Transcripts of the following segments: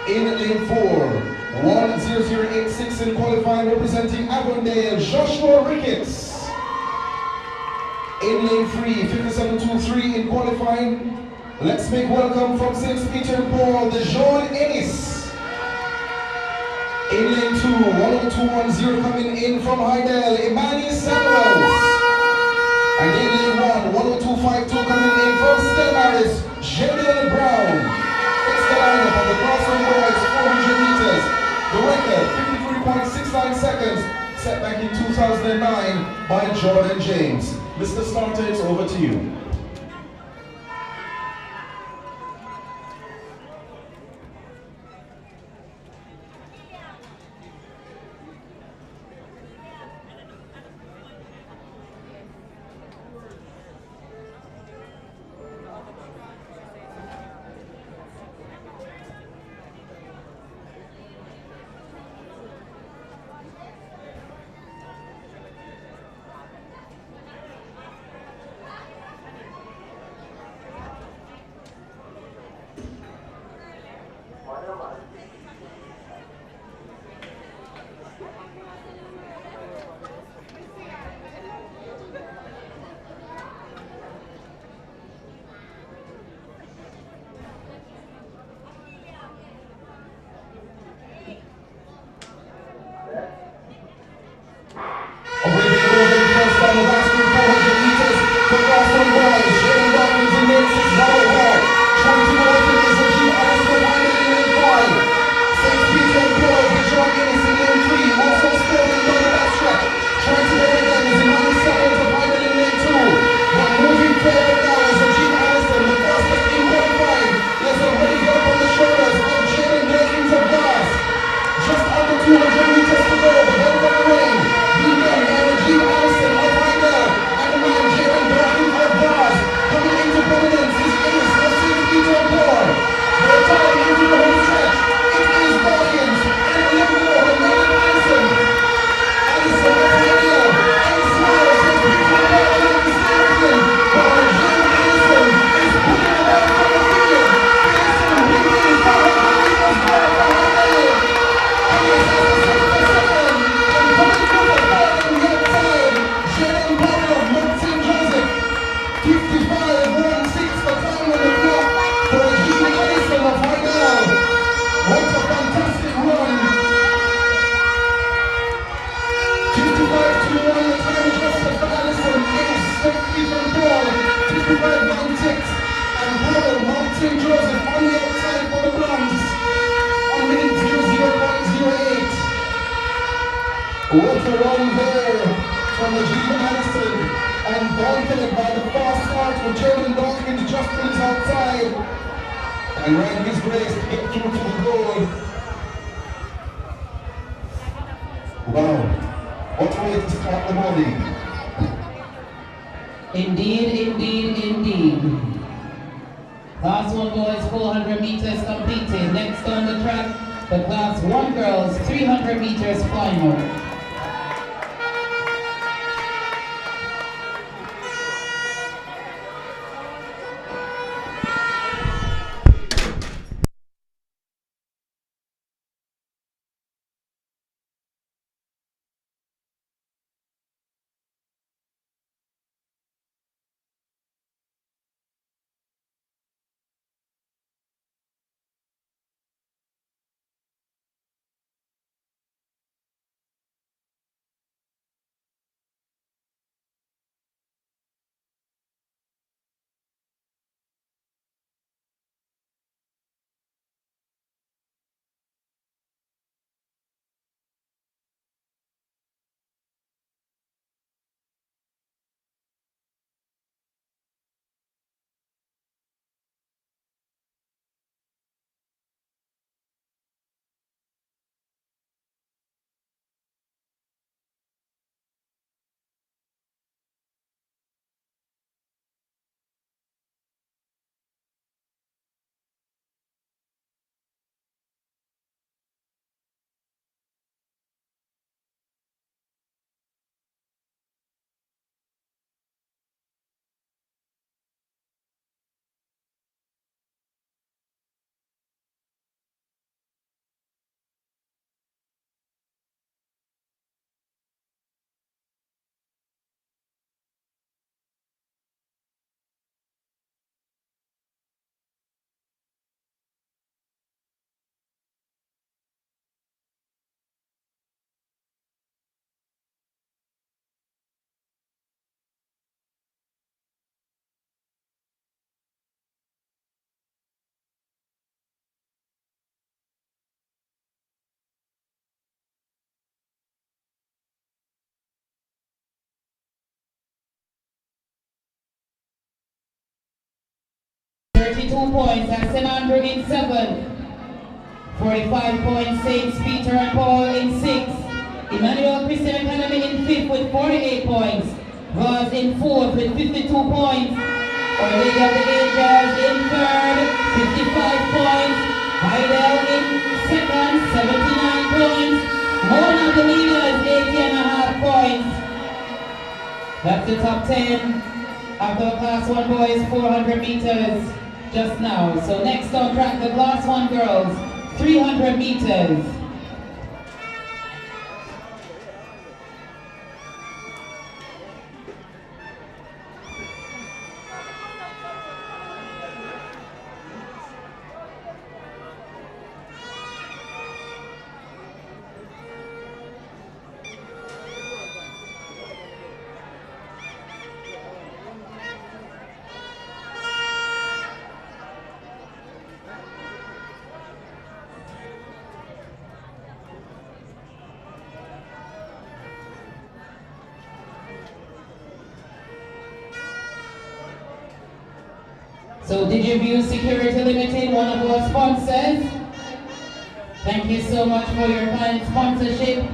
In lane 4, 10086 in qualifying, representing Avondale, Joshua Ricketts. In lane 3, 5723 in qualifying, let's make welcome from St. Peter and Paul, the Jean Ennis. In lane 2, 10210 coming in from Hydel, Imani Samuels. And in lane 1, 10252 coming in from Stellaris, Janeek Brown. It's the lineup of the Crossroad Boys 400 meters. The record, 53.69 seconds, set back in 2009 by Jordan James. Mr. Starter, it's over to you. Class 1 boys 400 meters completed. Next on the track, the Class 1 girls 300 meters final. points. That's St. Andrew in 7th. 45 points, St. Peter and Paul in 6th. Emmanuel Christian Academy in 5th with 48 points. Ross in 4th with 52 points. Our Lady of the Angels in 3rd, 55 points. Heidel in 2nd, 79 points. Mona of the leaders, 80.5 points. That's the top 10 after the Class 1 boys 400 meters just now. So next on track, the Class 1 girls 300 meters. So DigiView Security Limited, one of our sponsors. Thank you so much for your kind sponsorship.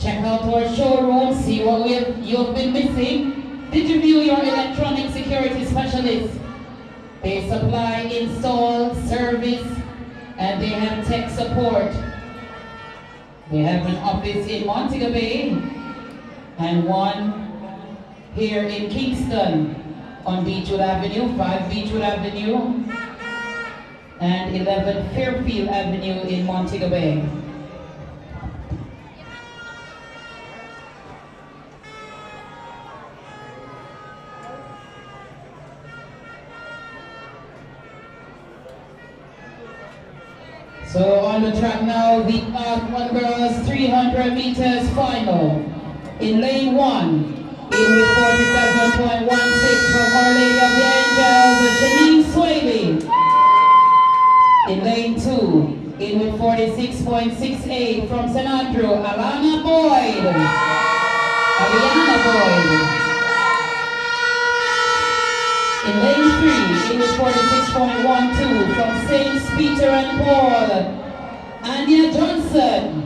Check out our showroom, see what you've been missing. DigiView, your electronic security specialist. They supply, install, service, and they have tech support. They have an office in Montego Bay and one here in Kingston on Beechwood Avenue, 5 Beechwood Avenue, and 11 Fairfield Avenue in Montego Bay. So on the track now, the Class 1 girls 300 meters final. In lane 1, in with 47.16 from Our Lady of the Angels, Janine Swaley. In lane 2, in with 46.68 from St. Andrew, Alana Boyd. Brianna Boyd. In lane 3, in with 46.12 from St. Peter and Paul, Anya Johnson.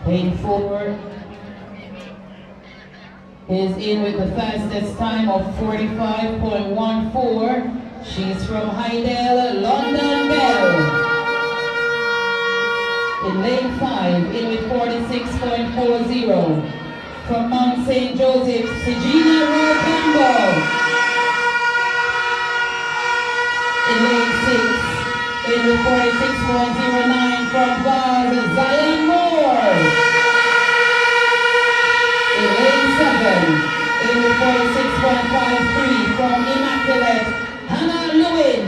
Lane 4 is in with the fastest time of 45.14. She's from Hydale, London Bell. In lane 5, in with 46.40 from Mount St. Joseph, Segina Rowe Campbell. In lane 6, in with 46.09 from Vaz, Zion Moore. In lane 7, in with 46.53 from Immaculate, Hannah Lewin.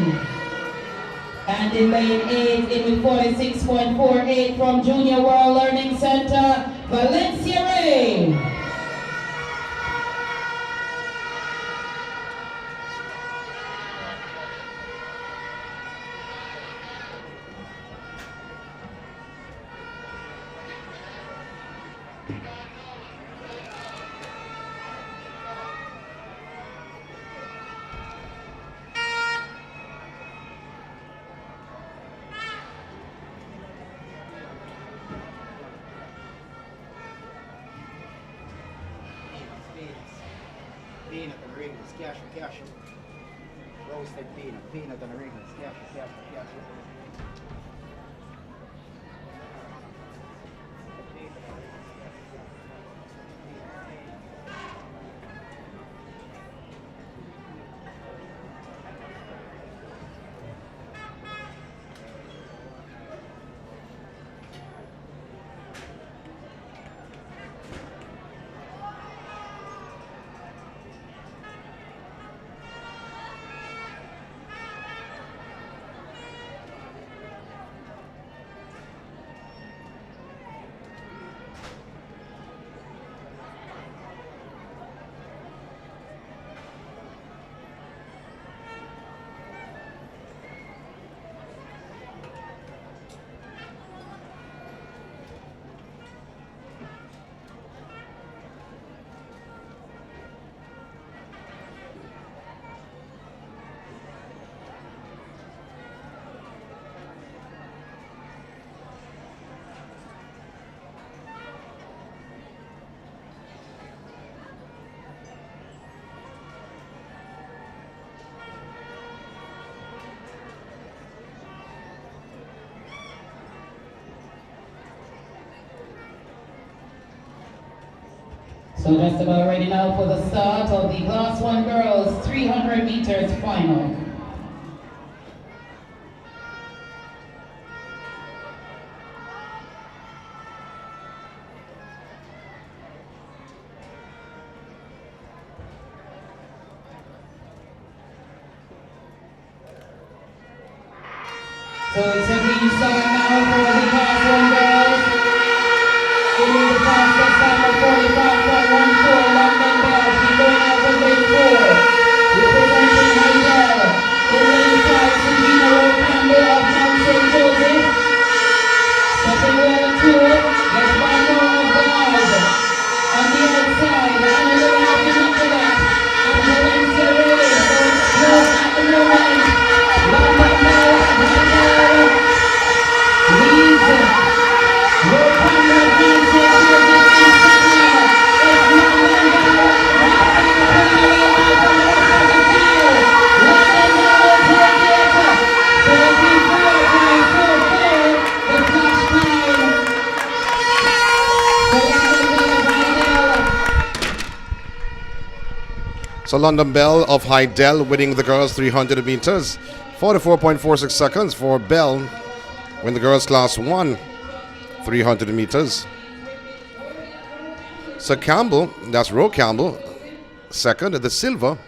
And in lane 8, in with 46.48 from Junior World Learning Center, Valencia Ray. Peanut and Wrigley's, cashew. Roasted peanut and Wrigley's, cashew. So just about ready now for the start of the Class 1 Girls 300 meters final. So it's a green start now for the Class 1 Girls. In the fastest time of 45.14, London Bell, she's going out of lane 4. Representing Haidel, in lane 5, Regina Rowe Campbell of Mount St. Joseph. Stepping well to, gets by more of the guard. On the outside, and a little nothing after that. And Valencia Ray, so it's close at the moment. London Bell, Haidel, leads. Rowe Campbell, So London Bell of Haidel winning the girls 300 meters. 44.46 seconds for Bell win the girls class 1 300 meters. So Campbell, that's Rowe Campbell, second at the silver.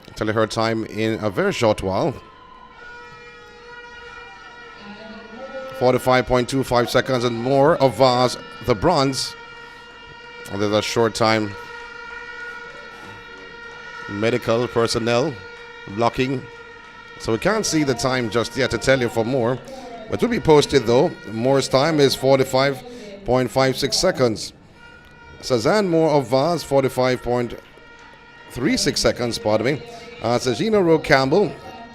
I'll tell you her time in a very short while. 45.25 seconds and more of Vaz, the bronze. And there's a short time. Medical personnel blocking. So we can't see the time just yet to tell you for more. But will be posted though. Moore's time is 45.56 seconds. Suzanne Moore of Vaz, 45.36 seconds, pardon me. Sajina Rowe Campbell,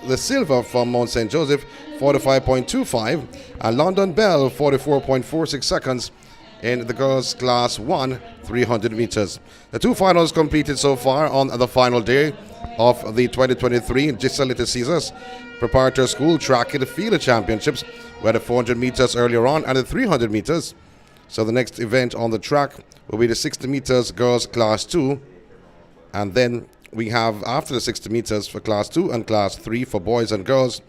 the silver from Mount St. Joseph, 45.25. And London Bell, 44.46 seconds in the girls' class 1 300 meters. The two finals completed so far on the final day of the 2023 JISA Little Caesars Preparatory School Track and Field Championships. We had the 400 meters earlier on and the 300 meters. So the next event on the track will be the 60 meters girls class 2. And then we have, after the 60 meters for class 2 and class 3 for boys and girls,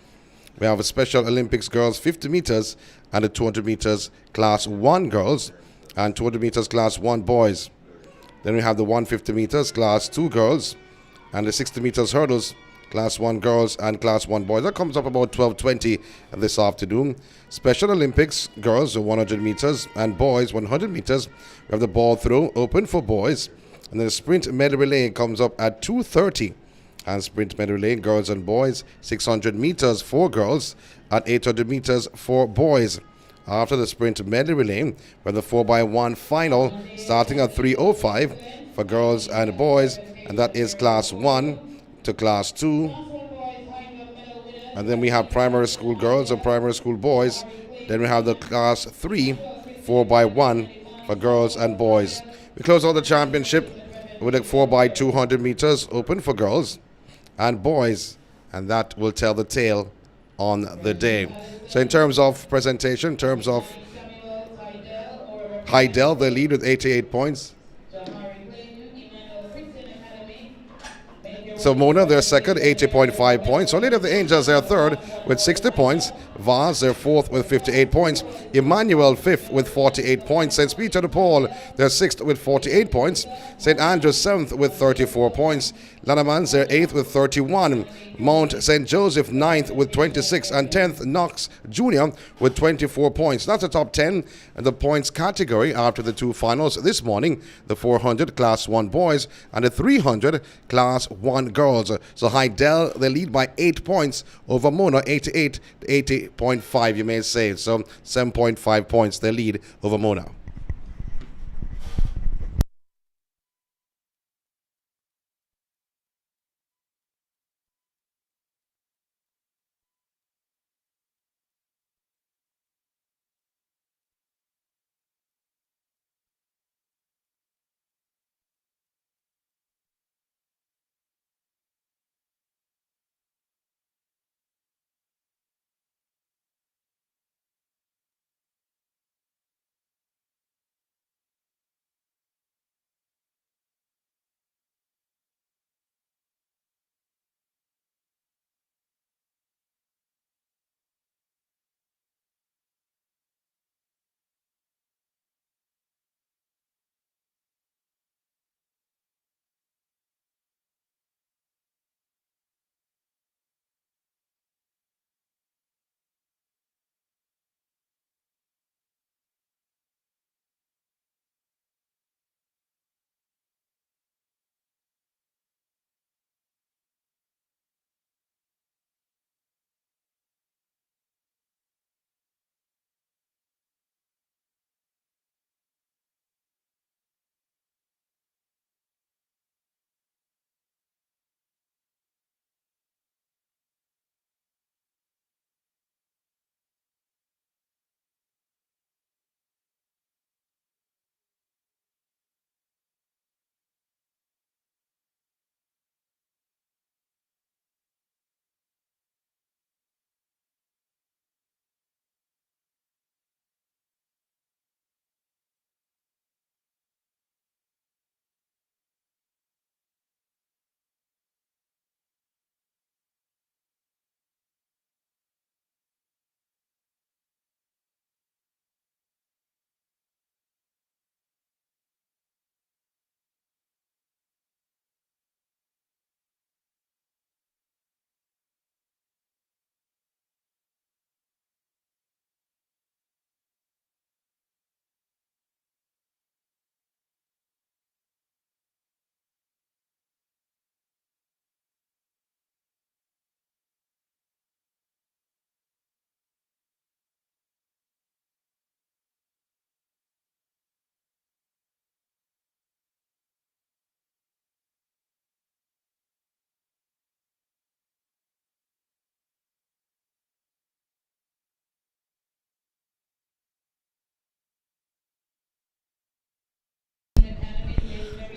we have a Special Olympics girls 50 meters and the 200 meters class 1 girls and 200 meters class 1 boys. Then we have the 150 meters class 2 girls and the 60 meters hurdles class 1 girls and class 1 boys. That comes up about 12:20 this afternoon. Special Olympics girls 100 meters and boys 100 meters. We have the ball throw open for boys. And then the sprint medley relay comes up at 2:30. And sprint medley relay girls and boys 600 meters for girls and 800 meters for boys. After the sprint medley relay, we have the 4x1 final starting at 3:05 for girls and boys, and that is class 1 to class 2. And then we have primary school girls and primary school boys. Then we have the class 3 4x1 for girls and boys. We close out the championship with a 4x200 meters open for girls and boys, and that will tell the tale on the day. So in terms of presentation, in terms of Haidel, they lead with 88 points. So Mona, they're second, 80.5 points. Our Lady of the Angels, they're third with 60 points. Vaz, they're fourth with 58 points. Emmanuel, fifth with 48 points. St. Peter de Paul, they're sixth with 48 points. St. Andrews, seventh with 34 points. Lanamans, they're eighth with 31. Mount St. Joseph, ninth with 26. And 10th, Knox Jr. with 24 points. That's the top 10 in the points category after the two finals this morning. The 400 Class 1 boys and the 300 Class 1 girls. So Haidel, they lead by 8 points over Mona, 88 to 80.5, you may say. So 7.5 points they lead over Mona.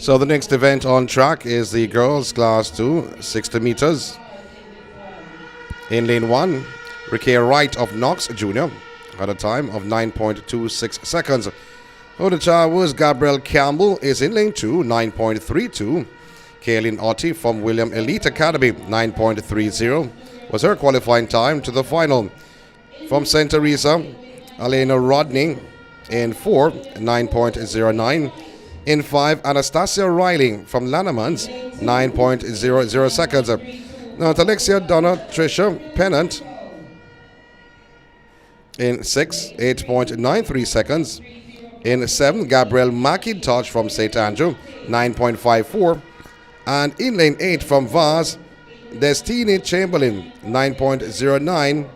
So the next event on track is the girls class 2, 60 meters. In lane 1, Ricky Wright of Knox Jr. at a time of 9.26 seconds. Odachawa's Gabrielle Campbell is in lane 2, 9.32. Kaylin Otti from William Elite Academy, 9.30 was her qualifying time to the final. From St. Teresa, Elena Rodney in 4, 9.09. In 5, Anastasia Riley from Lannemans, 9.00 seconds. Now, Alexia Donna Tricia Pennant in 6, 8.93 seconds. In 7, Gabrielle McIntosh from St. Andrew, 9.54. And in lane 8 from Vaz, Destiny Chamberlain, 9.09.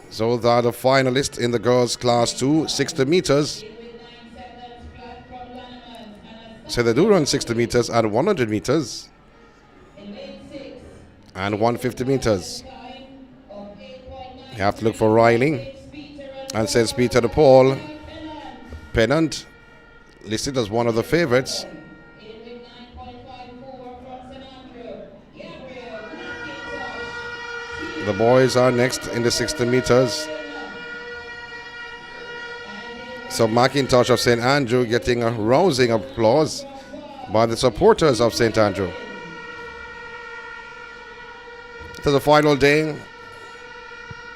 So they are the finalists in the girls class 2, 60 meters. So they do run 60 meters and 100 meters. And 150 meters. You have to look for Riley and St. Peter de Paul. Pennant listed as one of the favorites. The boys are next in the 60 meters. So McIntosh of St. Andrew getting a rousing applause by the supporters of St. Andrew. To the final day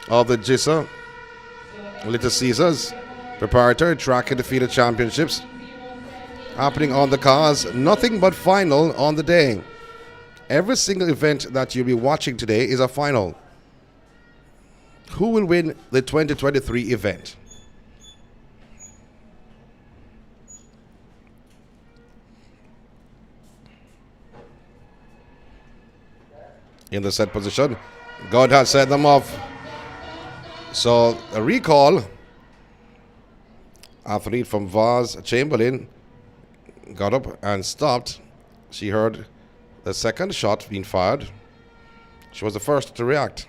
of the JISA Little Caesars Preparatory Track and Field Championships happening on the cars. Nothing but final on the day. Every single event that you'll be watching today is a final. Who will win the 2023 event? In the set position, God has set them off. So a recall. Athlete from Vaz Chamberlain got up and stopped. She heard the second shot being fired. She was the first to react.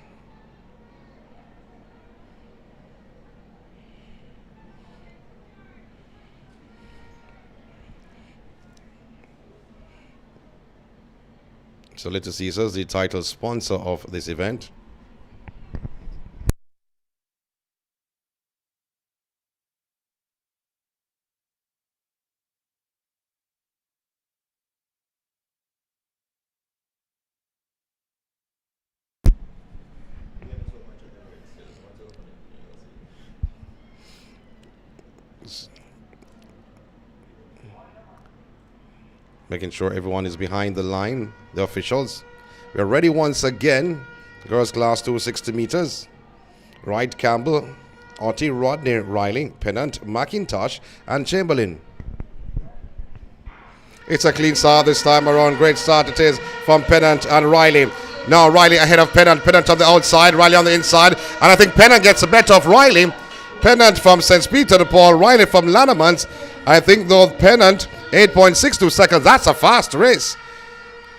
So Little Caesars, the title sponsor of this event. Making sure everyone is behind the line, the officials. We're ready once again. Girls class 2, 60 meters. Wright Campbell, Otti Rodney Riley, Pennant, McIntosh, and Chamberlain. It's a clean start this time around. Great start it is from Pennant and Riley. Now Riley ahead of Pennant. Pennant on the outside, Riley on the inside. And I think Pennant gets a better of Riley. Pennant from St. Peter de Paul, Riley from Lannemans. I think though Pennant, 8.62 seconds. That's a fast race.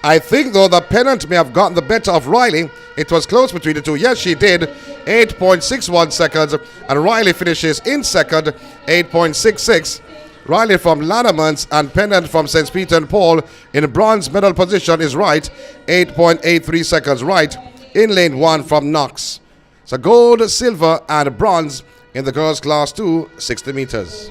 I think though the Pennant may have gotten the better of Riley. It was close between the two. Yes, she did. 8.61 seconds. And Riley finishes in second, 8.66. Riley from Lannemans and Pennant from St. Peter and Paul in bronze medal position is Wright, 8.83 seconds. Wright in lane 1 from Knox. So gold, silver, and bronze in the girls class 2, 60 meters.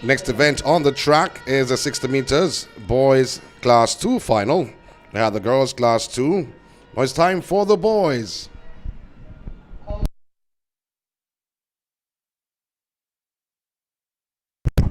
Next event on the track is the 60 meters boys class 2 final. We have the girls class 2. Now it's time for the boys.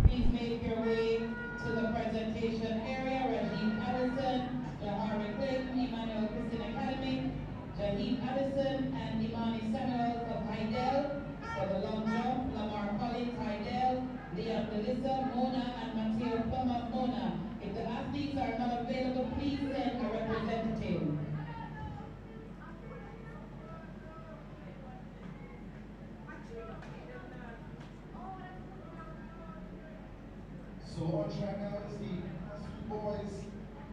Please make your way to the presentation area. Raheem Addison, Yohan Blake, Emmanuel Christian Academy, Jaheem Addison and Imani Samuels of Hydel. For the long jump, Lamar Collins, Hydel, Leah Melissa, Mona, and Mateo Plummer, Mona. If the athletes are not available, please send a representative. So on track now is the boys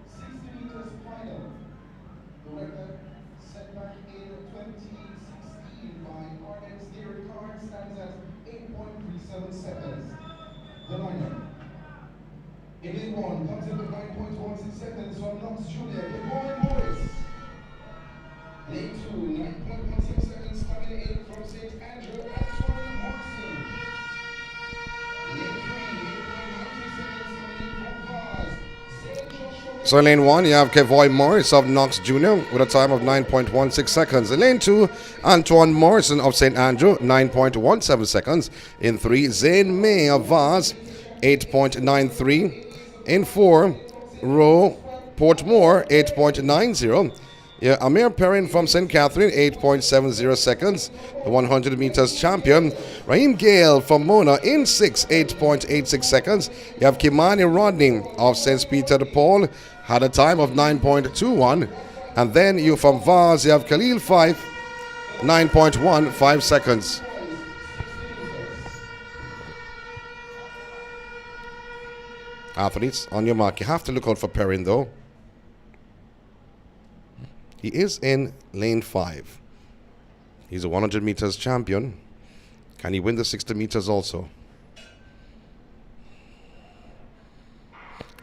60 meters final. The record set back in 2016 by Arden's Derek Card stands at 8.62 3.37 seconds. The lineup. In lane 1 comes in with 9.16 seconds from Knox Junior. Good morning, boys. Lane 2, 9.16 seconds coming in from St. Andrew, Antoine Morrison. Lane 3, 8.93 seconds coming in from Vaz. St. Joshua. So in lane 1, you have Kevoy Morris of Knox Jr. with a time of 9.16 seconds. In lane 2, Antoine Morrison of St. Andrew, 9.17 seconds. In 3, Zane May of Vaz, 8.93. In 4, Roe Portmore, 8.90. Yeah, Amir Perrin from St. Catherine, 8.70 seconds. The 100 meters champion. Raheem Gale from Mona in 6, 8.86 seconds. You have Kimani Rodney of St. Peter de Paul, had a time of 9.21. And then you from Vaz, you have Khalil Fife, 9.15 seconds. Athletes, on your mark. You have to look out for Perrin, though. He is in lane 5. He's a 100 meters champion. Can he win the 60 meters also?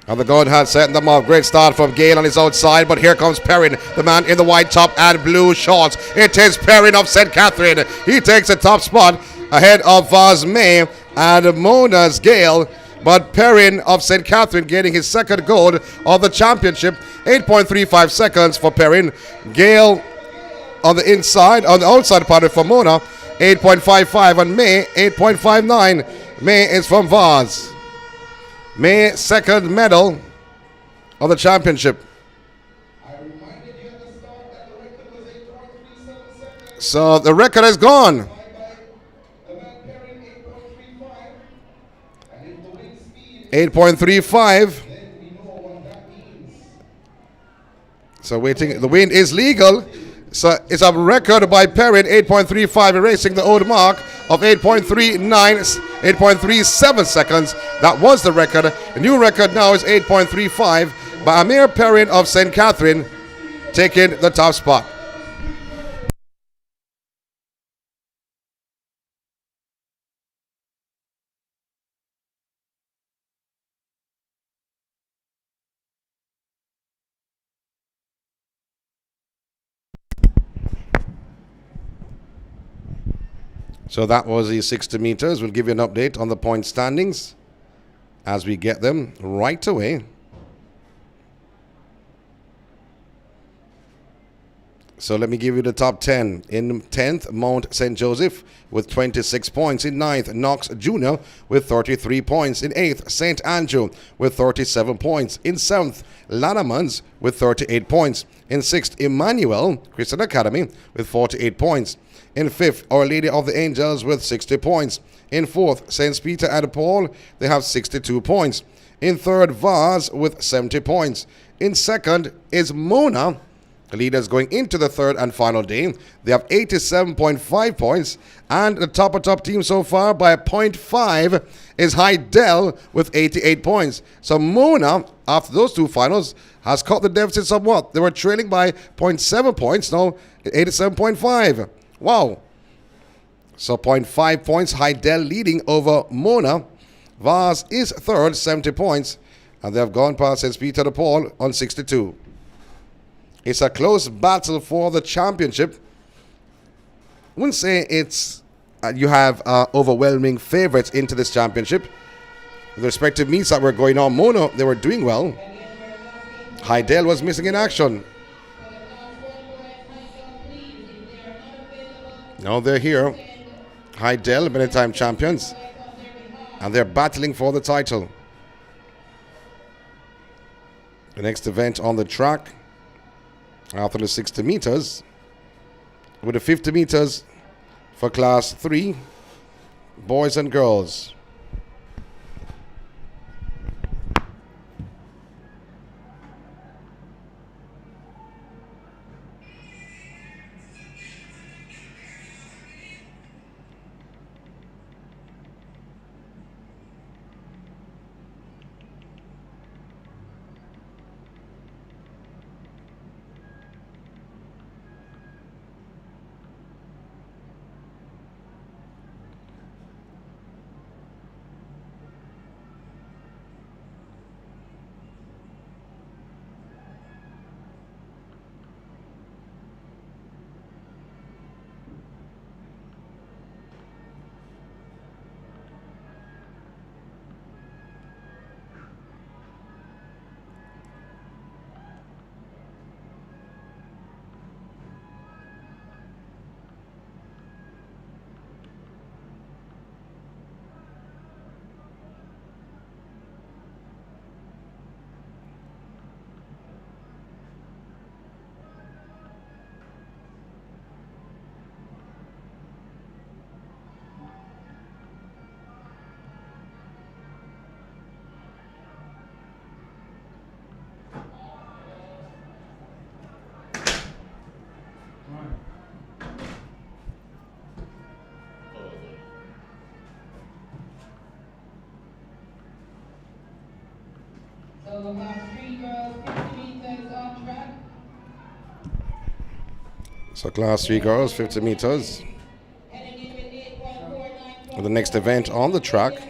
And the guard had set them off. Great start from Gale on his outside, but here comes Perrin, the man in the white top and blue shorts. It is Perrin of St. Catherine. He takes the top spot ahead of Vaz May and Mona's Gale. But Perrin of St. Catherine getting his second gold of the championship. 8.35 seconds for Perrin. Gale on the inside, on the outside part for Mona, 8.55, and May, 8.59. May is from Vaz. May, second medal of the championship. So the record is gone. 8.35. So waiting, the win is legal. So it's a record by Perrin, 8.35, erasing the old mark of 8.39, 8.37 seconds. That was the record. The new record now is 8.35 by Amir Perrin of St. Catherine, taking the top spot. So that was the 60 meters. We'll give you an update on the point standings as we get them right away. So let me give you the top 10. In 10th, Mount St. Joseph with 26 points. In 9th, Knox Jr. with 33 points. In 8th, St. Andrew with 37 points. In 7th, Lanamans with 38 points. In 6th, Emmanuel Christian Academy with 48 points. In 5th, Our Lady of the Angels with 60 points. In 4th, St. Peter and Paul, they have 62 points. In 3rd, Vaz with 70 points. In 2nd is Mona. The leaders going into the 3rd and final day. They have 87.5 points. And the top team so far by 0.5 is Heidel with 88 points. So Mona, after those two finals, has cut the deficit somewhat. They were trailing by 0.7 points, now 87.5. Wow. So 0.5 points, Heidel leading over Mona. Vaz is 3rd, 70 points. And they have gone past St. Peter de Paul on 62. It's a close battle for the championship. I wouldn't say it's you have overwhelming favorites into this championship. The respective meets that were going on, Mona, they were doing well. Heidel was missing in action. Now they're here. Heidel, many time champions. And they're battling for the title. The next event on the track after the 60 meters with the 50 meters for class 3, boys and girls. So we have 3 girls, 50 meters on track. So class 3 girls, 50 meters. Heading in with 8.49 The next event on the track.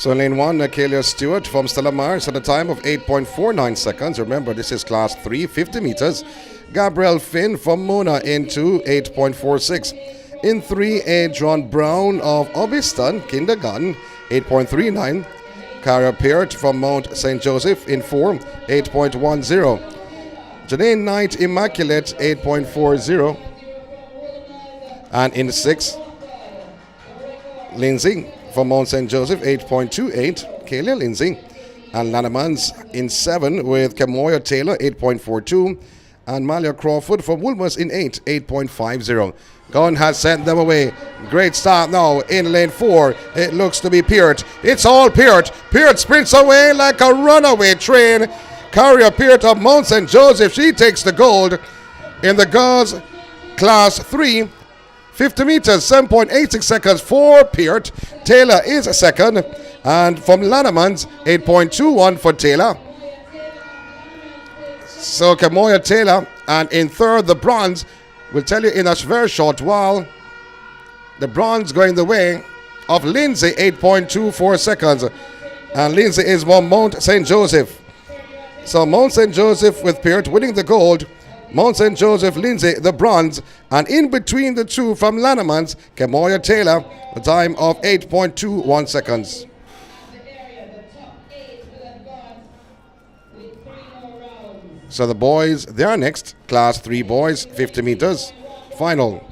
So lane 1, Kalia Stewart from Stella Maris at a time of 8.49 seconds. Remember, this is class 3, 50 meters. Gabrielle Finn from Mona into 8.46. In 3, Adron Brown of Obiston, kindergarten, 8.39. Cara Peart from Mount St. Joseph in 4, 8.10. Janine Knight Immaculate, 8.40. And in 6, Lindsay from Mount St. Joseph, 8.28, Kayla Lindsay. And Lanamans in 7 with Kamoya Taylor, 8.42. And Malia Crawford from Woolmers in 8.50. Gunn has sent them away. Great start now in lane 4. It looks to be Peart. It's all Peart. Peart sprints away like a runaway train. Carrier Peart of Mount St. Joseph, she takes the gold in the girls class 3. 50 meters, 7.86 seconds for Peart. Taylor is a second. And from Lanamans, 8.21 for Taylor. So Kamoya Taylor. And in third, the bronze. We'll tell you in a very short while. The bronze going the way of Lindsay, 8.24 seconds. And Lindsay is from Mount St. Joseph. So Mount St. Joseph with Peart winning the gold. Mount St. Joseph, Lindsay, the bronze. And in between the two from Lanamans, Kamoya Taylor, a time of 8.21 seconds. So the boys, they are next. Class 3 boys, 50 meters, final.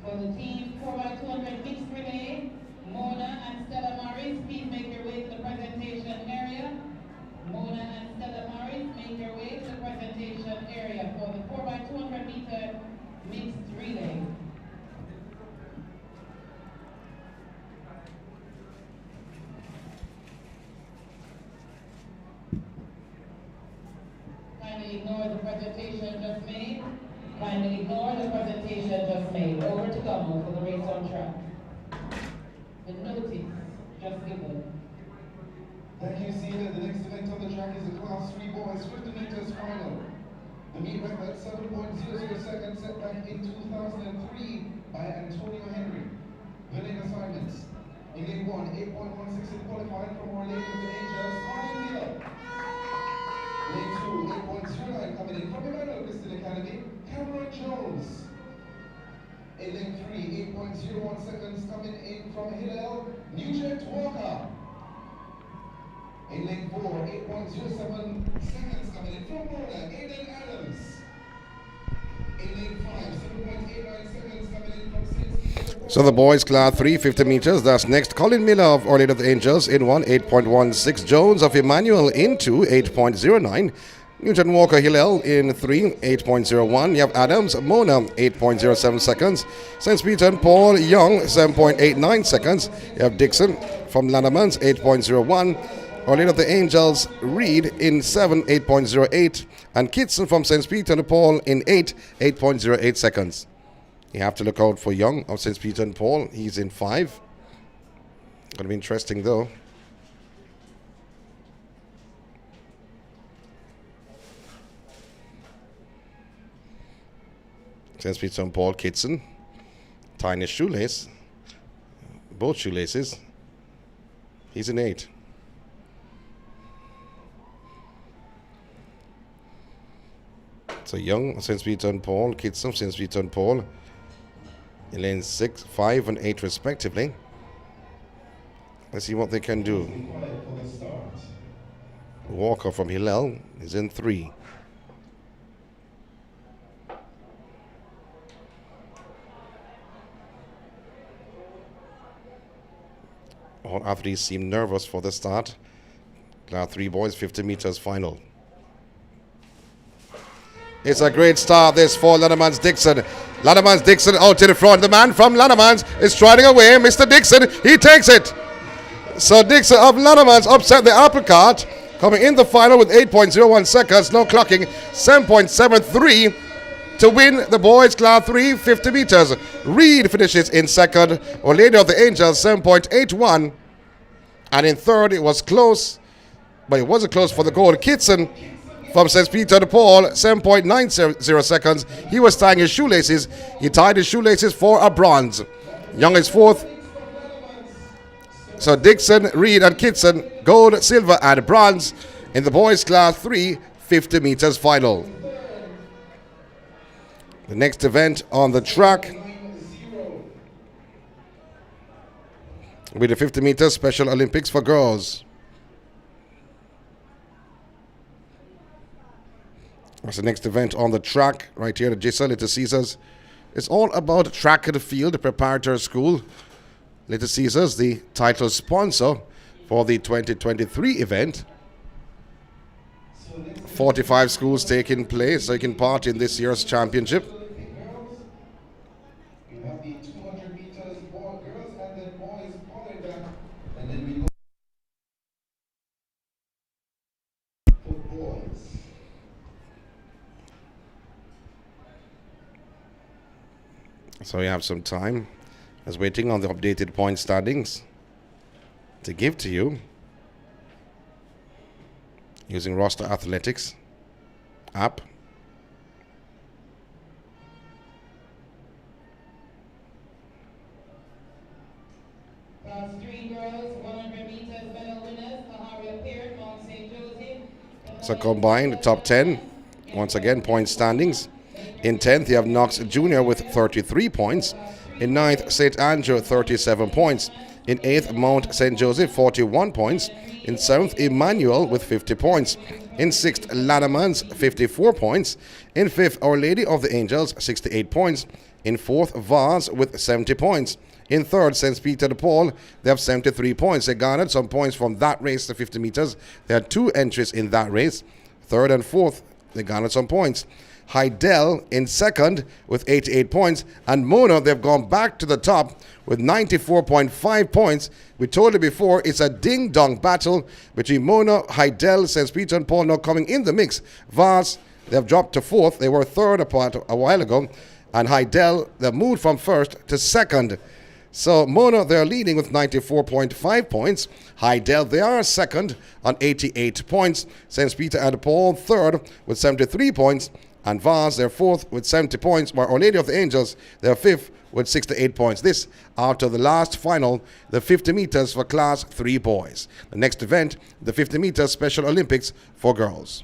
For the team 4x200 mixed relay, Mona and Stella Morris, please make your way to the presentation area. Mona and Stella Morris, make your way to the presentation area for the 4x200 meter mixed relay. Kindly ignore the presentation just made. Kindly ignore the presentation just made. Over to Gummo for the race on track. The notice just given. Thank you, Zena. The next event on the track is the Class 3 boys 50 meters final. The meet record 7.00 seconds set back in 2003 by Antonio Henry. Winning assignments. In lane 1, 8.16 in qualifying from Our Lady of the Angels, Harley Wheeler. Lane 2, 8.09 coming in from Emmanuel Christian Academy, Cameron Jones. In lane 3, 8.01 seconds coming in from Hillel, Nugent Walker. In lane 4, 8.07 seconds coming in from Mona, Aiden Adams. In lane 5, 7.89 seconds coming in from St. So the boys class 3, 50 meters. That's next. Colin Miller of Our Lady of the Angels in 1, 8.16. Jones of Emmanuel in 2, 8.09. Newton Walker Hillel in 3, 8.01. You have Adams, Mona, 8.07 seconds. St. Peter and Paul Young, 7.89 seconds. You have Dixon from Landermans, 8.01. Our Lady of the Angels, Reid in 7, 8.08. And Kitson from St. Peter and Paul in 8, 8.08 seconds. You have to look out for Young of St. Peter and Paul. He's in 5. Going to be interesting though. St. Peter and Paul, Kitson. Tying his shoelace. Both shoelaces. He's in 8. So Young, St. Peter and Paul, Kitson, St. Peter and Paul. In lanes 6, 5, and 8 respectively. Let's see what they can do. Walker from Hillel is in 3. All athletes seem nervous for the start. Class 3 boys, 50 meters final. It's a great start this for Landermans Dixon. Landermans Dixon out to the front. The man from Landermans is striding away. Mr. Dixon, he takes it. So Dixon of Landermans upset the apple cart. Coming in the final with 8.01 seconds. No clocking. 7.73 to win the boys class 3 50 meters. Reid finishes in second. Our Lady of the Angels 7.81. And in third it was close. But it wasn't close for the goal. Kitson from St. Peter to Paul, 7.90 seconds. He was tying his shoelaces. He tied his shoelaces for a bronze. Young is 4th. So Dixon, Reid, and Kitson, gold, silver, and bronze in the boys' class 3 50 meters final. The next event on the track will be the 50 meters Special Olympics for girls. That's the next event on the track right here at JISA, Little Caesars. It's all about track and field, the preparatory school. Little Caesars, the title sponsor for the 2023 event. 45 schools taking place, so you can part in this year's championship. We have the 200 meters for girls and then boys following that. And then we go for boys. So we have some time. I was waiting on the updated point standings to give to you using Roster Athletics app. Class 3 girls, 100 meters medal winners, Taharia Pearce, Mount St. Joseph. So combined, the top 10. Once again, point standings. In 10th, you have Knox Jr. with 33 points. In 9th, St. Andrew, 37 points. In 8th, Mount St. Joseph, 41 points. In 7th, Emmanuel with 50 points. In 6th, Landermans, 54 points. In 5th, Our Lady of the Angels, 68 points. In 4th, Vars with 70 points. In 3rd, St. Peter de Paul, they have 73 points. They garnered some points from that race, the 50 meters. They had 2 entries in that race. 3rd and 4th, they garnered some points. Heidel in 2nd with 88 points. And Mona, they've gone back to the top with 94.5 points. We told you before, it's a ding-dong battle between Mona, Heidel, St. Peter and Paul now coming in the mix. Vars, they've dropped to 4th. They were 3rd apart a while ago. And Heidel, they've moved from 1st to 2nd. So Mona, they're leading with 94.5 points. Heidel, they are second on 88 points. St. Peter and Paul, third with 73 points. And Vaz, they're fourth with 70 points. While Our Lady of the Angels, they're fifth with 68 points. This after the last final, the 50 meters for Class 3 boys. The next event, the 50 meters Special Olympics for girls.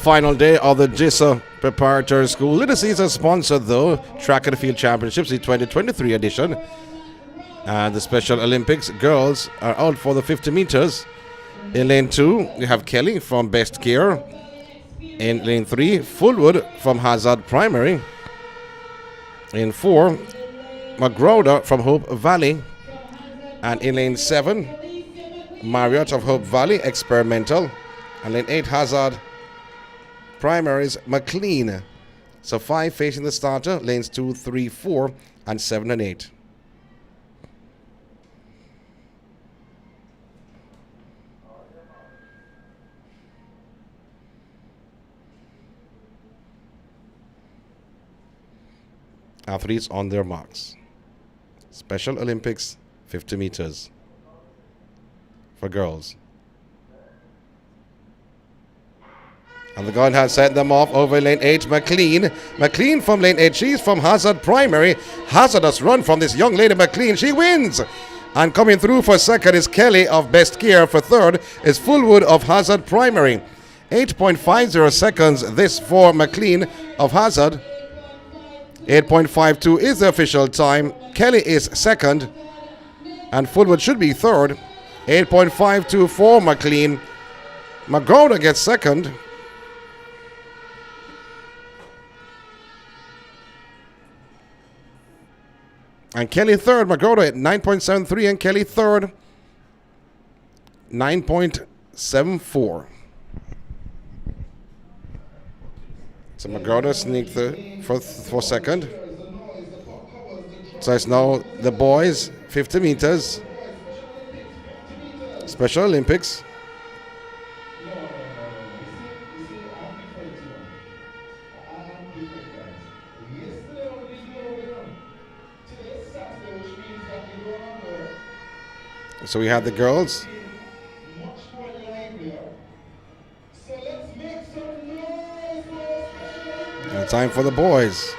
final day of the JISA Preparatory School Little Season sponsored, though, Track and Field Championships, the 2023 edition. And the Special Olympics girls are out for the 50 meters. In lane 2, we have Kelly from Best Gear. In lane 3, Fullwood from Hazard Primary. In 4, McGrowder from Hope Valley. And in lane 7, Marriott of Hope Valley Experimental. And lane 8, Hazard Primaries McLean. So 5 facing the starter, lanes 2, 3, 4, and 7 and 8. Athletes on their marks. Special Olympics 50 meters for girls. And the gun has sent them off over lane 8, McLean. McLean from lane 8. She's from Hazard Primary. Hazardous run from this young lady, McLean. She wins. And coming through for second is Kelly of Best Gear. For third is Fullwood of Hazard Primary. 8.50 seconds this for McLean of Hazard. 8.52 is the official time. Kelly is second. And Fullwood should be third. 8.52 for McLean. McGrowder gets second. And Kelly third. McGrowder at 9.73 and Kelly third. 9.74. So McGrowder sneaked for second. So it's now the boys 50 meters. Special Olympics. So we have the girls. And time for the boys.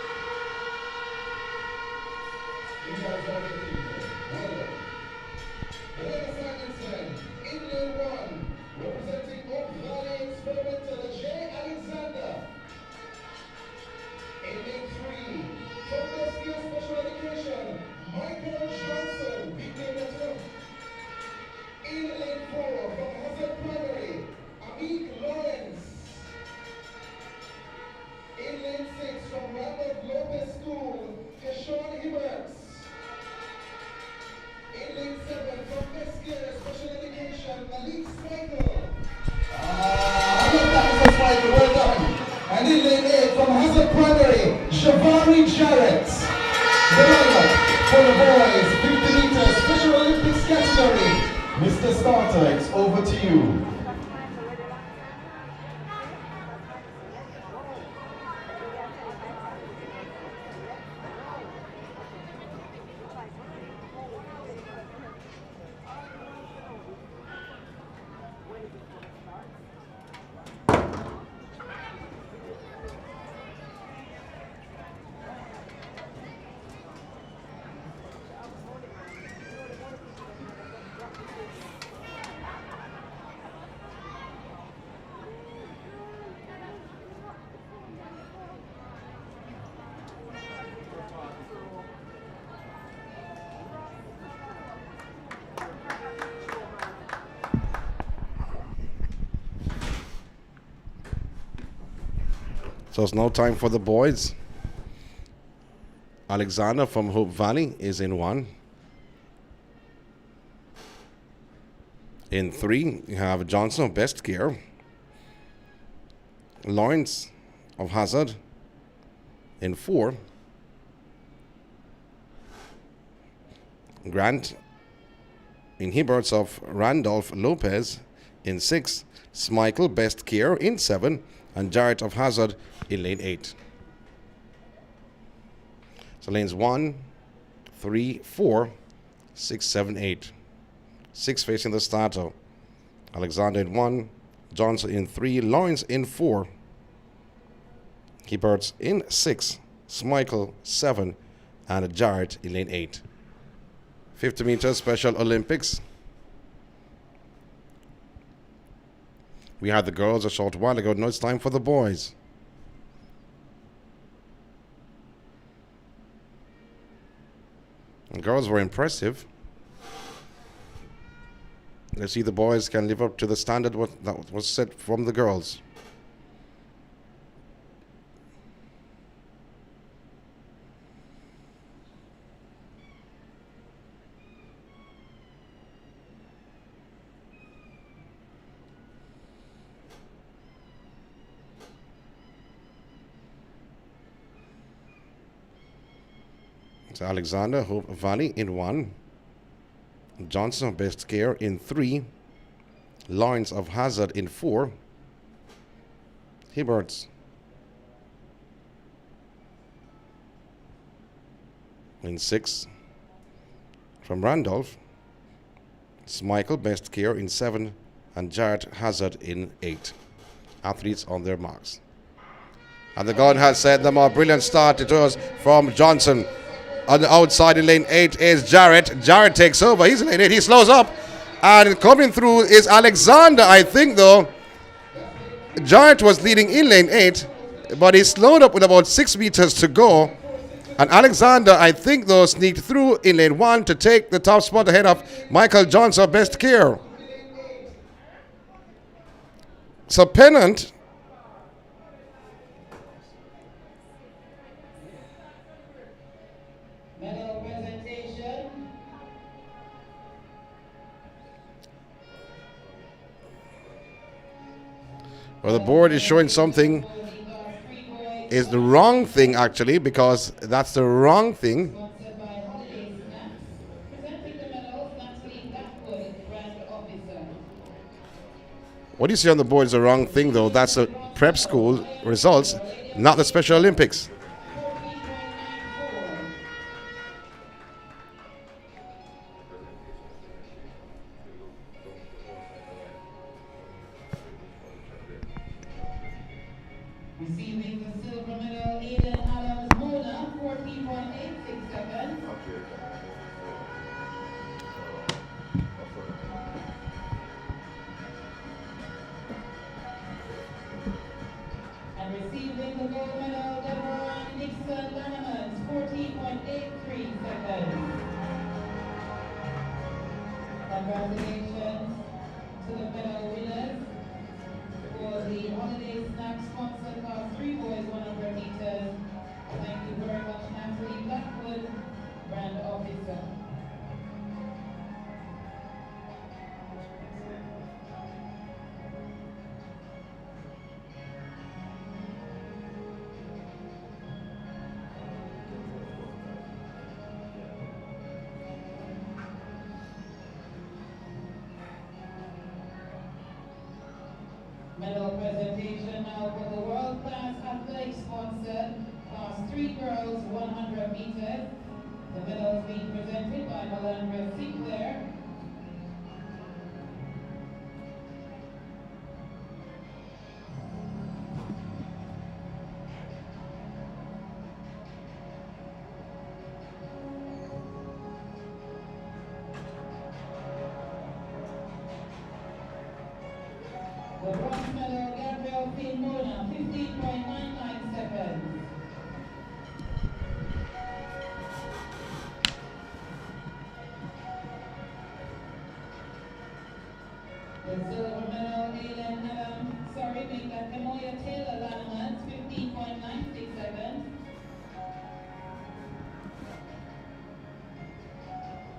So it's now time for the boys. Alexander from Hope Valley is in 1. In 3, you have Johnson of Best Gear. Lawrence of Hazard in 4. Grant in Hibberts of Randolph Lopez in 6. Smichael Best Gear in 7. And Jarrett of Hazard in lane 8. So lanes 1, 3, 4, 6, 7, 8. 6 facing the starter. Alexander in 1, Johnson in 3, Lawrence in 4. Hibberts in 6, Smichael 7, and Jarrett in lane 8. 50 meters Special Olympics. We had the girls a short while ago. Now it's time for the boys. The girls were impressive. Let's see the boys can live up to the standard that was set from the girls. It's Alexander Hope Valley in 1. Johnson of Best Care in 3. Lawrence of Hazard in 4. Hibberts in 6. From Randolph, it's Michael Best Care in 7. And Jarrett Hazard in 8. Athletes on their marks. And the gun has set them a brilliant start. It was from Johnson. On the outside in lane 8 is Jarrett. Jarrett takes over. He's in lane 8. He slows up. And coming through is Alexander, I think, though. Jarrett was leading in lane 8, but he slowed up with about 6 meters to go. And Alexander, I think, though, sneaked through in lane 1 to take the top spot ahead of Michael Johnson of Best Care. So Pennant well, the board is showing something is the wrong thing, actually, because that's the wrong thing. What you see on the board is the wrong thing, though. That's the prep school results, not the Special Olympics. Receiving the silver medal, Eden Adams Mona, 14.86 seconds. And receiving the gold medal, Deborah Nixon Lannemans, 14.83 seconds. Congratulations to the medal winners. For the holiday snack sponsor class 3 boys 100 meters. Thank you very much, Natalie Blackwood, brand officer. Medal presentation now for the World Class Athletic sponsor, class 3 girls 100 meters. The medals being presented by Melandra Sinclair. The bronze medal, Gabriel Mona, 15.99 seconds. The silver medal, Elaine make that Kemoya Taylor Lannemans, 15.96 seconds.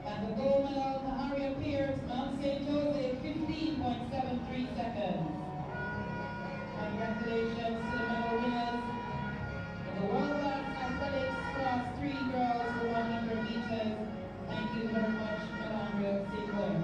And the gold medal, Naharia Pierce, Mount St. Joseph, 15.73 seconds. Congratulations to the medal winners in the World Class Athletics Class 3 girls for 100 meters. Thank you very much, Melandra Sinclair.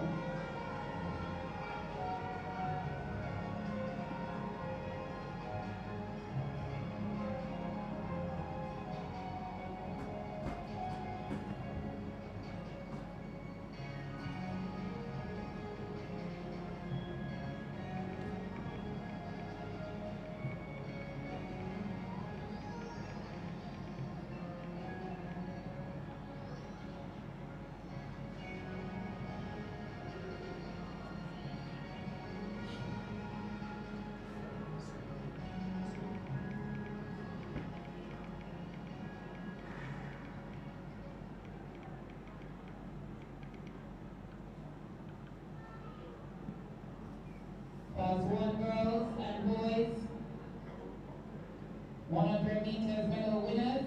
meters medal winners.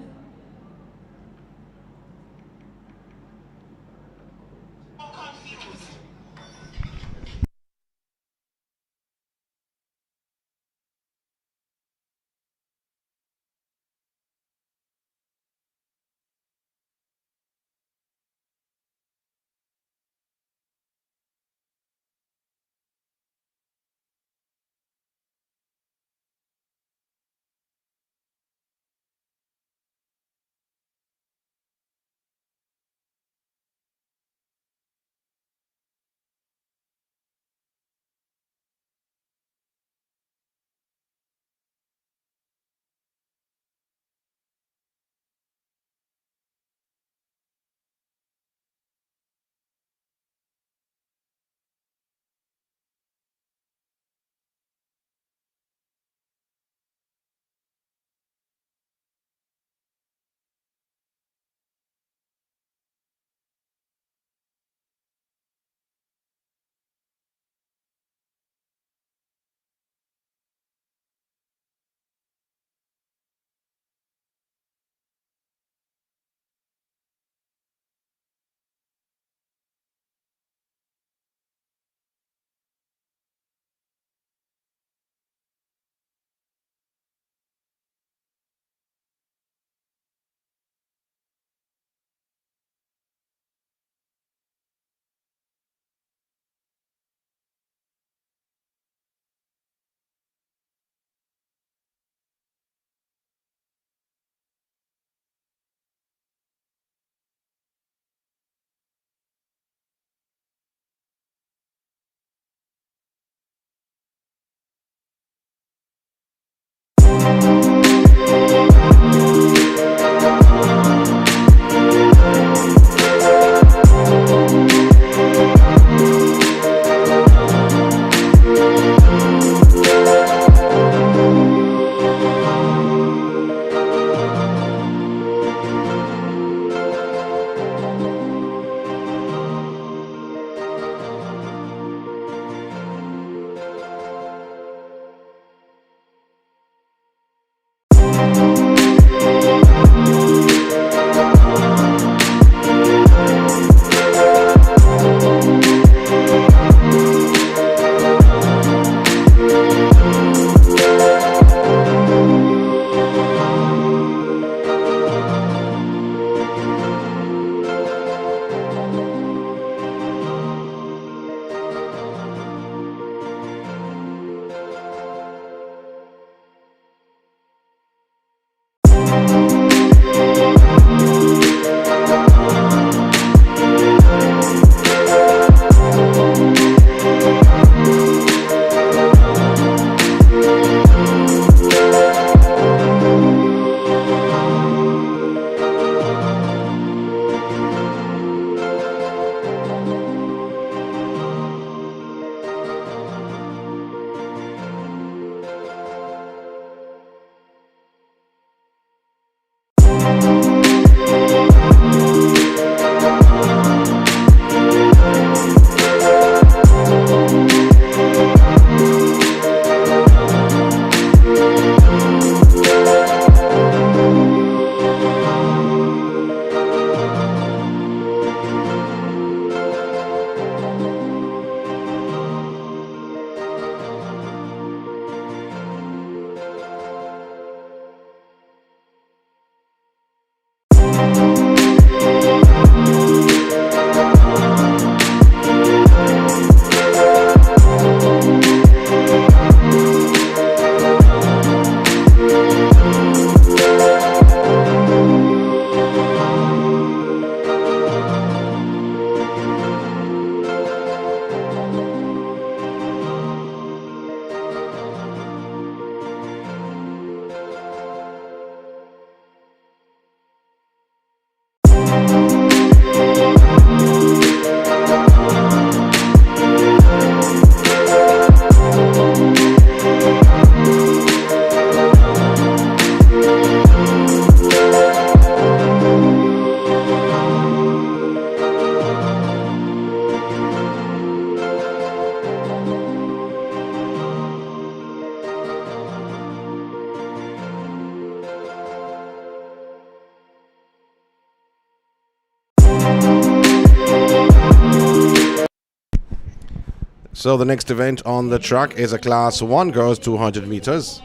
So the next event on the track is a Class 1 girls 200 meters.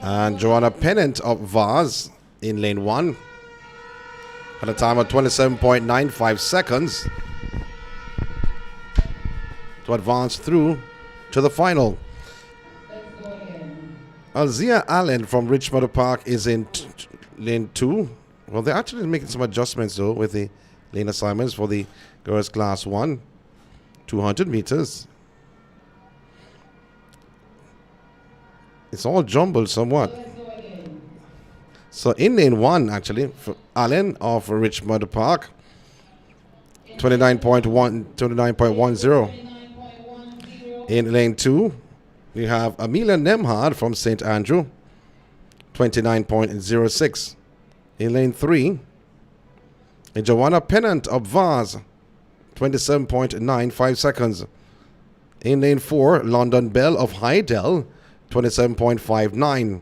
And Joanna Pennant of Vaz in lane 1 at a time of 27.95 seconds to advance through to the final. Alzia Allen from Richmond Park is in lane 2. Well, they're actually making some adjustments though with the lane assignments for the girls Class 1 200 meters. It's all jumbled somewhat. So in lane 1, actually, for Allen of Richmond Park, 29.10. In lane 2, you have Amelia Nemhard from St. Andrew, 29.06. In lane 3, Joanna Pennant of Vaz, 27.95 seconds. In lane 4, London Bell of Hydel, 27.59.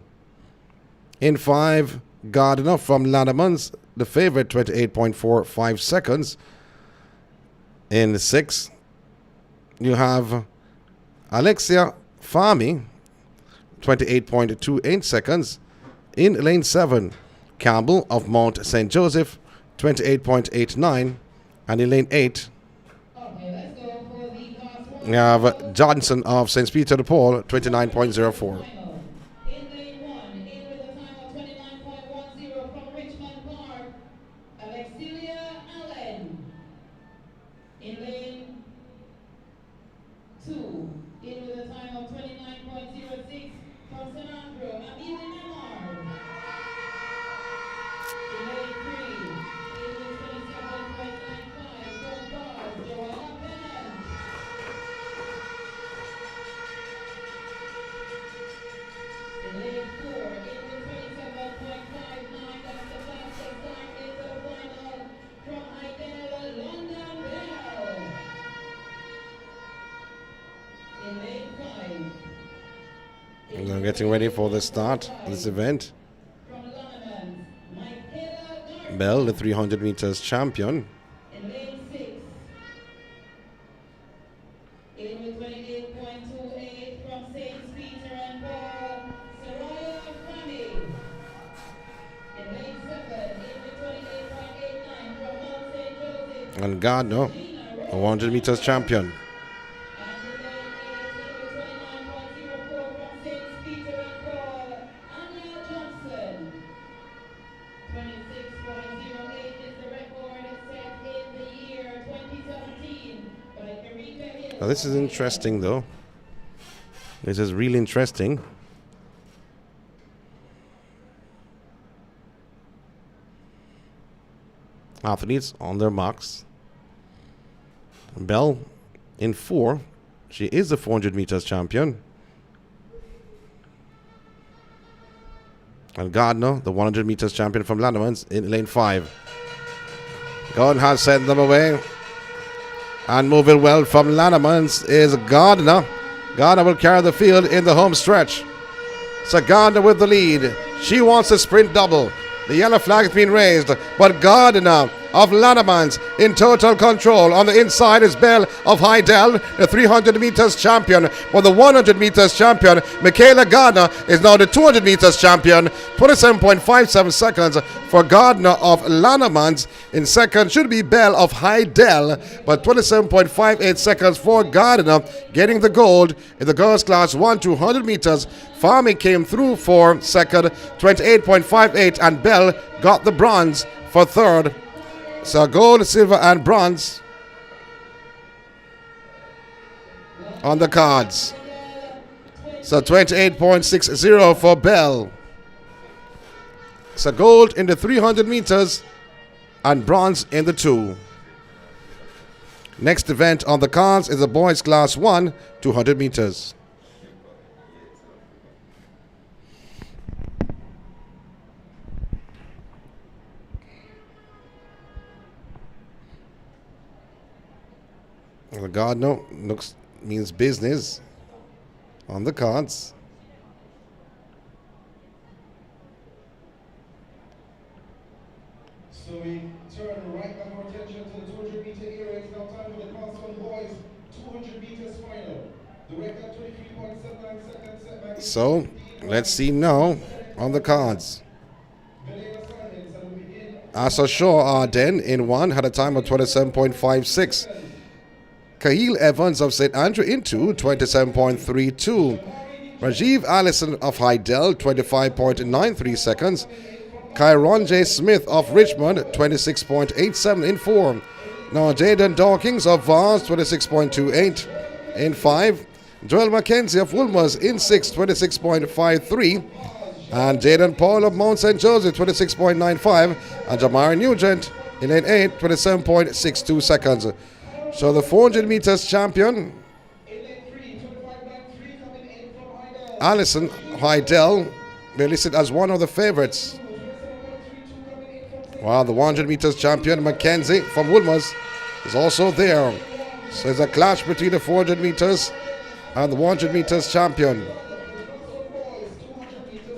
In 5, Gardner from Lannemans, the favorite, 28.45 seconds. In 6, you have Alexia Fahmy, 28.28 seconds. In lane 7, Campbell of Mount St. Joseph, 28.89. And in lane 8, we have Johnson of St. Peter de Paul, 29.04. In lane 1, in with a time of 29.10 from Richmond Park, Alexia Allen. In lane 2, in with a time of 29.06 from St. Andrew, Amelia Nemhard. In lane 3, in with 27.95 from Bars, Joanna Pennant. In lane 4, in with 27.59, that's the fastest time into the final from Idel London Bell. In lane 5, We're getting ready for the start of this event. from Lannemans, Michaela Gardner. Bell, the 300 meters champion. In lane 6, in with 28.28 from St. Peter and Paul, Saraya Fahmy. In lane 7, in with 28.89 from Mount St. Joseph, And Gardner, a 100 meters champion. and in lane 8, in with 29.04 from St. Peter and Paul, Anna Johnson. 26.08 is the record set in the year 2017 by Karika Hill. Now this is interesting though. This is really interesting. Athletes on their marks. Bell in 4. She is the 400 meters champion. And Gardner, the 100 meters champion from Lannemans, in lane 5. Gordon has sent them away. And moving well from Lannemans is Gardner. Gardner will carry the field in the home stretch. So Gardner with the lead. She wants a sprint double. The yellow flag has been raised, but Gardner of Lannemans in total control. On the inside is Bell of Hydel, the 300 meters champion. For the 100 meters champion, Michaela Gardner is now the 200 meters champion. 27.57 seconds for Gardner of Lannemans. In second should be Bell of Hydel, but 27.58 seconds for Gardner, getting the gold in the girls class 1 200 meters. Fahmy came through for second, 28.58, and Bell got the bronze for third. So gold, silver, and bronze on the cards. So 28.60 for Bell. So gold in the 300 meters and bronze in the 2. Next event on the cards is the boys class 1 200 meters. The Gardner means business on the cards. So we turn right back our attention to the 200 meter area. It's now time for the class 1 boys 200 meters final. The record 23.79 seconds set by So, let's see now on the cards. Asa Shaw Arden in 1 had a time of 27.56. Kahil Evans of St. Andrew in 2, 27.32. Rajiv Allison of Hydel, 25.93 seconds. Kyron J. Smith of Richmond, 26.87 in 4. Now Jaden Dawkins of Vars, 26.28 in 5. Joel McKenzie of Wolmer's in 6, 26.53. And Jaden Paul of Mount St. Joseph, 26.95. And Jamari Nugent in lane 8, 27.62 seconds. So the 400 meters champion, Allison Hydel, they're listed as one of the favorites. While the 100 meters champion, Mackenzie from Woolmer's, is also there. So there's a clash between the 400 meters and the 100 meters champion.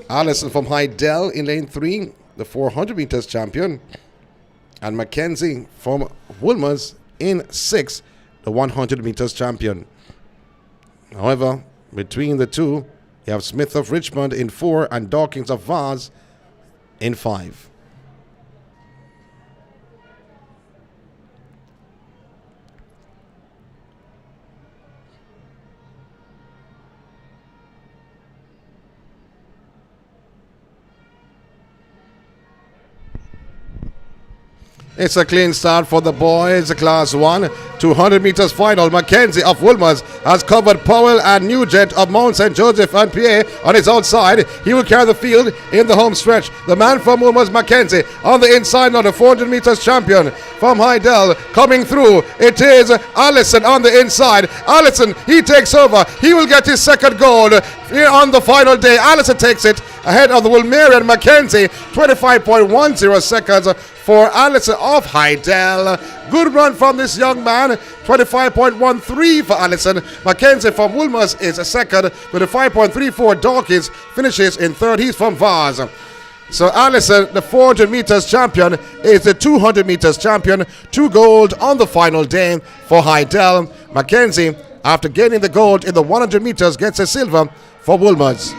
Allison from Hydel in lane 3, the 400 meters champion. And Mackenzie from Woolmer's in 6, the 100 meters champion. However, between the two, you have Smith of Richmond in 4 and Dawkins of Vars in 5. It's a clean start for the boys, class 1, 200 meters final. Mackenzie of Woolmer's has covered Powell and Nugent of Mount St. Joseph and PA on his outside. He will carry the field in the home stretch. The man from Woolmer's, Mackenzie, on the inside now, the 400 meters champion from Hydel coming through. It is Allison on the inside. Allison, he takes over. He will get his second gold here on the final day. Allison takes it ahead of the Wilmerian Mackenzie, 25.10 seconds for Allison of Hydel. Good run from this young man, 25.13 for Allison. Mackenzie from Woolmer's is a second, 25.34. Dawkins finishes in third. He's from Vars. So Allison, the 400 meters champion, is the 200 meters champion. 2 gold on the final day for Hydel. Mackenzie, after gaining the gold in the 100 meters, gets a silver for Woolmer's.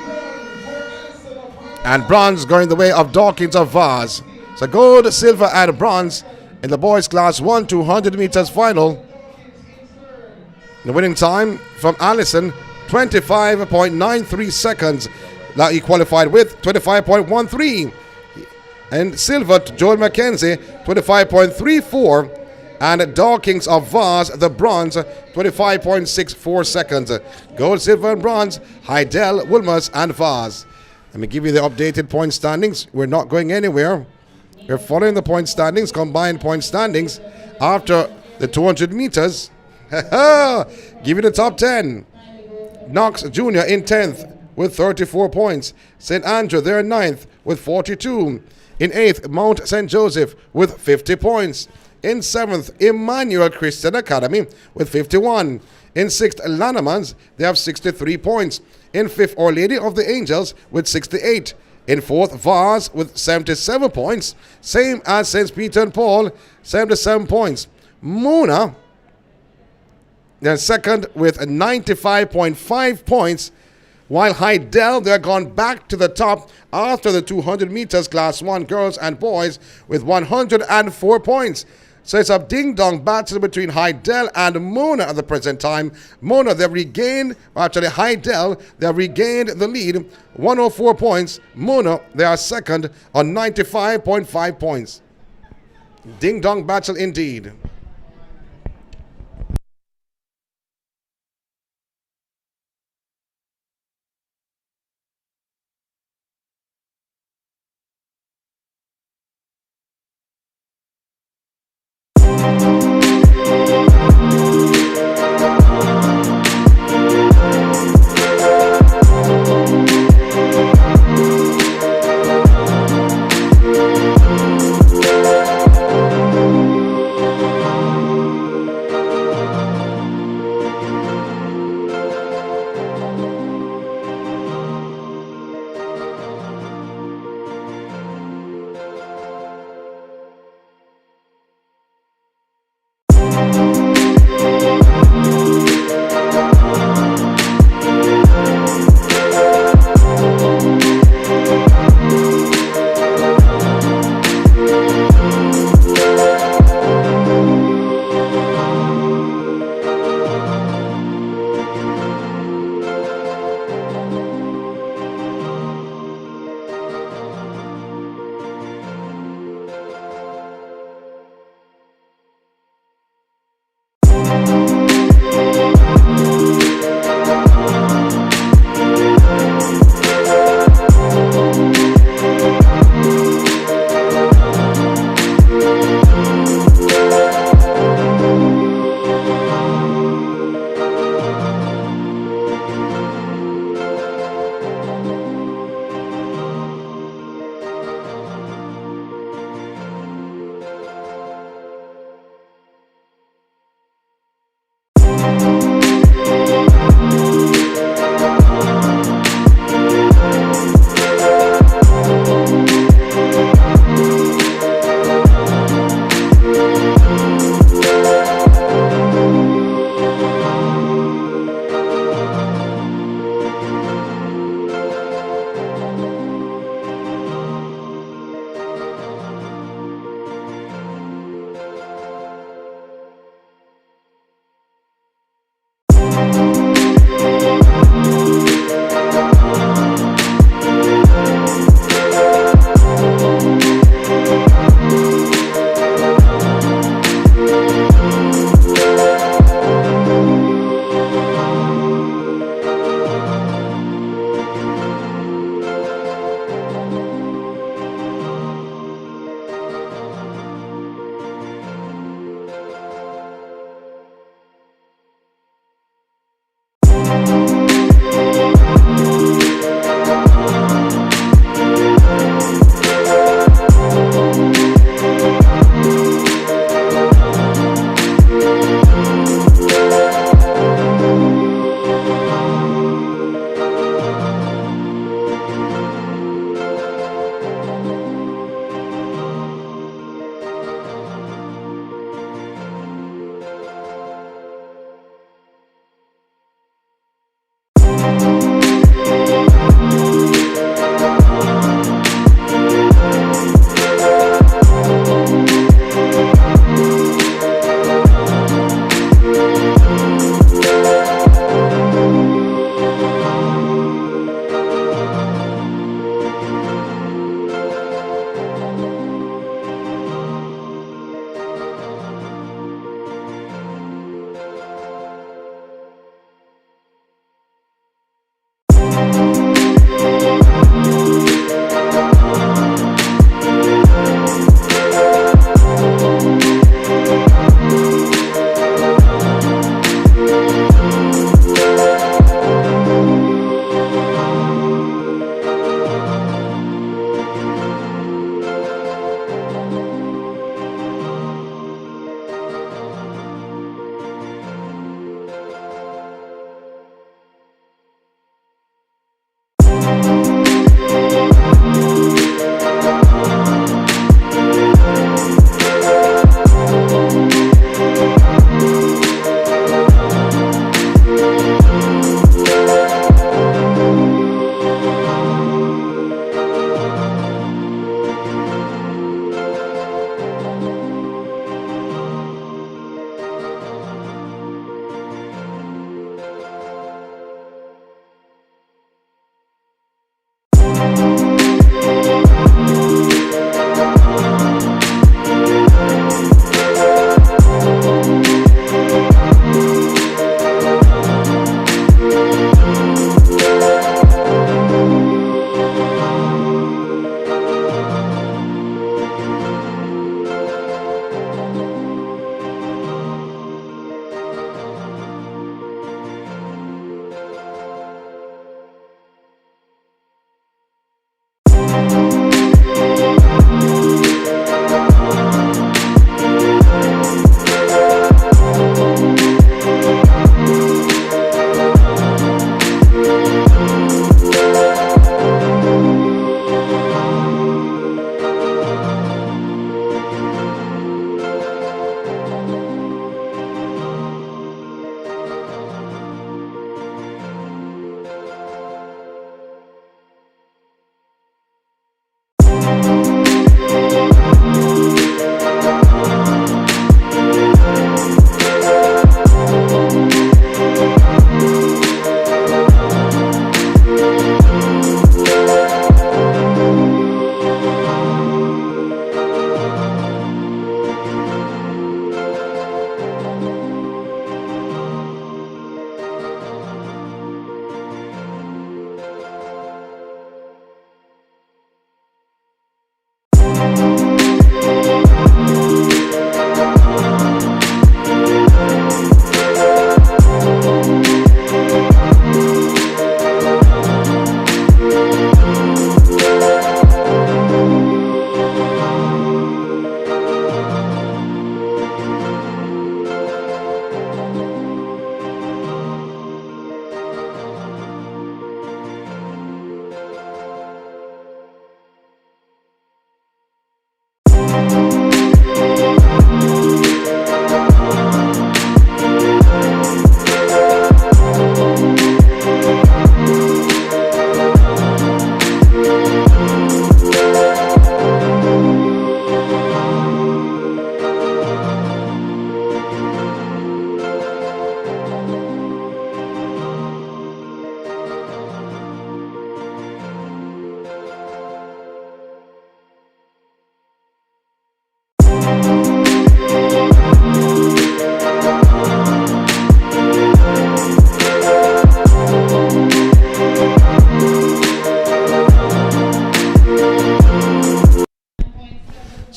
And bronze going the way of Dawkins of Vars. So gold, silver, and bronze in the boys class 1 200 meters final. The winning time from Allison, 25.93 seconds. That he qualified with 25.13. And silver to Joel Mackenzie, 25.34. And Dawkins of Vars, the bronze, 25.64 seconds. Gold, silver, and bronze, Hydel, Woolmer's, and Vars. Let me give you the updated point standings. We're not going anywhere. We're following the point standings, combined point standings after the 200 meters. Give you the top 10. Knox Jr. in 10th with 34 points. St. Andrew, they're in 9th with 42. In 8th, Mount St. Joseph with 50 points. In 7th, Emmanuel Christian Academy with 51. In 6th, Lannemans, they have 63 points. In 5th, Our Lady of the Angels with 68. In 4th, Vars with 77 points. Same as St. Peter and Paul, 77 points. Mona, they're second with 95.5 points. While Hydel, they're gone back to the top after the 200 meters class 1 girls and boys with 104 points. So it's a ding-dong battle between Hydel and Mona at the present time. Mona, they've regained, actually Hydel, they've regained the lead, 104 points. Mona, they are second on 95.5 points. Ding-dong battle indeed.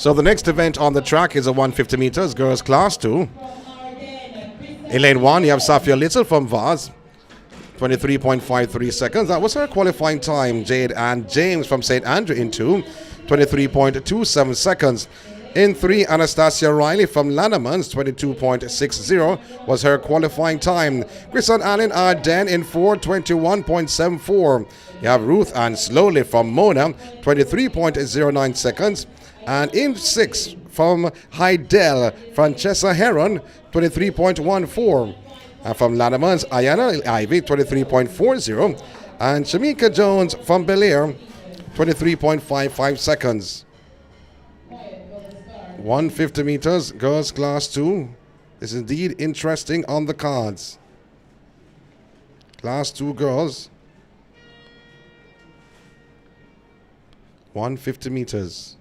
So the next event on the track is a 150 meters girls class 2. In lane 1, you have Safia Little from Vaz, 23.53 seconds. That was her qualifying time. Jade and James from St. Andrew in 2, 23.27 seconds. In 3, Anastasia Riley from Lannemans, 22.60 was her qualifying time. Kristen Allen Arden in 4, 21.74. You have Ruth Ann Slowly from Mona, 23.09 seconds. And in 6, from Hydel, Francesca Heron, 23.14. And from Lannemans, Ayana Ivy, 23.40. And Shamika Jones from Bel Air, 23.55 seconds. 150 meters, girls class 2. This is indeed interesting on the cards. Class 2 girls. 150 meters.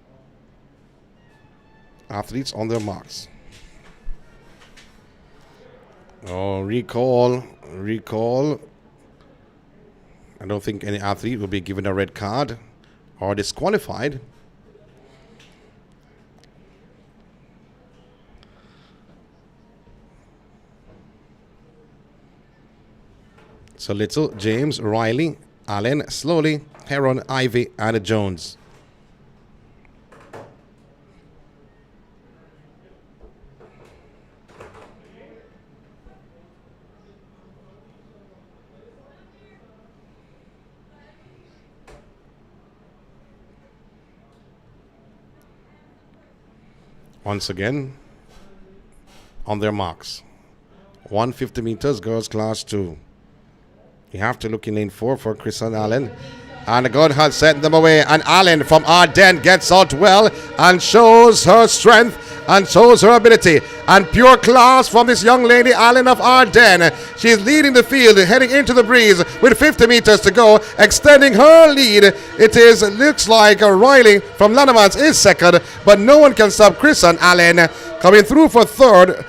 Athletes on their marks. Oh, recall. I don't think any athlete will be given a red card or disqualified. So Little, James, Riley, Allen, Slowly, Heron, Ivy, and Jones. Once again, on their marks. 150 meters, girls class 2. You have to look in lane 4 for Kristen Allen. And God has sent them away. And Allen from Arden gets out well and shows her strength and shows her ability. And pure class from this young lady, Allen of Arden. She's leading the field, heading into the breeze with 50 meters to go, extending her lead. It looks like Riley from Lannemans is second, but no one can stop Kristen Allen. Coming through for third,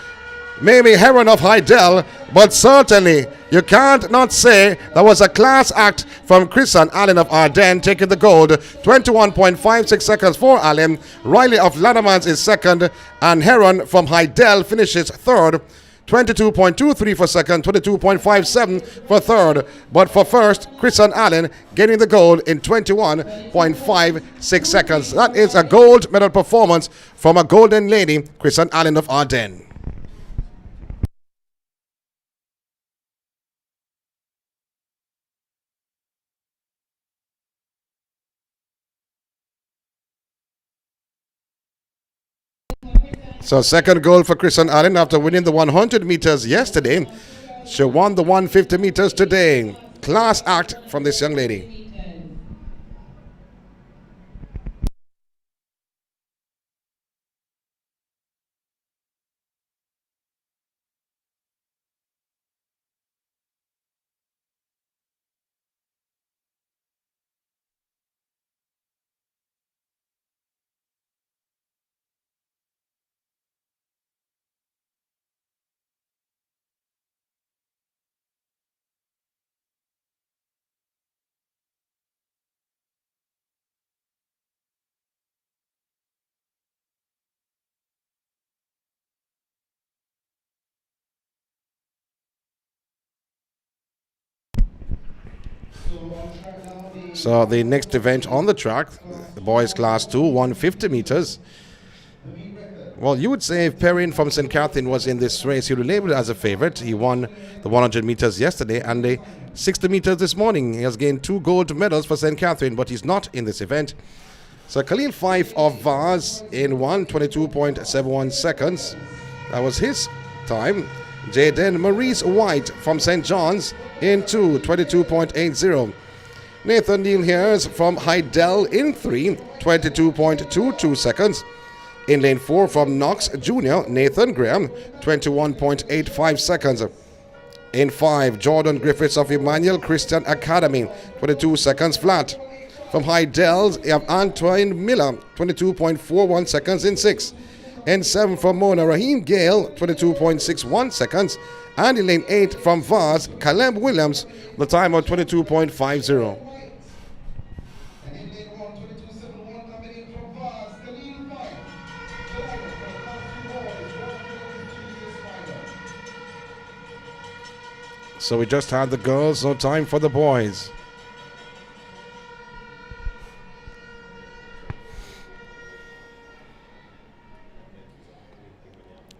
maybe Heron of Hydel, but certainly you can't not say that was a class act from Kristen Allen of Arden taking the gold. 21.56 seconds for Allen. Riley of Lannemans is second, and Heron from Hydel finishes third. 22.23 for second, 22.57 for third. But for first, Kristen Allen getting the gold in 21.56 seconds. That is a gold medal performance from a golden lady, Kristen Allen of Arden. So second gold for Kristen Allen after winning the 100 meters yesterday. She won the 150 meters today. Class act from this young lady. So the next event on the track, the boys class 2, 150 meters. Well, you would say if Perrin from St. Catherine was in this race, he would be labeled as a favorite. He won the 100 meters yesterday and the 60 meters this morning. He has gained 2 gold medals for St. Catherine, but he's not in this event. So Khalil Fife of Vaz in 1:22.71 seconds. That was his time. Jaden Maurice White from St. John's in 2:22.80. Nathan Neal Hears from Hydel in 3, 22.22 seconds. In lane 4 from Knox Jr., Nathan Graham, 21.85 seconds. In 5, Jordan Griffiths of Emmanuel Christian Academy, 22 seconds flat. From Hydel, you have Antoine Miller, 22.41 seconds in 6. In 7 from Mona, Raheem Gale, 22.61 seconds. And in lane 8 from Vaz, Caleb Williams, the time of 22.50. So we just had the girls, no time for the boys.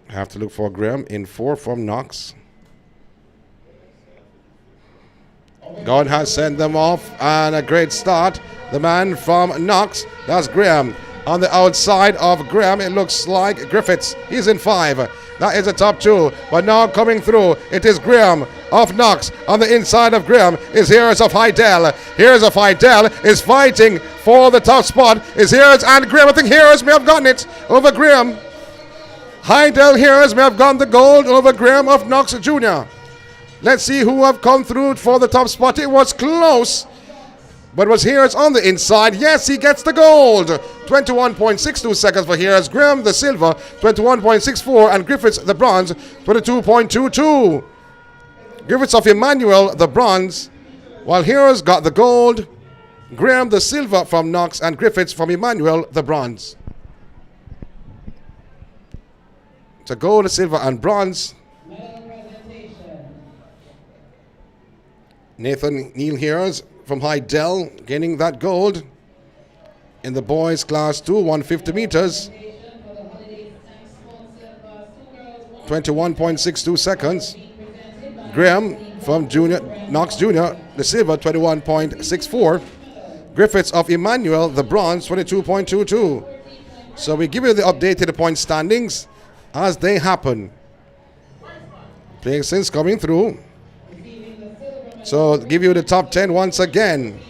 Have to look for Graham in 4 from Knox. God has sent them off, and a great start. The man from Knox, that's Graham. On the outside of Graham, it looks like Griffiths. He's in 5. That is the top 2. But now coming through, it is Graham of Knox. On the inside of Graham is Heroes of Hydell. Heroes of Hydell is fighting for the top spot. Is Heroes and Graham. I think Heroes may have gotten it over Graham. Hydell Heroes may have gotten the gold over Graham of Knox Jr. Let's see who have come through for the top spot. It was close, but was Heroes on the inside. Yes, he gets the gold. 21.62 seconds for Heroes. Graham the silver, 21.64, and Griffiths the bronze, 22.22. Griffiths of Emmanuel the bronze, while Heroes got the gold. Graham the silver from Knox, and Griffiths from Emmanuel the bronze. So gold, silver, and bronze. Nathan Neal Heroes from Hydell getting that gold in the boys class 2, 150 meters. 21.62 seconds. Graham from Knox Jr., the silver, 21.64. Griffiths of Emmanuel, the bronze, 22.22. So we give you the updated point standings as they happen. Places coming through. So give you the top 10 once again.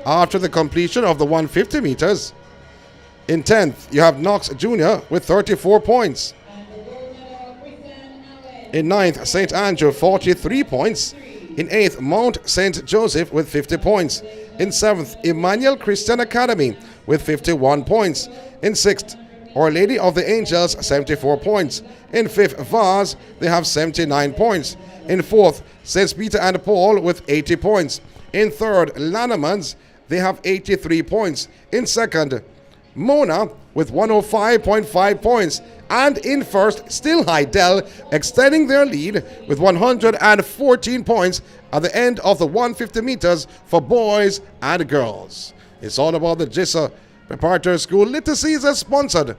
After the completion of the 150 meters. In 10th, you have Knox Jr. with 34 points. In 9th, St. Andrew, 43 points. In 8th, Mount St. Joseph with 50 points. In 7th, Emmanuel Christian Academy with 51 points. In 6th, Our Lady of the Angels, 74 points. In 5th, Vaz, they have 79 points. In 4th, St. Peter and Paul with 80 points. In 3rd, Lannemans, they have 83 points. In 2nd, Mona with 105.5 points. And in 1st, still Hydell, extending their lead with 114 points at the end of the 150 meters for boys and girls. It's all about the JISA Preparatory School Little Caesars sponsored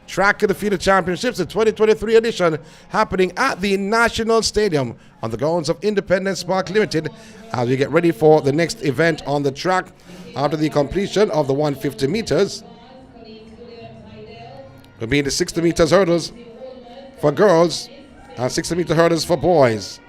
Track and the Field Championships, the 2023 edition, happening at the National Stadium on the grounds of Independence Park Limited as we get ready for the next event on the track after the completion of the 150 meters. Will be the 60 meters hurdles for girls and 60 meter hurdles for boys.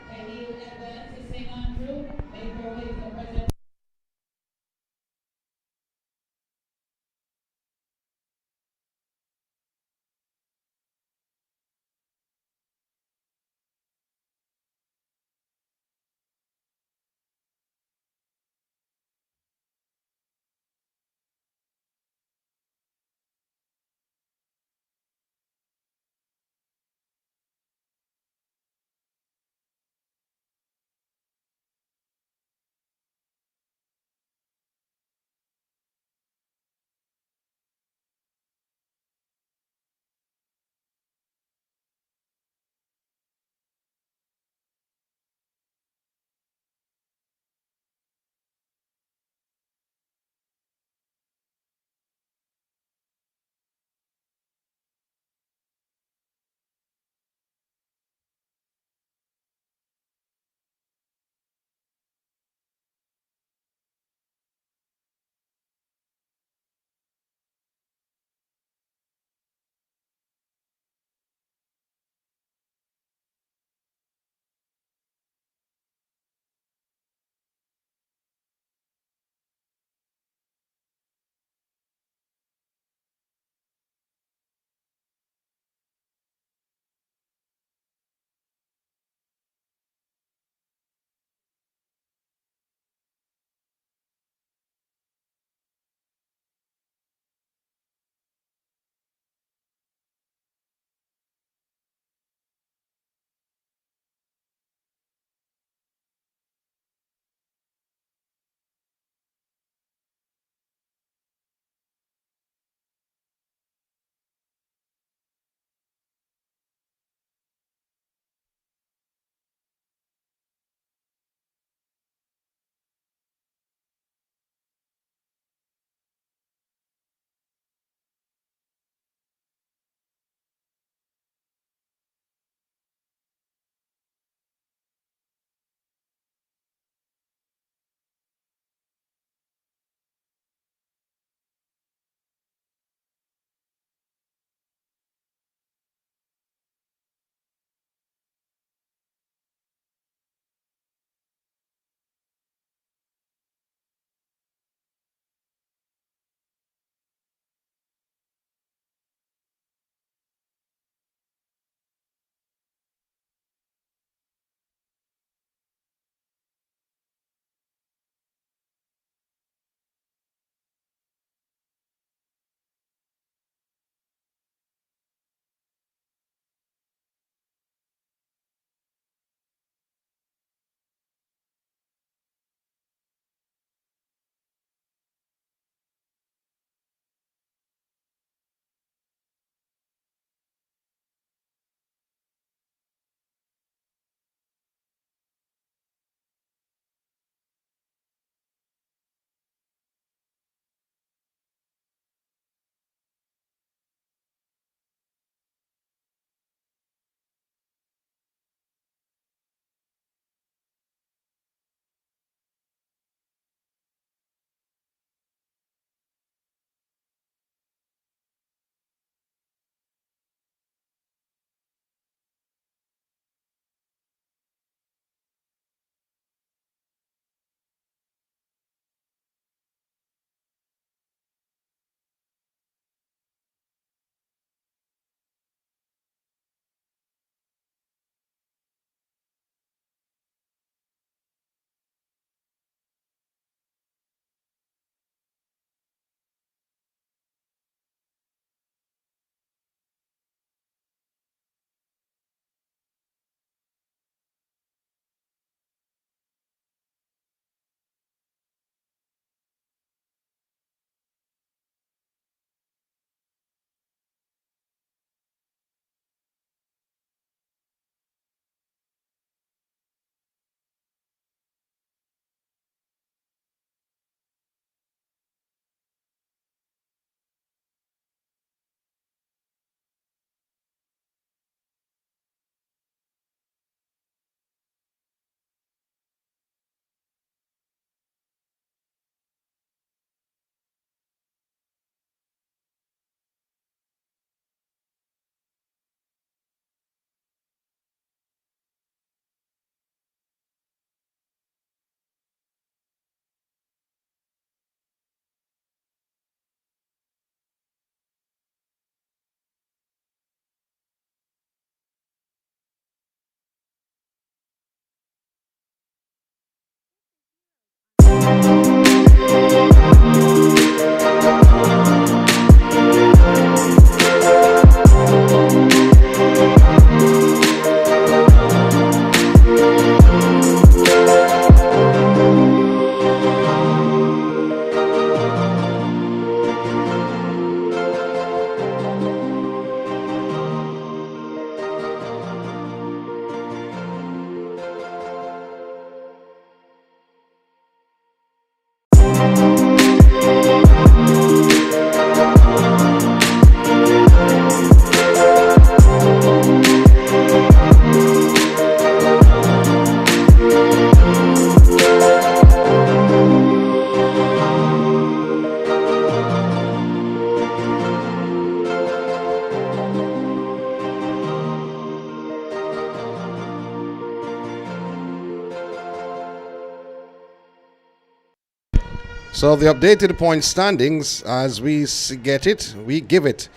So the updated point standings, as we get it, we give it.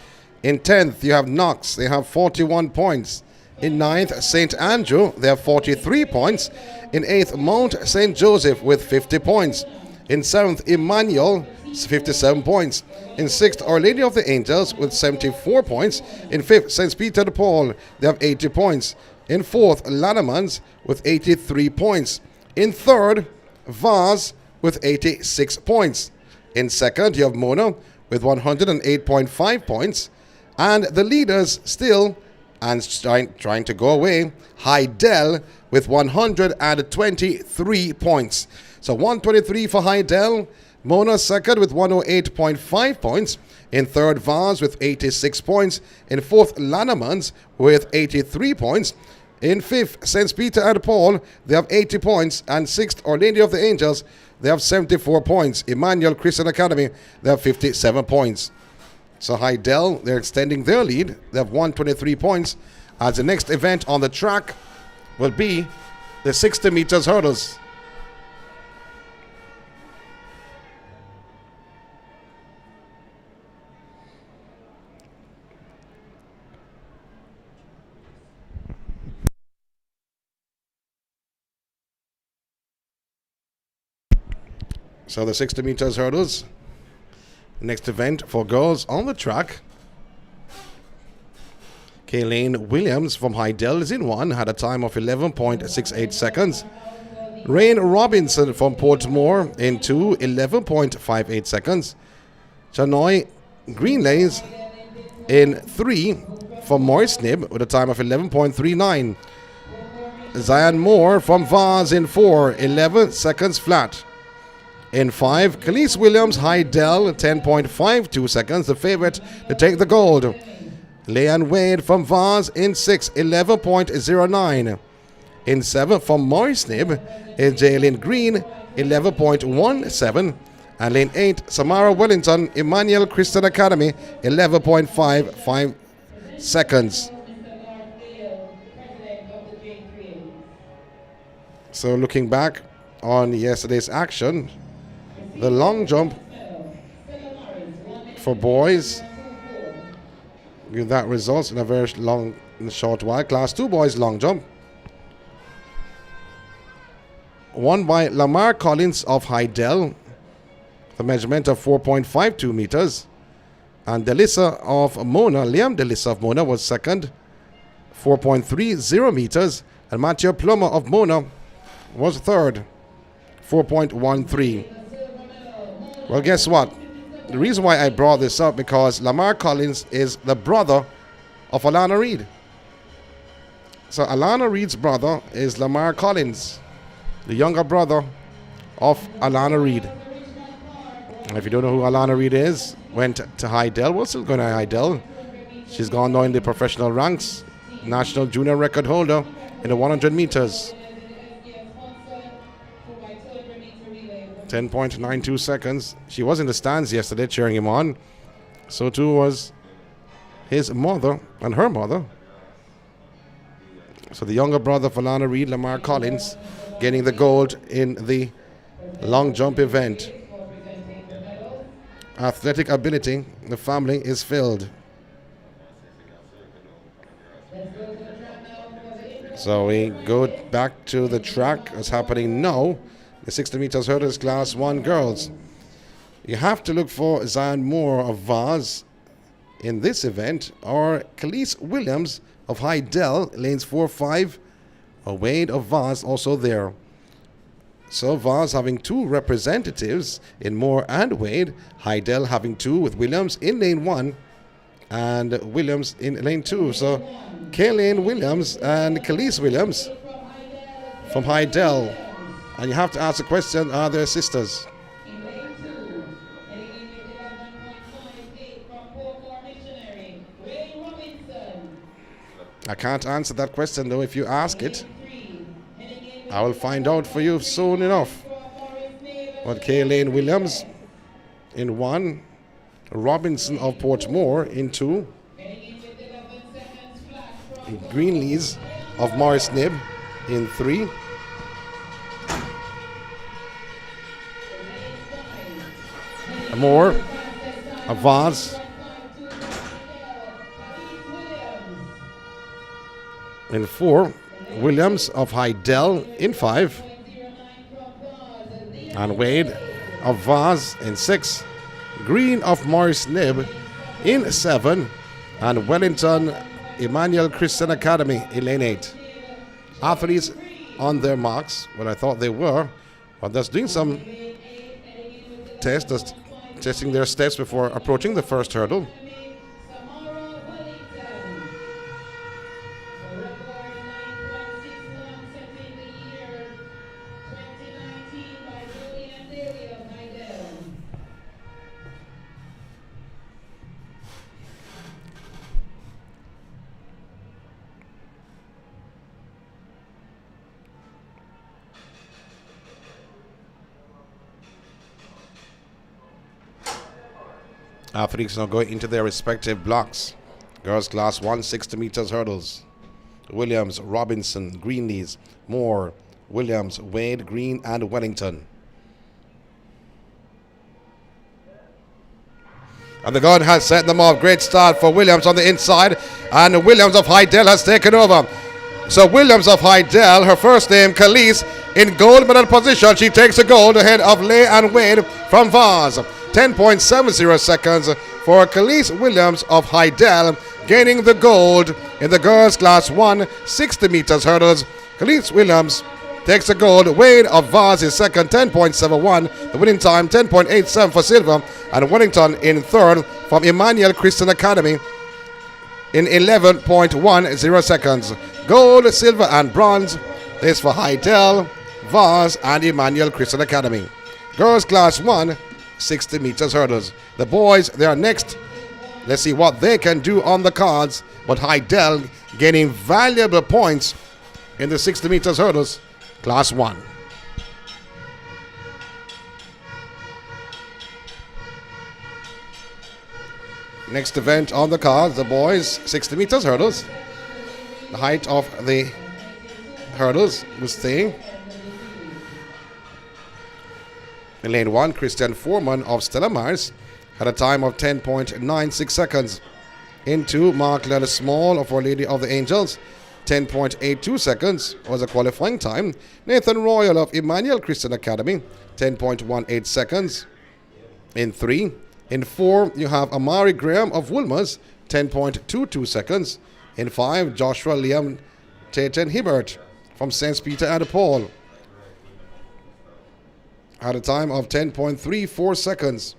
In 10th, you have Knox. They have 41 points. In 9th, St. Andrew. They have 43 points. In 8th, Mount St. Joseph with 50 points. In 7th, Emmanuel, 57 points. In 6th, Our Lady of the Angels with 74 points. In 5th, St. Peter de Paul. They have 80 points. In 4th, Lannemans with 83 points. In 3rd, Vaz with 86 points. In 2nd, you have Mona with 108.5 points. And the leaders still, and trying to go away, Heidel with 123 points. So 123 for Heidel. Mona 2nd with 108.5 points. In 3rd, Vaz with 86 points. In 4th, Lannemans with 83 points. In 5th, St. Peter and Paul, they have 80 points. And 6th, Our Lady of the Angels, they have 74 points. Emmanuel Christian Academy, they have 57 points. So Heidel, they're extending their lead. They have 123 points. As the next event on the track will be the 60 meters hurdles. So the 60 meters hurdles, next event for girls on the track. Elaine Williams from Heidel is in 1, had a time of 11.68 seconds. Rain Robinson from Portmore in 2, 11.58 seconds. Chanoy Greenlays in 3 from Morris Nib with a time of 11.39. Zion Moore from Vaz in 4, 11 seconds flat. In 5, Khalees Williams, Heidel, 10.52 seconds, the favorite to take the gold. Leanne Wade from Vaz in 6, 11.09. In 7, from Morris Nib, is Jaylin Green, 11.17. And lane 8, Samara Wellington, Emmanuel Christian Academy, 11.55 seconds. So looking back on yesterday's action, the long jump for boys, give that results in a very short while. Class 2 boys long jump, won by Lamar Collins of Heidel, the measurement of 4.52 meters, and Delissa of Mona, Liam Delissa of Mona was second, 4.30 meters, and Matthew Plummer of Mona was third, 4.13. Well, guess what? The reason why I brought this up because Lamar Collins is the brother of Alana Reid. So Alana Reid's brother is Lamar Collins, the younger brother of Alana Reid. And if you don't know who Alana Reid is, went to Heidel. We're still going to Heidel. She's gone now in the professional ranks, national junior record holder in the 100 meters. 10.92 seconds. She was in the stands yesterday cheering him on. So too was his mother and her mother. So the younger brother of Alana Reid, Lamar Collins, getting the gold in the long jump event. Athletic ability, the family is filled. So we go back to the track. What's happening now? The 60 meters hurdles class 1 girls. You have to look for Zion Moore of Vaz in this event, or Khalees Williams of Hydel, lanes 4-5, or Wade of Vaz also there. So Vaz having 2 representatives in Moore and Wade, Hydel having 2 with Williams in lane 1 and Williams in lane 2. So Kaylane Williams and Khalees Williams from Hydel. And you have to ask the question, are they sisters? I can't answer that question though. If you ask it, I will find out for you soon enough. But Kaylane Williams in 1, Robinson of Portmore in 2, Greenlees of Morris Nib in 3, Moore of Vaz in 4, Williams of Hydel in 5, and Wade of Vaz in 6, Green of Morris Nib in 7, and Wellington Emmanuel Christian Academy in lane 8. Athletes on their marks, well, I thought they were, but just doing some tests, testing their steps before approaching the first hurdle. Athletes now going into their respective blocks. Girls class 1, 60 meters hurdles. Williams, Robinson, Greenlees, Moore, Williams, Wade, Green, and Wellington. And the gun has set them off. Great start for Williams on the inside. And Williams of Hydel has taken over. So Williams of Hydel, her first name, Khalees, in gold medal position. She takes the gold ahead of Leigh and Wade from Vaz. 10.70 seconds for Khalees Williams of Hydel, gaining the gold in the girls class 1, 60 meters hurdles. Khalees Williams takes the gold. Wade of Vaz is second, 10.71. The winning time, 10.87 for silver. And Wellington in third from Emmanuel Christian Academy in 11.10 seconds. Gold, silver, and bronze. This for Hydel, Vaz, and Emmanuel Christian Academy. Girls class 1, 60 meters hurdles. The boys, they are next. Let's see what they can do on the cards. But Hydel gaining valuable points in the 60 meters hurdles, class 1. Next event on the cards, the boys, 60 meters hurdles. The height of the hurdles was staying. In lane 1, Christian Foreman of Stella Maris had a time of 10.96 seconds. In 2, Mark Lella Small of Our Lady of the Angels, 10.82 seconds was a qualifying time. Nathan Royal of Emmanuel Christian Academy, 10.18 seconds. In 3. In 4, you have Amari Graham of Woolmers, 10.22 seconds. In 5, Joshua Liam Taten Hibbert from St. Peter and Paul had a time of 10.34 seconds.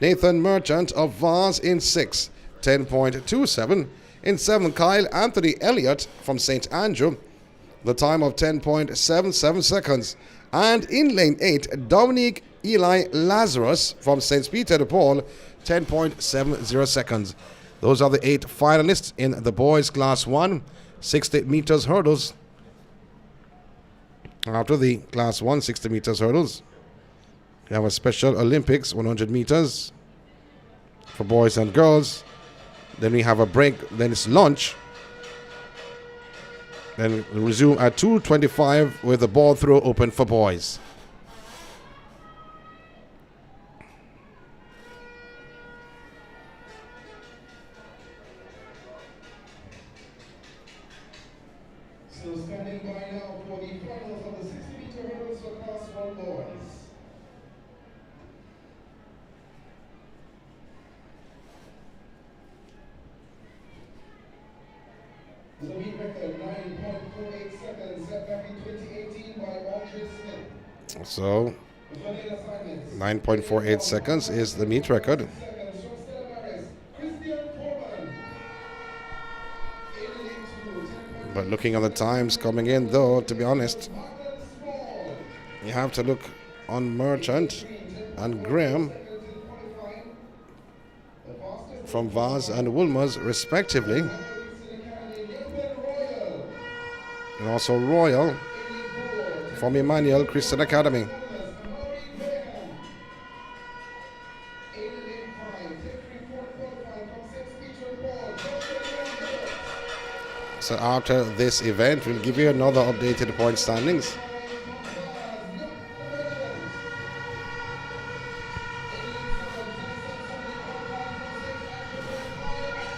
Nathan Merchant of Vaz in 6, 10.27. In 7, Kyle Anthony Elliott from St. Andrew, the time of 10.77 seconds. And in lane 8, Dominique Eli Lazarus from St. Peter de Paul, 10.70 seconds. Those are the 8 finalists in the boys class 1, 60 meters hurdles. After the class 1, 60 meters hurdles, we have a special Olympics, 100 meters for boys and girls. Then we have a break, then it's lunch. Then we resume at 2:25 with the ball throw open for boys. So standing by now for the finals of the 60 meters meter hurdles for class 1 boys. The meet record 9.48 seconds, set back in 2018 by Audrey Smith. So 9.48 seconds is the meet record. But looking at the times coming in, though, to be honest, you have to look on Merchant and Graham from Vaz and Wolmer's respectively, and also Royal from Emmanuel Christian Academy. So after this event, we'll give you another updated point standings.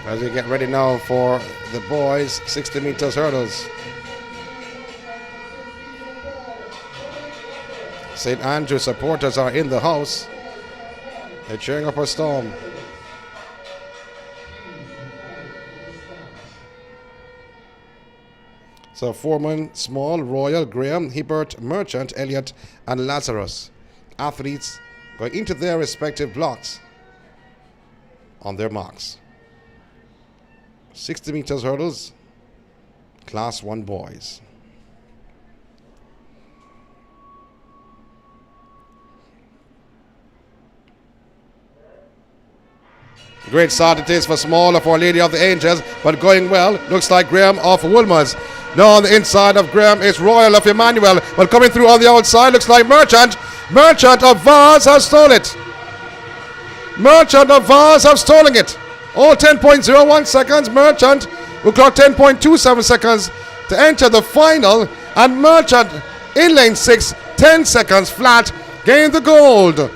As we get ready now for the boys' 60 meters hurdles. St. Andrew supporters are in the house. They're cheering up a storm. So Foreman, Small, Royal, Graham, Hibbert, Merchant, Elliott, and Lazarus. Athletes going into their respective blocks on their marks. 60 meters hurdles, Class 1 boys. Great start it is for Small of Our Lady of the Angels, but going well. Looks like Graham of Woolmer's. Now on the inside of Graham is Royal of Emmanuel, but coming through on the outside looks like Merchant. Merchant of Vaz has stolen it. Merchant of Vaz have stolen it. All 10.01 seconds. Merchant will clock 10.27 seconds to enter the final, and Merchant in lane 6, 10 seconds flat, gained the gold.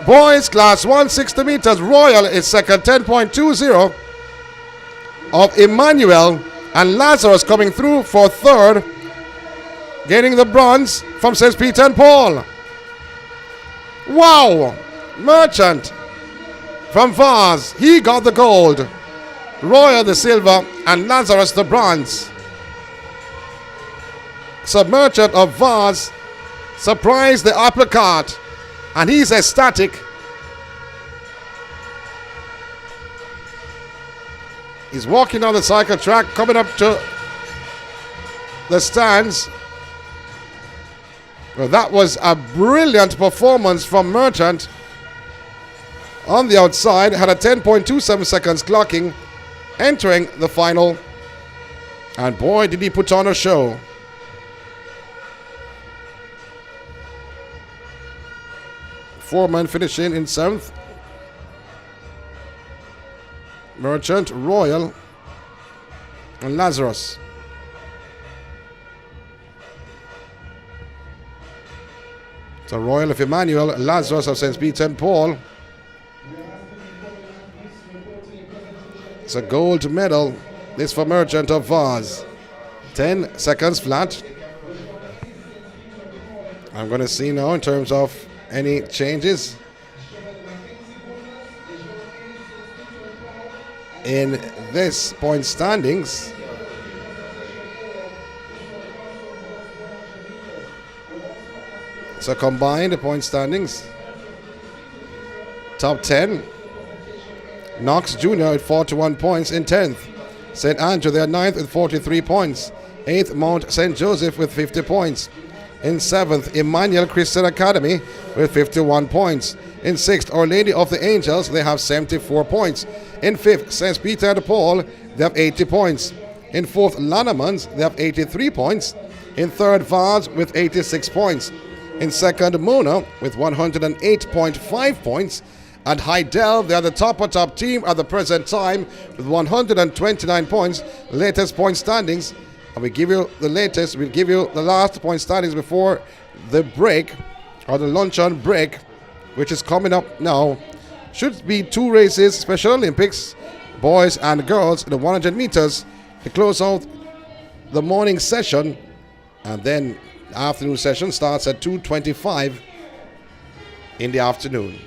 Boys class 1, 60 meters. Royal is second, 10.20 of Emmanuel, and Lazarus coming through for third, gaining the bronze from St. Peter and Paul. Wow! Merchant from Vaz, he got the gold. Royal the silver, and Lazarus the bronze. So Merchant of Vaz surprised the apple cart, and he's ecstatic. He's walking on the cycle track, coming up to the stands. Well, that was a brilliant performance from Merchant. On the outside, had a 10.27 seconds clocking, entering the final. And boy, did he put on a show. Foreman finishing in 7th. Merchant, Royal, and Lazarus. So Royal of Emmanuel, Lazarus of St. Peter and Paul. It's a gold medal. This for Merchant of Vaz. 10 seconds flat. I'm going to see now in terms of any changes in this point standings. So combined point standings. Top 10. Knox Jr. at 41 points in 10th. St. Andrew, they are 9th with 43 points. 8th, Mount St. Joseph with 50 points. In 7th, Emmanuel Christian Academy with 51 points. In 6th, Our Lady of the Angels, they have 74 points. In 5th, St. Peter and Paul, they have 80 points. In 4th, Lannemans, they have 83 points. In 3rd, Vaz with 86 points. In 2nd, Mona with 108.5 points. And Heidel, they are the top team at the present time with 129 points. Latest point standings. And we give you the latest, we'll give you the last point standings before the break, or the luncheon break, which is coming up now. Should be 2 races, Special Olympics, boys and girls in the 100 meters to close out the morning session. And then The afternoon session starts at 2:25 in the afternoon.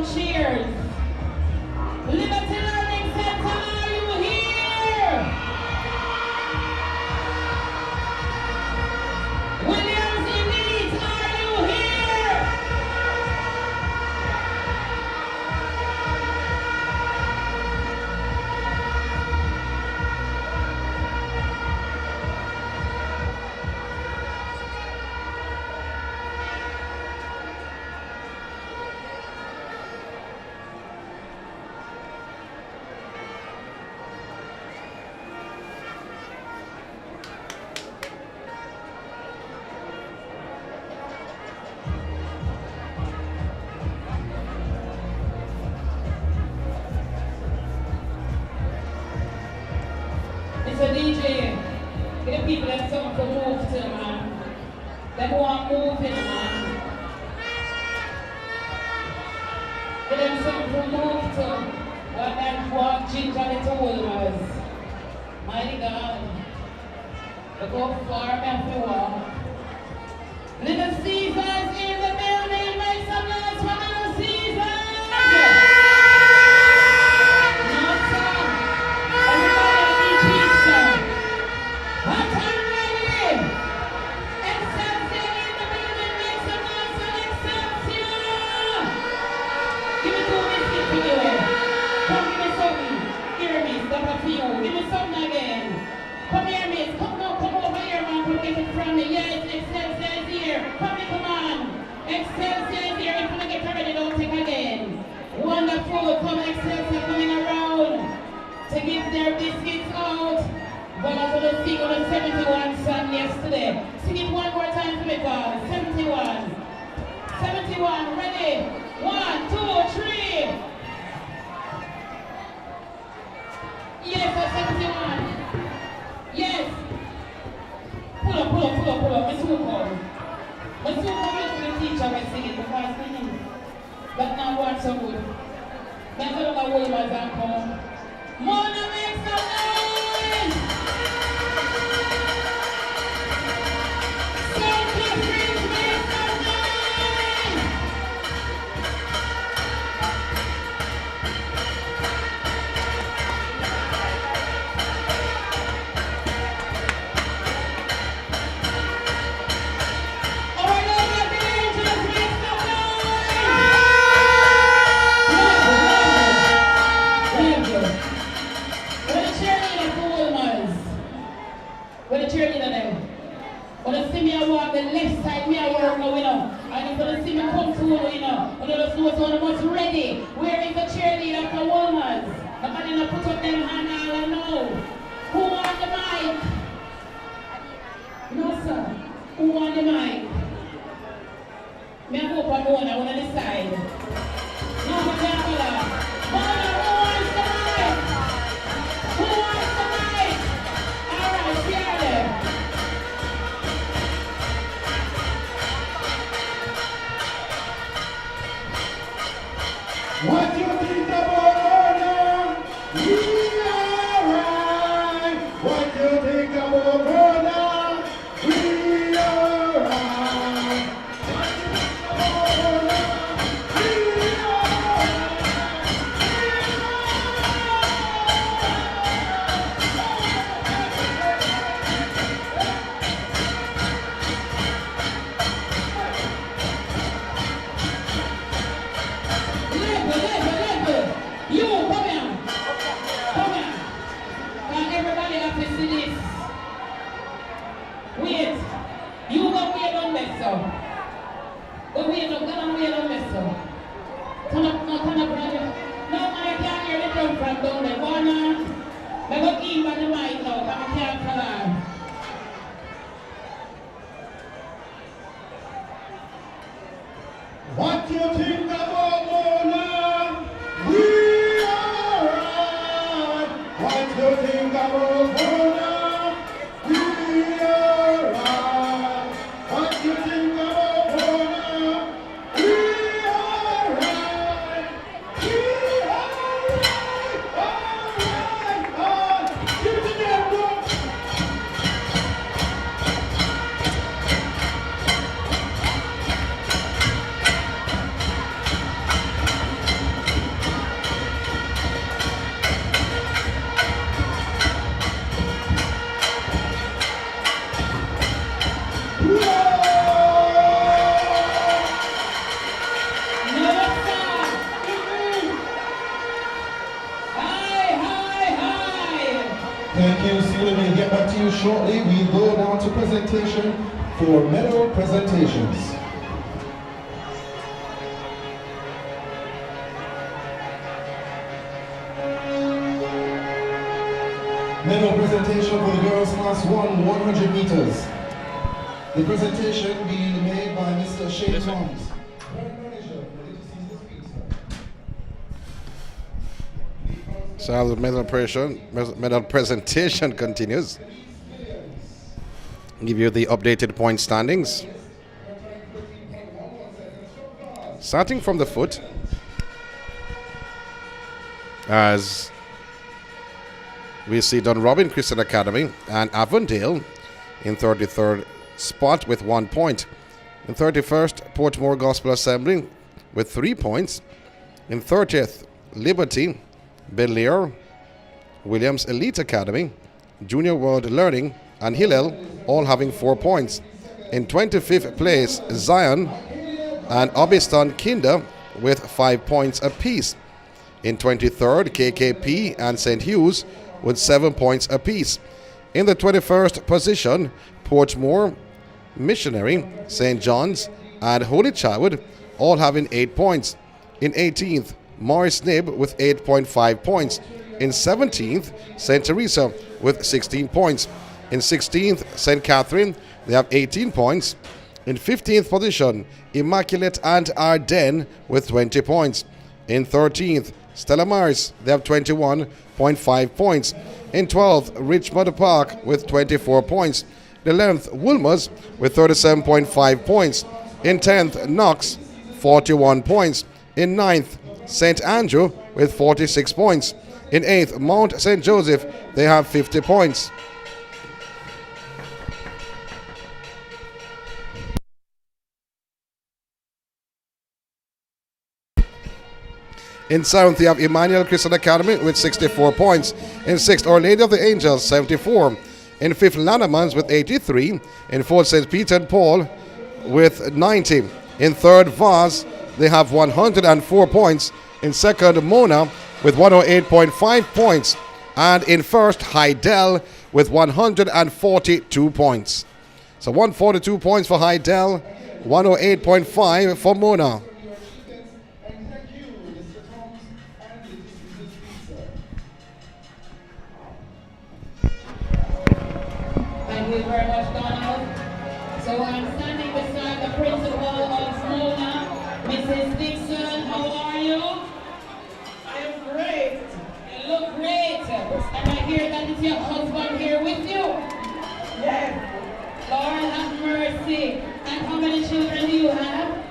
some cheers. Liberty Learning Center, are you here? Williams Elite, are you here? Mr. DJ, get the people that something to move to, man. They want moving, man. Get them something to move to. What that walk gingerly to Wilmers. Mighty God. They go far, man, if you walk. Little Caesars in the building, make some noise for Little Caesars! Give me something again. Come here, miss. Come over here, man. Come get it from me. Yes, Excelsior is here. Come on. Excelsior is here. If you get ready, don't take again. Wonderful. Come Excelsior coming around to give their biscuits out. But I was going to sing on a 71 song yesterday. Sing it one more time for me, God. 71. 71. Ready? 1, 2, 3. Yes, that's 71. Yes. Pull up. Miss Wuko. Miss Wuko is the teacher by singing because that's not what's so good. That's all about Wilmers and come. Mona, make some noise! Sophie Prince, make some noise! The left side, me I work now, you know. And if you see me come to you know, you just know so much ready. Where is the cheerleader for Wilmers? Nobody not put up them hand all I know. Who on the mic? No sir. Who on the mic? Me I hope I know on the side. No, I can't go there. Who wants the mic? Who wants the mic? Alright, here there. What you think about Mona? We alright. What you think about Mona? We alright. What you think about Mona? We alright. You, come here. Come here. Now everybody have to see this. Wait. You go wait on mess up. Go wait on mess up. Turn up, brother. No, I can't hear the drum from down there. Go on. I go keep on the mic now, but I can't come on. What you think about Mona? We alright. What you think about Mona? We alright. What you think about Mona? We alright. We alright. Give it to them, bro. you shortly. We go down to presentation for medal presentations. Medal presentation for the girls class 100 meters. The presentation being made by Mr. Shane Thomas. So the medal presentation continues. Give you the updated point standings. Starting from the foot, as we see Dunrobin Christian Academy and Avondale in 33rd spot with 1 point. In 31st, Portmore Gospel Assembly with 3 points. In 30th, Liberty, Bel-Air, Williams Elite Academy, Junior World Learning, and Hillel all having 4 points. In 25th place, Zion and Obiston Kinder with 5 points apiece. In 23rd, KKP and St. Hugh's with 7 points apiece. In the 21st position, Portmore, Missionary, St. John's, and Holy Child all having 8 points. In 18th, Morris Nib with 8.5 points. In 17th, St. Teresa with 16 points. In 16th, St. Catherine, they have 18 points. In 15th position, Immaculate and Ardennes with 20 points. In 13th, Stella Maris, they have 21.5 points. In 12th, Richmond Park with 24 points. The 11th, Woolmers with 37.5 points. In 10th, Knox, 41 points. In 9th, St. Andrew with 46 points. In 8th, Mount St. Joseph, they have 50 points. In 7th, you have Emmanuel Christian Academy with 64 points. In 6th, Our Lady of the Angels, 74. In 5th, Lannemans with 83. In 4th, St. Peter and Paul with 90. In 3rd, Vaz, they have 104 points. In 2nd, Mona with 108.5 points. And in 1st, Heidel with 142 points. So 142 points for Heidel, 108.5 for Mona. Thank you very much, Donald. So I'm standing beside the principal of Mona, Mrs. Dixon. How are you? I am great. You look great. And I hear that it's your husband here with you. Yes. Lord have mercy. And how many children do you have?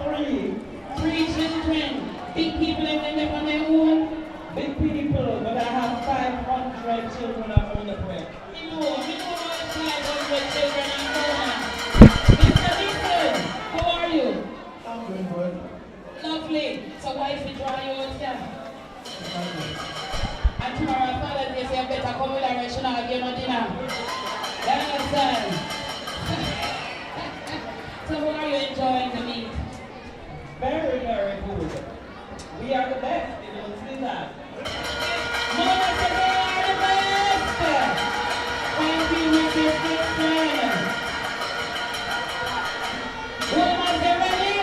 3. 3 children. Big people living there on their own? Big people, but I have 500 children of own break. You know all 500 children of Mona. Mr. Dixon, how are you? I'm doing good. Lovely. So why if you draw you out here? And tomorrow Father's Day, so you better come with a restaurant and give no dinner. You understand? So how are you enjoying the meet? Very, very good. We are the best, you don't see that. Mona said they are the best! Thank you, Mr. Dixon. Woman, you ready?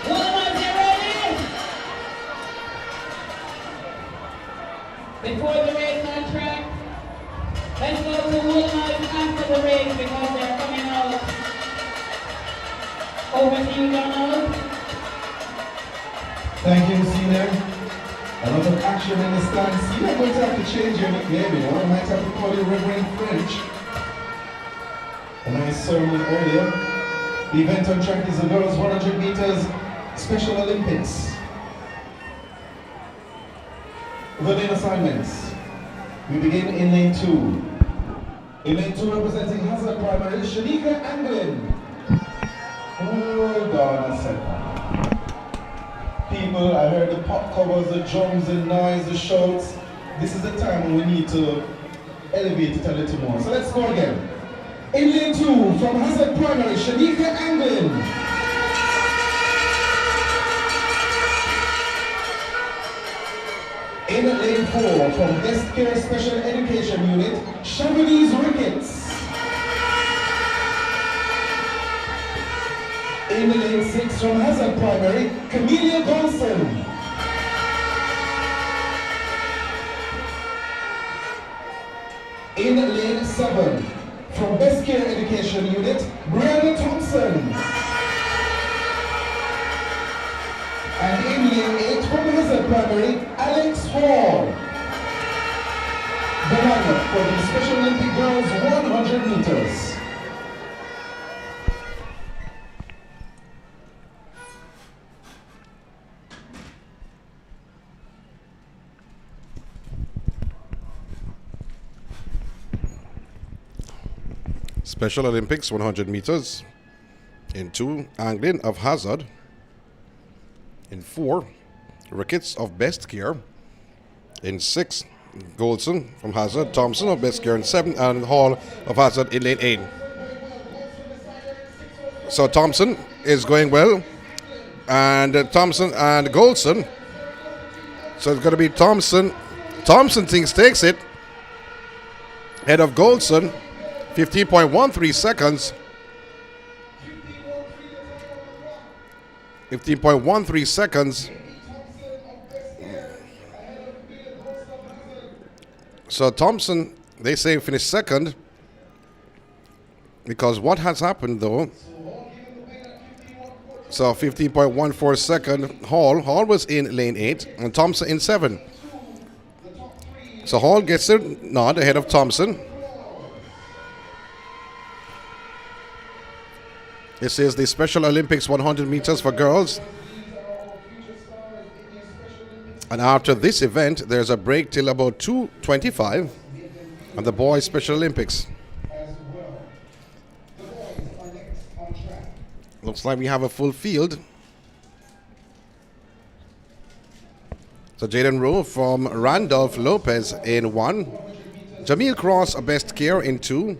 Woman, you ready? Before the race on track, let's go to Woolmers after the race because they're coming out. Over to you, Donald. Thank you, Senior. A lot of action in the stands. You're going to have to change your nickname, you know. I might have to call you Reverend French. A nice sermon earlier. The event on track is the girls 100 meters Special Olympics. The lane assignments. We begin in lane 2. In lane 2, representing Hansle Parchment, Shanika Anglin. Oh God, I said that. People, I heard the pop covers, the drums, the noise, the shouts. This is the time when we need to elevate it a little more. So let's go again. In lane 2, from Hansle Primary, Shanika Anglin. In In lane 4, from Best Care Special Education Unit, Chamonix Ricketts. In lane 6, from Hazard Primary, Camelia Golson. In lane 7, from Best Care Education Unit, Briana Thompson. And in lane 8, from Hazard Primary, Alex Hall. The lineup for the Special Olympic Girls 100 meters. Special Olympics 100 meters. In 2, angling of Hazard. In 4, Ricketts of Best Care. In 6, Goldson from Hazard, Thompson of Best Care in 7, and Hall of Hazard in lane 8. So Thompson is going well, and Thompson and Goldson. So it's going to be Thompson. Thompson takes it. Head of Goldson, 15.13 seconds. 15.13 seconds. So Thompson, they say, finished second. Because what has happened though? So 15.14 second. Hall was in lane 8 and Thompson in 7. So Hall gets a nod ahead of Thompson. This is the Special Olympics 100 meters for girls. And after this event, there's a break till about 2:25 on the boys Special Olympics. Looks like we have a full field. So Jaden Rowe from Randolph Lopez in 1. Jamil Cross of Best Care in 2.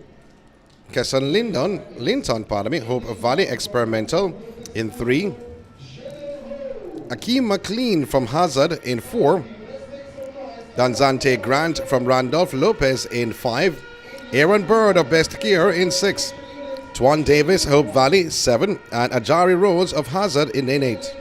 Kesson Linton, Hope Valley Experimental in 3. Akeem McLeod from Hazard in 4. Danzante Grant from Randolph Lopez in 5. Aaron Bird of Best Care in 6. Twan Davis, Hope Valley 7. And Ajari Rose of Hazard in lane 8.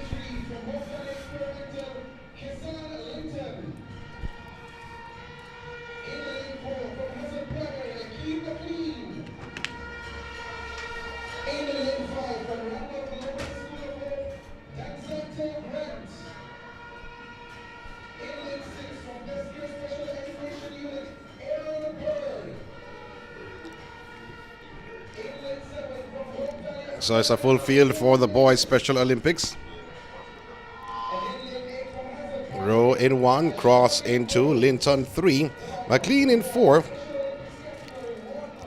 So it's a full field for the boys Special Olympics. Rowe in 1, Cross in 2, Linton 3, McLeod in 4,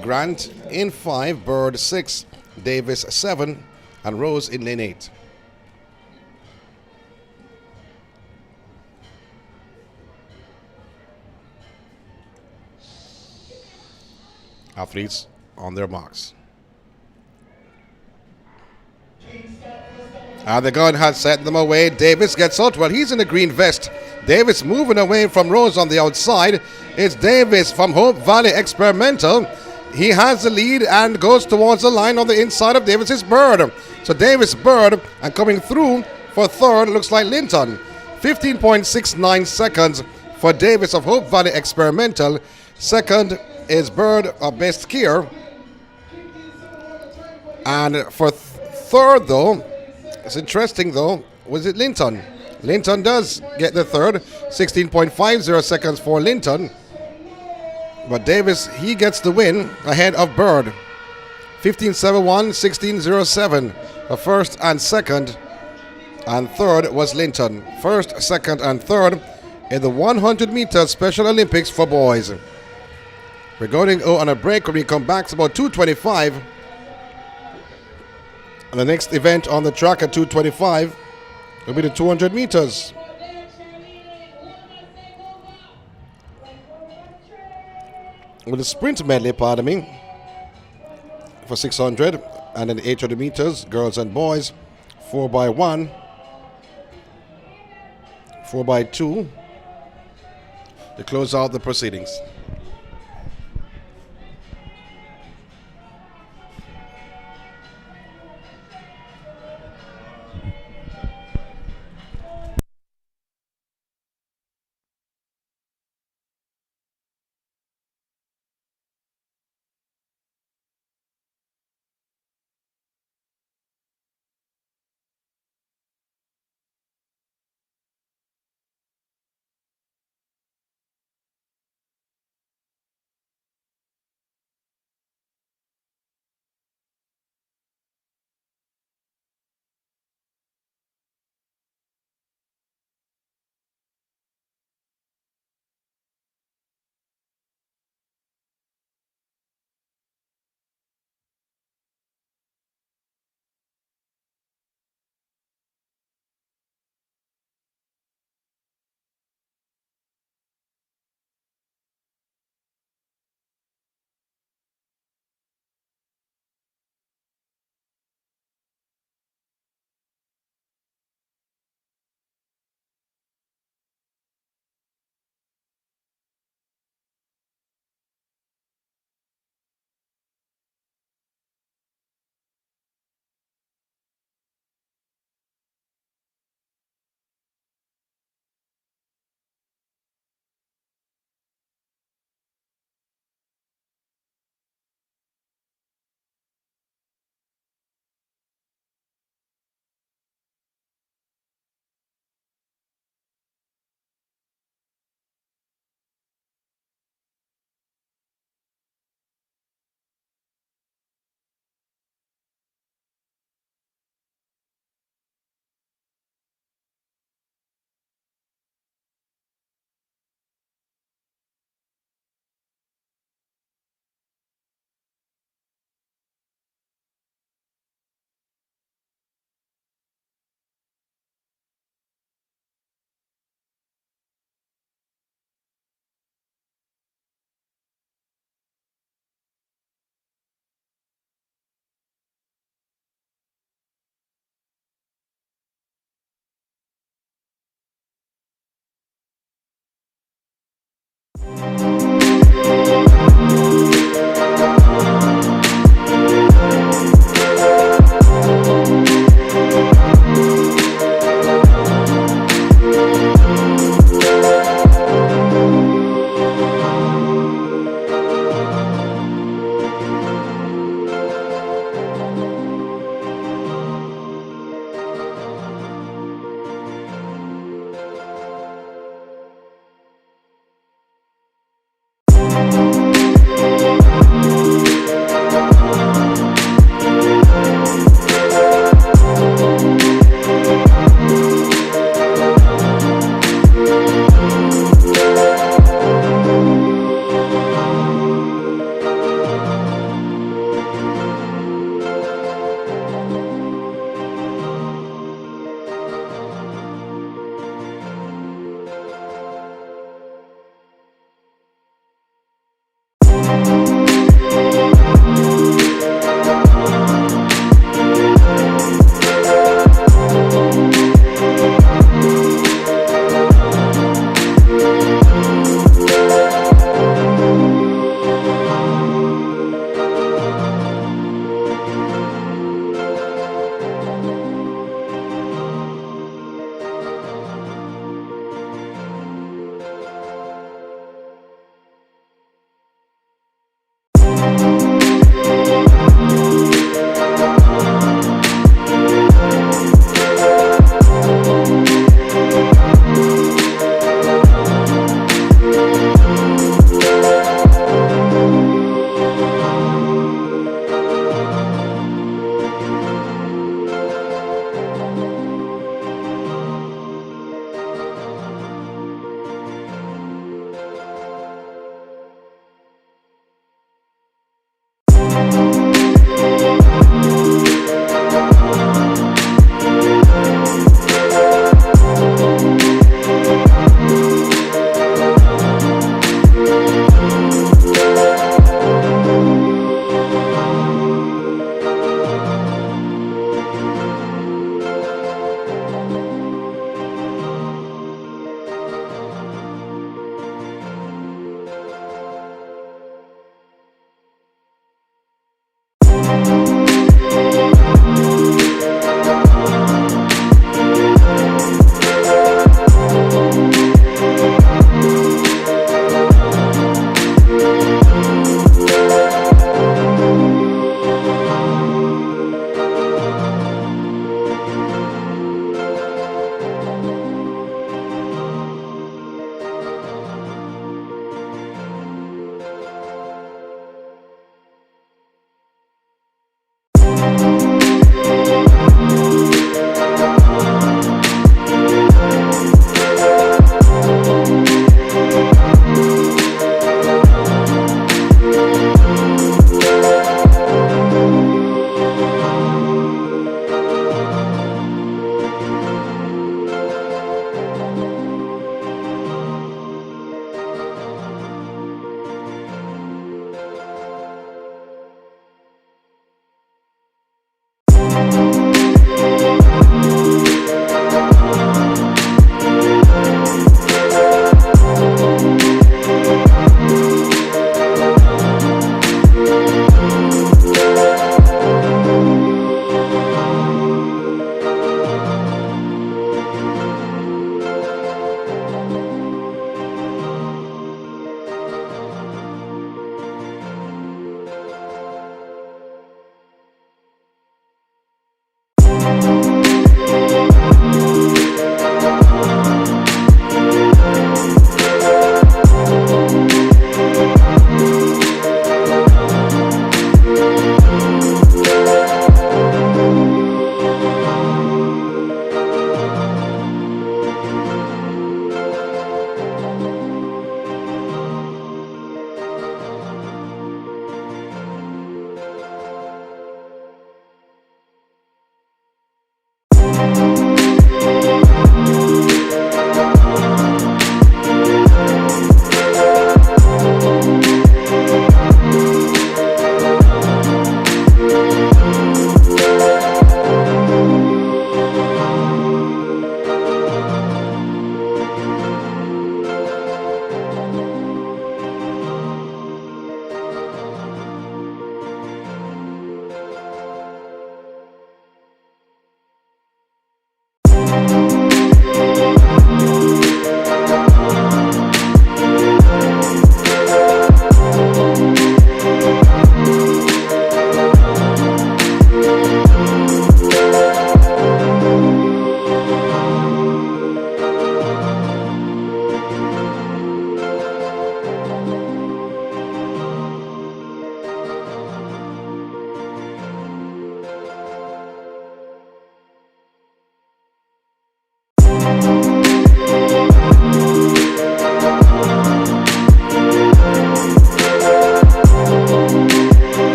Grant in 5, Bird 6, Davis 7, and Rose in lane 8. Athletes on their marks. And the gun has set them away. Davis gets out. Well, he's in a green vest. Davis moving away from Rose on the outside. It's Davis from Hope Valley Experimental. He has the lead and goes towards the line on the inside of Davis is Bird. So Davis, Bird, and coming through for third looks like Linton. 15.69 seconds for Davis of Hope Valley Experimental. Second is Bird of Best Care. And for third, though, it's interesting, though, was it Linton? Linton does get the third. 16.50 seconds for Linton. But Davis, he gets the win ahead of Bird. 15.71, 16.07 for first and second. And third was Linton. First, second, and third in the 100 meter Special Olympics for boys. We're going on a break. When we come back, it's about 2:25. And the next event on the track at 2:25 will be the 200 meters. With the sprint medley, for 600, and then 800 meters, girls and boys, 4x1, 4x2, to close out the proceedings.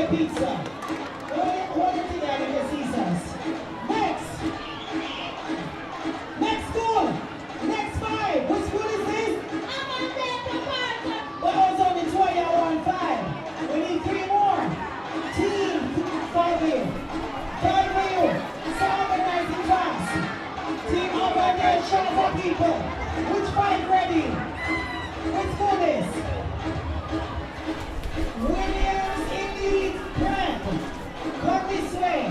your pizza. Hold it together, your Caesars. Next school. Next 5. Which school is this? Well, I was only 2 of y'all want 5. We need 3 more. Team, 5 of you. 5 of you. So organizing class. Team over there, show for people. Which 5 ready? Which school is? Williams, Elite, Grant. Come this way.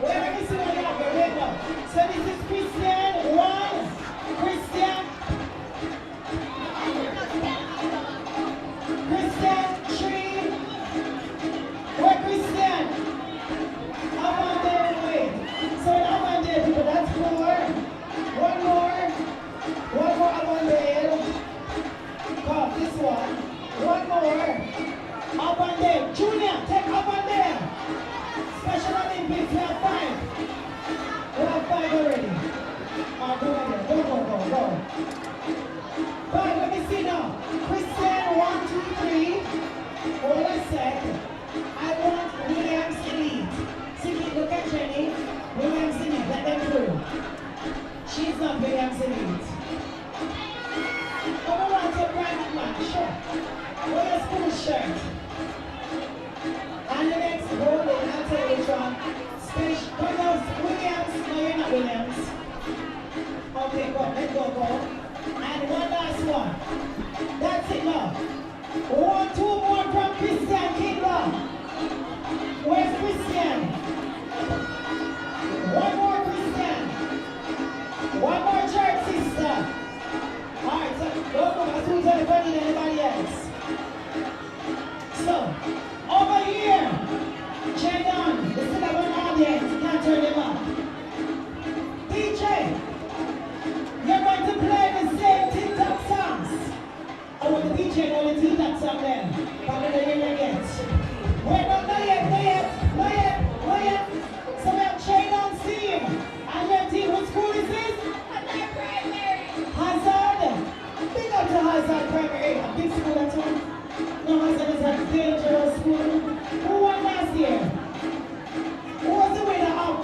Where are you seeing y'all? Wait up. So this is Christian 1. Christian 3. Where Christian? Up on there, wait. So up on there, people, that's 4. One more up on there. Come, this one. One more. Up on there. Junior, take up on there. Special Olympics, we have 5. We have 5 already. Go ahead. Go. 5, let me see now. Christian, 1, 2, 3. Hold a sec. I want Williams Elite. See, look at Jenny. Williams Elite, let them through. She's not Williams Elite. I want your private man, sure. Wear a school shirt. And the next hold it, I'll tell you which one. Williams, no, you're not Williams. Okay, go, let's go. And one last one. That's it now. 1, 2 more from Christian Kingdom. Where's Christian? 1 more Christian. 1 more church sister. Alright, so go, as soon as anybody and anybody else. So, over here, Jadon, this is one audience, you can't turn them up. DJ, you're going to play the same TikTok songs. I want the DJ know the TikTok song then. Probably the year yet. Wait, no, not yet. So we have Jadon team. And your team, what school is this? Hazard. Big up to Hazard Primary. A big school at home. No, Hazard is a dangerous school. Who won last year? Who was the winner of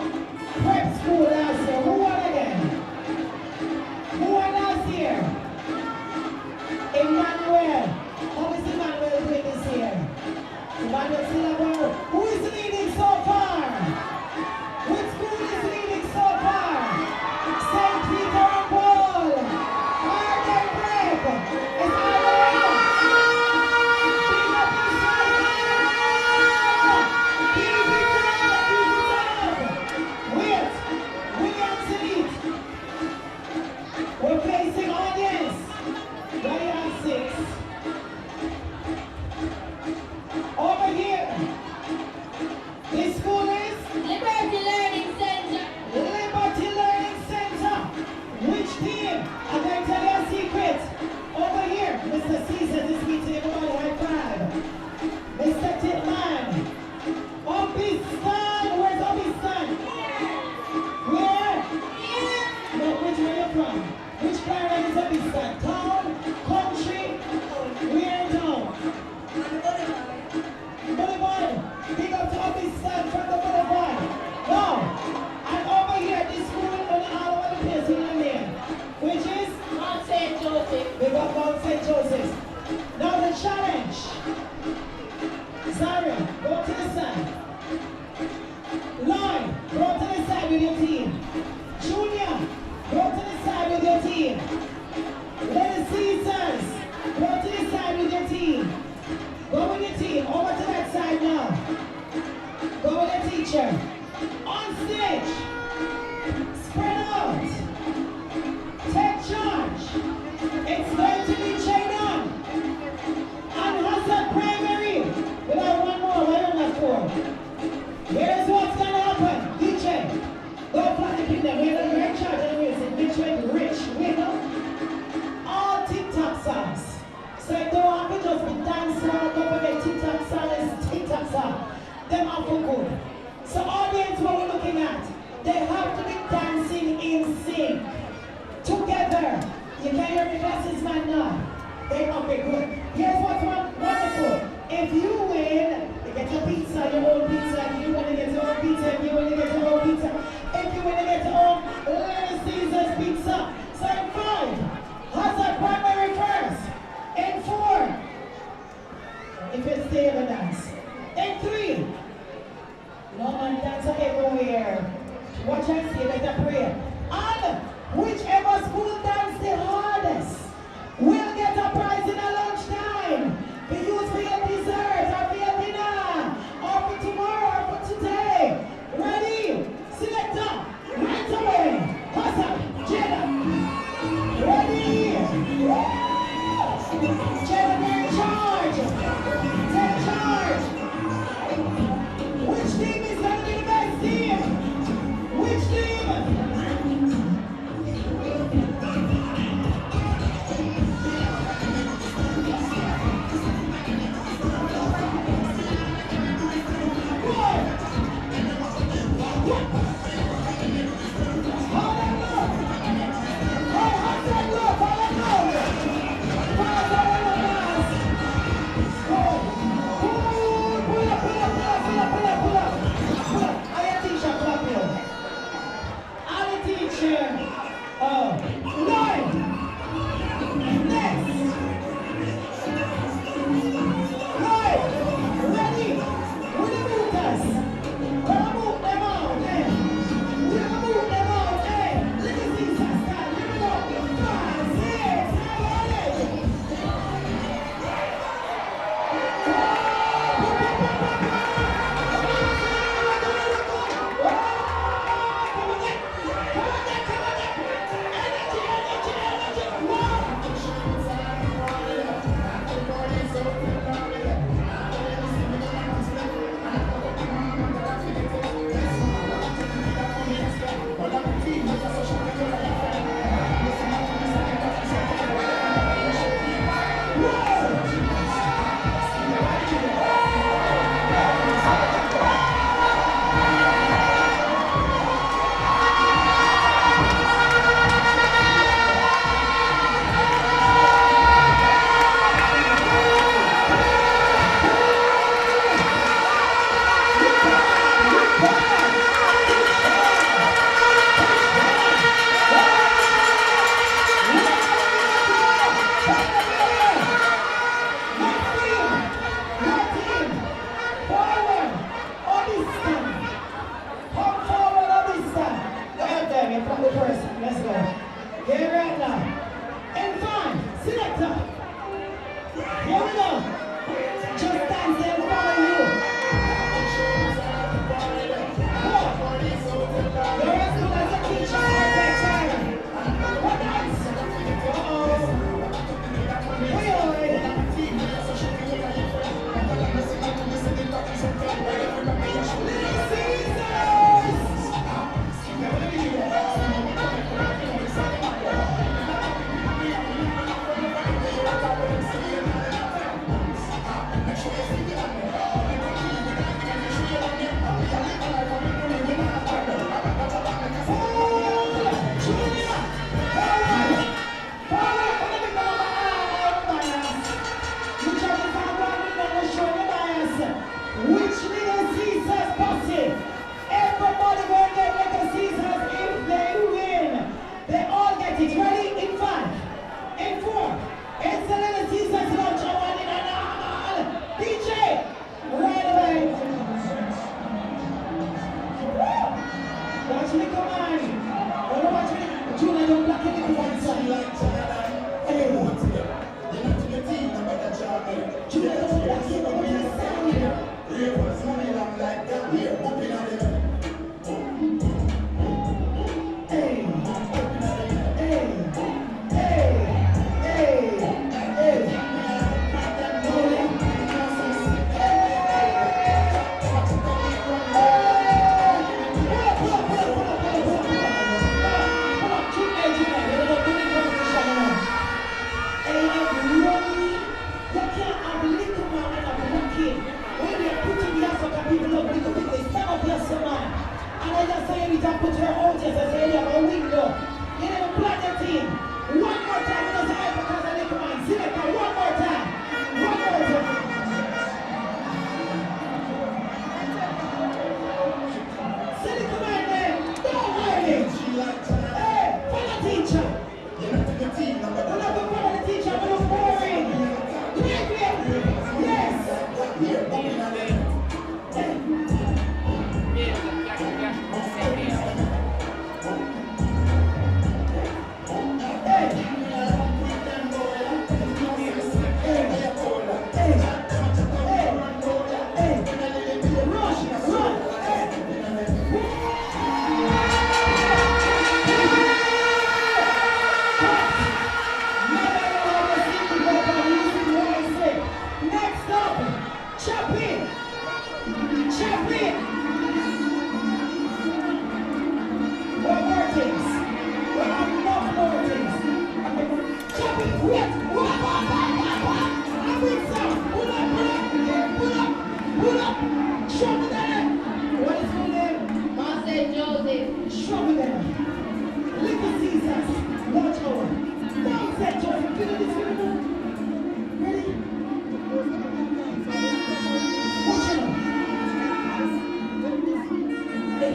prep school last year? Who won again? Who won last year? Emmanuel. How is Emmanuel doing this year? Emmanuel Silabo. Who is leading so far? Which school is leading so far? St. Peter and Paul. Arden Prep. It's Arden. Big up Keep it up. Wait. Williams Elite. We're placing audience. Right on 6. Over here. This school is Liberty Learning Center. Liberty Learning Center. Which team? I'm going to tell you a secret. Over here, Mr. Caesar, this meeting, everybody high 5. Mr. Titman. Obistan. Where's Obistan? Where? No, which where you from? Which planet is Obistan? Town? Country? Where town? Boulevard. Big up to Obistan from the Boulevard. Now, and over here, this school on all over the place in the name, which is Mount St. Joseph. Big up Mount St. Joseph. Now the challenge. Zaria, go to the side. Lloyd, go to the side with your team. Junior, go to the side with your team. Little Caesars, go to the side with your team. Go with your team, over to that side now. Go with your teacher. On stage, spread out. Take charge. It's going to be Jadon and Hazard Primary. We have 1 more, why don't have 4? Here's what's going to happen. DJ, go fly the kingdom. We're in charge of the music. Which way rich, we know. All TikTok songs. So it don't have to just be dance song. Don't forget TikTok song is TikTok song. Them are for good. So audience, what we're looking at, they have to be dancing in sync. Together. You can hear me glasses man now. They okay, good. Here's what's wonderful. If you win, you get Watch and see, better pray. And whichever school dance the hardest will get a prize in a lunchtime. We use for your dessert or for your dinner or for tomorrow or for today. Ready? Selector. Right away. Hustle. Jada. Ready? Jada, take charge. Take charge. Which team is going to be the best team? Which team? Yes. Trouble them. What is your name? Marcel Joseph. Trouble them. Little Caesars. Watch out. Now said Joseph. Feel this film. Ready? Watch out. Hey,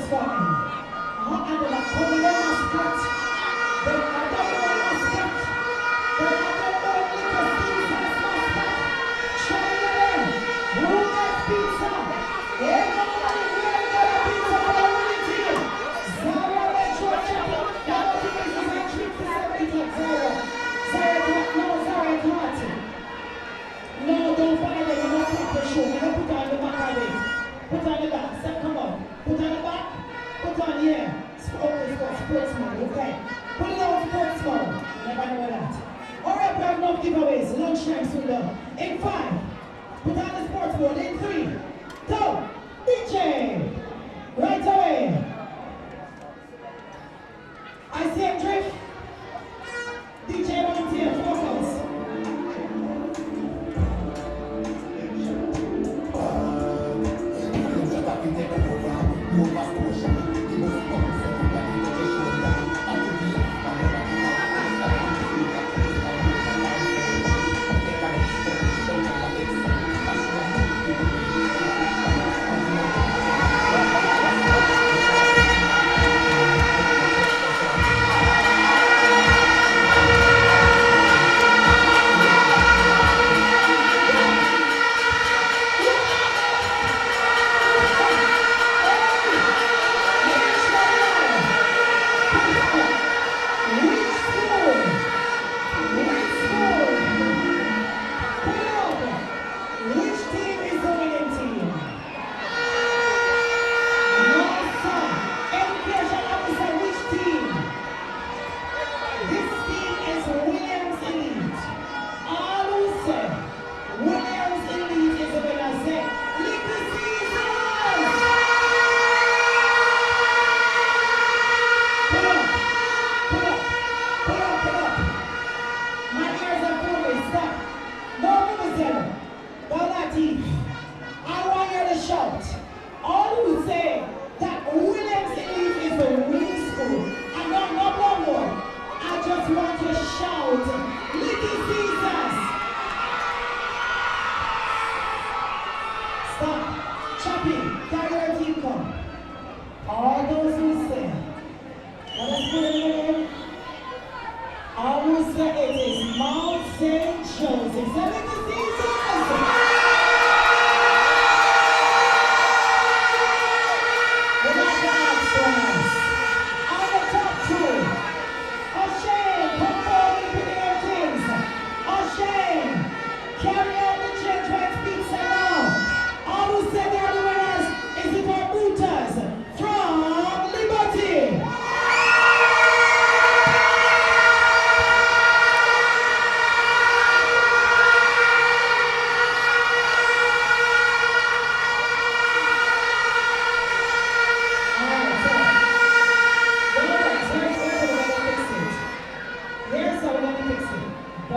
stop.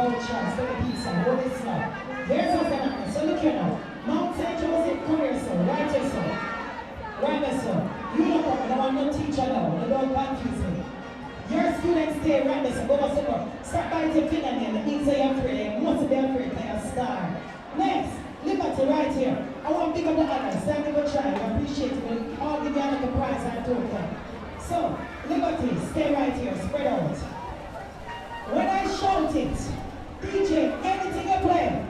vouchers for the pizza. Hold it slow. Here's what's going on. So look here now. Mount St. Joseph, come here, sir. Right here, sir. Right there, sir. You look up, and I'm no teacher now. You don't confuse me. Your students stay right there, so go to support. Start by your fingernail. It means that you're afraid. You must be afraid to a star. Next, Liberty right here. I want to pick up the others. Thank you for trying. I appreciate it. All give you another prize I told them. So, Liberty, stay right here. Spread out. When I shout it, DJ, anything you play,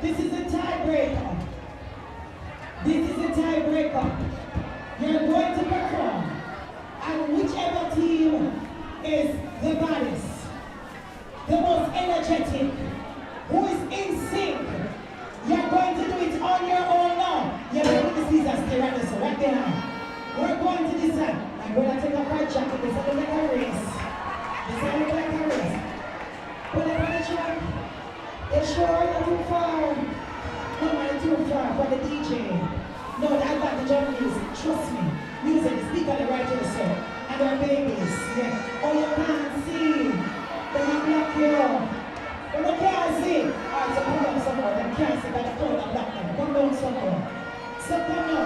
this is a tiebreaker. This is a tiebreaker. You're going to perform. And whichever team is the baddest, the most energetic, who is in sync, you're going to do it on your own now. You're going to see that stay right there, so right there. We're going to decide. I'm going to take a fight jacket. This is like a race. This is like a race. Put it on the track. You're sure you're too far? No, man, too far for the DJ. No, the advantage of music. Trust me. Music, speak on the right here, sir. And our babies. Yeah. Oh, you can't see. They're not black here. But they can't see. Alright, so come down somewhere. They can't see by the crowd of black them. Come down somewhere. So come now.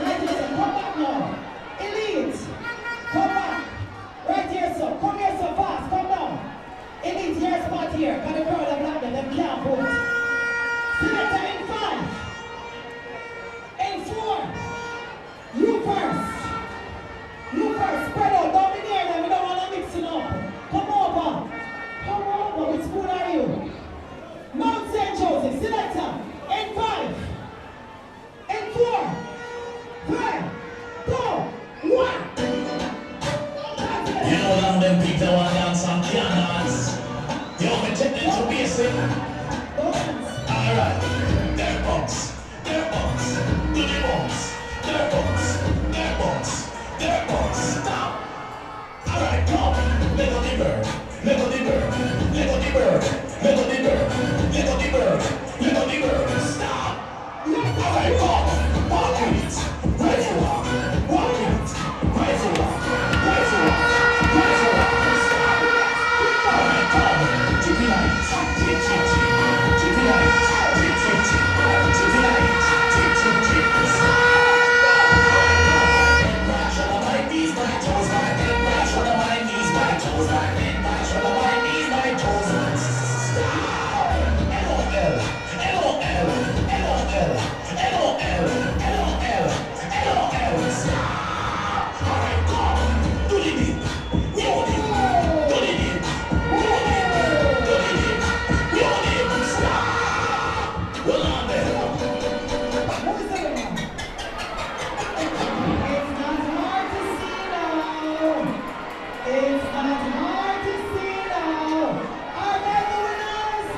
Right here, sir. Come back now. Elite. Come back. Right here, sir. Come here, so fast. Come down. Elite, your spot here. Got the crowd of black them can't vote. Selector in 5. In 4. You first. You first. Spread out. Don't be near them. We don't want to mix it up. Come over. Come over. Which school are you? Mount St. Joseph. Selector in 5. In 4. 3, 2, 1. You know that them people want to dance and can't dance. You want me take them to basic? Alright. Their bumps. Their bumps. Do the bumps. Their bumps. Their bumps. Their bumps. Stop. Alright, come. Let go the bird. Let go the bird. Let go the bird. Let go the bird. Let go the bird. Let go the bird. Stop. Alright, come. Walk it. Right to walk. Walk it. Right to walk. Right to walk. Right to walk. Stop. Alright, come. To the light. Tick, tick, tick. To the light. Tick, tick, tick. To the light. Tick, tick, tick. Stop. Right on my knees, my toes, my head. Right on my knees, my toes, my head. Right on my knees, my toes. Stop. L-O-L. L-O-L. L-O-L. L-O-L. L-O-L. L-O-L. Stop. Alright, come. Do the dip. Roll it. Do the dip. Roll it. Do the dip. Roll it. Stop. Hold on there. What is that about? It's not hard to see now. It's not hard to see now. Are they the winners?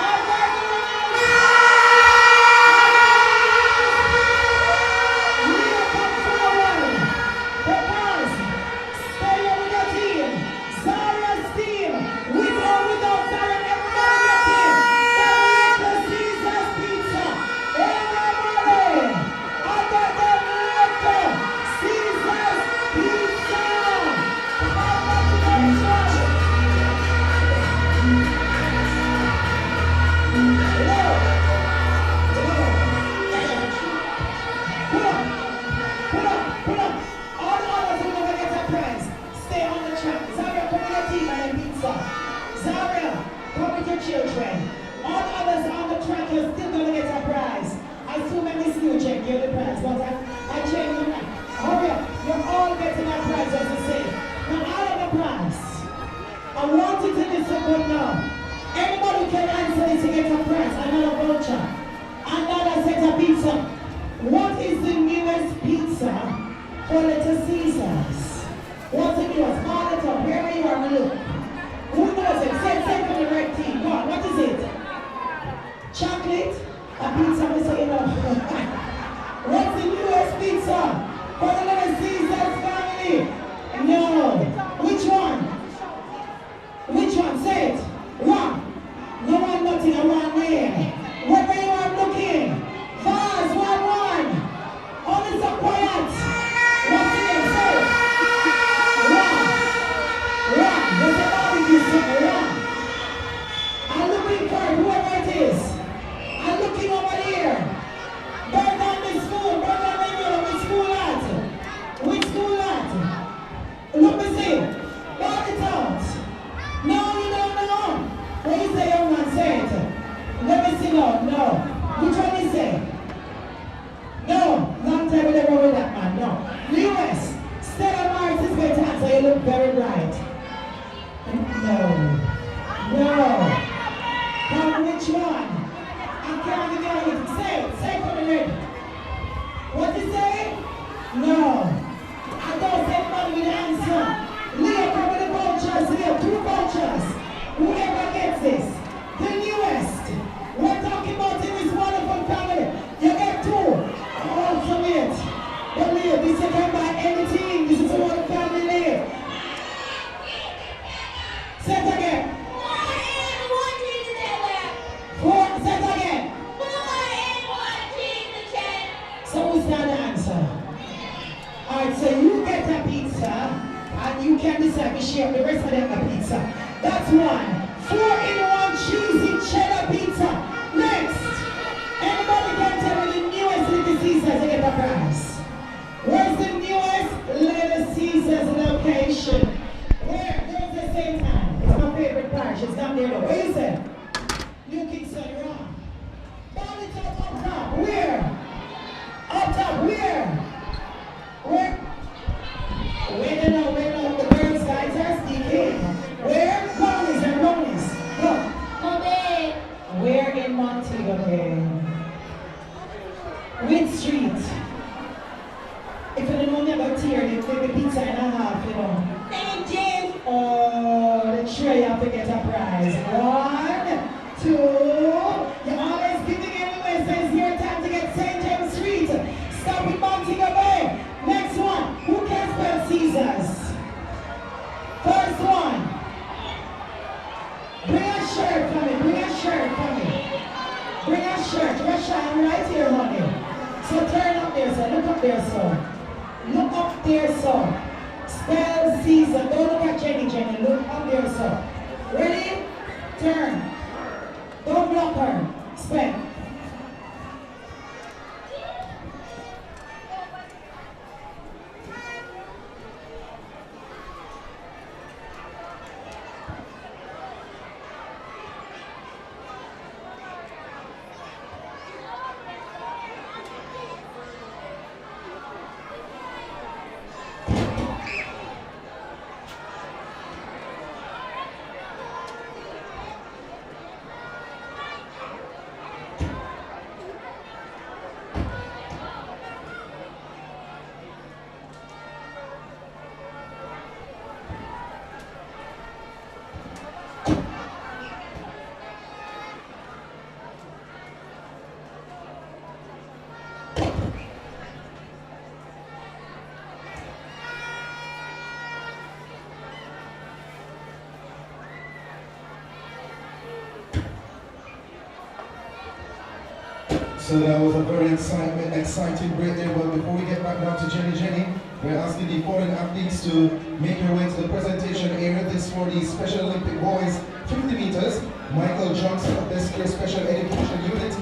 Are they the winners? Leah, come forward. Because stay here with your team. Zara's team. With or without Zara, everybody your team. The Caesar's Pizza. Everybody. I got the Caesar's Pizza. Congratulations. Pull up. All the others who never get a prize, stay on the track. Zaria, come with your team and the pizza. Zaria, come with your children. All the others on the track, you're still going to get a prize. I assume I miss you, check, you're the prize, but I check you now. Hurry up, you're all getting a prize, as I say. Now, I have a prize. I want you to listen good now. Anybody who can answer this to get a prize, another voucher, another set of pizza. What is the newest pizza for Little Caesars? What's the newest? Call it up, wherever you are, look. Who knows it? Say from the red team. Go on, what is it? Chocolate? A pizza, we say, you know. What's the newest pizza for the Little Caesars family? No. Which one? Which one? Say it. One. No one nothing, I want there. Wherever you are looking. Vaz, 1-1. Only so quiet. What's the name? Say it. One. There's a barbecue soup sit down, no. Which one is it? No, long time we never with that man, no. Lewis, Stella Mars is going to answer, you look very bright. No. No. Come, which one? I can't give you anything. Say for me, Red. What you say? No. I don't say money with the answer. Leo, come with the vouchers. Leo, 2 vouchers. Whoever gets this. The newest. We're talking about in this wonderful family. You get 2. Also it. But Leo, this you can buy anything. This is a wonderful family, Leo. Say it again. 4. Say it again. So who's that the answer? Alright, so you get a pizza and you can decide to share the rest of them a pizza. That's 1. 4-in-1 cheesy cheddar pizza. Next. Anybody can tell me the newest Little Caesars to get a prize? Where's the newest Little Caesars location? Where? There's the same time. It's my favorite parish. It's not there though. What you say? New Kingston, you're on. Down the top, up top. Where? Up top, where? Where? Where now, the girls, guys are sneaking. Where? Brownies and brownies. Go. Where in Montego Bay? Which street? If you don't never tear it, maybe pizza and a half, you know. St. James. Oh, the tray you have to get a prize. 1, 2. You're always giving anyway, so it's your time to get St. James Street. Stop in Montego Bay. Next one. Who can spell Caesars? First one. Bring a shirt for me. Bring a shirt for me. Bring a shirt. Russia, I'm right here, honey. So turn up there, sir. Look up there, sir. Look up there, sir. Spell Caesar. Don't look at Jenny. Look up there, sir. Ready? Turn. Don't block her. Spell. So that was a very exciting break there, but before we get back down to Jenny, we're asking the foreign athletes to make their way to the presentation area. This for the Special Olympic boys, 50 meters. Michael Johnson of this year's Special Education Unit,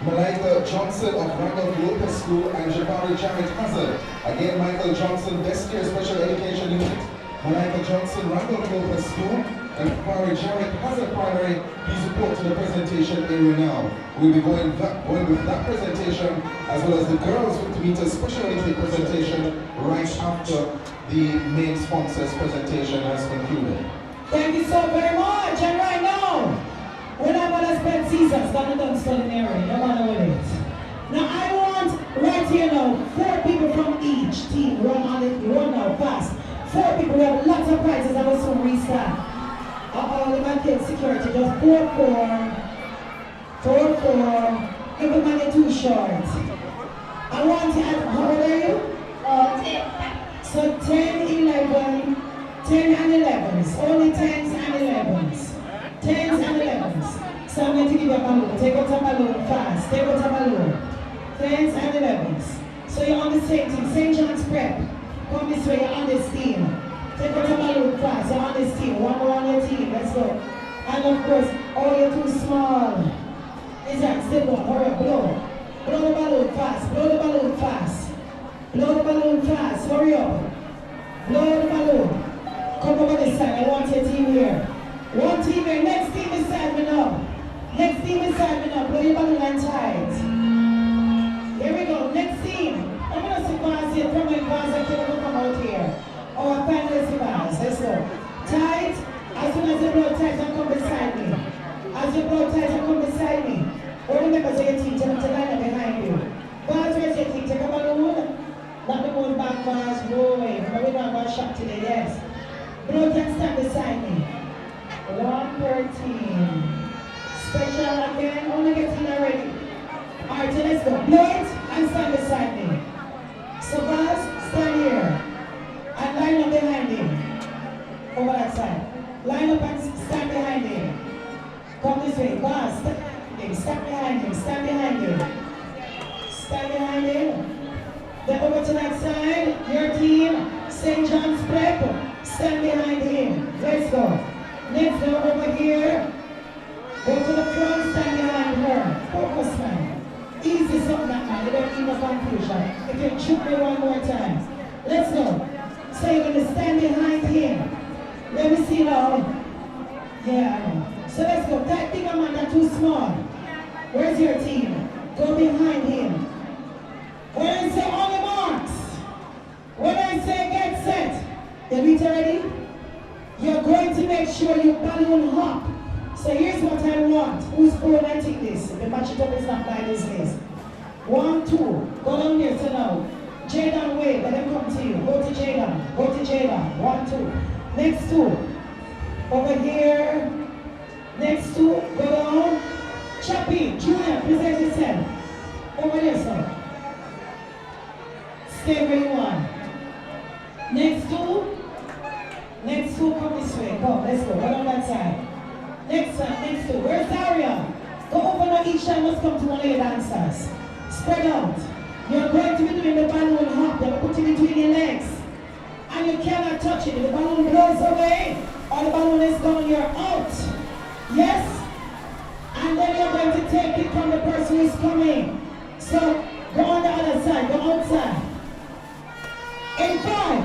Malika Johnson of Randolph Lopez School, and Jabari Jared Hazard. Again, Michael Johnson, this year's Special Education Unit, Malika Johnson, Randolph Lopez School, and Jabari Jared Hazard Primary. Please report to the presentation area now. We'll be going with that presentation as well as the girls 50 meters Special Olympic presentation right after the main sponsors presentation has concluded. Thank you so very much. And right now, we're not going to spend Caesars, gonna done culinary, no matter what it is. Now I want right here now, 4 people from each team run now fast. 4 people, we have lots of prizes. I will soon restart. The man kids security, just 4-4. Give the money too short. I want to add, how old are you? 10. So 10, 11, 10 and 11s. Only 10s and 11s. 10s and 11s. So I'm going to give you a balloon. Take out a balloon fast. Take out a balloon. 10s and 11s. So you're on the same team. St. John's Prep. Come this way, you're on this team. Take out a balloon fast. You're on this team. One more on your team. Let's go. And of course, oh, you're too small. Is that still one? Hurry up, blow. Blow the balloon fast. Blow the balloon fast. Blow the balloon fast. Hurry up. Blow the balloon. Come over this side. I want your team here. One team here. Next team beside me now. Next team is signing up. Blow your balloon and tight. Here we go. Next team. I'm going to see Vaz here. From my Vaz, I can come out here. Our finalist Vaz. Let's go. Tight. As soon as you blow tight, and come beside me. As you blow tight, and come beside me. All the members of your team, tell them to line up behind you. Vaz, where's your team? Take a balloon. Not the most back, Vaz. Roll away. Remember, we don't have a shot today. Yes. Blow tight, stand beside me. 113. Special again, only getting already. Alright, so let's go. Blow it and stand beside me. So Vaz, stand here. And line up behind him. Over that side. Line up and stand behind him. Come this way. Vaz, stand behind him. Stand behind him. Stand behind him. Then over to that side. Your team, St. John's Prep. Stand behind him. Let's go. Let's go over here. Go to the front, stand behind her. Focus, man. Easy something that man. You don't need no confusion. If you shoot me one more time. Let's go. So you're going to stand behind him. Let me see now. Yeah. So let's go. That bigger man, that's too small. Where's your team? Go behind him. When I say on the marks. When I say get set. You beat already? You're going to make sure you balloon hop. So here's what I want. Who's coordinating this? The match it up is not by this list. 1, 2. Go down here, so now. Jaden, wait, let them come to you. Go to Jaden. Go to Jaden. 1, 2. Next 2. Over here. Next 2. Go down. Chappie, Junior, present yourself. Over there, sir. Stay where you are. Next 2. Next 2, come this way. Come, let's go. Right on that side. Next one, next 2. Where's Daria? Go over now. Each time must come to one of your dancers. Spread out. You're going to be doing the balloon hop. You're putting it between your legs. And you cannot touch it. If the balloon blows away or the balloon is gone, you're out. Yes? And then you're going to take it from the person who's coming. So go on the other side. Go outside. In 5,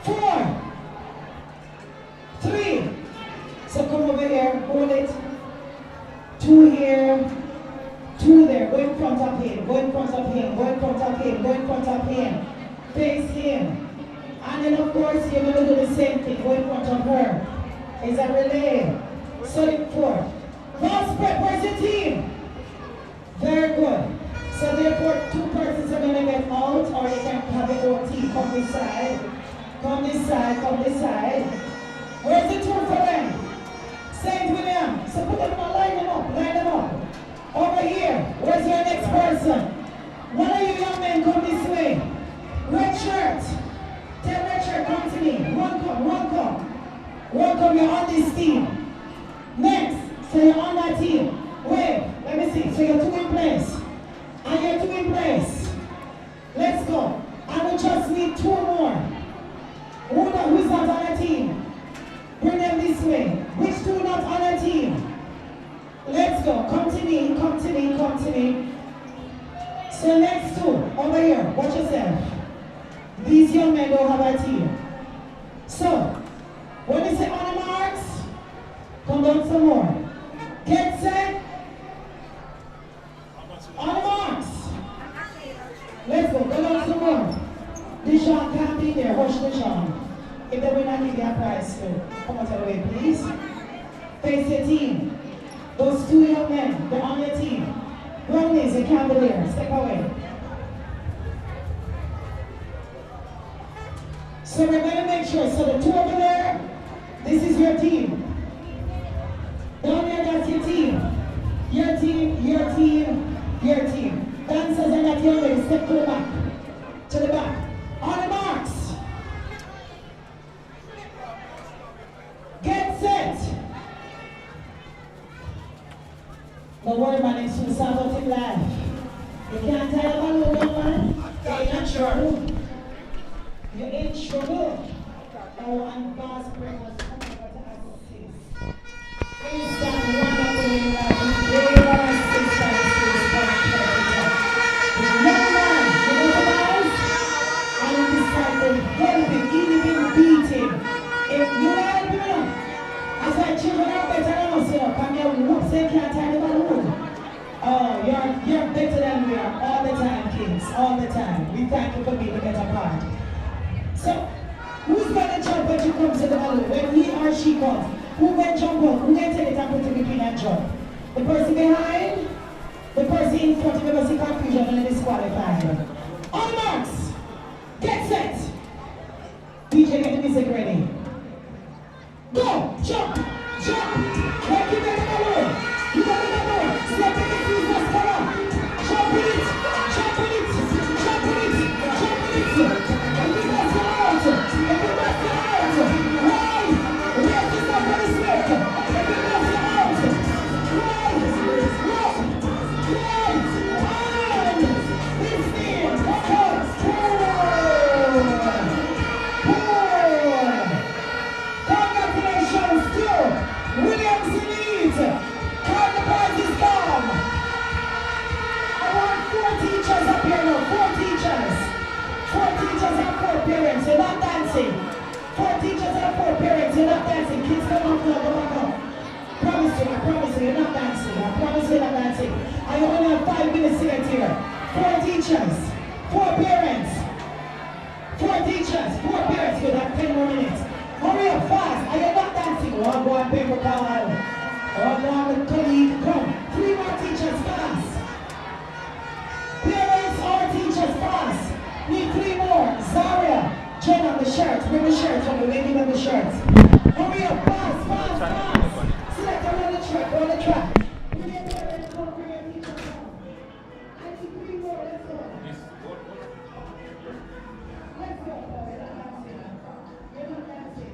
4, 3. So come over here, hold it. 2 here, 2 there. Go in front of him, go in front of him, go in front of him, go in front of him. Face him. And then of course you're going to do the same thing. Go in front of her. It's a relay. So 4. Boss prep, where's your team? Very good. So therefore 2 persons are going to get out, or you can have your own team. Come this side. Come this side, come this side. Where's the 2 for them? St. William. So put them on, line them up, line them up. Over here. Where's your next person? One of you young men, come this way. Red shirt. Tell red shirt, come to me. One come, one come. One come, you're on this team. Next, so you're on that team. Wait, let me see. So you're 2 in place. And you're 2 in place. Let's go. I will just need 2 more. Who's not on a team? Bring them this way. Which 2 not on a team? Let's go. Come to me, come to me, come to me. So next 2, over here. Watch yourself. These young men don't have a team. So, when you say on the marks, come down some more. Get set. On the marks. Let's go. Go down some more. Deshaun can't be there. Watch Deshaun. If they will not give you a prize, so come out of the way, please. Face your team. Those 2 young men, they're on your team. Brownies, you can't be there. Step away. So we're going to make sure. So the 2 over there, this is your team. Down there, that's your team. Your team, your team, your team. Dancers are not your way. Step to the back. To the back. On the marks. Get set. Don't worry, man. It's too sad about him life. You can't tie a balloon down, man. You're in trouble. You're in trouble. Oh, and Boss Break was coming over to assist. Is that wonderful that they are assistants to the sponsor? Young man, you go to Boss, and you decide to help him, even beat him. If you help him, as I children are better than us, you know, come here. they can't tie the balloon. Oh, you're better than we are all the time, kids, all the time. We thank you for being a better part. So, who's gonna jump when she comes to the balloon? When he or she comes? Who can jump up? Who can take it and put it between and jump? The person behind? The person in front, you're gonna see confusion and disqualified. On marks, get set. DJ, get the music ready. Go, jump, jump. Like you get the balloon. You got the balloon. Step in the Jesus, come on. Jump with it, jump with it, jump with it, jump with it. If you must get out, if you must get out. Right, raise this up for the stick. If you must get out. Right, right, right, on. This in, come on, congratulations to Williams in lead. Count the prizes down. I want 4 teachers up here now. 4 teachers. 4 teachers and 4 parents. You're not dancing. 4 teachers and 4 parents. You're not dancing. Kids, come on now. Come on now. Promise you, you're not dancing. I promise you're not dancing. I only have 5 minutes to get here. 4 teachers. 4 parents. 4 teachers. 4 parents. Good. I have 10 more minutes. Hurry up, fast. Are you not dancing? One more paper towel. One more colleague. Come. 3 more teachers, fast. Parents or teachers, fast. Need 3 more. Zaria, Jenna, the shirts. Bring the shirts from the lady on the shirts. Hurry up, fast, fast, fast. Select on the track, on the track. Bring your parents, come, bring your teachers come. I need 3 more, let's go. Let's go. You're not dancing.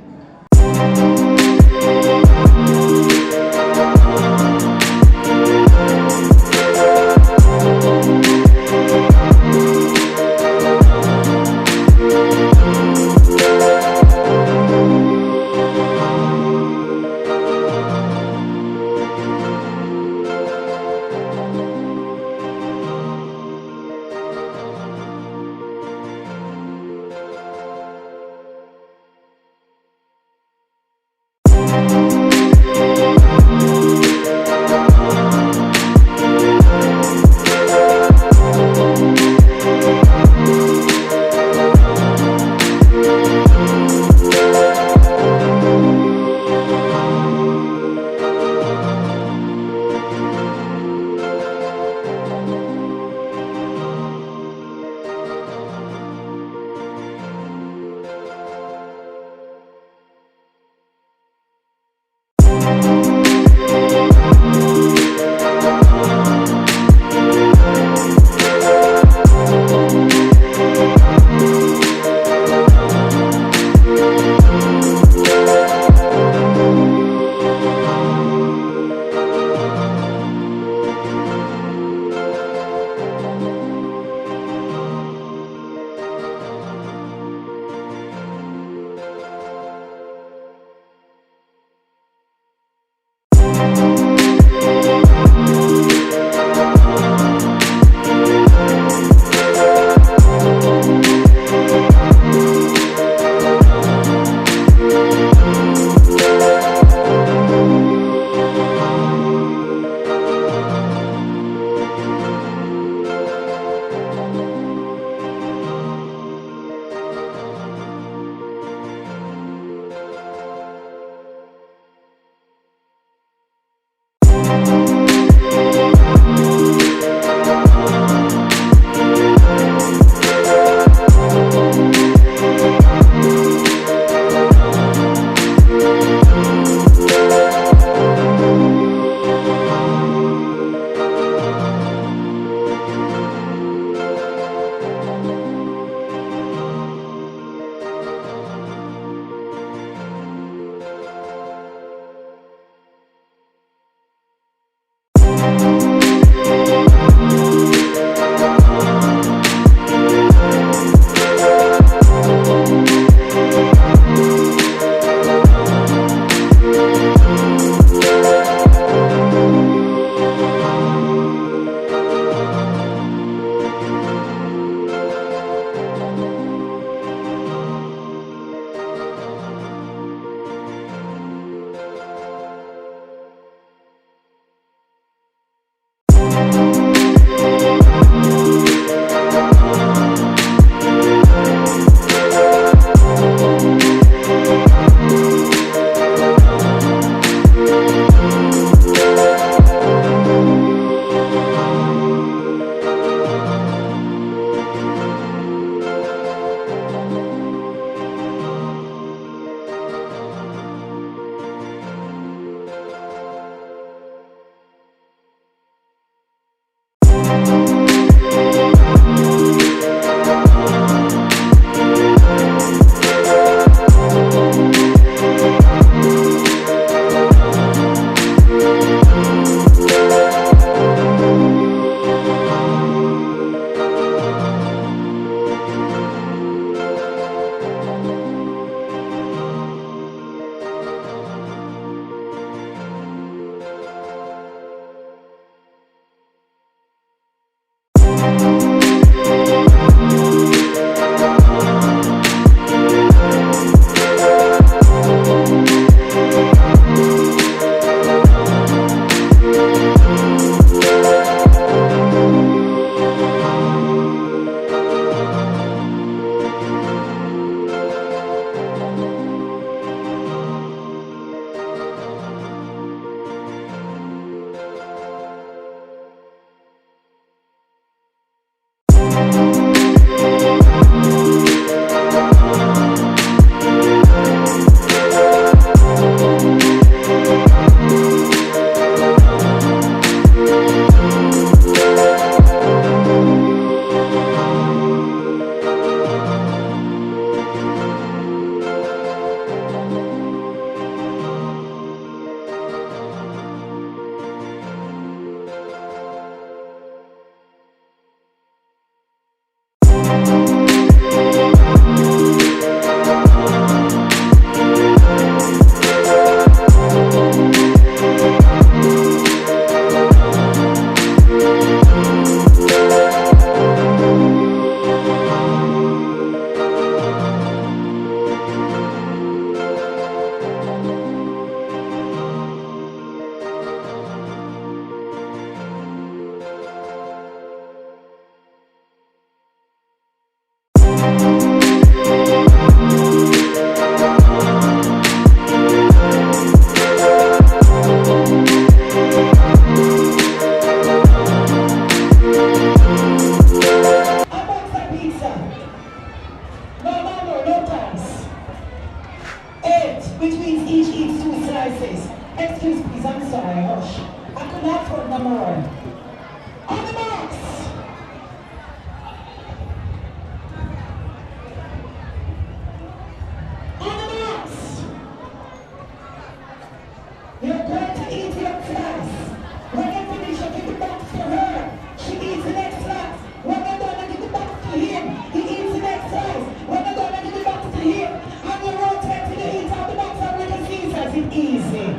Easy.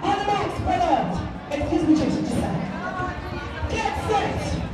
On the mark, spread out. Excuse me, JISA. Get set.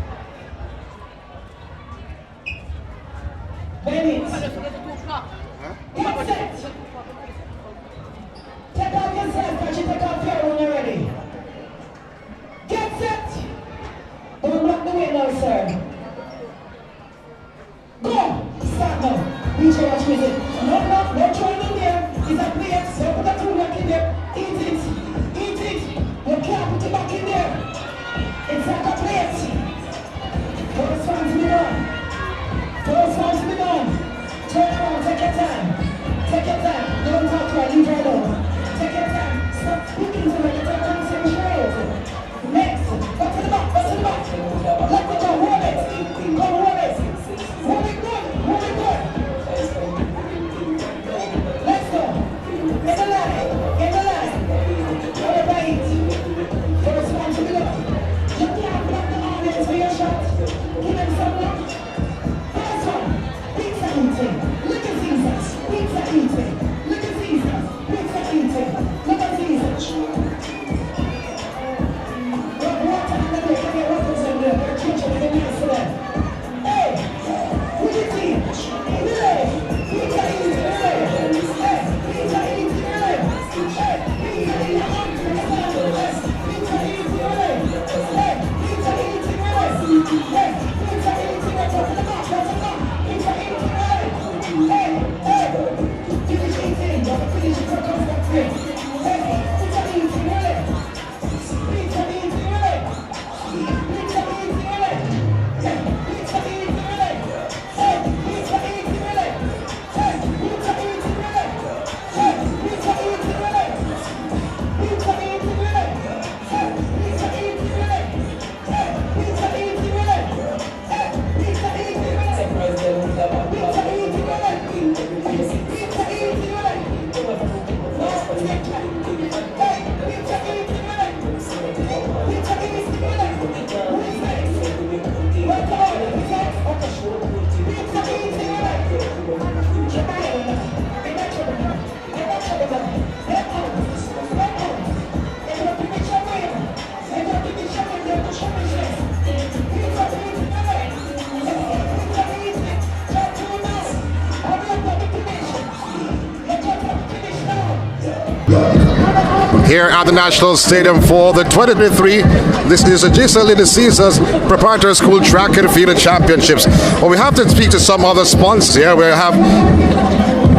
here at the National Stadium for the 2023. This is the JISA Little Caesars Preparatory School Track and Field Championships. Well, we have to speak to some other sponsors here. We have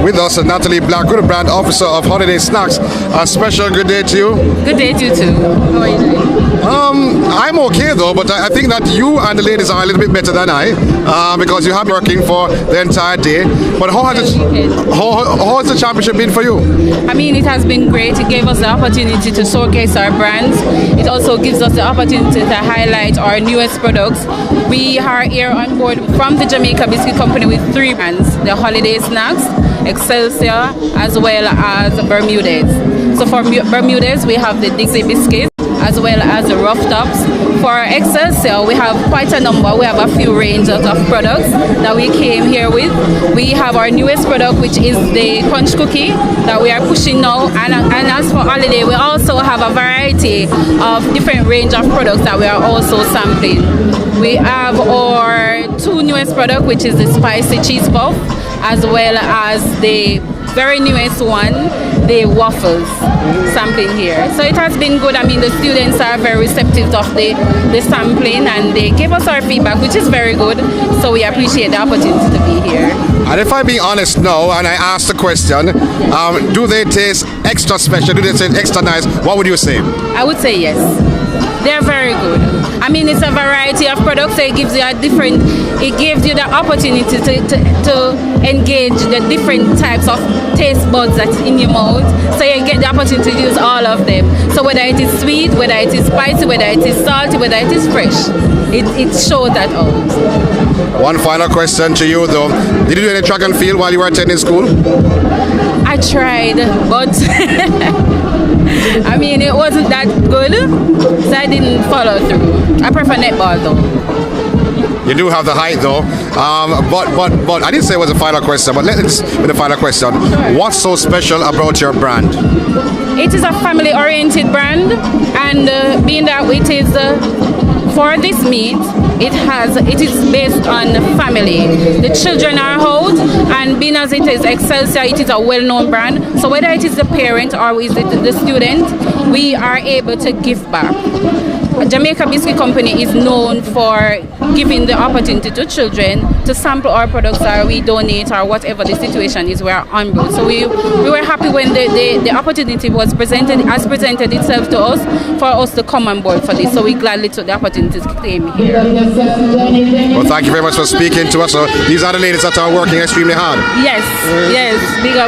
with us Natalie Blackwood, brand officer of Holiday Snacks. A special good day to you. Good day to you too. How are you doing? I'm okay though, but I think that you and the ladies are a little bit better than I, because you have been working for the entire day. But how has the championship been for you? I mean, it has been great. It gave us the opportunity to showcase our brands. It also gives us the opportunity to highlight our newest products. We are here on board from the Jamaica Biscuit Company with 3 brands: the Holiday Snacks, Excelsior, as well as Bermudez. So for Bermudez, we have the Dixie Biscuits, as well as the Rough Tops. For Excelsior, we have quite a number. We have a few ranges of products that we came here with. We have our newest product, which is the Crunch Cookie that we are pushing now. And as for Holiday, we also have a variety of different range of products that we are also sampling. We have our 2 newest products, which is the Spicy Cheese Puff, as well as the very newest one, the waffles, sampling here. So it has been good. I mean, the students are very receptive of the sampling, and they give us our feedback, which is very good. So we appreciate the opportunity to be here. And if I'm being honest now, and I ask the question, do they taste extra special? Do they taste extra nice? What would you say? I would say yes. They're very good. I mean, it's a variety of products, so it gives you the opportunity to engage the different types of taste buds that's in your mouth, so you get the opportunity to use all of them. So whether it is sweet, whether it is spicy, whether it is salty, whether it is fresh, it shows that out. One final question to you though. Did you do any track and field while you were attending school? I tried, but I mean, it wasn't that good, so I didn't follow through. I prefer netball though. You do have the height though, but I didn't say it was a final question, but let's be the final question. Sure. What's so special about your brand? It is a family-oriented brand, and being that it is for this meet, it is based on family. The children are out, and being as it is Excelsior, it is a well-known brand. So whether it is the parent or is it the student, we are able to give back. Jamaica Biscuit Company is known for giving the opportunity to children to sample our products, or we donate, or whatever the situation is, we are on board. So we were happy when the opportunity was presented itself to us, for us to come on board for this. So we gladly took the opportunity to claim here. Well, thank you very much for speaking to us. So these are the ladies that are working extremely hard. Yes.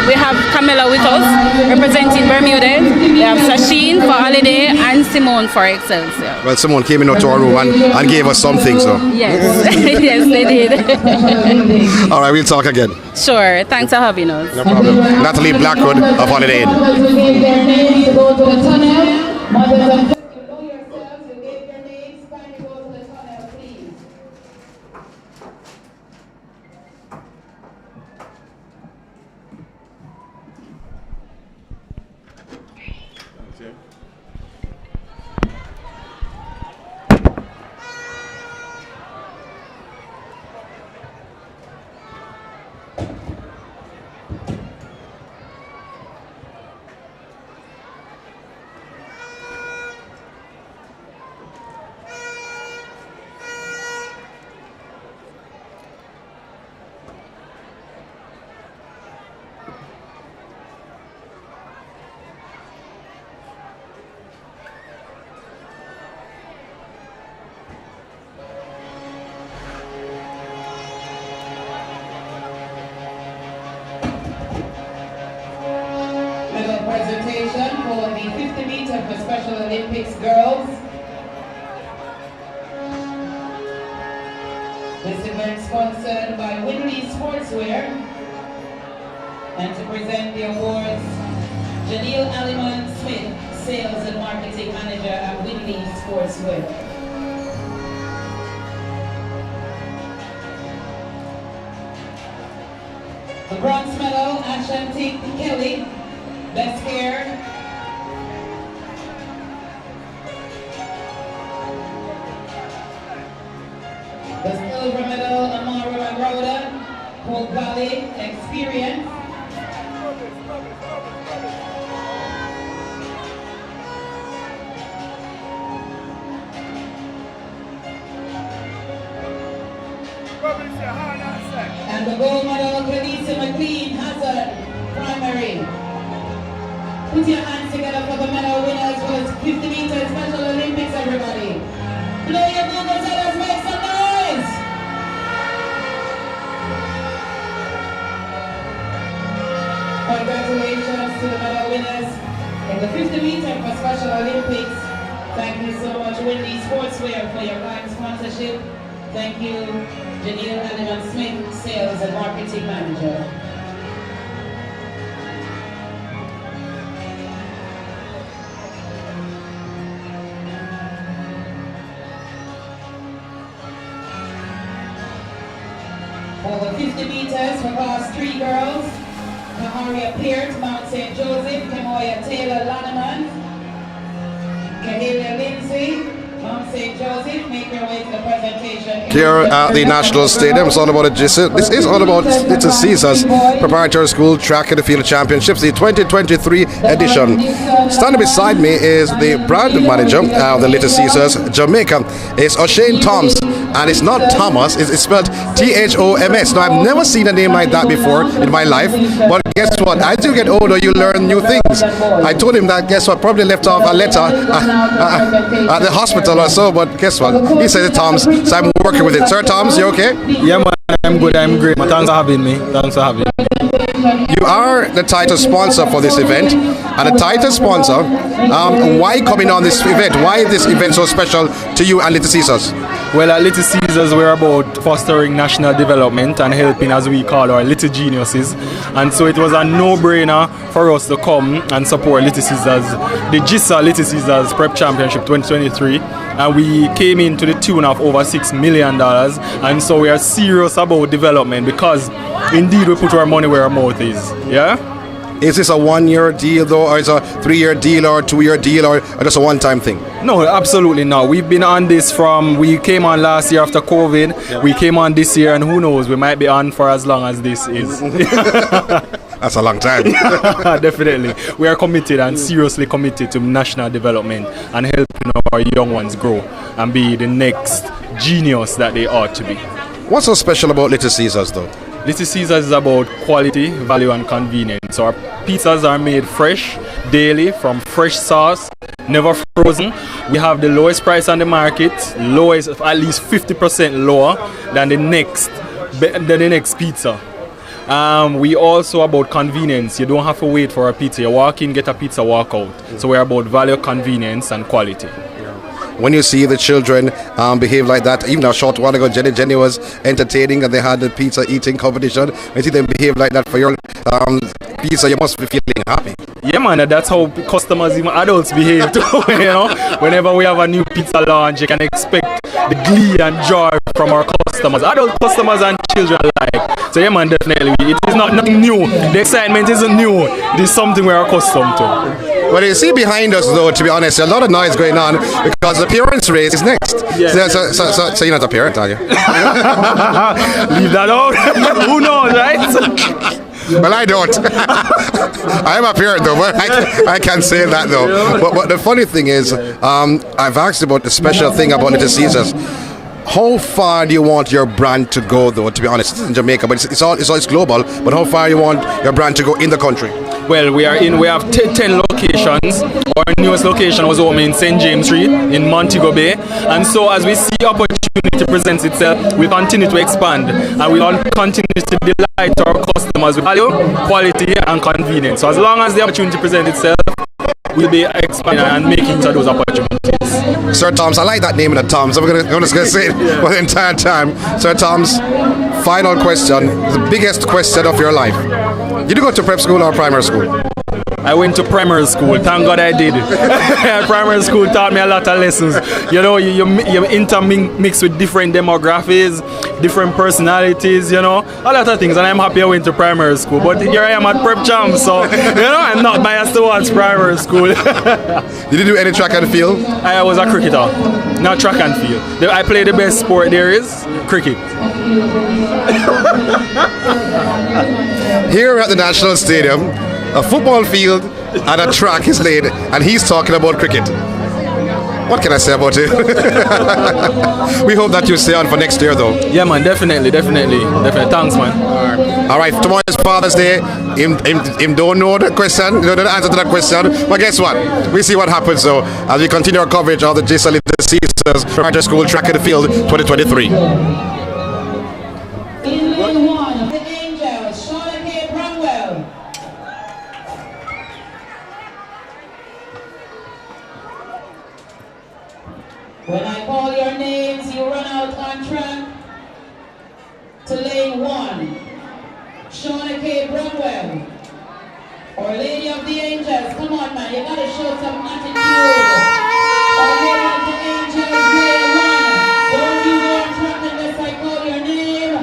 We have Camilla with us representing Bermuda. We have Sasheen for Holiday and Simone for Excelsior. Well, someone came into our room and gave us something, so. Yes, yes, they did. All right, we'll talk again. Sure, thanks for having us. No problem. Natalie Blackwood of Holiday Inn. Presentation for the 50 meter for Special Olympics girls. This event sponsored by Winley Sportswear. And to present the awards, Janelle Aliman Smith, Sales and Marketing Manager at Winley Sportswear. The bronze medal, Ashanti Kelly, Best Hair. The silver medal, Omar McLeod, Hope Valley Experience. And the gold medal, Usain McLeod, Hazard, primary. Put your hands together for the medal winners for the 50 meters Special Olympics, everybody. Blow your bulldogs, make some noise! Congratulations to the medal winners in the 50 meter for Special Olympics. Thank you so much, Wendy Sportswear, for your kind sponsorship. Thank you, Janelle Smith, Sales and Marketing Manager. For the 50 meters for class 3 girls, Kaharia Peart, Mount St. Joseph, Kemoya Taylor Lanneman, Kahelia Lindsay, Mount St. Joseph, make your way to the presentation. Here at the National Stadium, it's all about a JISA. This is all about Little Caesars Preparatory School Track and Field Championships, the 2023 edition. Standing beside me is the brand manager of the Little Caesars Jamaica. It's Usain Thompson, and it's not Thomas, it's spelled Thoms. Now, I've never seen a name like that before in my life, but guess what? As you get older, you learn new things. I told him that, guess what? Probably left off a letter at the hospital or so, but guess what? He said it's Tom's, so I'm working with it. Sir Tom's, you okay? Yeah, man, I'm good, I'm great. Thanks for having me. Thanks for having me. You are the title sponsor for this event, and the title sponsor, why coming on this event? Why is this event so special to you and Little Caesars? Well, at Little Caesars, we're about fostering national development and helping, as we call our little geniuses. And so it was a no-brainer for us to come and support Little Caesars, the JISA Little Caesars Prep Championship 2023. And we came in to the tune of over $6 million. And so we are serious about development because indeed we put our money where our mouth is. Yeah? Is this a 1-year deal though, or is it a 3-year deal or a 2-year deal, or just a one-time thing? No, absolutely not. We've been on this we came on last year after COVID. Yeah. We came on this year, and who knows, we might be on for as long as this is. That's a long time. Definitely. We are committed and seriously committed to national development and helping our young ones grow and be the next genius that they ought to be. What's so special about Little Caesars though? Little Caesars is about quality, value and convenience. Our pizzas are made fresh, daily, from fresh sauce, never frozen. We have the lowest price on the market, lowest, at least 50% lower than the next pizza. We also about convenience. You don't have to wait for a pizza. You walk in, get a pizza, walk out. So we're about value, convenience and quality. When you see the children behave like that, even a short while ago, Jenny was entertaining and they had the pizza eating competition. When you see them behave like that for your pizza, you must be feeling happy. Yeah, man, that's how customers, even adults, behave too. You know, whenever we have a new pizza launch, you can expect the glee and joy from our customers, adult customers and children alike. So yeah, man, definitely, it is nothing new. The excitement isn't new. It is something we're accustomed to. Well, you see behind us, though, to be honest, a lot of noise going on because the parents' race is next. Yeah. So you're not a parent, are you? Leave that out. Who knows, right? Well, I don't. I am a parent, though, but I can't say that, though. But the funny thing is, I've asked about the special thing about Little Caesars. How far do you want your brand to go, though, to be honest? It's in Jamaica, but it's global. But how far do you want your brand to go in the country? Well, we have 10 locations. Our newest location was home in St. James Street in Montego Bay. And so as we see opportunity presents itself, we continue to expand and we will continue to delight our customers with value, quality and convenience. So as long as the opportunity presents itself, we'll be expanding and making use of those opportunities. Sir Toms, I like that name of the Toms. I'm just going to say it for the entire time. Sir Toms, final question, the biggest question of your life. Did you go to prep school or primary school? I went to primary school. Thank God I did. Primary school taught me a lot of lessons. You know, you intermix with different demographics, different personalities, you know, a lot of things. And I'm happy I went to primary school. But here I am at Prep Champ, so, you know, I'm not biased towards primary school. Did you do any track and field? I was a cricketer, not track and field. I play the best sport there is, cricket. Here at the National Stadium, a football field and a track is laid, and he's talking about cricket. What can I say about it? We hope that you stay on for next year, though. Yeah, man, definitely. Thanks, man. All right, tomorrow is Father's Day. Him don't know the question, don't know the answer to that question. But guess what? We see what happens, though, as we continue our coverage of the JISA Little Caesars Preparatory School Track and Field 2023. When I call your names, you run out on track to lane 1. Shauna K. Brunwell, or Lady of the Angels. Come on, man, you gotta show some attitude. Or Lady of the Angels, lane 1. Don't you go on track unless I call your name.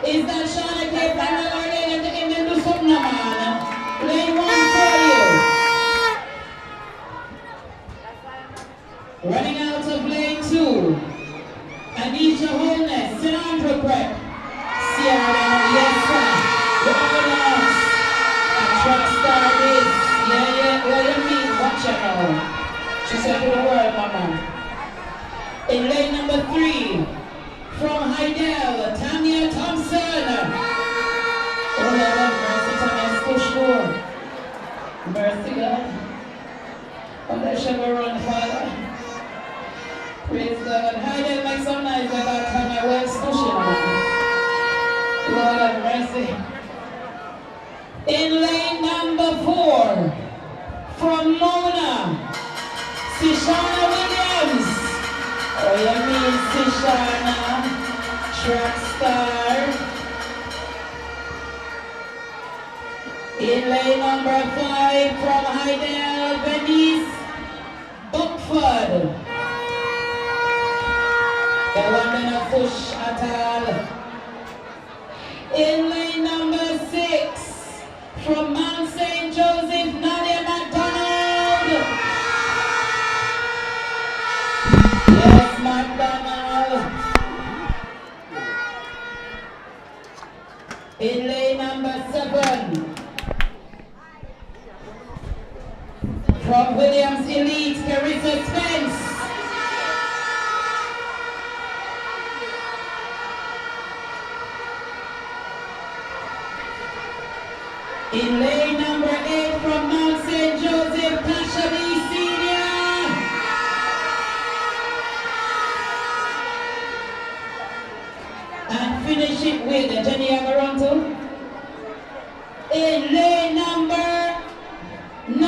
Is that Shauna K. Brunwell or Lady of the Angels? Do something, man. Lane 1 for you. Running out of lane 2. Anisha Holness, Sinandra Prep. Sierra, yes, sir. Rollers. A truck star is. Yeah, what do you mean? Watch her now. She said to the world, mama. In lane number 3, from Heidel, Tanya Thompson. Oh, Lord have mercy, Tanya's push door. Mercy, God. Oh, that shall go run, Father. Praise God. Heidel make some noise about Tanya West pushing on. Lord have mercy. In lane number 4, from Mona, Sishana Williams. Oh, you mean Sishana, track star. In lane number 5, from Heidel, Venice, Buckford. The woman of push at all. In lane number 6, from Mount St. Joseph, Nadia McDonald. Yes, McDonald. In lane number 7, from Williams Elite, Carissa Spence. In lane number 8, from Mount St. Joseph, Tasha Lee Senior. And finish it with Jenny Agaronto. In lane number 9,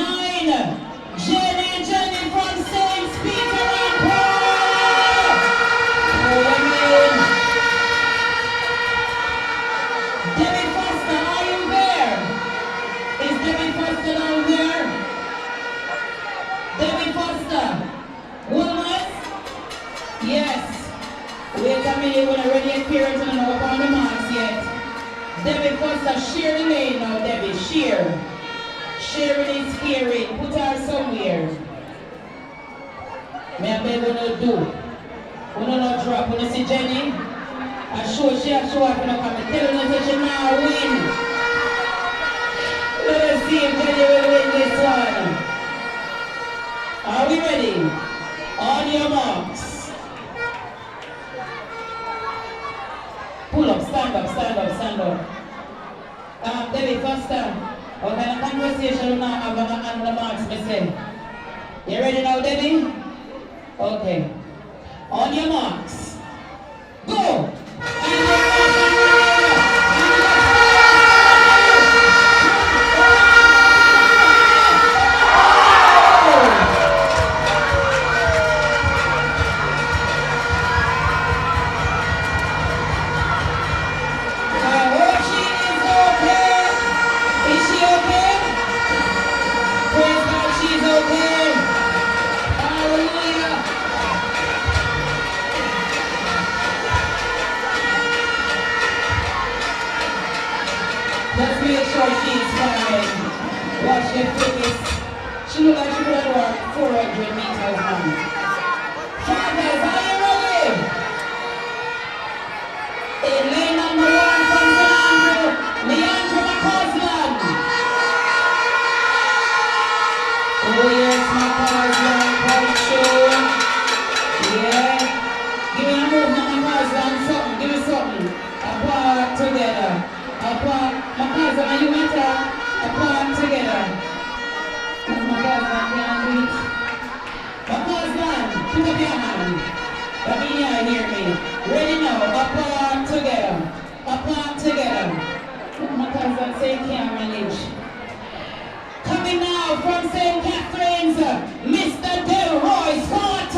Jenny from St. Peter and Paul. Debbie Foster, are you there? Is Debbie Foster down there? Debbie Foster. Wilmot? Yes. Wait a minute, when I ready appearance and know upon the marks yet. Debbie Foster, shear the lane now, Debbie. Shear. Shearing is scaring. Put her somewhere. May I beg you not do? We don't not drop. When you see Jenny, I show she a show up and I come and tell her that she now win. Let us see if Jenny will win this one. Are we ready? On your marks. Pull up, stand up, stand up, stand up. Debbie Foster, what kind of conversation we now have on the marks, me say? You ready now, Debbie? Okay. On your marks. Go! Let's make sure she's fine. Watch your face. She looks like she could have walked 400 meters now. Fathers, are you ready? In lane number 1 from Leandro McCausland. Oh yes, McCausland, quite sure. Put up your hand. Let me hear me. Ready now. Apart together. Apart together. My cousin say can't manage. Coming now from St. Catherine's, Mr. Delroy Scott.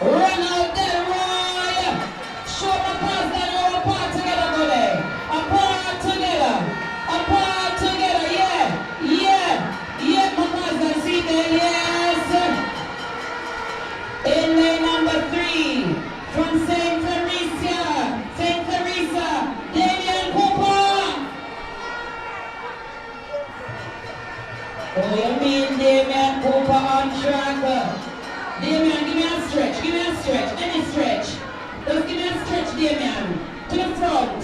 Ronald Delroy. Show my pass that you're apart together, go there. Apart together. Apart together, yeah. Yeah. Yeah, my cousin, see there, yes. In lane number 3, from St. Teresa, Damian Cooper. Oh, you mean Damian Cooper on track? Damian, give me a stretch, any stretch. Just give me a stretch, Damian, to the front.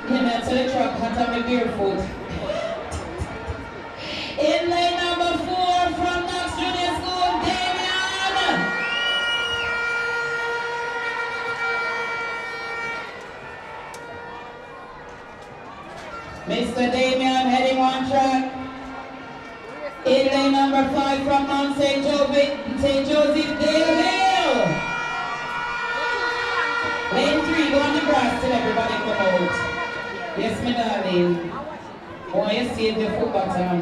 Damian, to the truck, hot on my barefoot. In lane number 4, from Knox Junior School, Damian. Mr. Damian heading on track. In lane number 5 from Mount St. Joseph, Daleville. Lane 3, go on the grass till everybody come out. Yes, my darling. Oh, you save the foot bottom.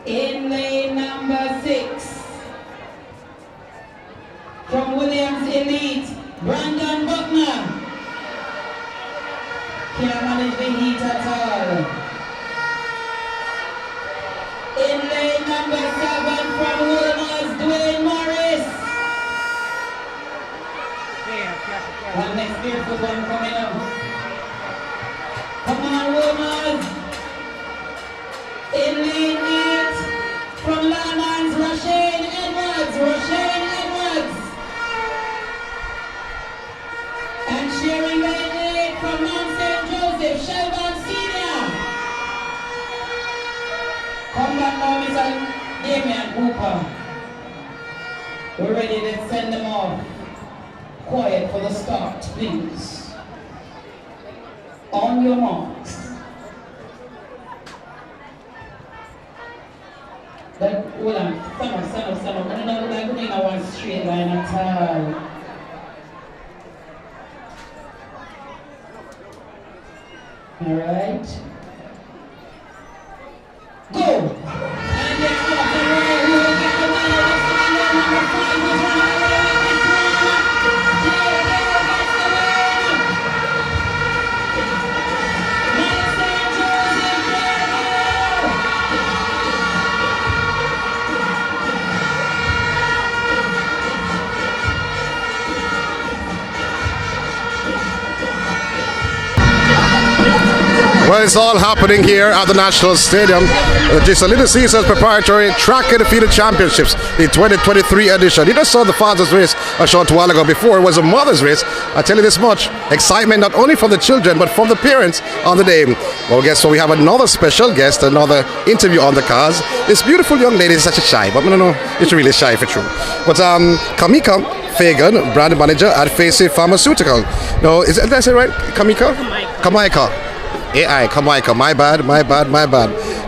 In lane number 6, from Williams Elite, Brandon Buckner. Can't manage the heat at all. In lane number 7 from Wilmers, Dwayne Morris. One next barefoot one coming up. Come on, Wilmers. In lane 8 from Lamans, Roshane Edwards. And sharing lane 8 from Mount St. Joseph, Shelvan Senior. Come back now, Mr. Damian Cooper. We're ready to send them off. Quiet for the start, please. On your marks. Hold on, stand up. I don't know like we need one straight line at all. All right. Go! And then off the right, we will get the man next to the number 5 was running away with this one. Dale gets the win. Mount St. Joseph, Well, it's all happening here at the National Stadium. JISA Little Caesars Preparatory Track and Field Championships, the 2023 edition. You just saw the father's race a short while ago. Before it was a mother's race. I tell you this much, excitement not only from the children but from the parents on the day. Well, guess what? We have another special guest, another interview on the cards. This beautiful young lady is such a shy, but I don't know if she's really shy for true. But Kamika Fagan, brand manager at Face Pharmaceutical. No, did I say right? Kamika? Kamaika. AI, Kamaika, my bad.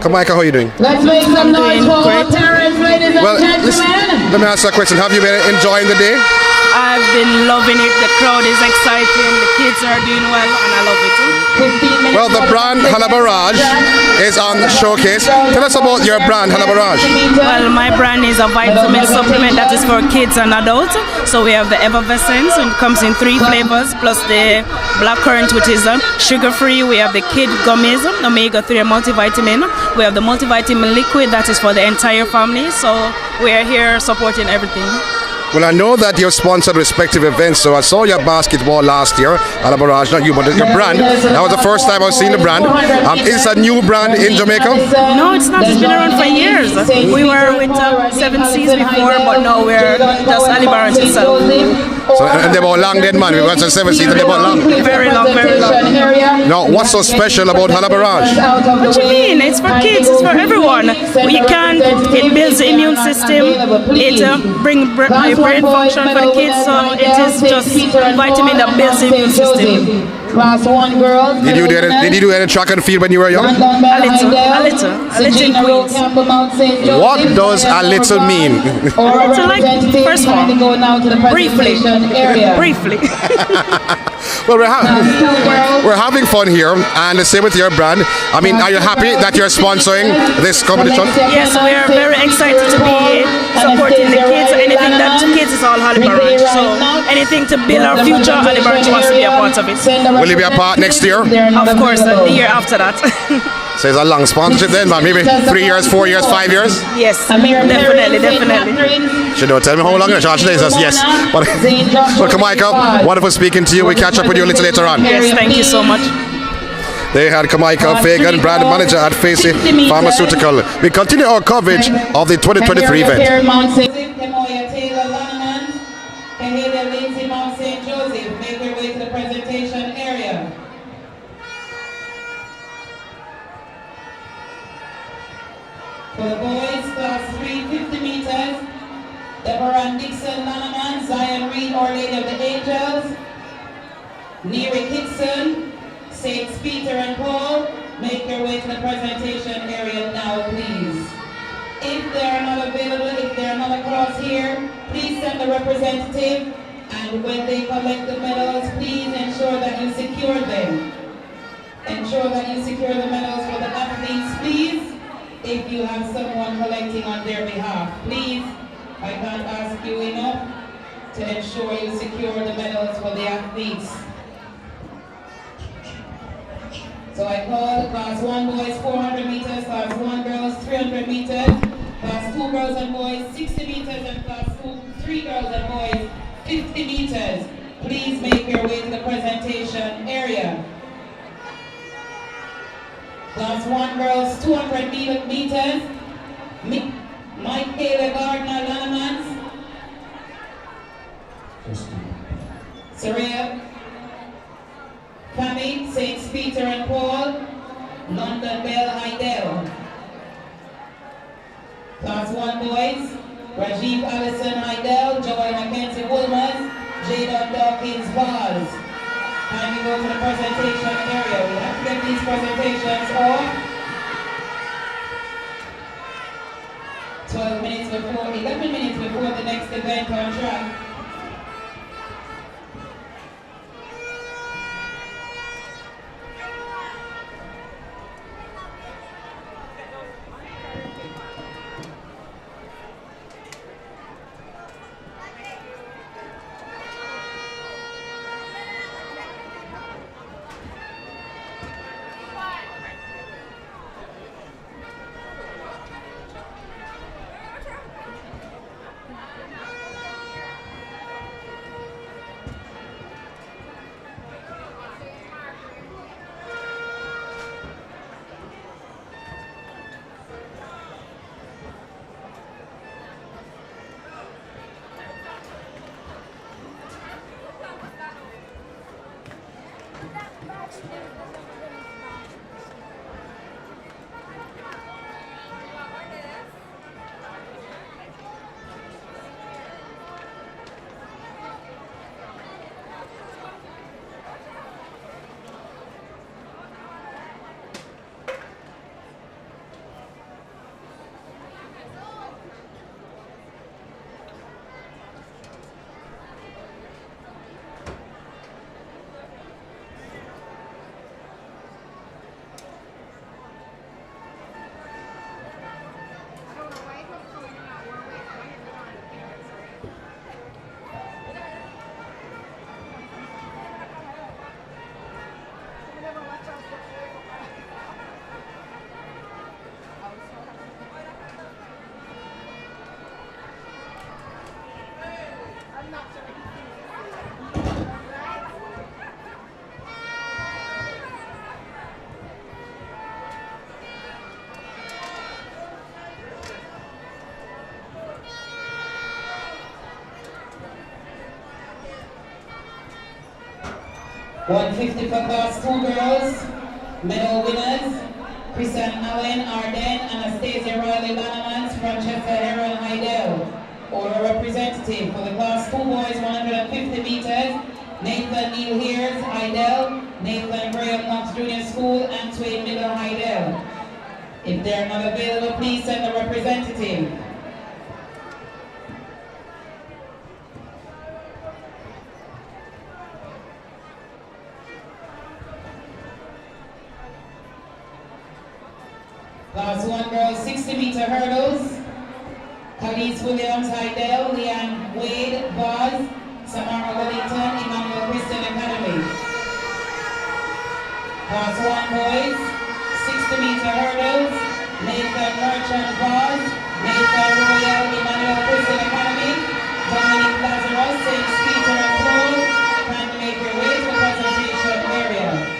Kamaika, how are you doing? Let's make some noise for our parents, ladies and gentlemen. Let me ask you a question. Have you been enjoying the day? I've been loving it. The crowd is exciting. The kids are doing well, and I love it. 15 minutes. Well, the brand Halabaraj is on showcase. Tell us about your brand Halabaraj. Well, my brand is a vitamin supplement that is for kids and adults. So we have the Effervescence, and it comes in 3 flavors, plus the blackcurrant, which is sugar-free. We have the kid gummies, omega-3 multivitamin. We have the multivitamin liquid that is for the entire family. So we are here supporting everything. Well, I know that you've sponsored respective events, so I saw your basketball last year, Halabaraj, not you, but your brand. That was the first time I've seen the brand. Is it a new brand in Jamaica? No, it's not. It's been around for years. We were with 7 Seas before, but now we're just Halabaraj itself. So, and they were long then, man. We went to 7 Seas and they were long. Very long. Now, what's so special about Halabaraj? What do you mean? It's for kids. It's for everyone. It builds the immune system. It brings brain function for the kids, so it is just vitamin that builds the immune system. Class 1 girls. Did you do any track and field when you were young? A little in Queens. What does a little mean? A little like first one. Briefly. Well, we're having fun here, and the same with your brand. I mean, are you happy that you're sponsoring this competition? Yes, we are very excited to be supporting the kids. Anything that kids is all Hansle Parchment. So anything to build our future, Hansle Parchment wants to be a part of it. Will you be a part next year? Of course, the year after that. So it's a long sponsorship then, man. Maybe 3 years, 4 years, 5 years? Yes, definitely. You don't tell me how long it is. Yes. But Kamaika, wonderful speaking to you. We catch up with you a little later on. Yes, thank you so much. They had Kamaika Fagan, brand manager at Facey Pharmaceutical. We continue our coverage of the 2023 event. For the boys, class 3, 50 meters, Deborah Dixon Lanaman, Zion Reid, Our Lady of the Angels, Neary Kitson, Saints Peter and Paul, make your way to the presentation area now, please. If they are not available, if they are not across here, please send a representative, and when they collect the medals, please ensure that you secure them. Ensure that you secure the medals for the athletes, please. If you have someone collecting on their behalf, please, I can't ask you enough to ensure you secure the medals for the athletes. So I call class 1 boys 400 meters, class 1 girls 300 meters, class 2 girls and boys 60 meters, and class 3 girls and boys 50 meters. Please make your way to the presentation area. Class 1 girls 200 meters, Michaela Gardner Lanamans, Saraya Kami, Saints Peter and Paul, London Bell Heidel. Class 1 boys, Rajiv Allison Heidel, Joel Mackenzie Woolmers, Jadon Dawkins Balls. Time to go to the presentation area. We have to get these presentations off. 11 minutes before the next event on track. $150 for class 2 girls, medal winners, Kristen Allen, Arden, Anastasia Riley Lanamans, Francesca Heron Heidel. Or a representative for the class 2 boys 150 meters, Nathan Neil Hears, Heidel, Nathan Graham Knox Junior School, and Twain Middle Hydel. If they are not available, please send a representative. Class 1 girls 60-meter hurdles. Khalees Williams Hydel, Leanne Wade Vaz, Samara Wellington, Emmanuel Christian Academy. Class 1 boys 60-meter hurdles. Nathan Merchant Vaz, Nathan Royal, Emmanuel Christian Academy. Dominic Lazarus, St. Peter and Paul. Kindly make your way to the presentation area.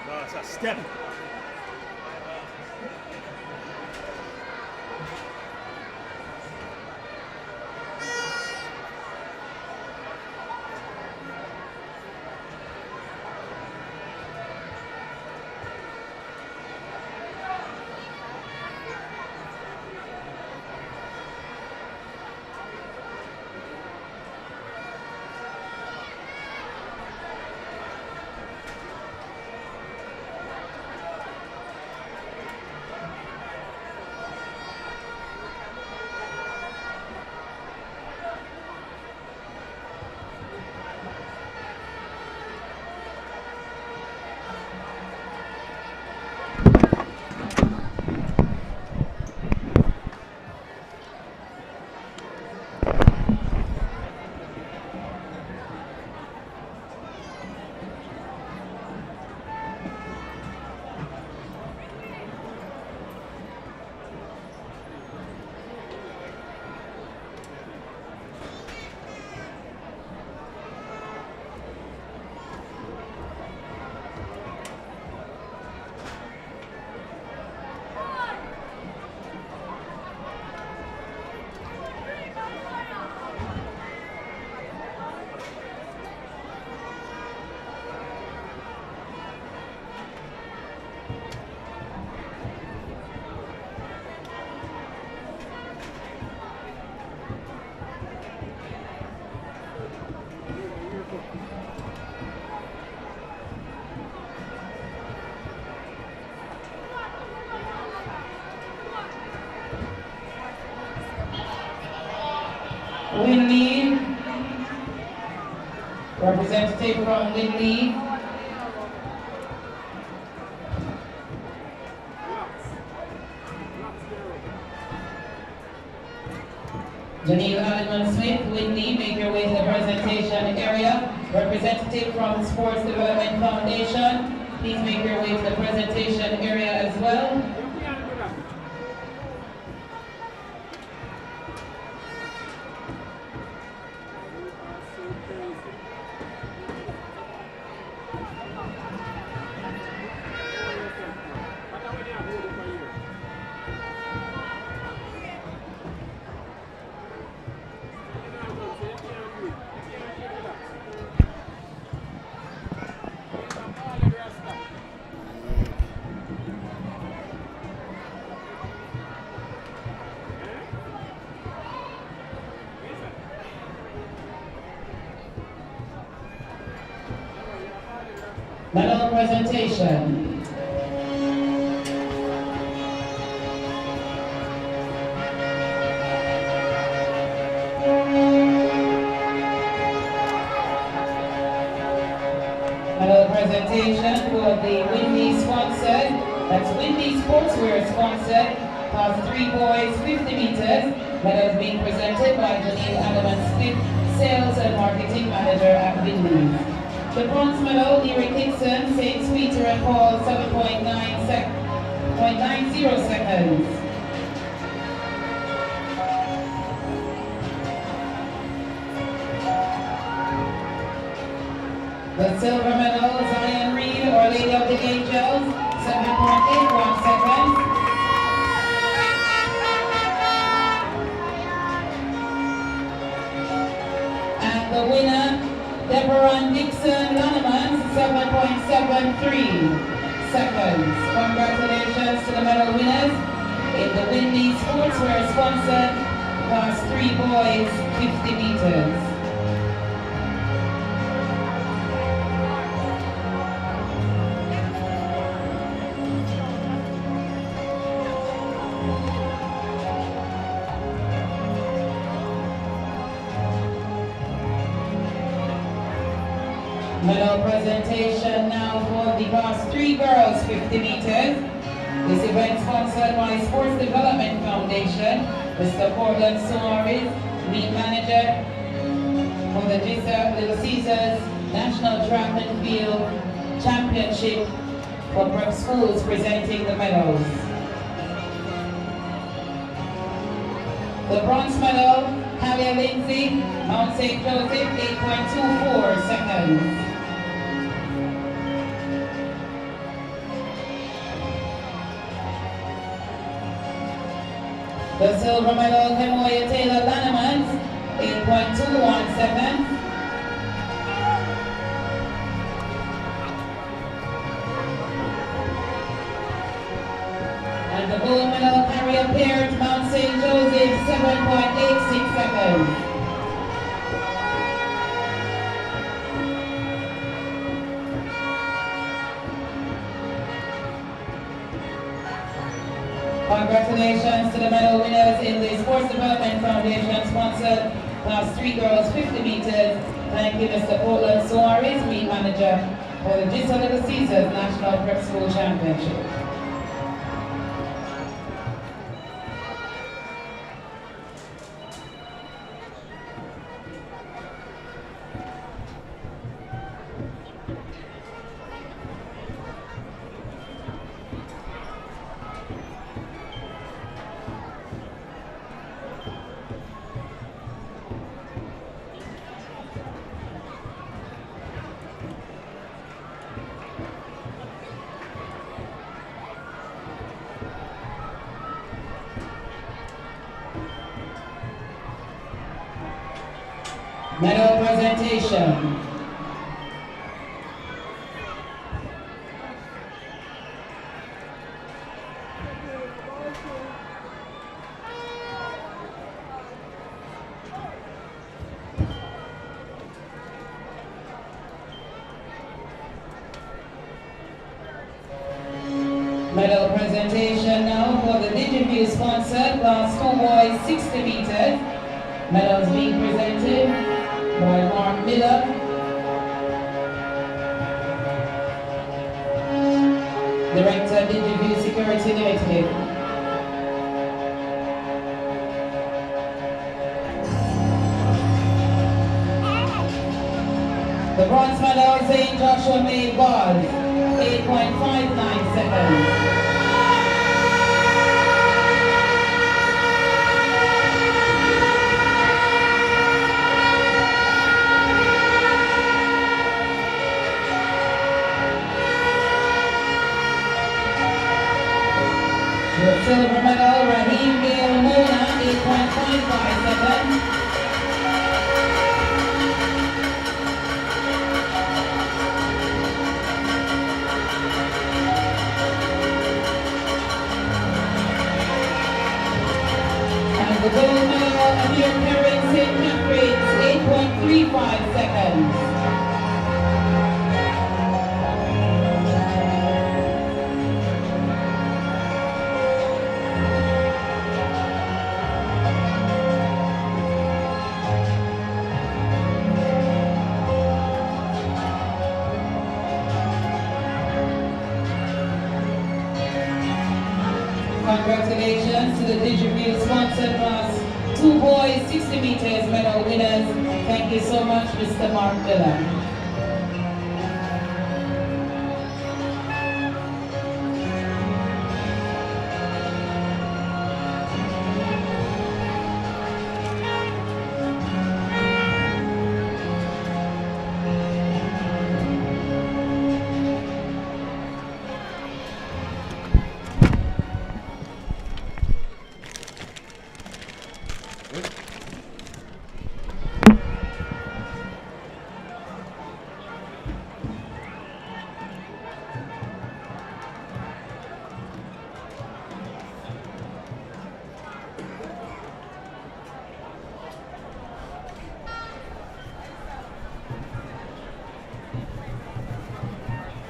That's a step. Representative from Whitney. Janelle Smith, Whitney, make your way to the presentation area. Representative from Sports Development Foundation, please make your way to the presentation area as well. Medal presentation. Medal presentation for the Whitney sponsored. That's Whitney Sportswear sponsored. Class 3 boys, 50 meters. Medals being presented by Janelle Smith, Sales and Marketing Manager at Whitney. The bronze medal, Eric Hickson, St. Peter and Paul, 7.90 seconds. The silver medal, Zion Reid, Our Lady of the Angels, 7.81 seconds. And the winner, Deborah Nixon Lanneman, 7.73 seconds. Congratulations to the medal winners in the Whitney Sportswear sponsored Class 3 boys 50 meters. Medal presentation now for the Class 3 girls 50 meters. This event sponsored by Sports Development Foundation. Mr. Portland Suarez, lead manager for the JISA Little Caesars National Track and Field Championship for prep schools, presenting the medals. The bronze medal, Halia Lindsay, Mount St. Joseph, 8.24 seconds. The silver medal, Kemoya Taylor Lannemans, 8.21 seconds. And the gold medal, Harriet Peart, Mount St. Joseph, 7.86 seconds. Congratulations to the medal winners in the Sports Development Foundation sponsored Class 3 girls 50 meters. Thank you, Mr. Portland Suarez, meet manager for the JISA Little Caesars National Prep School Championship. Medal presentation. Medal presentation now for the DigiView sponsored Class 2 boys 60 meters. Medals being presented by Mark Miller, Director, DigiView Security Limited. The bronze medal St. Joshua made was 8.59 seconds. The silver medal Raheem Gale Mona 8.55 seconds. The gold medal, Amir Perrin St. Catherine's, 8.35 seconds. Congratulations to the DigiView sponsored class 2 boys 60 meters medal winners. Thank you so much, Mr. Mark Miller.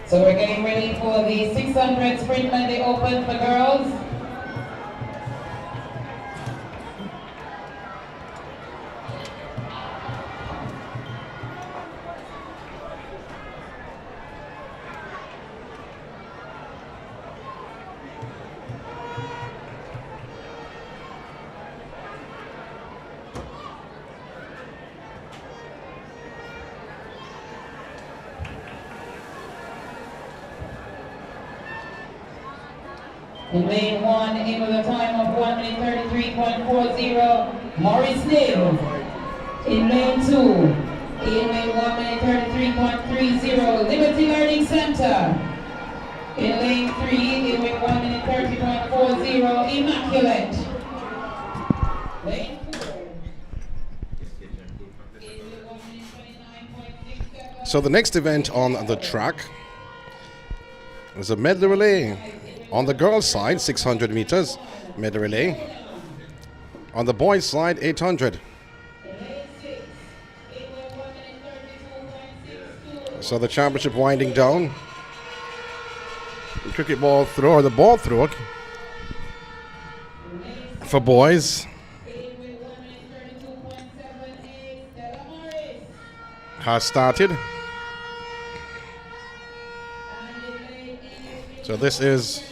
So we're getting ready for the 600 sprint medley open for girls. In lane 1, in with a time of 1 minute 33.40, Maurice Neal. In lane 2, in lane 1 minute 33.30, Liberty Learning Center. In lane 3, in lane 1 minute 30.40, Immaculate. Lane 4. So the next event on the track is a medley relay. On the girls' side, 600 meters medley relay. On the boys' side, 800. So the championship winding down. The cricket ball throw, or the ball throw for boys has started. So this is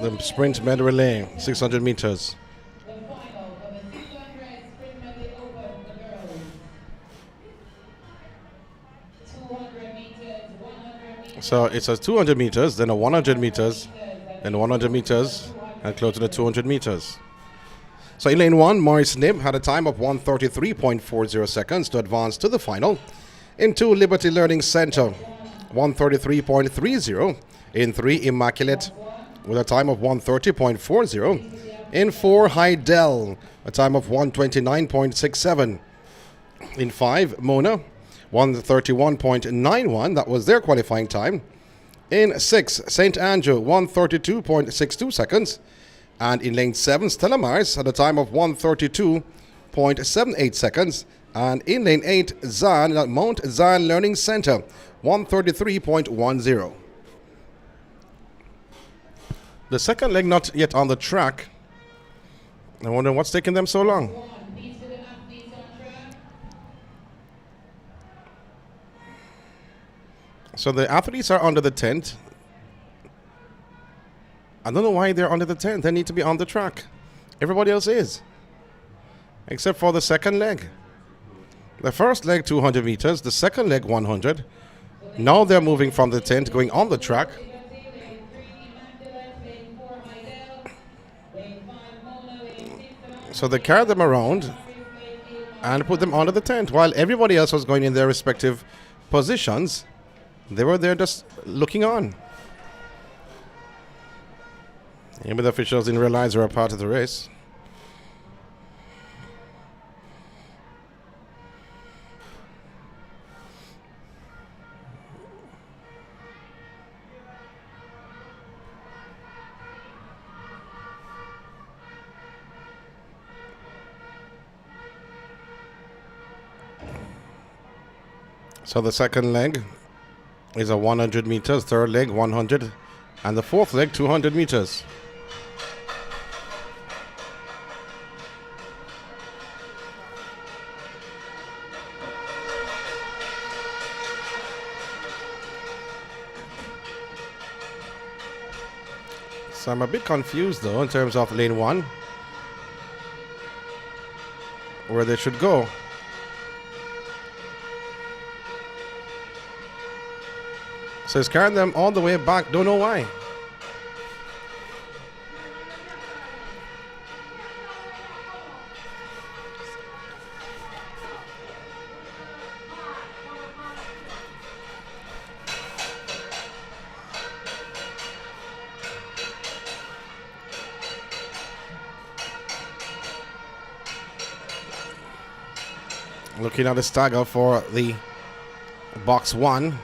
the sprint medley relay, 600 meters. So it's a 200 meters, then a 100 meters, then 100 meters, and close to the 200 meters. So in lane 1, Maurice Nib had a time of 1:33.40 seconds to advance to the final. In 2, Liberty Learning Center, 1:33.30. In 3, Immaculate, with a time of 1:30.40. In 4, Heidel, a time of 1:29.67. In 5, Mona, 1:31.91. That was their qualifying time. In 6, St. Andrew, 1:32.62 seconds. And in lane 7, Stella Mars had a time of 1:32.78 seconds. And in lane 8, Zion at Mount Zion Learning Center, 1:33.10. The second leg not yet on the track. I wonder what's taking them so long. So the athletes are under the tent. I don't know why they're under the tent. They need to be on the track. Everybody else is. Except for the second leg. The first leg 200 meters. The second leg 100. Now they're moving from the tent going on the track. So they carried them around and put them under the tent while everybody else was going in their respective positions. They were there just looking on. Maybe the officials didn't realize they were a part of the race. So the second leg is a 100 meters, third leg 100, and the fourth leg 200 meters. So I'm a bit confused though in terms of lane 1, where they should go. So it's carrying them all the way back. Don't know why. Looking at the stagger for the box 1.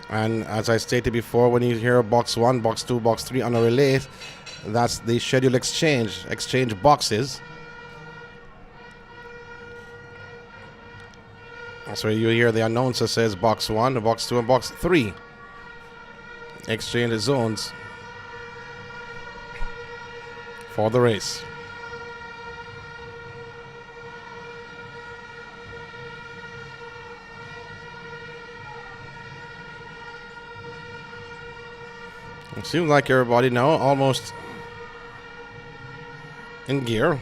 And as I stated before, when you hear box 1, box 2, box 3 on a relay, that's the schedule exchange boxes. That's where you hear the announcer says box 1, box 2, and box 3. Exchange zones for the race. It seems like everybody now almost in gear.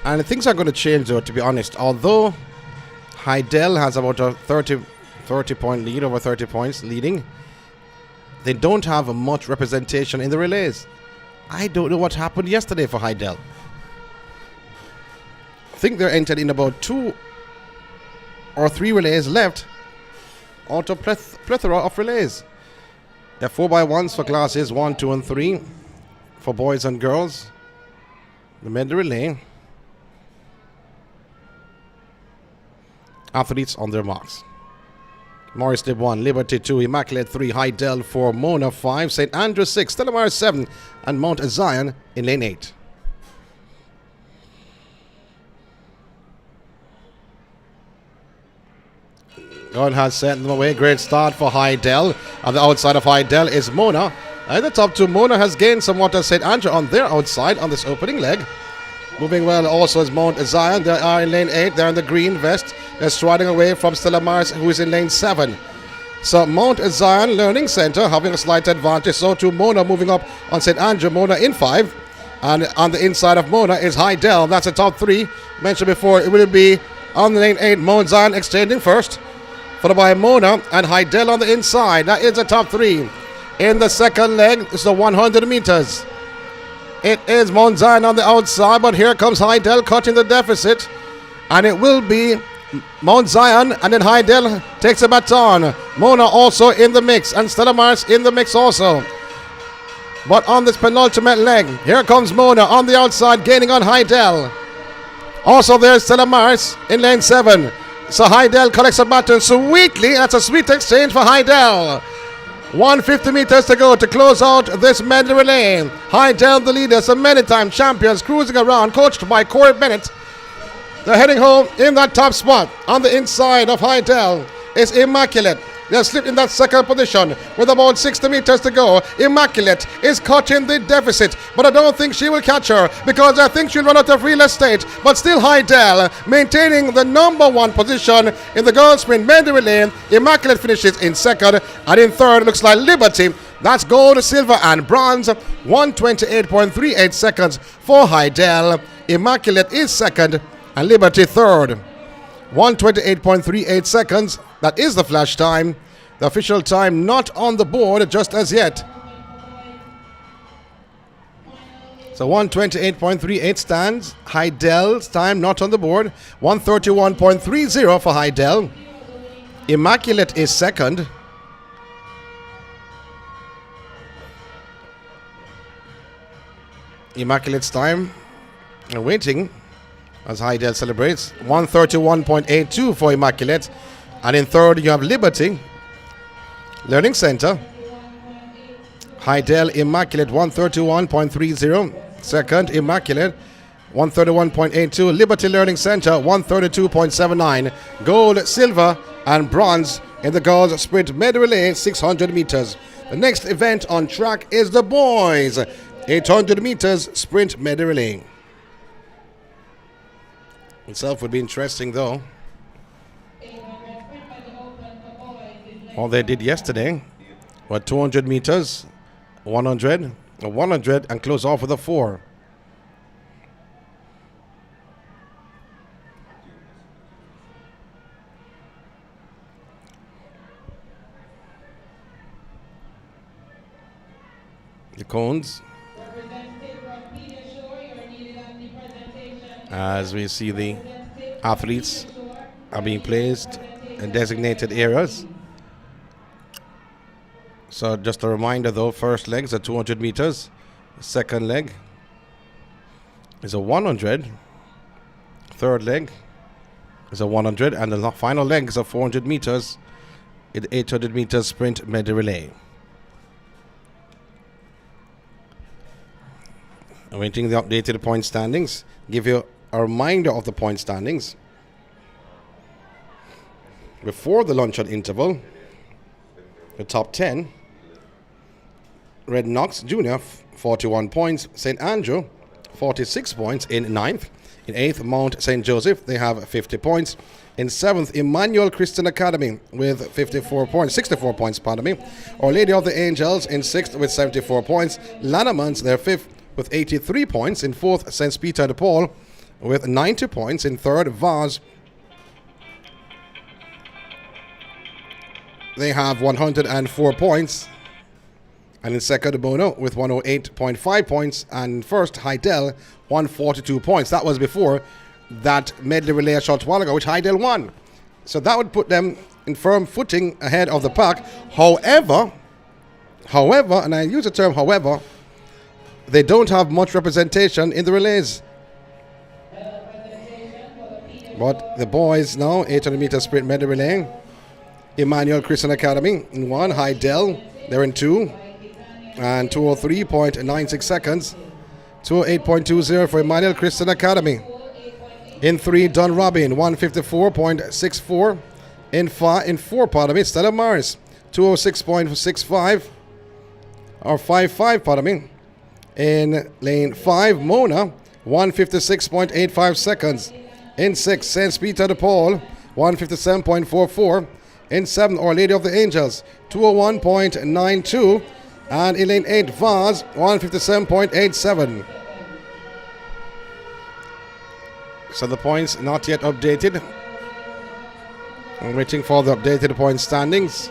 And things are going to change though, to be honest. Although Heidel has about a 30 point lead, over 30 points leading, they don't have much representation in the relays. I don't know what happened yesterday for Heidel. I think they're entered in about 2 or 3 relays left out of plethora of relays. There are 4x1s for classes 1, 2, and 3 for boys and girls. The medley relay. Athletes on their marks. Morris did 1, Liberty 2, Immaculate 3, Heidel 4, Mona 5, St. Andrew 6, Stella Maris 7, and Mount Zion in lane 8. God has sent them away. Great start for Heidel. On the outside of Heidel is Mona. At the top 2, Mona has gained somewhat as St. Andrew on their outside on this opening leg. Moving well also is Mount Zion. They are in lane 8. They're in the green vest. They're striding away from Stella Maris, who is in lane 7. So Mount Zion Learning Center having a slight advantage. So too Mona moving up on St. Andrew. Mona in 5. And on the inside of Mona is Heidel. That's the top 3. Mentioned before, it will be on lane 8. Mount Zion exchanging first, followed by Mona and Heidel on the inside. That is the top 3. In the second leg, it's the 100 meters. It is Mount Zion on the outside, but here comes Heidel cutting the deficit. And it will be Mount Zion, and then Heidel takes a baton. Mona also in the mix, and Stella Maris in the mix also. But on this penultimate leg, here comes Mona on the outside, gaining on Heidel. Also there's Stella Maris in lane 7. So Heidel collects a baton sweetly. That's a sweet exchange for Heidel. 150 meters to go to close out this medley relay. Heidel, the leader, some many-time champions, cruising around, coached by Corey Bennett. They're heading home in that top spot. On the inside of Heidel is Immaculate. They have slipped in that second position with about 60 meters to go. Immaculate is cutting the deficit, but I don't think she will catch her because I think she'll run out of real estate. But still Heidel maintaining the number one position in the girls sprint medley relay. Immaculate finishes in second, and in third looks like Liberty. That's gold, silver, and bronze. 128.38 seconds for Heidel. Immaculate is second, and Liberty third. 128.38 seconds. That is the flash time. The official time not on the board just as yet. So 128.38 stands. Heidel's time not on the board. 131.30 for Heidel. Immaculate is second. Immaculate's time waiting as Heidel celebrates. 131.82 for Immaculate. And in third you have Liberty Learning Center. Heidel Immaculate 131.30. Second Immaculate 131.82. Liberty Learning Center 132.79. Gold, silver, and bronze in the girls sprint medley relay 600 meters. The next event on track is the boys 800 meters sprint medley relay. Itself would be interesting though. All they did yesterday were 200 meters, 100, 100, and close off with a 4. The cones. As we see the athletes are being placed in designated areas. So just a reminder though, first leg is a 200 meters. Second leg is a 100. Third leg is a 100. And the final leg is a 400 meters in 800 meters sprint medley relay. Awaiting the updated point standings. Give you a reminder of the point standings. Before the luncheon interval, the top 10. Red Knox Jr. 41 points. St. Andrew 46 points in 9th. In 8th, Mount St. Joseph, they have 50 points. In 7th, Emmanuel Christian Academy with 64 points, pardon me. Our Lady of the Angels in 6th with 74 points. Lanamans, they're 5th with 83 points. In 4th, St. Peter de Paul with 90 points. In 3rd, Vaz, they have 104 points. And in 2nd, Bono with 108.5 points. And 1st, Heidel, 142 points. That was before that medley relay a short while ago, which Heidel won. So that would put them in firm footing ahead of the pack. However, and I use the term however, they don't have much representation in the relays. But the boys now, 800 meter sprint medley relay. Emmanuel Christian Academy in 1, Heidel, they're in 2. And 203.96 seconds. 208.20 for Emmanuel Christian Academy. In 3, Don Robin, 154.64. In 4, pardon me, Stella Mars, 206.65. Or 55, pardon me. In lane 5, Mona, 156.85 seconds. In 6, St. Peter de Paul, 157.44. In 7, Our Lady of the Angels, 201.92. And in lane 8, Vaz, 157.87. So the points not yet updated. I'm waiting for the updated point standings.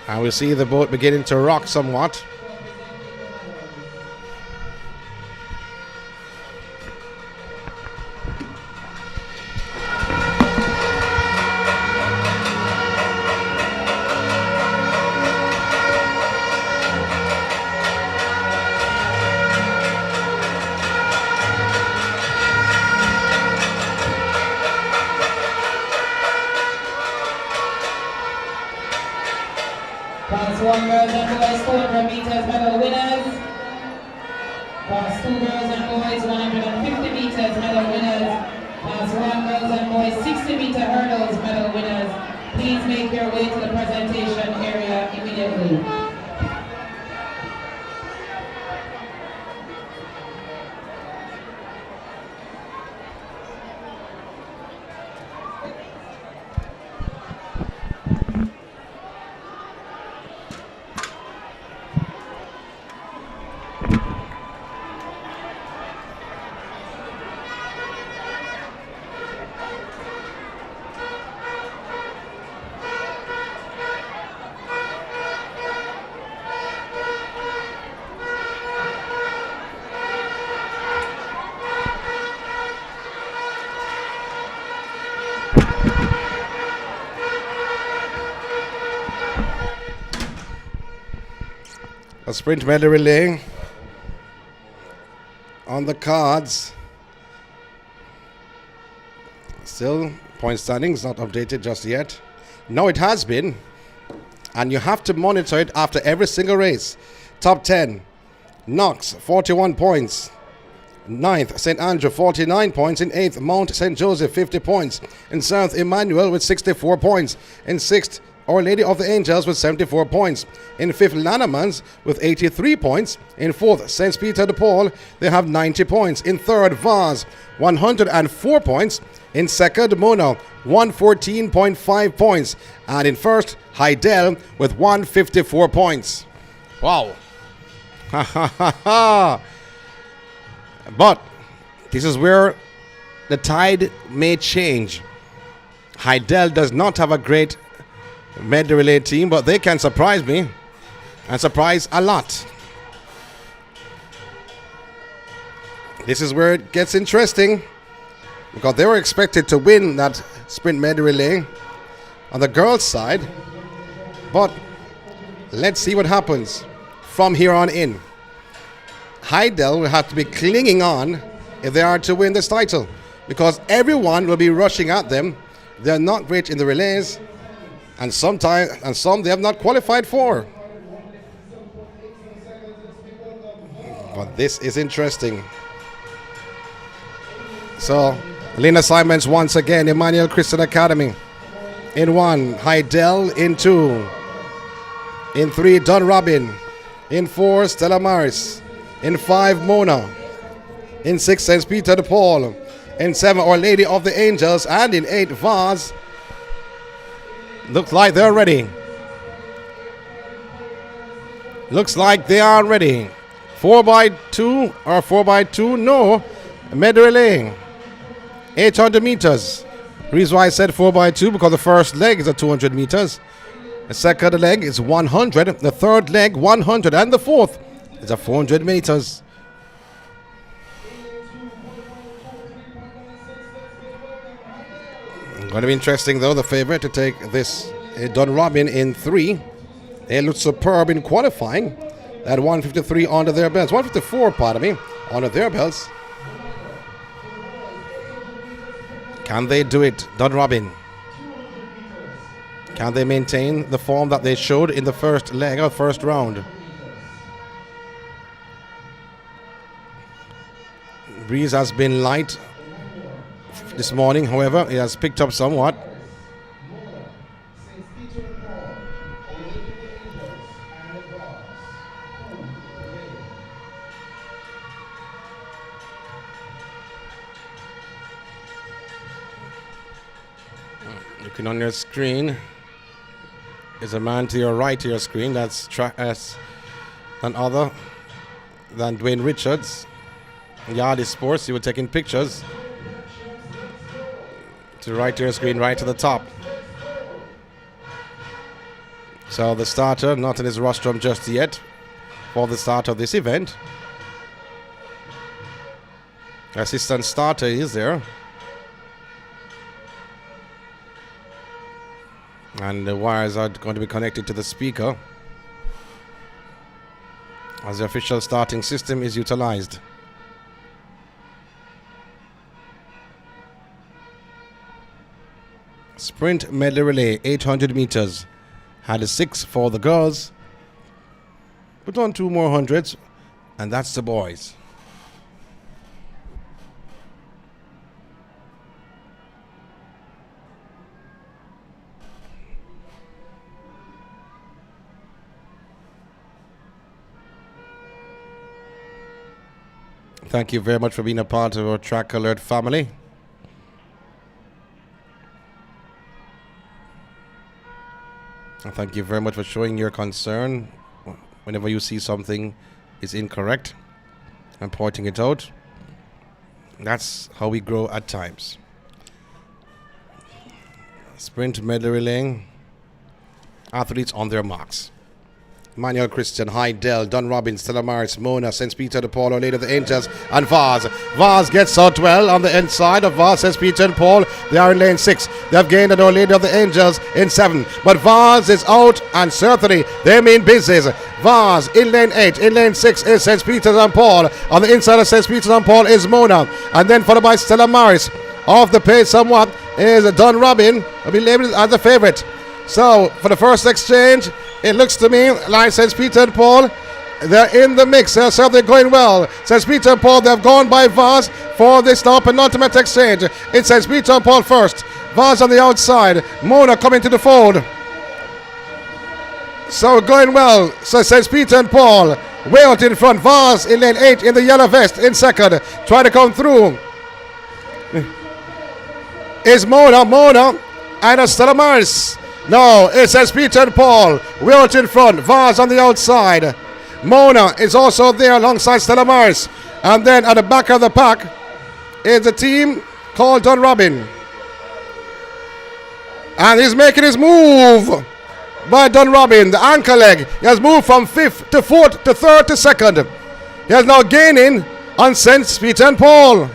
And we'll see the boat beginning to rock somewhat. Class 1 girls and boys 400 meters medal winners. Class 2 girls and boys 150 meters medal winners. Class 1 girls and boys 60-meter hurdles medal winners, please make your way to the presentation area immediately. A sprint medley relay on the cards. Still, point standings not updated just yet. No, it has been. And you have to monitor it after every single race. Top 10. Knox, 41 points. 9th, St. Andrew, 49 points. In 8th, Mount St. Joseph, 50 points. In 7th, Emmanuel with 64 points. In 6th, Our Lady of the Angels with 74 points. In 5th, Lanamans with 83 points. In 4th, St. Peter de Paul, they have 90 points. In 3rd, Vaz, 104 points. In 2nd, Mona, 114.5 points. And in 1st, Heidel with 154 points. Wow. Ha ha ha ha. But this is where the tide may change. Heidel does not have a great medley relay team, but they can surprise me and surprise a lot. This is where it gets interesting because they were expected to win that sprint medley relay on the girls' side, but let's see what happens from here on in. Heidel will have to be clinging on if they are to win this title because everyone will be rushing at them. They're not great in the relays, and some they have not qualified for. But this is interesting. So, Lena Simons once again, Emmanuel Christian Academy. In 1, Heidel. In 2. In 3, Don Robin. In 4, Stella Maris. In 5, Mona. In 6, St. Peter de Paul. In 7, Our Lady of the Angels. And in 8, Vaz. Looks like they're ready. Looks like they are ready. 4x2 or 4x2? No. Medley relay. 800 meters. The reason why I said 4x2 because the first leg is at 200 meters. The second leg is 100. The third leg 100. And the fourth is at 400 meters. Going to be interesting though, the favorite to take this Don Robin in 3. They looked superb in qualifying. At 153 under their belts. 154, pardon me, under their belts. Can they do it, Don Robin? Can they maintain the form that they showed in the first leg or first round? Breeze has been light this morning, however, it has picked up somewhat. Looking on your screen is a man to your right of your screen. That's none other than Dwayne Richards. Yardie Sports, you were taking pictures. To the right of your screen, right to the top. So the starter, not in his rostrum just yet for the start of this event. Assistant starter is there. And the wires are going to be connected to the speaker as the official starting system is utilized. Sprint medley relay, 800 meters. Had a 6 for the girls. Put on 2 more hundreds, and that's the boys. Thank you very much for being a part of our Track Alert family. And thank you very much for showing your concern whenever you see something is incorrect and pointing it out. That's how we grow at times. Sprint medley relaying. Athletes on their marks. Manuel Christian, Heidel, Don Robbins, Stella Maris, Mona, St. Peter, De Paul, Our Lady of the Angels, and Vaz. Vaz gets out well on the inside of Vaz, St. Peter and Paul. They are in lane 6. They have gained an Our Lady of the Angels in 7. But Vaz is out, and certainly they mean business. Vaz in lane 8. In lane 6 is St. Peter's and Paul. On the inside of St. Peter's and Paul is Mona. And then followed by Stella Maris. Off the pace somewhat is Don Robin. Will be labeled as the favorite. So, for the first exchange, it looks to me like St. Peter and Paul, they're in the mix. So they're going well. St. Peter and Paul, they've gone by Vaz for this now penultimate exchange. It's St. Peter and Paul first. Vaz on the outside. Mona coming to the fold. So going well. So St. Peter and Paul way out in front. Vaz in lane 8 in the yellow vest in second. Try to come through. Is Mona and Stella Maris. No, it says Peter and Paul. We're out in front. Vaz on the outside. Mona is also there alongside Stella Maris. And then at the back of the pack is a team called Don Robin. And he's making his move by Don Robin. The anchor leg. He has moved from 5th to 4th to 3rd to 2nd. He is now gaining on St. Peter and Paul.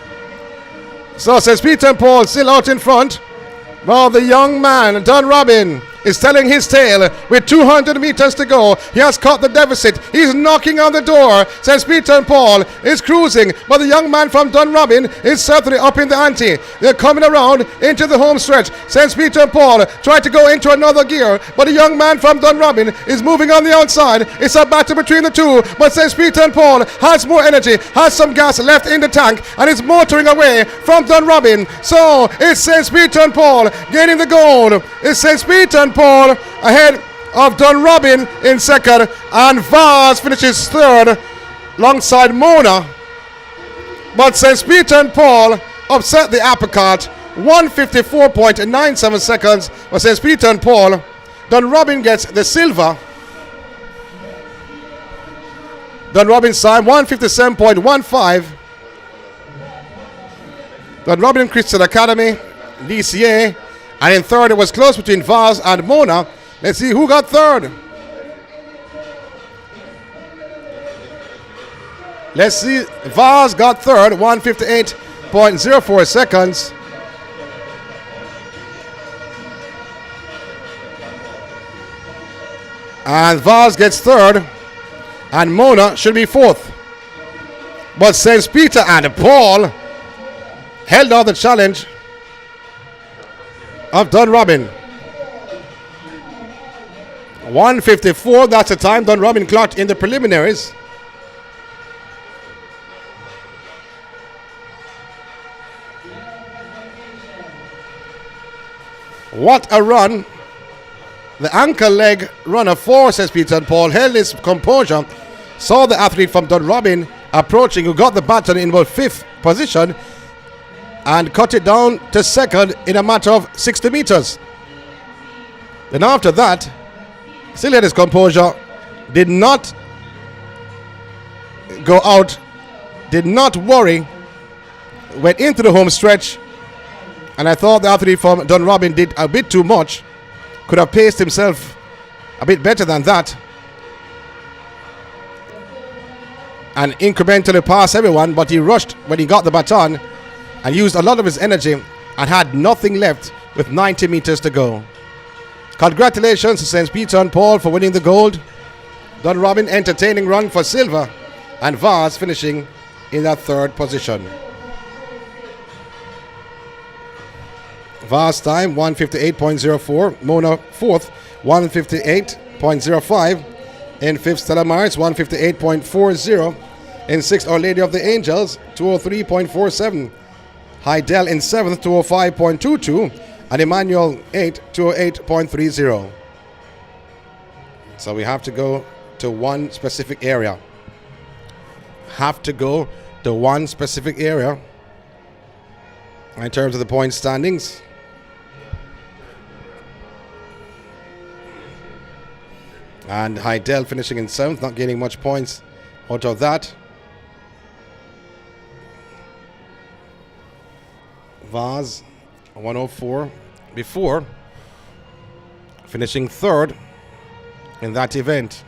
So St. Peter and Paul still out in front. Well, the young man, Don Robin, is telling his tale with 200 meters to go. He has cut the deficit. He's knocking on the door. St. Peter and Paul is cruising, but the young man from Don Robin is certainly up in the ante. They're coming around into the home stretch. St. Peter and Paul try to go into another gear, but the young man from Don Robin is moving on the outside. It's a battle between the two, but St. Peter and Paul has more energy, has some gas left in the tank, and is motoring away from Don Robin. So it's St. Peter and Paul gaining the gold. It's St. Peter and Paul ahead of Don Robin in second, and Vaz finishes third alongside Mona. But St. Peter and Paul upset the apple cart. 154.97 seconds for St. Peter and Paul. Don Robin gets the silver. Don Robin's time 157.15. Don Robin Christian Academy, DCA. And in third, it was close between Vaz and Mona. Let's see who got third. Let's see. Vaz got third, 158.04 seconds. And Vaz gets third. And Mona should be fourth. But St. Peter and Paul held out the challenge of Don Robin. 154, that's the time Don Robin clocked in the preliminaries. What a run. The ankle leg runner for St. Peter and Paul held his composure, saw the athlete from Don Robin approaching, who got the baton in about 5th position, and cut it down to second in a matter of 60 meters. Then after that, still had his composure, did not go out, did not worry, went into the home stretch, and I thought the athlete from Don Robin did a bit too much, could have paced himself a bit better than that, and incrementally passed everyone, but he rushed when he got the baton and used a lot of his energy and had nothing left with 90 meters to go. Congratulations to St. Peter and Paul for winning the gold. Don Robin entertaining run for silver, and Vaz finishing in that third position. Vaz time 158.04. Mona fourth, 158.05. In fifth, Stella Maris 158.40. In sixth, Our Lady of the Angels 203.47. Heidel in 7th, 205.22, and Emmanuel 8, 208.30. So we have to go to one specific area. Have to go to one specific area in terms of the point standings. And Heidel finishing in 7th, not gaining much points out of that. Vaz 104 before, finishing 3rd in that event.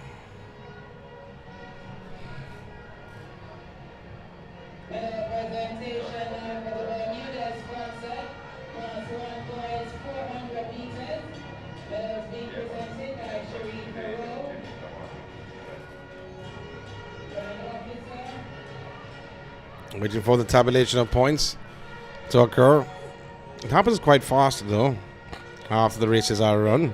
Waiting for the tabulation of points to occur. It happens quite fast though, after the races are run.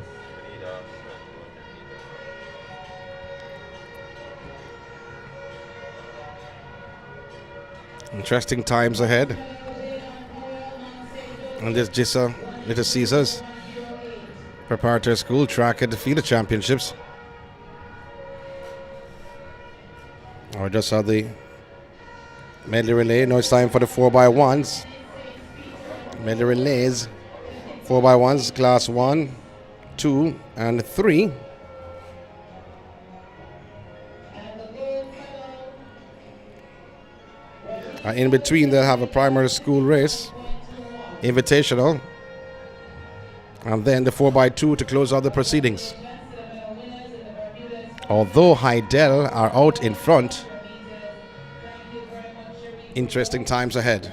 Interesting times ahead. And this JISA Little Caesars Preparatory School Track and Field Championships. I just saw the medley relay. Now it's time for the 4x1s. Medley relays, 4x1s, class 1, 2, and 3. In between, they'll have a primary school race, invitational, and then the 4x2 to close out the proceedings. Although Heidel are out in front, interesting times ahead.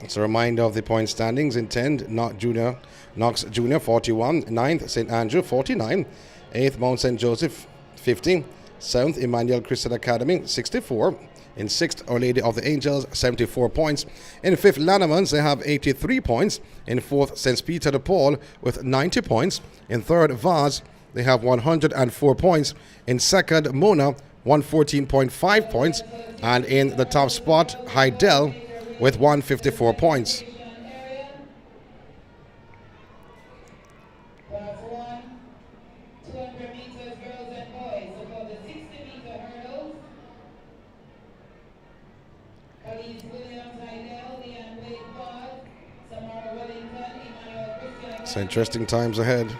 It's a reminder of the point standings in 10th, Knox Junior 41, 9th, St. Andrew 49, 8th, Mount St. Joseph 50, 7th, Emmanuel Christian Academy 64, in 6th, Our Lady of the Angels 74 points, in 5th, Lannemans they have 83 points, in 4th, St. Peter de Paul with 90 points, in 3rd, Vaz they have 104 points, in 2nd, Mona 114.5 points, and in the top spot, Heidel with 154 points. So interesting times ahead.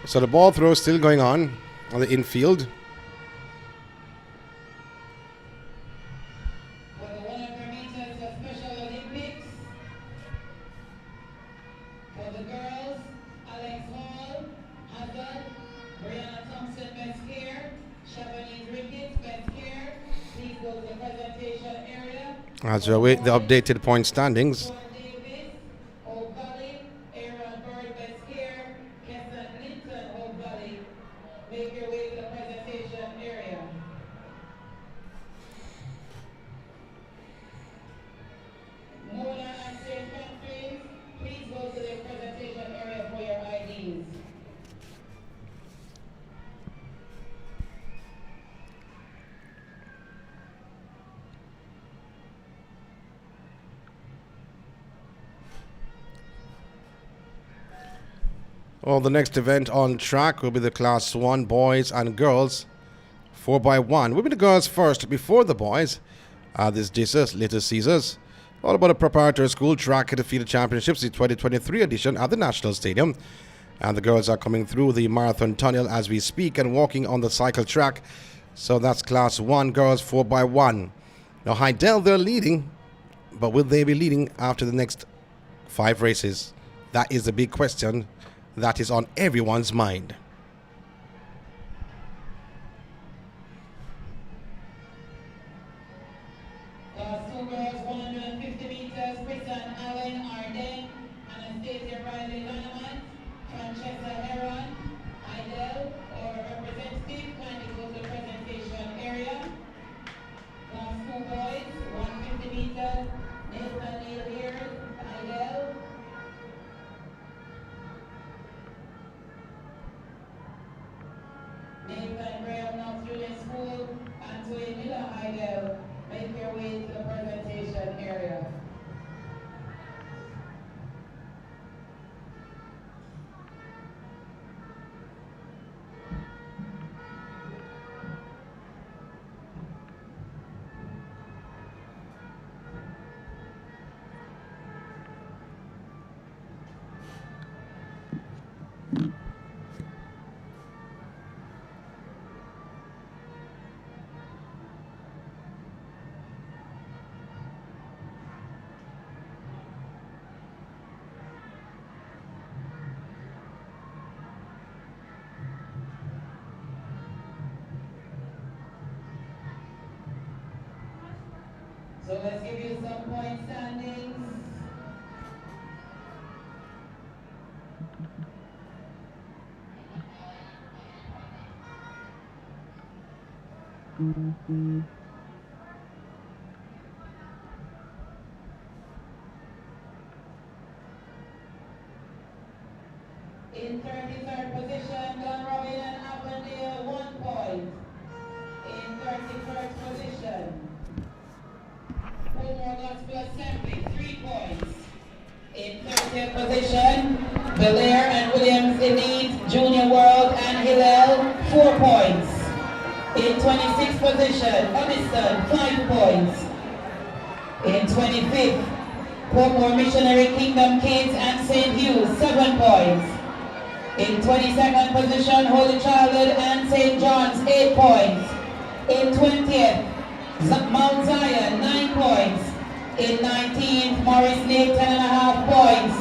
So the ball throw is still going on the infield. For the girls, Alex Hall, Hazard, Briana Thompson, best care, Shelly-Ann Ricketts, best care. Please go to the presentation area. As we await the updated point standings. Well, the next event on track will be the Class 1 boys and girls 4x1. We'll be the girls first before the boys. This JISA Little Caesars. All about a preparatory school track and field championships, the 2023 edition at the National Stadium. And the girls are coming through the marathon tunnel as we speak and walking on the cycle track. So that's Class 1 girls 4x1. Now Heidel, they're leading, but will they be leading after the next 5 races? That is the big question that is on everyone's mind. Class 2 girls, 150 Antoine Miller Idel, make your way to the presentation area. So let's give you some point standings. In 33rd position, Glen Robin and Avondale, 1 point. In 31st position, Fillmore Gospel Assembly, 3 points. In 30th position, Belair and Williams Elite, Junior World and Hillel, 4 points. In 26th position, Uniston, 5 points. In 25th, Portmore Missionary Kingdom Kids and St. Hughes, 7 points. In 22nd position, Holy Childhood and St. John's, 8 points. In 20th, Mount Zion, 9 points. In 19th, Morris Lake, 10.5 points.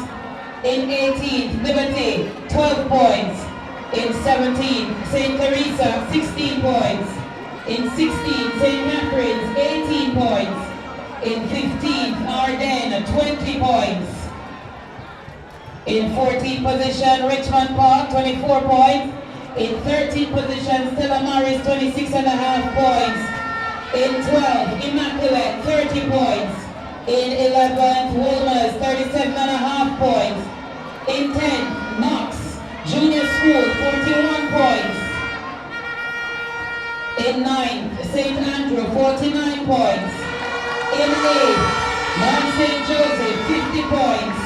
In 18th, Liberty, 12 points. In 17th, St. Teresa, 16 points. In 16th, St. Catherine's, 18 points. In 15th, Ardennes, 20 points. In 14th position, Richmond Park, 24 points. In 13th position, Stella Maris, 26.5 points. In 12th, Immaculate, 30 points. In 11th, Wolmer's, 37.5 points. In 10th, Knox Junior School, 41 points. In 9th, St. Andrew, 49 points. In 8th, Mount St. Joseph, 50 points.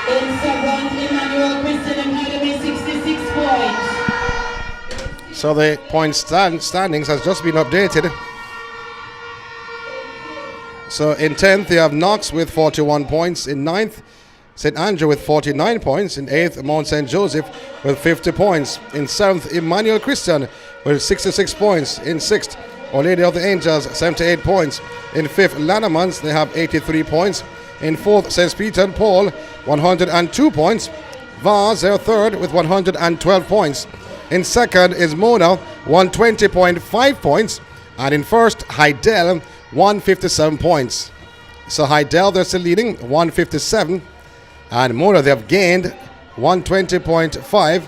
In 7th, Emmanuel Christian Academy, 66 points. So the point standings has just been updated. So in 10th, you have Knox with 41 points. In 9th, St. Andrew with 49 points. In 8th, Mount St. Joseph with 50 points. In 7th, Emmanuel Christian with 66 points. In 6th, Our Lady of the Angels, 78 points. In 5th, Lanamans, they have 83 points. In 4th, St. Peter and Paul, 102 points. Vaz, they're 3rd with 112 points. In 2nd is Mona, 120.5 points. And in 1st, Heidel, 157 points. So Heidel, they're still leading, 157. And Mona, they have gained 120.5.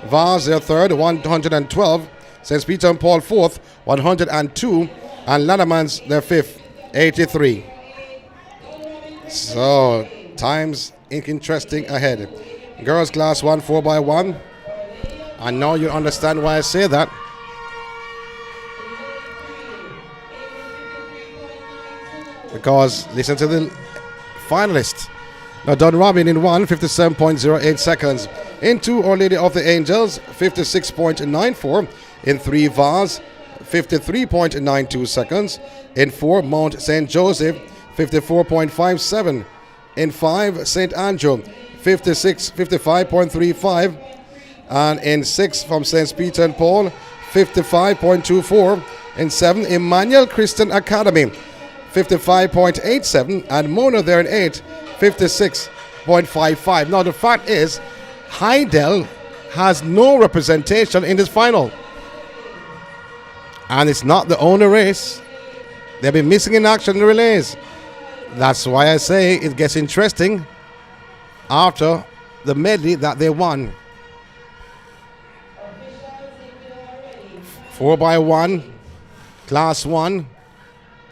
Vaz, they're 3rd, 112. St. Peter and Paul, 4th, 102. And Lanamans, they're 5th, 83. So, times interesting ahead. Girls class 1, 4x1. And now you understand why I say that. Because listen to the finalists. Now, Don Robin in 1, 57.08 seconds. In 2, Our Lady of the Angels, 56.94. In 3, Vaz, 53.92 seconds. In 4, Mount St. Joseph, 54.57. In 5, St. Andrew, 55.35. And in 6, from St. Peter and Paul, 55.24. In 7, Emmanuel Christian Academy, 55.87. And Mona there in 8, 56.55. Now the fact is, Heidel has no representation in this final. And it's not the only race. They've been missing in action in the relays. That's why I say it gets interesting after the medley that they won. 4x1, class 1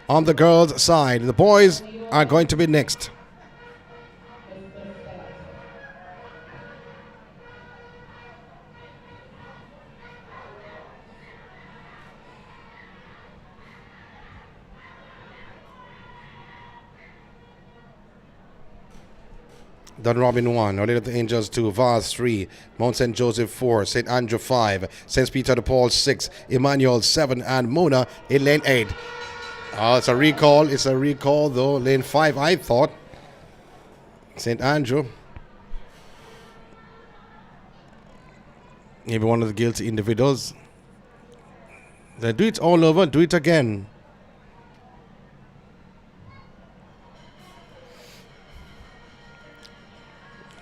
on the girls' side. The boys are going to be next. Dunrobin 1, Our Lady of the Angels 2, Vaz 3, Mount St. Joseph 4, St. Andrew 5, St. Peter de Paul 6, Emmanuel 7, and Mona in lane 8. Oh, it's a recall. It's a recall, though. Lane 5, I thought. St. Andrew. Maybe one of the guilty individuals. They do it all over. Do it again.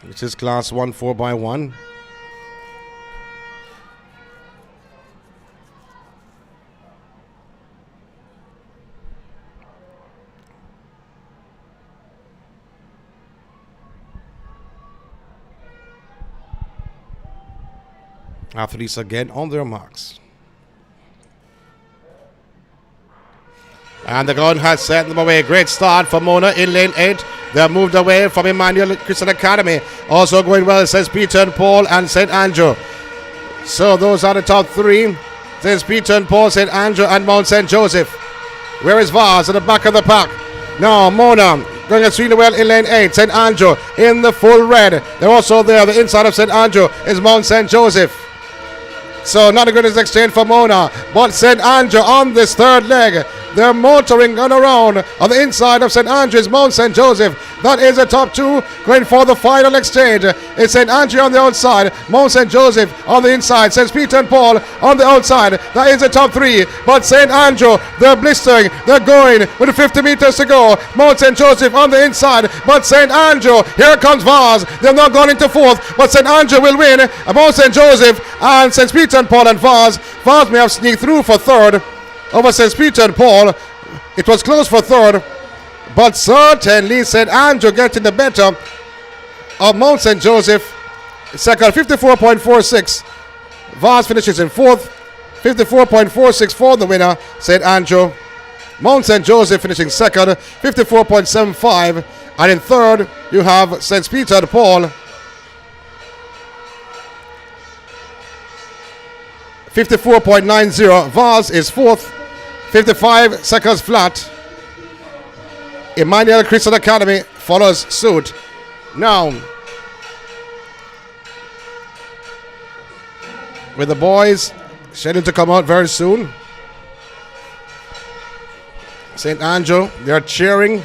Which is class 1 4x1. Athletes again on their marks. And the gun has sent them away. Great start for Mona in lane 8. They have moved away from Emmanuel Christian Academy. Also going well, says Peter and Paul and St. Andrew. So those are the top 3. Says Peter and Paul, St. Andrew and Mount St. Joseph. Where is Vaz at the back of the pack? Now Mona going extremely well in lane 8. St. Andrew in the full red. They're also there. The inside of St. Andrew is Mount St. Joseph. So not a good exchange for Mona, but St. Andrew on this third leg. They're motoring on around on the inside of St. Andrew's Mount St. Joseph. That is the top 2 going for the final exchange. It's St. Andrew on the outside, Mount St. Joseph on the inside, St. Peter and Paul on the outside. That is the top 3. But St. Andrew, they're blistering. They're going with 50 meters to go. Mount St. Joseph on the inside, but St. Andrew, here comes Vaz. They're not going into 4th, but St. Andrew will win. Mount St. Joseph and St. Peter and Paul and Vaz. Vaz may have sneaked through for 3rd. Over St. Peter and Paul. It was close for 3rd, but certainly St. Andrew getting the better of Mount St. Joseph. 2nd, 54.46. Vaz finishes in 4th, 54.46 for the winner, St. Andrew. Mount St. Joseph finishing 2nd, 54.75. And in 3rd, you have St. Peter and Paul. 54.90. Vaz is 4th, 55 seconds flat. Emmanuel Christian Academy follows suit. Now, with the boys scheduled to come out very soon. St. Andrew, they're cheering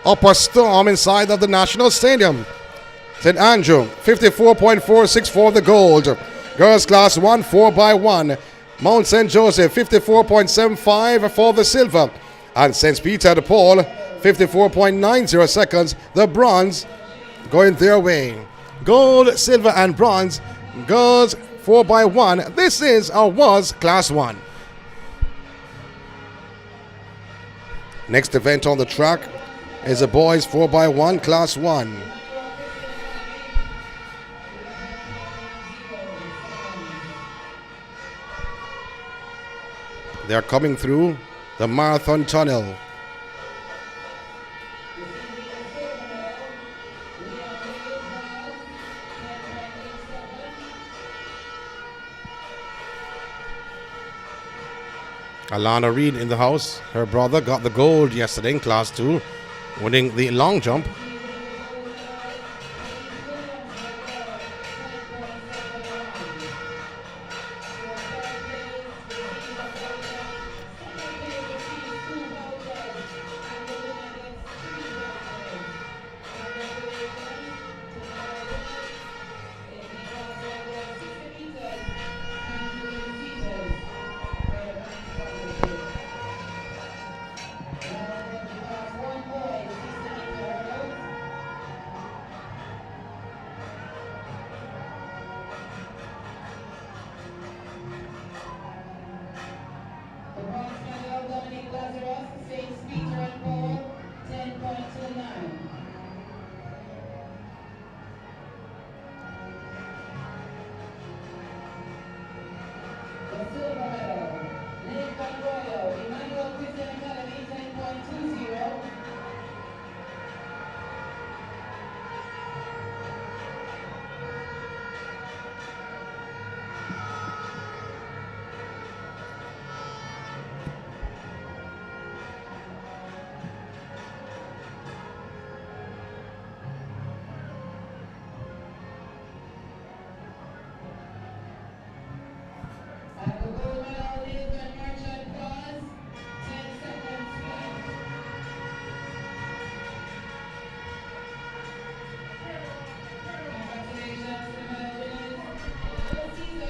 up a storm inside of the National Stadium. St. Andrew, 54.46 for the gold. Girls class 1 4x1. Mount St. Joseph 54.75 for the silver. And St. Peter de Paul 54.90 seconds. The bronze going their way. Gold, silver and bronze. Girls 4x1. This is or was class 1. Next event on the track is the boys 4x1 class 1. They're coming through the marathon tunnel. Alana Reid in the house. Her brother got the gold yesterday in class 2, winning the long jump.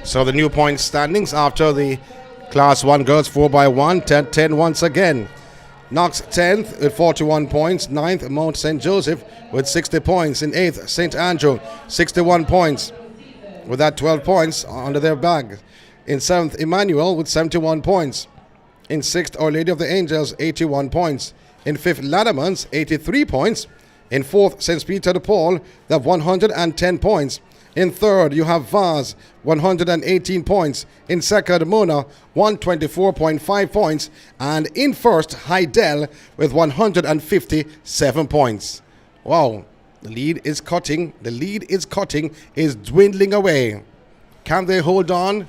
So the new point standings after the Class 1 girls 4x1, 10 once again. Knox 10th with 41 points, 9th Mount St. Joseph with 60 points, in 8th St. Andrew 61 points with that 12 points under their bag. In 7th Emmanuel with 71 points. In 6th Our Lady of the Angels 81 points. In 5th Laddermans 83 points. In 4th St. Peter de Paul they have 110 points. In 3rd you have Vaz 118 points. In 2nd Mona 124.5 points. And in 1st Heidel with 157 points. Wow, the lead is cutting. The lead is cutting, is dwindling away. Can they hold on?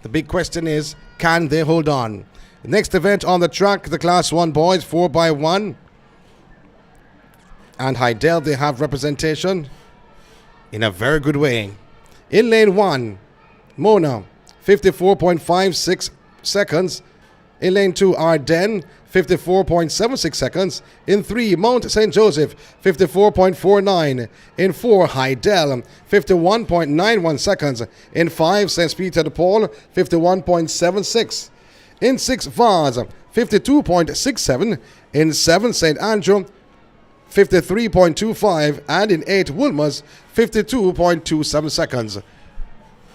The big question is, can they hold on? The next event on the track, the Class 1 boys 4x1. And Heidel, they have representation in a very good way. In lane 1, Mona, 54.56 seconds. In lane 2, Ardennes, 54.76 seconds. In 3, Mount St. Joseph, 54.49. In 4, Heidel, 51.91 seconds. In 5, St. Peter de Paul, 51.76. In 6, Vaz, 52.67. In 7, St. Andrew, 53.25. And in 8, Woolmers, 52.27 seconds.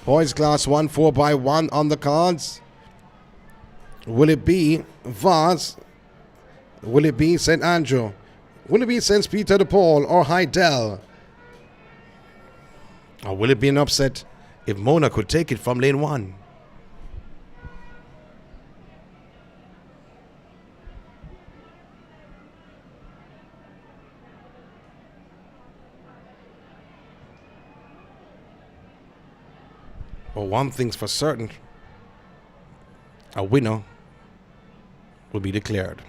Boys Class 1 4x1 on the cards. Will it be Vaz? Will it be St. Andrew? Will it be St. Peter de Paul or Heidel? Or will it be an upset if Mona could take it from lane 1? Well, one thing's for certain. A winner will be declared.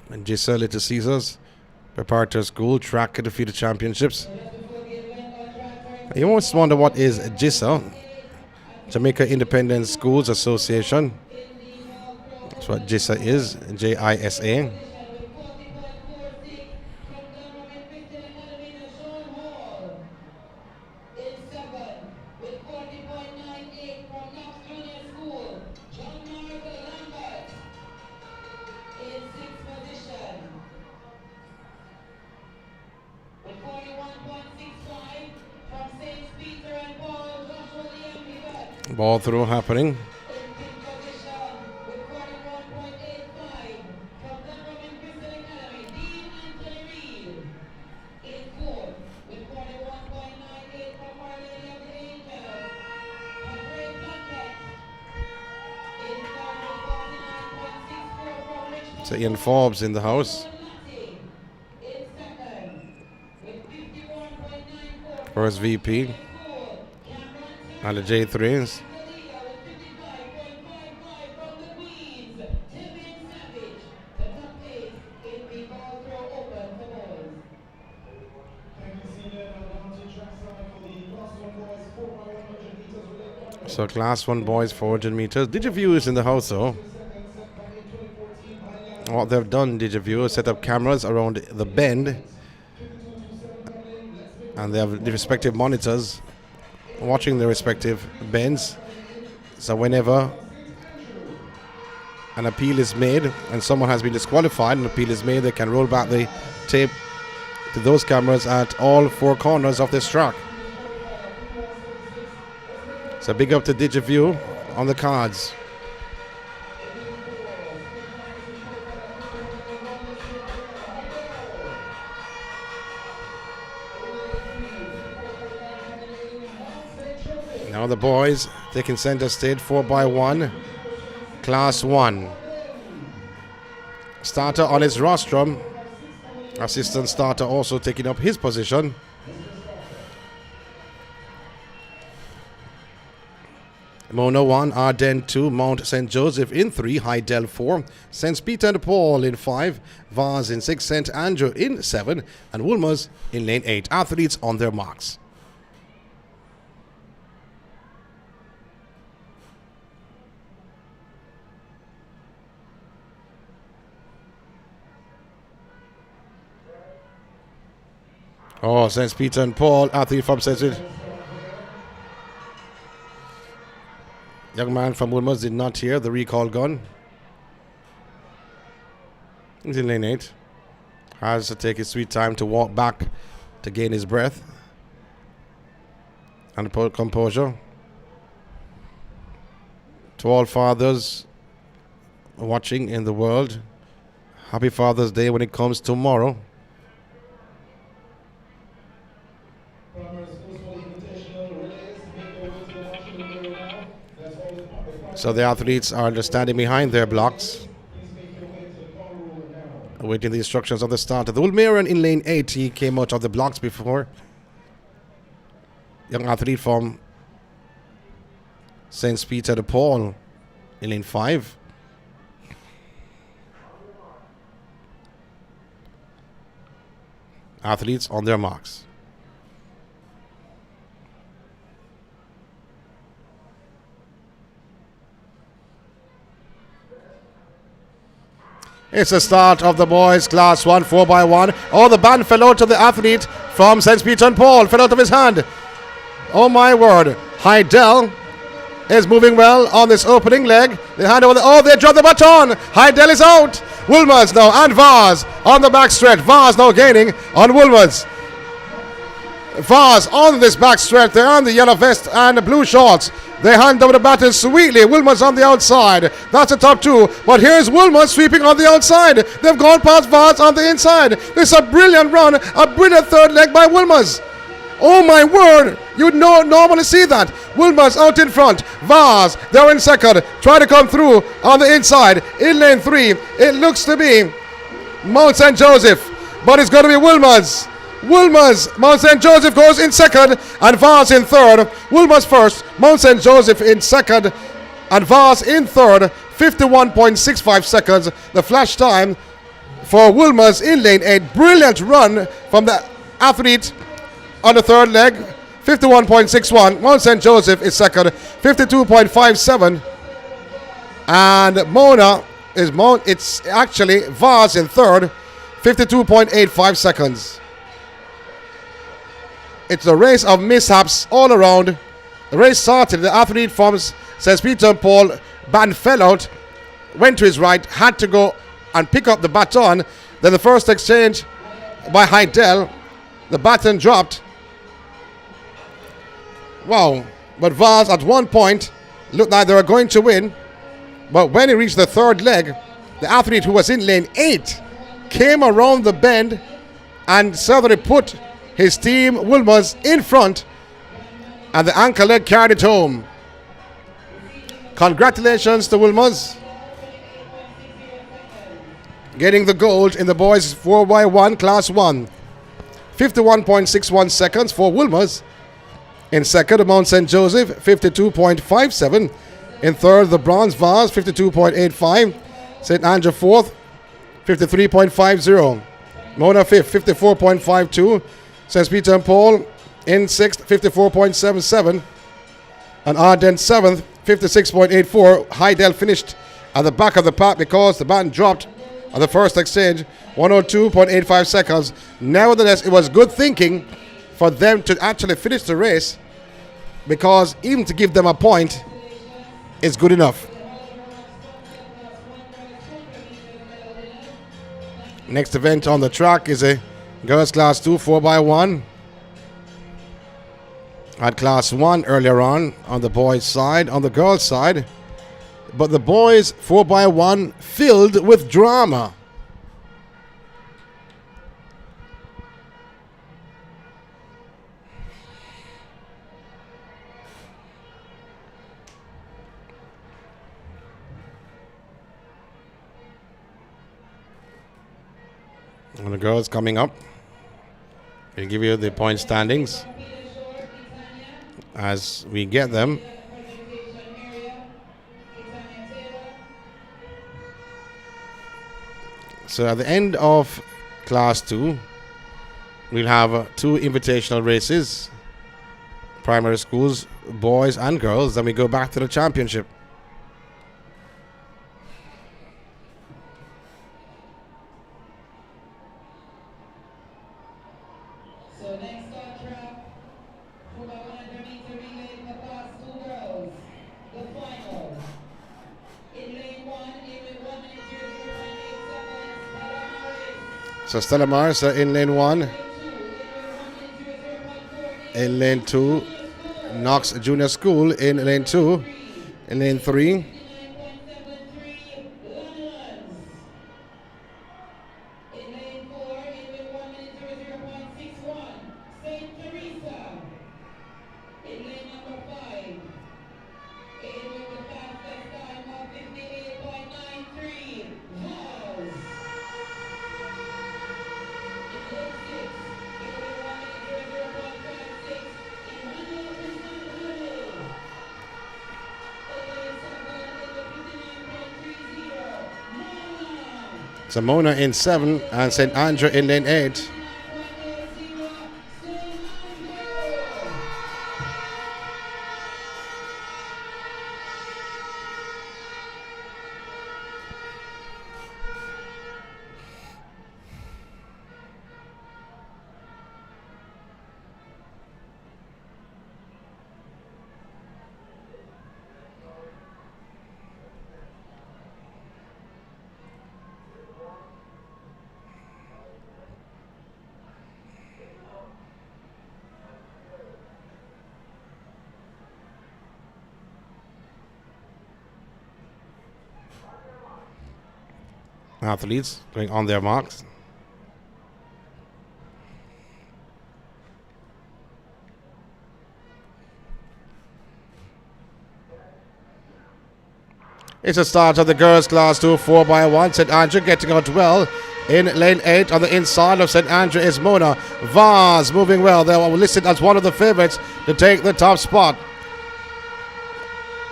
And JISA Little Caesars Preparatory School Track at the Future Championships. You almost wonder what is JISA, Jamaica Independent Schools Association. That's what JISA is, JISA. Ball throw happening. So Ian Forbes in the house. First VP. And the J3s. So Class 1 boys 400 meters. DigiView is in the house though. What they've done, DigiView, set up cameras around the bend. And they have the respective monitors watching the respective bends. So whenever an appeal is made and someone has been disqualified, an appeal is made, they can roll back the tape to those cameras at all 4 corners of this track. So big up to DigiView on the cards. Now the boys taking center stage 4x1, Class 1. Starter on his rostrum. Assistant starter also taking up his position. Mona 1, Ardennes 2, Mount St. Joseph in 3, Heidel 4, St. Peter and Paul in 5, Vaz in 6, St. Andrew in 7, and Woolmers in lane 8. Athletes on their marks. Oh, St. Peter and Paul, athlete from St. Young man from Wilmers did not hear the recall gun. He's in lane 8. Has to take his sweet time to walk back to gain his breath and composure. To all fathers watching in the world, happy Father's Day when it comes tomorrow. So the athletes are just standing behind their blocks, awaiting the instructions of the starter. The Ulmeran in lane 8, he came out of the blocks before. Young athlete from St. Peter de Paul in lane 5. Athletes on their marks. It's the start of the boys class 1 4x1. Oh, the band fell out of the athlete from St. Peter and Paul. Fell out of his hand. Oh my word. Heidel is moving well on this opening leg. They hand over they drop the baton. Heidel is out. Wilmers now and Vaz on the back stretch. Vaz now gaining on Wilmers. Vaz on this back stretch. They're on the yellow vest and the blue shorts. They hand over the baton sweetly. Wilmers on the outside. That's the top two. But here's Wilmers sweeping on the outside. They've gone past Vaz on the inside. This is a brilliant run. A brilliant third leg by Wilmers. Oh my word. You would normally see that. Wilmers out in front. Vaz, they're in second. Try to come through on the inside. In lane 3, it looks to be Mount St. Joseph. But it's going to be Wilmers. Mount St. Joseph goes in second and Vaz in third. Wilmers first, Mount St. Joseph in second and Vaz in third. 51.65 seconds. The flash time for Wilmers in lane 8. Brilliant run from the athlete on the third leg. 51.61. Mount St. Joseph is second. 52.57. And Mona is it's actually Vaz in third. 52.85 seconds. It's a race of mishaps all around. The race started. The athlete from St. Peter and Paul, band fell out, went to his right, had to go and pick up the baton. Then the first exchange by Heidel, the baton dropped. Wow. But Vaz at one point looked like they were going to win. But when he reached the third leg, the athlete who was in lane 8 came around the bend and suddenly put his team, Wilmers, in front, and the anchor leg carried it home. Congratulations to Wilmers, getting the gold in the boys 4x1 class 1. 51.61 seconds for Wilmers. In second, Mount St. Joseph, 52.57. In third, the bronze Vaz, 52.85. St. Andrew fourth, 53.50. Mona fifth, 54.52. St. Peter and Paul in 6th, 54.77. And Arden 7th, 56.84. Heidel finished at the back of the pack because the baton dropped on the first exchange, 102.85 seconds. Nevertheless, it was good thinking for them to actually finish the race, because even to give them a point is good enough. Next event on the track is a girls class 2 4x1. Had class 1 earlier on the boys side, on the girls side. But the boys 4x1 filled with drama. And the girls coming up. We'll give you the point standings as we get them. So at the end of class 2, we'll have 2 invitational races, primary schools, boys and girls. Then we go back to the championship. So Stella Mars in lane 1. In lane 2, Knox Junior School in lane 2. In lane 3, Mona in 7 and St. Andrew in lane 8. Athletes going on their marks. It's a start of the girls' class 2 4x1. St. Andrew getting out well. In lane 8 on the inside of St. Andrew is Mona. Vaz moving well. They were listed as one of the favorites to take the top spot.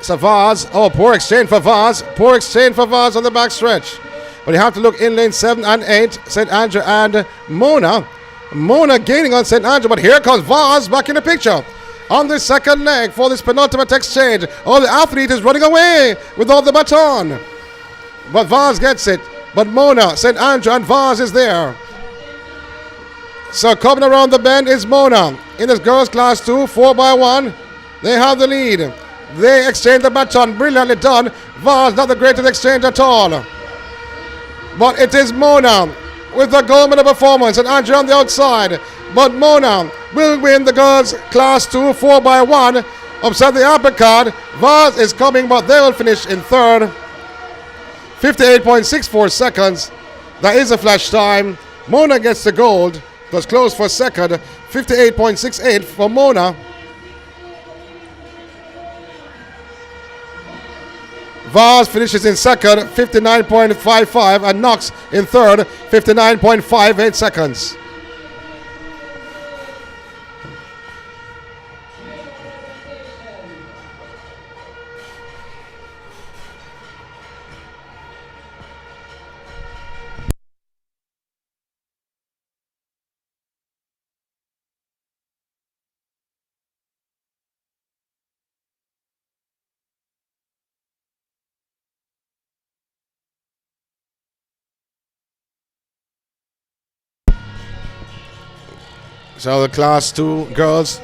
So Vaz, poor exchange for Vaz. Poor exchange for Vaz on the back stretch. But you have to look in lane 7 and 8, St. Andrew and Mona. Mona gaining on St. Andrew, but here comes Vaz back in the picture. On the second leg for this penultimate exchange. The athlete is running away with all the baton. But Vaz gets it. But Mona, St. Andrew and Vaz is there. So coming around the bend is Mona. In this girls' class 2, 4x1. They have the lead. They exchange the baton. Brilliantly done. Vaz not the greatest exchange at all. But it is Mona with the gold medal performance and Andrew on the outside. But Mona will win the girls' class 2 4x1. Upset the upper card. Vaz is coming, but they will finish in third. 58.64 seconds. That is a flash time. Mona gets the gold. It was close for second. 58.68 for Mona. Vaz finishes in second, 59.55, and Knox in third, 59.58 seconds. So the class 2 girls,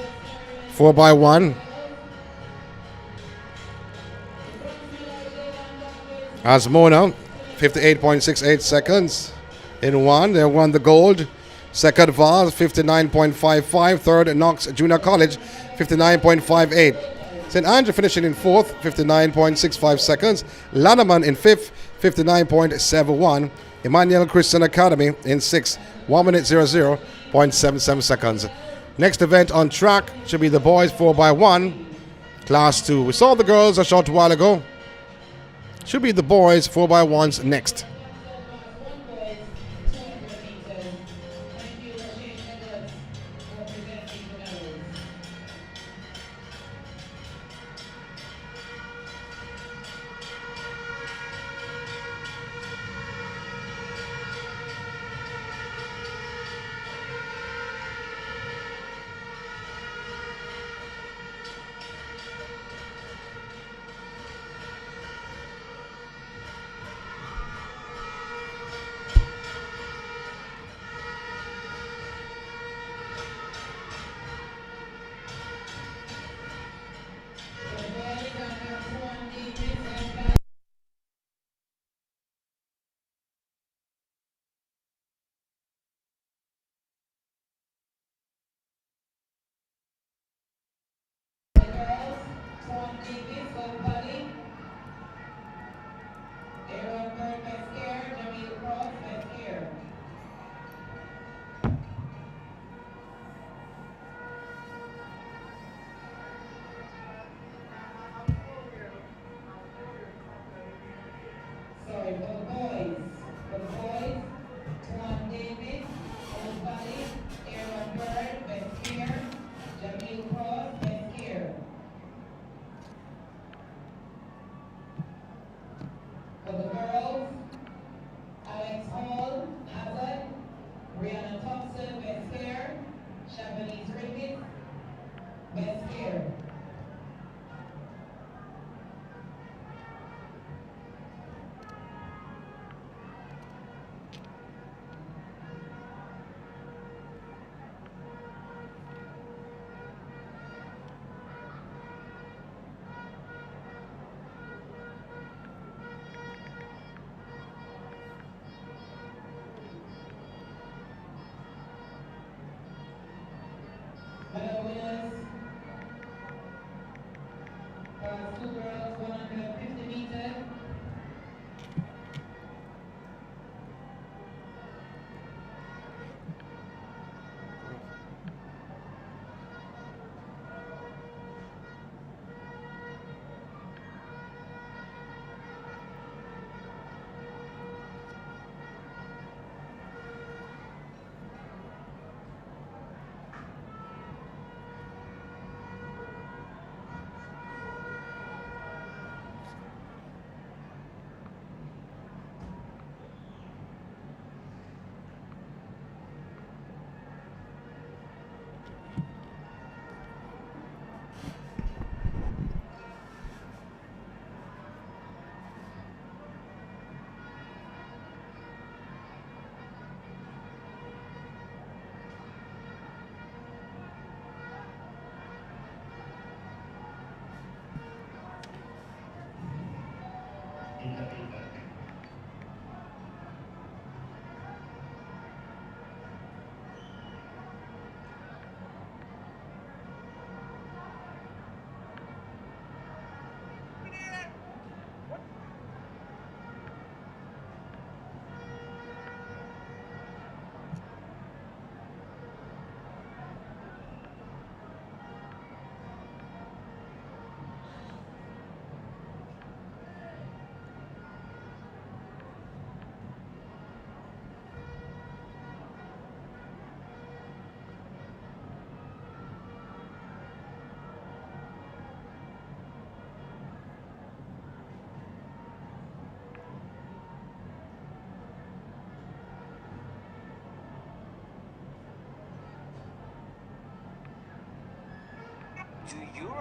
4x1. As Mona, 58.68 seconds in 1. They won the gold. Second Vaz, 59.55. Third Knox Junior College, 59.58. St. Andrew finishing in fourth, 59.65 seconds. Lanneman in fifth, 59.71. Emmanuel Christian Academy in sixth, 1 minute 00.77 seconds. Next event on track should be the boys 4x1, class 2. We saw the girls a short while ago. Should be the boys 4x1s next.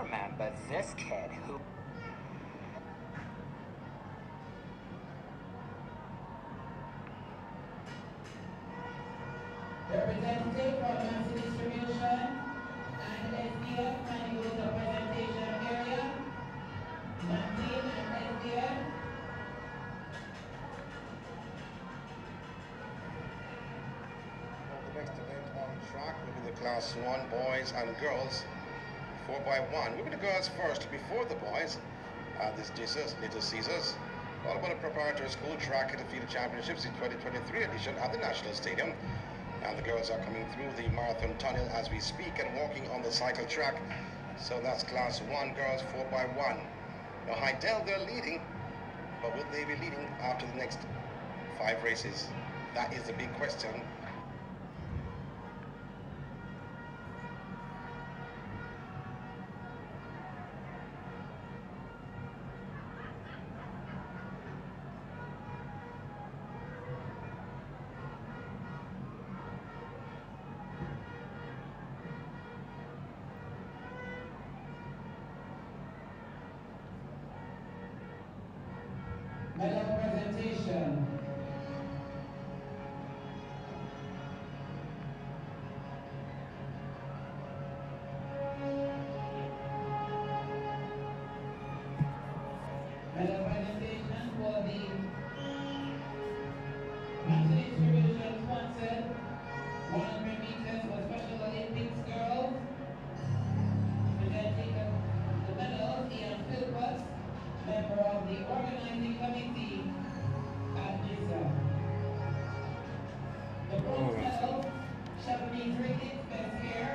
remember this kid who... Representative from Mass Distribution and SDF, kindly go to the presentation area. Maxine and SDF. The next event on track will be the Class 1 boys and girls 4x1. We'll be the girls first before the boys. This JISA, Little Caesars. All about the Preparatory School Track and Field Championships in 2023 edition at the National Stadium. And the girls are coming through the marathon tunnel as we speak and walking on the cycle track. So that's Class 1 girls 4x1. Now Heidel, they're leading, but will they be leading after the next 5 races? That is the big question. Medal presentation. Medal presentation for the Master Distribution sponsored 100 meters for Special Olympics girls. Presenting the medals, Ian Philpott, member of the organizing committee at JISA. The bronze medal, Shelly-Ann Fraser-Pryce, best hair,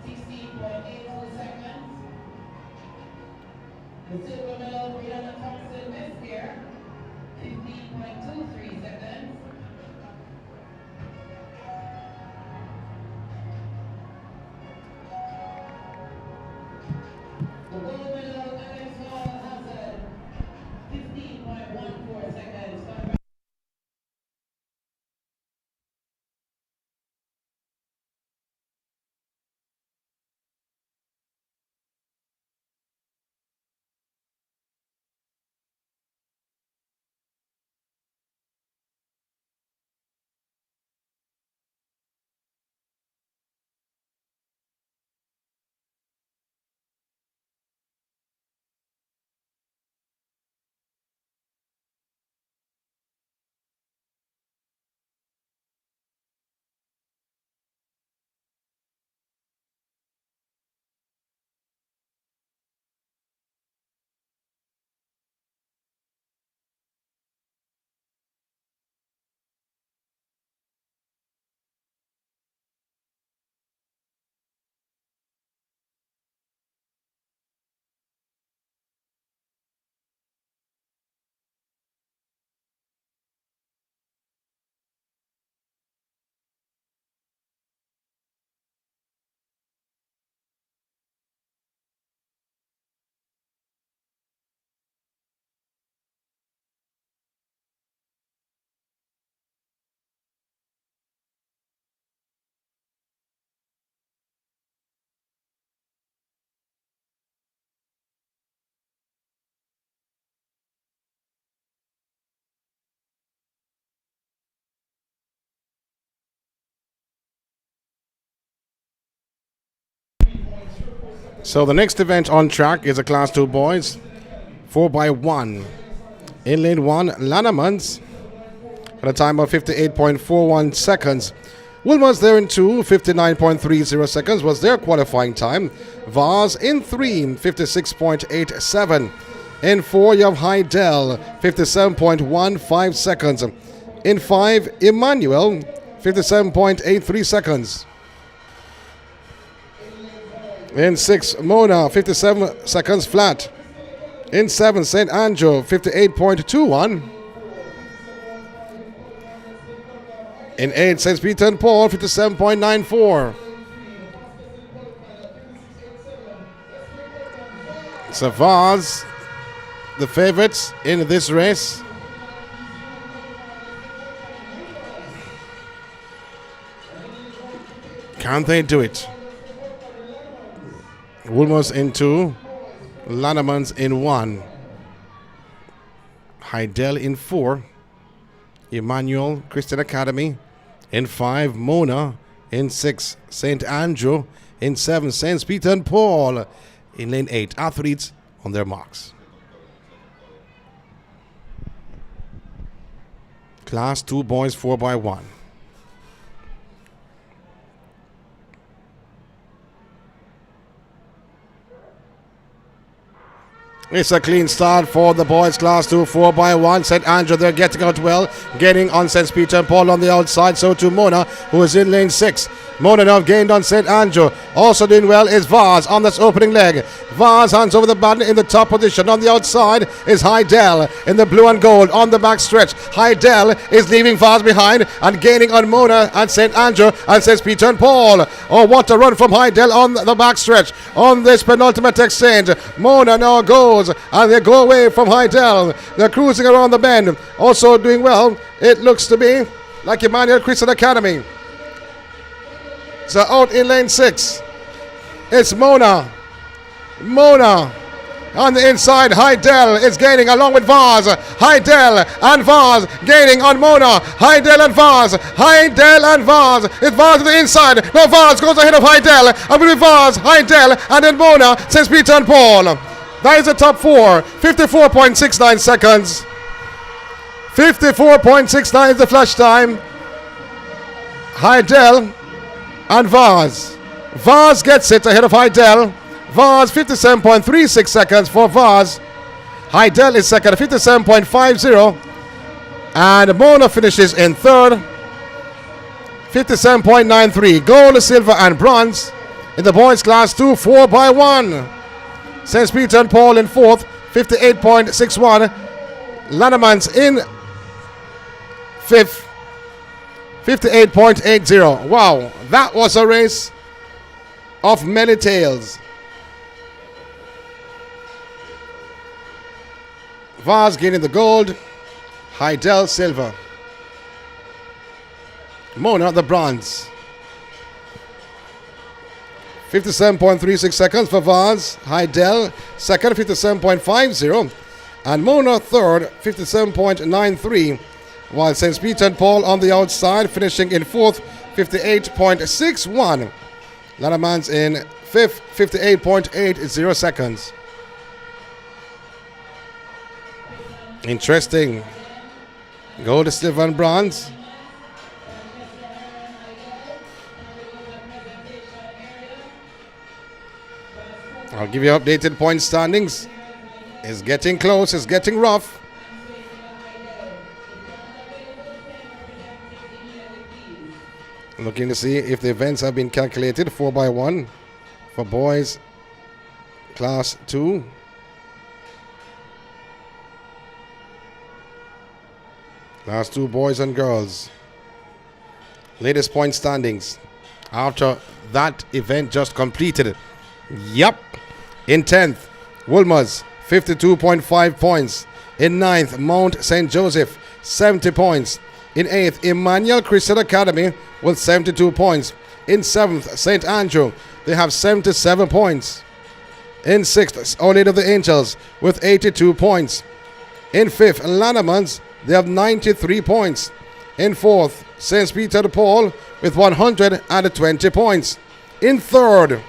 16.82 seconds. The silver medal, Briana Thompson, best hair, 15.23 seconds. The gold medal, has 15.14 seconds. So the next event on track is a Class 2 boys 4x1. In lane 1, Lannemans at a time of 58.41 seconds. Wilmers there in 2, 59.30 seconds was their qualifying time. Vaz in 3, 56.87. In 4, you have Heidel, 57.15 seconds. In 5, Emmanuel, 57.83 seconds. In 6, Mona, 57 seconds flat. In 7, St. Andrew, 58.21. In 8, St. Peter and Paul, 57.94. Savaz, the favorites in this race. Can they do it? Wilmers in 2. Lannemans in 1. Heidel in 4. Emmanuel Christian Academy in 5. Mona in 6. St. Andrew in 7. St. Peter and Paul in lane 8. Athletes on their marks. Class 2 boys 4x1. It's a clean start for the boys class 2 4x1. St. Andrew, they're getting out well, getting on St. Peter and Paul on the outside. So to Mona, who is in lane 6. Mona now gained on St. Andrew. Also doing well is Vaz on this opening leg. Vaz hands over the baton in the top position. On the outside is Heidel in the blue and gold on the back stretch. Heidel is leaving Vaz behind and gaining on Mona and St. Andrew and St. Peter and Paul. Oh, what a run from Heidel on the back stretch on this penultimate exchange. Mona now goes and they go away from Heidel. They're cruising around the bend. Also doing well, it looks to be like Emmanuel Christian Academy. So out in lane 6, it's Mona. Mona on the inside. Heidel is gaining along with Vaz. Heidel and Vaz gaining on Mona. Heidel and Vaz. Heidel and Vaz. It's Vaz to the inside. Now Vaz goes ahead of Heidel. And with Vaz, Heidel, and then Mona, St. Peter and Paul. That is the top 4. 54.69 seconds. 54.69 is the flash time. Heidel and Vaz. Vaz gets it ahead of Heidel. Vaz 57.36 seconds for Vaz. Heidel is second, 57.50. And Mona finishes in third, 57.93. Gold, silver, and bronze in the boys class 2 4x1. St. Peter and Paul in fourth, 58.61. Lannemans in fifth, 58.80. Wow, that was a race of many tales. Vaz gaining the gold, Heidel silver, Mona the bronze. 57.36 seconds for Vaz. Heidel second, 57.50. And Mona third, 57.93. While St. Peter and Paul on the outside finishing in fourth, 58.61. Lannemans in fifth, 58.80 seconds. Interesting. Gold, silver, and bronze. I'll give you updated point standings. It's getting close, it's getting rough. Looking to see if the events have been calculated 4x1 for boys class 2. Class 2 boys and girls. Latest point standings after that event just completed. Yep. In 10th, Wilmers, 52.5 points. In 9th, Mount St. Joseph, 70 points. In 8th, Emmanuel Christian Academy with 72 points. In 7th, St. Andrew, they have 77 points. In 6th, Our Lady of the Angels with 82 points. In 5th, Lannemans, they have 93 points. In 4th, St. Peter and Paul with 120 points. In 3rd,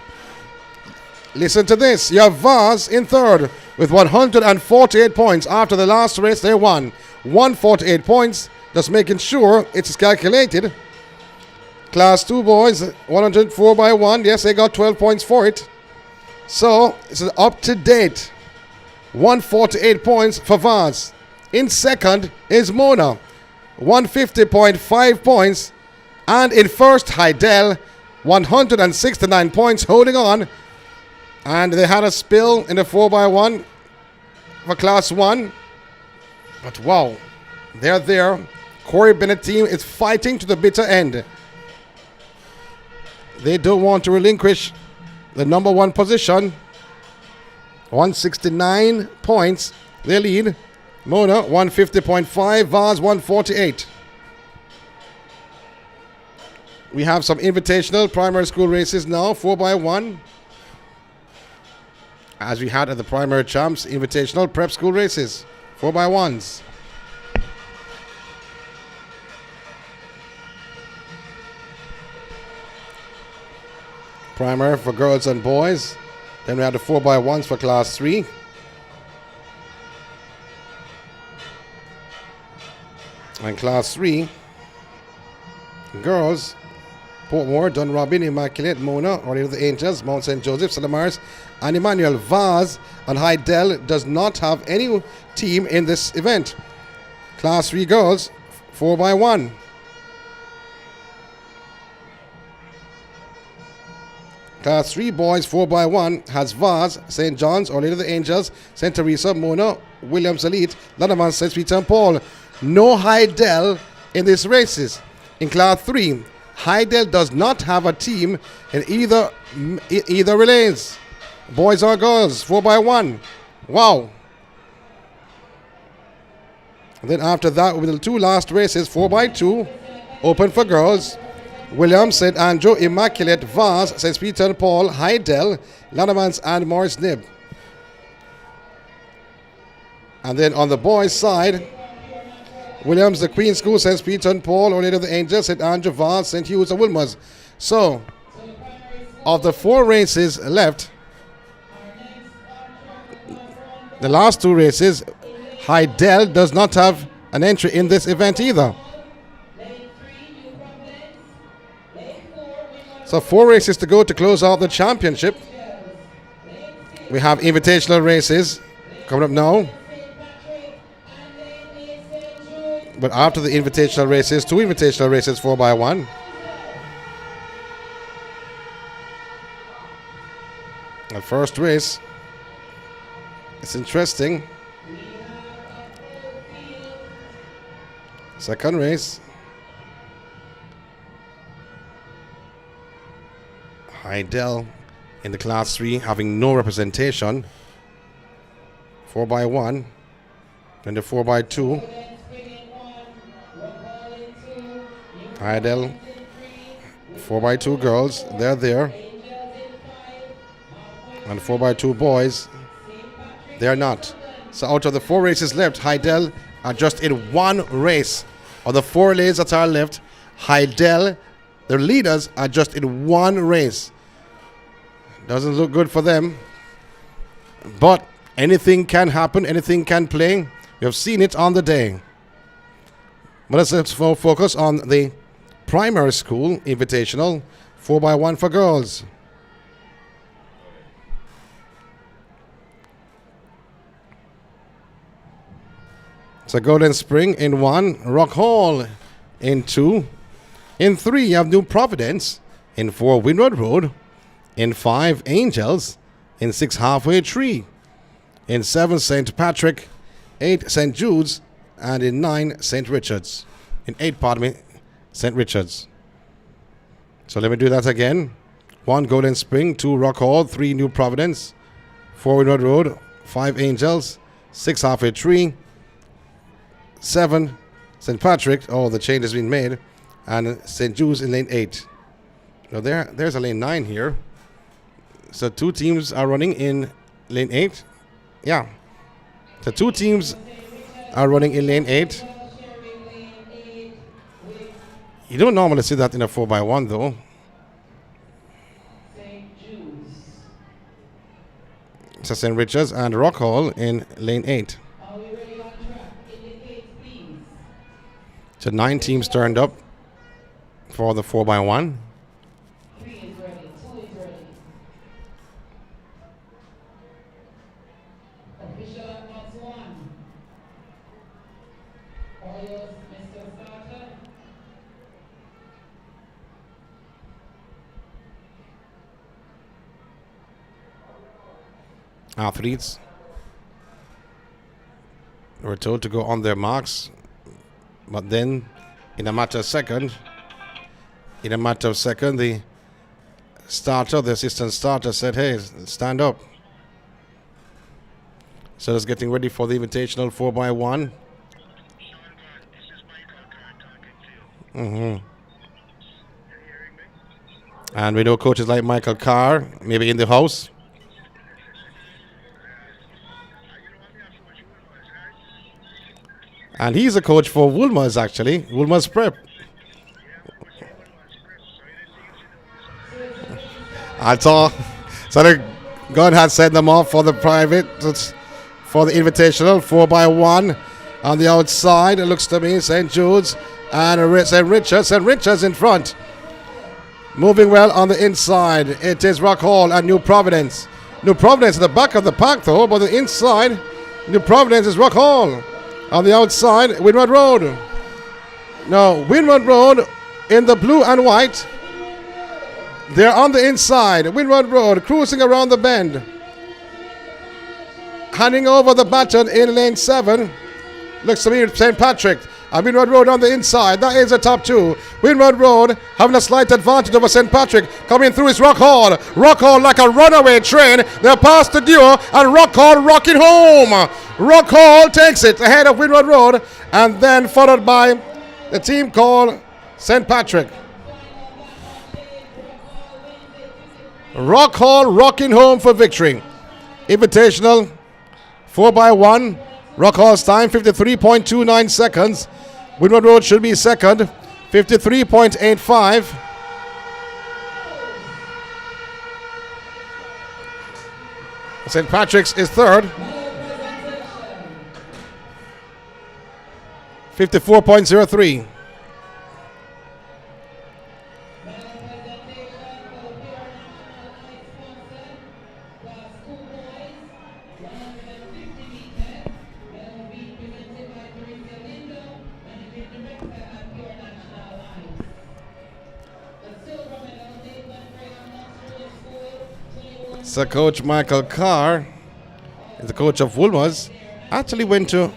listen to this, you have Vaz in 3rd with 148 points. After the last race they won 148 points, just making sure it's calculated. Class 2 boys, 104x1, yes, they got 12 points for it. So it's up to date 148 points for Vaz. In second is Mona, 150.5 points. And in first, Heidel, 169 points, holding on. And they had a spill in the 4x1 for class 1. But wow, they're there. Corey Bennett team is fighting to the bitter end. They don't want to relinquish the number 1 position. 169 points, they lead. Mona, 150.5, Vaz, 148. We have some invitational primary school races now, 4x1. as we had at the primary champs invitational prep school races, 4x1s. Primary for girls and boys. Then we had the 4x1s for class 3. And class 3, girls, Portmore, Dunrobin, Immaculate, Mona, Orlando the Angels, Mount St. Joseph, Salamars, and Emmanuel. Vaz and Hydel does not have any team in this event. Class 3 girls, 4x1. Class 3 boys, 4x1 has Vaz, St. John's, Orlando the Angels, St. Teresa, Mona, Williams Elite, Lanaman, St. Peter and Paul. No Hydel in these races. In class 3, Hydel does not have a team in either relays. Boys or girls, 4x1. Wow. And then after that, with the 2 last races, 4x2, open for girls. Williams, St. Andrew, Immaculate, Vaz, St. Peter and Paul, Hydel, Lanamans, and Morris Nib. And then on the boys' side, Williams, the Queen's School, St. Peter and Paul, Orlando the Angels, St. Andrew, Vaz, St. Hughes, and Wilmers. So, of the 4 races left, the last 2 races, Hydel does not have an entry in this event either. So 4 races to go to close out the championship. We have invitational races coming up now. But after the invitational races, 2 invitational races, 4x1. The first race, it's interesting. Second race, Hydel in the class 3 having no representation, 4x1, and the 4x2. Hydel, 4x2 girls, they're there. And 4x2 boys, they're not. So out of the 4 races left, Hydel are just in 1 race. Of the 4 relays that are left, Hydel, the leaders, are just in 1 race. Doesn't look good for them. But anything can happen, anything can play. We have seen it on the day. But let's focus on the primary school invitational 4x1 for girls. So Golden Spring in 1, Rock Hall in 2. In 3, you have New Providence. In 4, Windward Road. In 5, Angels. In 6, Halfway Tree. In 7, St. Patrick. 8, St. Jude's. And in 9, St. Richard's. In 8, pardon me, St. Richard's. So let me do that again. 1, Golden Spring. 2, Rock Hall. 3, New Providence. 4, Windward Road. 5, Angels. 6, Halfway Tree. 7, St. Patrick. Oh, the change has been made. And St. Jude's in lane 8. Now there's a lane 9 here. So 2 teams are running in lane 8. Yeah. So 2 teams are running in lane 8. You don't normally see that in a 4x1 though. So St. Richard's and Rock Hall in lane 8. So 9 teams turned up for the 4x1. Athletes were told to go on their marks. But then, in a matter of second, the starter, the assistant starter said, hey, stand up. So it's getting ready for the invitational 4x1. And we know coaches like Michael Carr, maybe in the house. And he's a coach for Woolmer's, actually. Woolmer's Prep. I saw. So the God had sent them off for the private, for the invitational, 4x1 on the outside. It looks to me St. Jude's and St. Richard's in front. Moving well on the inside. It is Rock Hall and New Providence. New Providence at the back of the pack though, but the inside, New Providence is Rock Hall. On the outside, Windward Road. Now, Windward Road in the blue and white. They're on the inside. Windward Road cruising around the bend. Handing over the baton in lane 7. Looks to me St. Patrick. And Windward Road on the inside. That is the top two. Windward Road having a slight advantage over St. Patrick. Coming through is Rock Hall. Rock Hall like a runaway train. They're past the duo and Rock Hall rocking home. Rock Hall takes it ahead of Windward Road and then followed by the team called St. Patrick. Rock Hall rocking home for victory. Invitational 4x1. Rock Hall's time 53.29 seconds. Windward Road should be second, 53.85. St. Patrick's is third, 54.03. So Coach Michael Carr, the coach of Woolmer's, actually went to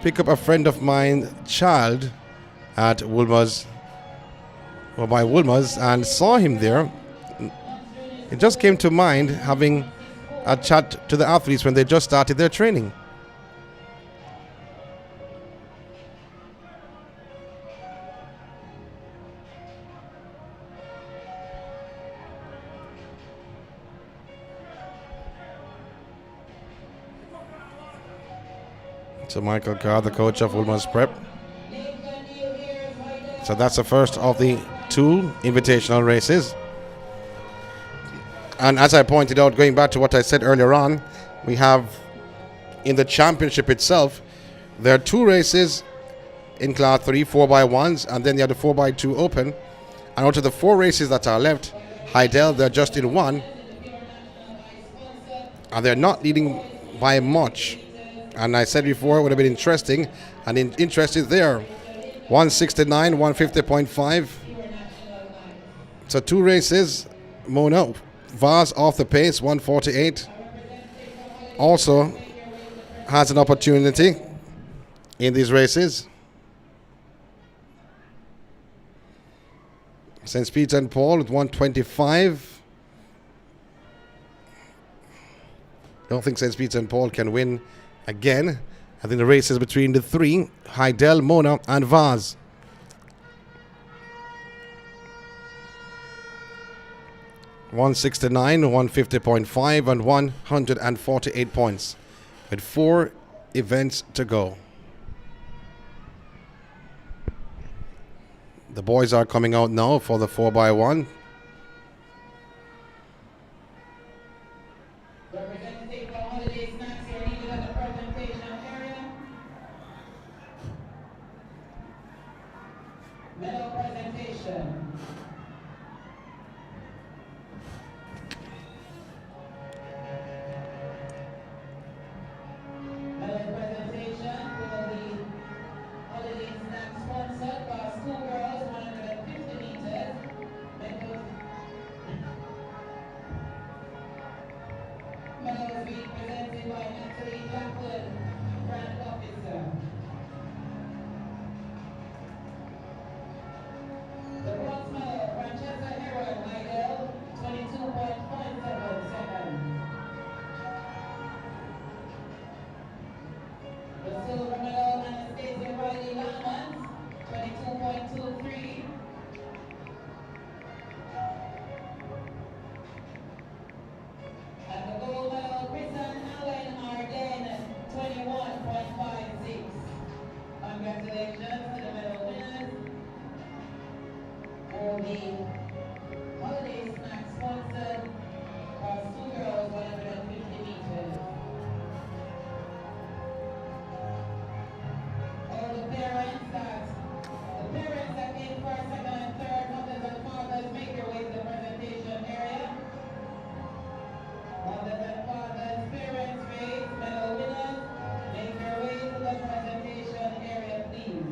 pick up a friend of mine's child at Woolmer's, or by Woolmer's, and saw him there. It just came to mind having a chat to the athletes when they just started their training. So Michael Carr, the coach of Woolmer's Prep. So that's the first of the 2 invitational races. And as I pointed out, going back to what I said earlier on, we have in the championship itself, there are 2 races in class 3, 4x1s, and then you have the 4x2 open. And out of the 4 races that are left, Heidel, they're just in 1. And they're not leading by much. And I said before, it would have been interesting, and interest is there. 169, 150.5. So 2 races. Mona Vaz off the pace, 148. Also has an opportunity in these races. St. Peter and Paul with 125. Don't think St. Peter and Paul can win again. I think the race is between the 3, Heidel, Mona, and Vaz. $169, 150.5, and 148 points, with 4 events to go. The boys are coming out now for the 4x1. week. Holiday snack sponsored for 2 girls, 150 meters. All the parents that came first, second, and third, mothers and fathers, make your way to the presentation area. Mothers and fathers, parents, race, medal winners, make your way to the presentation area, please.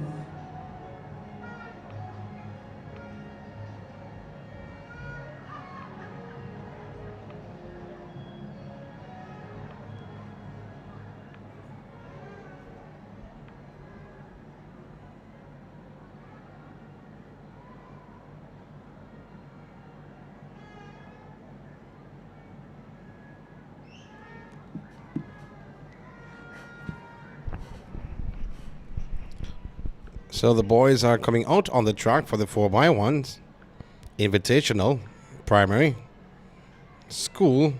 So the boys are coming out on the track for the 4x1s. Invitational, primary, school,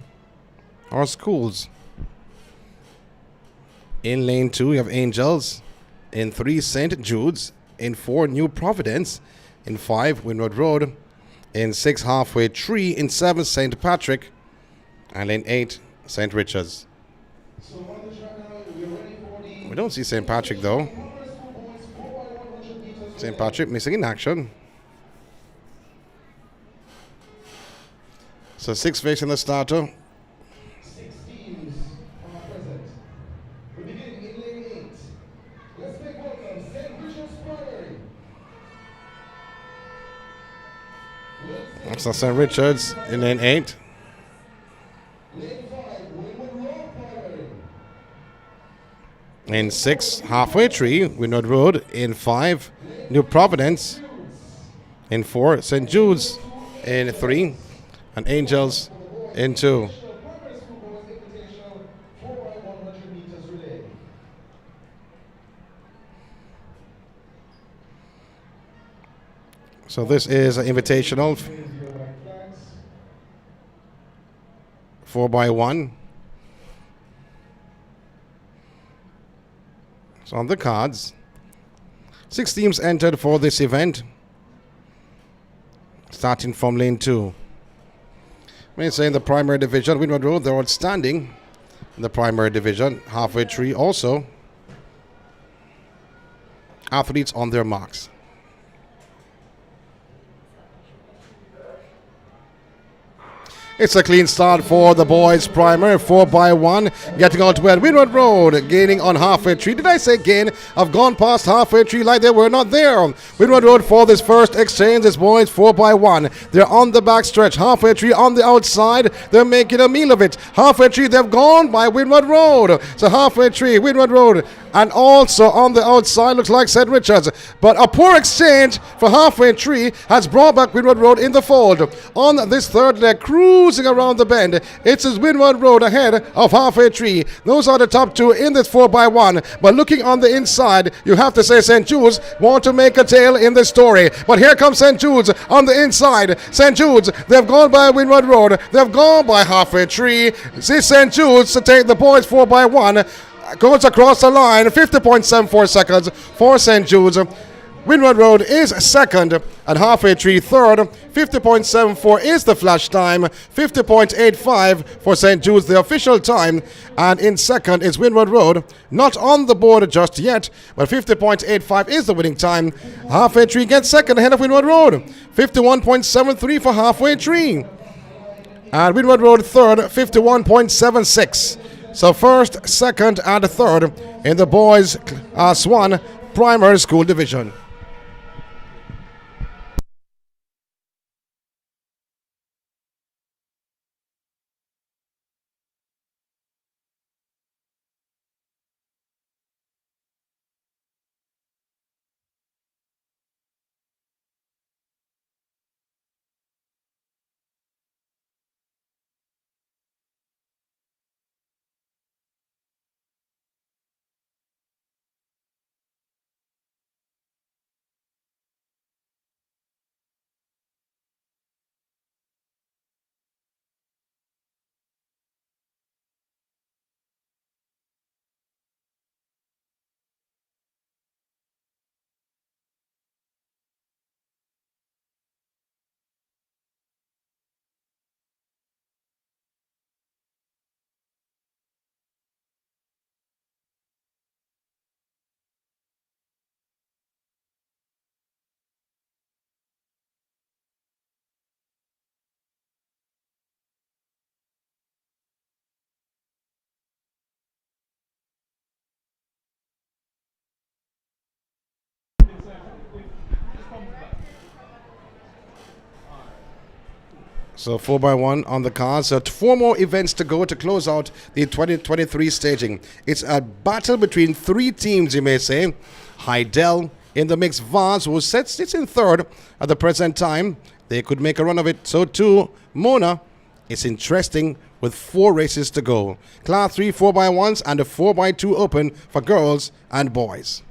or schools. In lane 2, you have Angels. In 3, St. Jude's. In 4, New Providence. In 5, Windward Road. In 6, Halfway Tree. In 7, St. Patrick. And in 8, St. Richard's. We don't see St. Patrick though. St. Patrick missing in action. So 6 facing the starter. 6 teams are present. We begin in lane 8. Let's make welcome St. Richard's Primary. That's St. Richard's in lane 8. Lane 5, Windward Road Primary. In 6, Halfway Tree, Windward Road. In 5, New Providence. In 4, St. Jude's. In 3, and Angels in 2. Primary School Boys Invitational 4x100 meters relay. So this is an invitational 4x1. So on the cards, 6 teams entered for this event, starting from lane 2. May say in the primary division, Windward Road, they're outstanding in the primary division. Halfway Tree also. Athletes on their marks. It's a clean start for the boys' primary, 4x1, getting out to where Windward Road, gaining on Halfway Tree. Did I say gain? I've gone past Halfway Tree like they were not there. Windward Road for this first exchange, this boys 4x1. They're on the back stretch. Halfway Tree on the outside. They're making a meal of it. Halfway Tree, they've gone by Windward Road. So Halfway Tree, Windward Road, and also on the outside looks like St. Richard's. But a poor exchange for Halfway Tree has brought back Windward Road in the fold. On this third leg, cruising around the bend, it's Windward Road ahead of Halfway Tree. Those are the top 2 in this 4x1. But looking on the inside, you have to say St. Jude's want to make a tail in this story. But here comes St. Jude's on the inside. St. Jude's, they've gone by Windward Road. They've gone by Halfway Tree. See St. Jude's to take the boys 4x1. Goes across the line, 50.74 seconds for St. Jude's. Windward Road is second, and Halfway Tree third. 50.74 is the flash time. 50.85 for St. Jude's, the official time. And in second is Windward Road. Not on the board just yet, but 50.85 is the winning time. Halfway Tree gets second ahead of Windward Road. 51.73 for Halfway Tree. And Windward Road third, 51.76. So first, second, and third in the boys Class 1 primary school division. So 4x1 on the card. So 4 more events to go to close out the 2023 staging. It's a battle between 3 teams, you may say. Heidel in the mix. Vaz, who sits in third at the present time. They could make a run of it. So too, Mona. It's interesting with 4 races to go. Class 3 4x1s and a 4x2 open for girls and boys.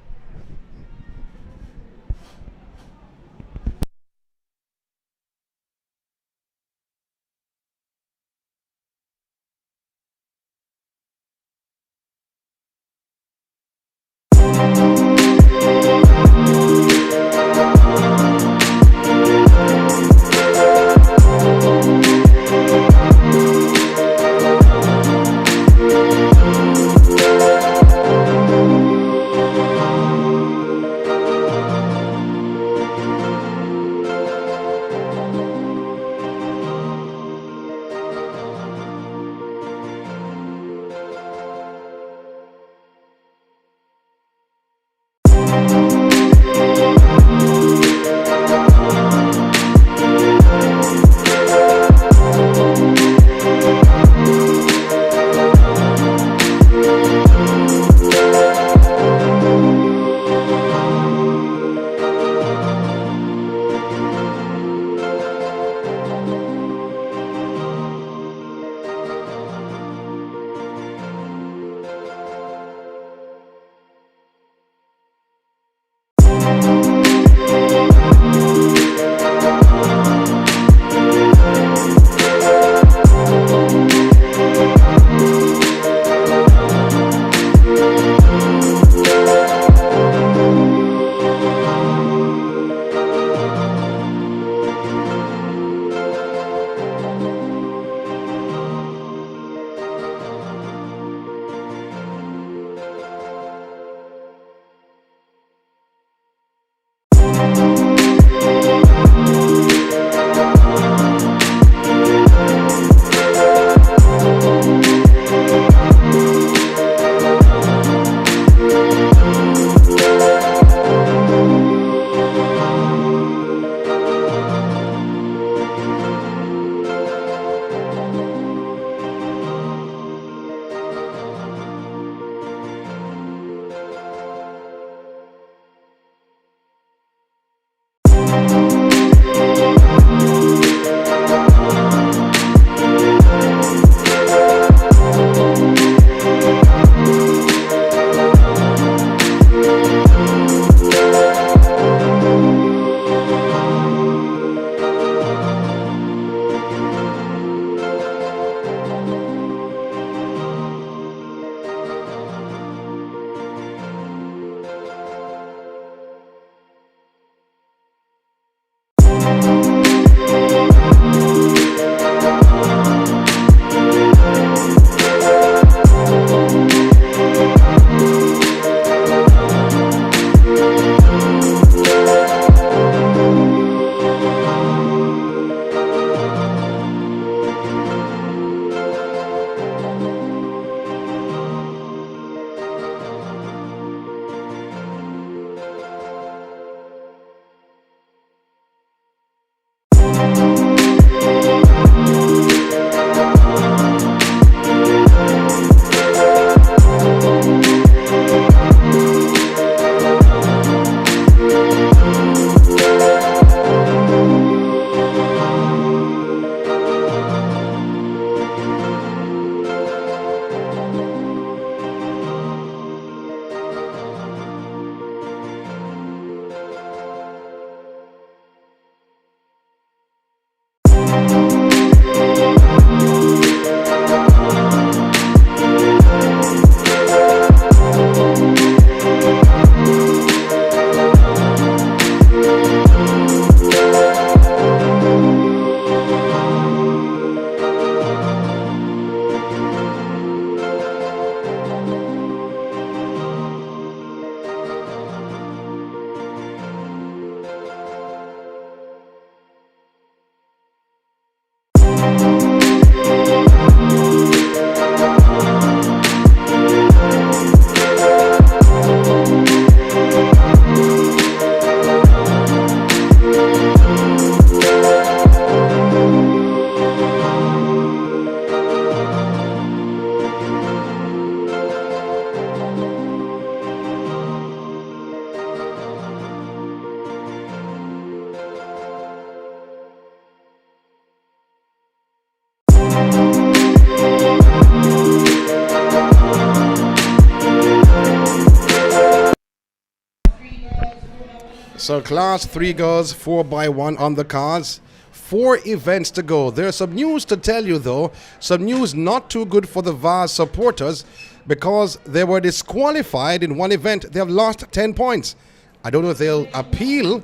So class 3 girls, 4x1 on the cards. 4 events to go. There's some news to tell you though. Some news not too good for the VARS supporters because they were disqualified in one event. They have lost 10 points. I don't know if they'll appeal,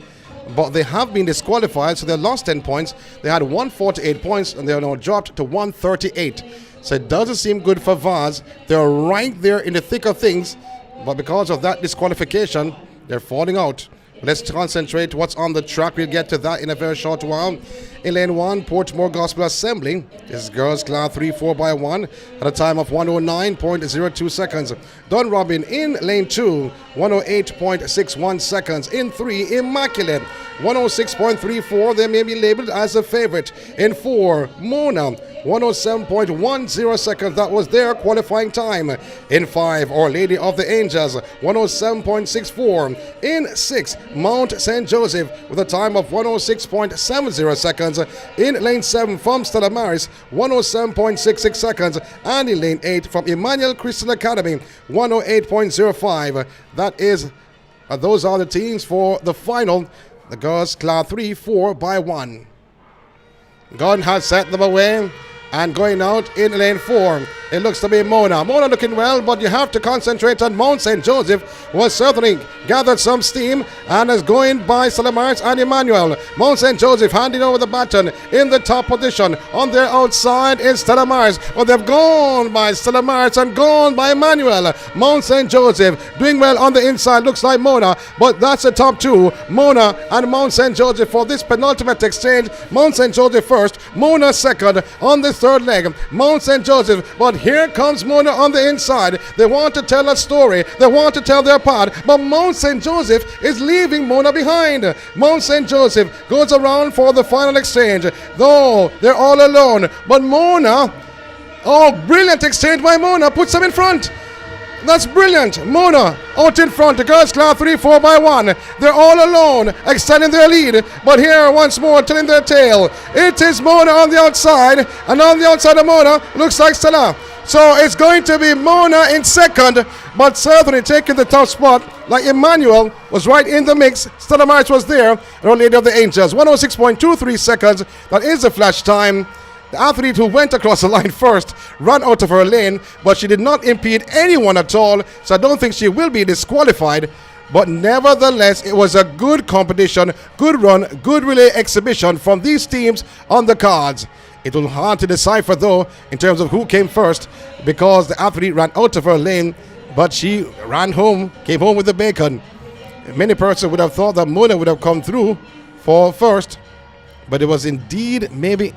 but they have been disqualified, so they lost 10 points. They had 148 points and they are now dropped to 138. So it doesn't seem good for VARS. They're right there in the thick of things, but because of that disqualification, they're falling out. Let's concentrate what's on the track. We'll get to that in a very short while. In lane 1, Portmore Gospel Assembly. This is girls class 3 4x1 at a time of 109.02 seconds. Dunrobin in lane 2, 108.61 seconds. In 3, Immaculate, 106.34. They may be labeled as a favorite. In 4, Mona, 107.10 seconds. That was their qualifying time. In 5, Our Lady of the Angels, 107.64. In 6, Mount St. Joseph with a time of 106.70 seconds. In lane 7 from Stella Maris, 107.66 seconds. And in lane 8 from Emmanuel Christian Academy, 108.05. That is, those are the teams for the final. The girls class 3 4x1. Gunn has set them away. And going out in lane 4, it looks to be Mona. Mona looking well, but you have to concentrate on Mount St. Joseph, who has certainly gathered some steam and is going by Salamars and Emmanuel. Mount St. Joseph handing over the baton in the top position. On their outside is Stella Mars, but they've gone by Stella Mars and gone by Emmanuel. Mount St. Joseph doing well on the inside, looks like Mona, but that's the top two. Mona and Mount St. Joseph for this penultimate exchange. Mount St. Joseph first, Mona second on the third leg. Mount St. Joseph, but here comes Mona on the inside. They want to tell a story. They want to tell their part, but Mount St. Joseph is leaving Mona behind. Mount St. Joseph goes around for the final exchange, though they're all alone. But Mona, oh, brilliant exchange by Mona, puts them in front. That's brilliant. Mona out in front. The girls class 3 4x1. They're all alone, extending their lead. But here once more, telling their tale. It is Mona on the outside, and on the outside of Mona looks like Stella. So it's going to be Mona in second, but certainly taking the top spot. Like Emmanuel was right in the mix. Stella March was there. And Our Lady of the Angels, 106.23 seconds. That is the flash time. The athlete who went across the line first ran out of her lane, but she did not impede anyone at all, so I don't think she will be disqualified. But nevertheless, it was a good competition, good run, good relay exhibition from these teams on the cards. It will be hard to decipher though in terms of who came first, because the athlete ran out of her lane, but she ran home, came home with the bacon. Many persons would have thought that Mona would have come through for first, but it was indeed maybe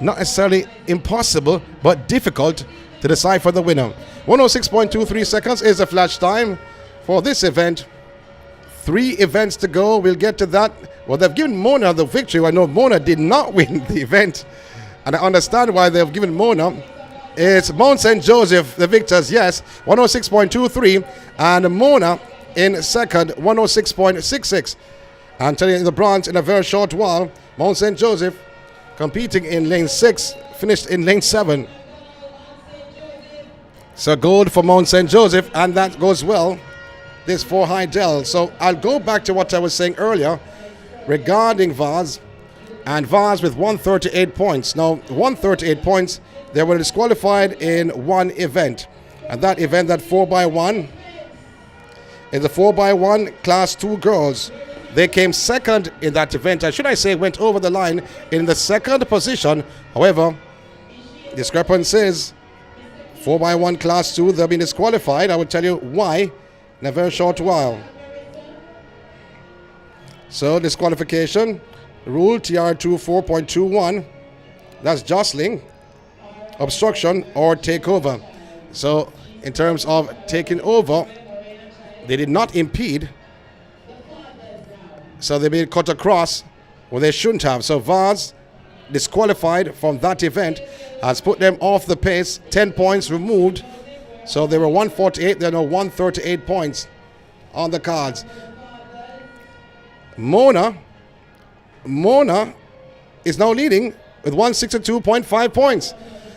not necessarily impossible, but difficult to decipher the winner. 106.23 seconds is the flash time for this event. 3 events to go. We'll get to that. Well, they've given Mona the victory. I know Mona did not win the event, and I understand why they've given Mona. It's Mount St. Joseph, the victors, yes, 106.23, and Mona in second, 106.66. I'm telling you the bronze in a very short while. Mount St. Joseph competing in lane 6, finished in lane 7. So gold for Mount St. Joseph, and that goes well. This for Hydel. So I'll go back to what I was saying earlier regarding VARS, and VARS with 138 points. Now, 138 points, they were disqualified in one event, and that event, that 4x1, is the 4x1 class 2 girls. They came second in that event. Or should I say went over the line in the second position. However, discrepancies. 4x1 class 2, they've been disqualified. I will tell you why in a very short while. So disqualification, rule TR2 4.21. That's jostling, obstruction, or takeover. So in terms of taking over, they did not impede. So they've been cut across when they shouldn't have. So VARS disqualified from that event has put them off the pace. 10 points removed. So they were 148. They're now 138 points on the cards. Mona is now leading with 162.5 points.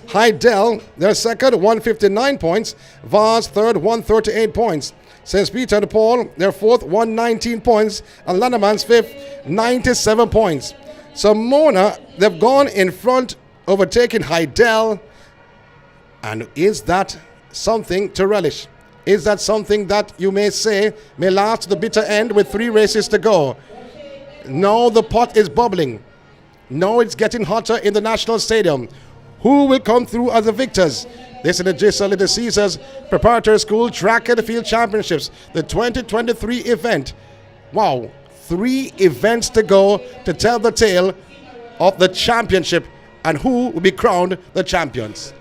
Heidel, they're second, 159 points. Vaz, third, 138 points. St. Peter de Paul, they're fourth, 119 points. And Landerman's fifth, 97 points. So Mona, they've gone in front, overtaking Heidel. And is that something to relish? Is that something that you may say may last to the bitter end with 3 races to go? No, the pot is bubbling. No, it's getting hotter in the National Stadium. Who will come through as the victors? This is the JISA Little Caesars Preparatory School Track and Field Championships, the 2023 event. Wow, 3 events to go to tell the tale of the championship and who will be crowned the champions.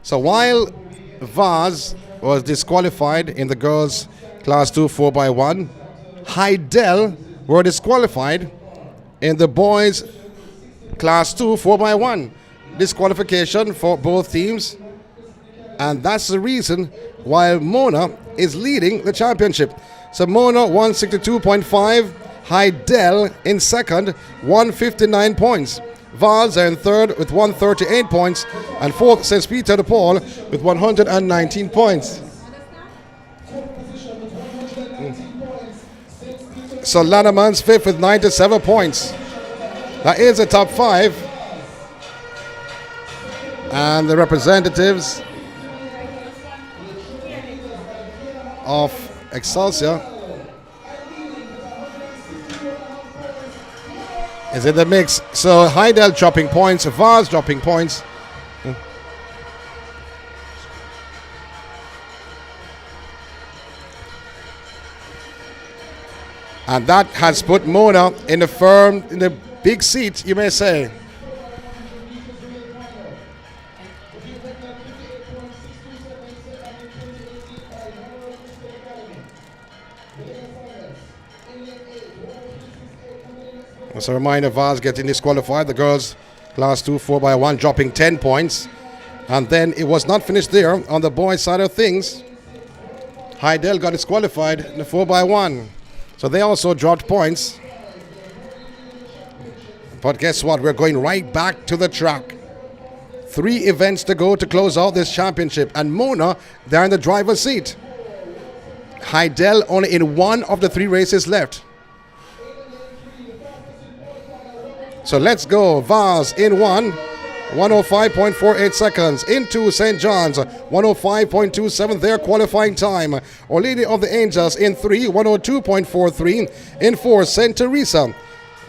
So while Vaz was disqualified in the girls' Class 2 4x1, Heidel were disqualified in the boys' Class 2 4x1. Disqualification for both teams. And that's the reason why Mona is leading the championship. So Mona 162.5, Heidel in second, 159 points. Vaz are in third with 138 points, and fourth St. Peter de Paul with 119 points. So Landerman's fifth with 97 points. That is the top 5. And the representatives of Excelsior is in the mix. So Heidel dropping points, Vaz dropping points. And that has put Mona in the big seat, you may say. As a reminder, Vaz getting disqualified. The girls Class 2 4x1 dropping 10 points. And then it was not finished there on the boys' side of things. Heidel got disqualified in the 4x1. So they also dropped points. But guess what? We're going right back to the track. 3 events to go to close out this championship. And Mona, they're in the driver's seat. Heidel only in 1 of the 3 races left. So let's go. Vaz in 1. 105.48 seconds. Into St. John's, 105.27 their qualifying time. Our Lady of the Angels in 3, 102.43. In 4, St. Teresa,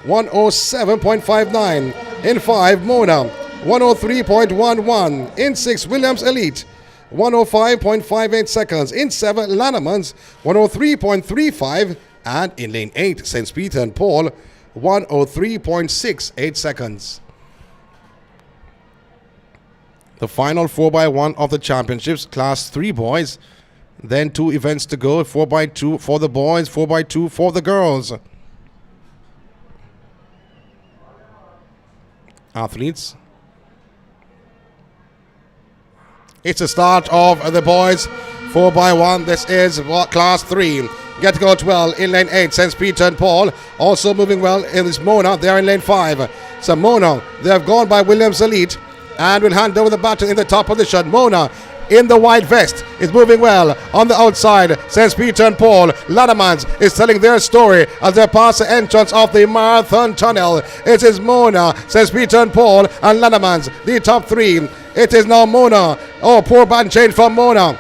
107.59. In 5, Mona, 103.11. In 6, Williams Elite, 105.58 seconds. In 7, Lannemans, 103.35. And in lane 8, St. Peter and Paul, 103.68 seconds. The final 4x1 of the championships, class 3 boys. Then 2 events to go, 4x2 for the boys, 4x2 for the girls. Athletes. It's the start of the boys 4x1. This is class 3. Get to go 12 in lane 8. St. Peter and Paul also moving well in this Mona. They're in lane 5. So Mona, they have gone by Williams Elite and will hand over the baton in the top position. Mona in the white vest is moving well on the outside. St. Peter and Paul. Lannemans is telling their story as they pass the entrance of the marathon tunnel. It is Mona, St. Peter and Paul, and Lannemans, the top 3. It is now Mona. Oh, poor band change from Mona.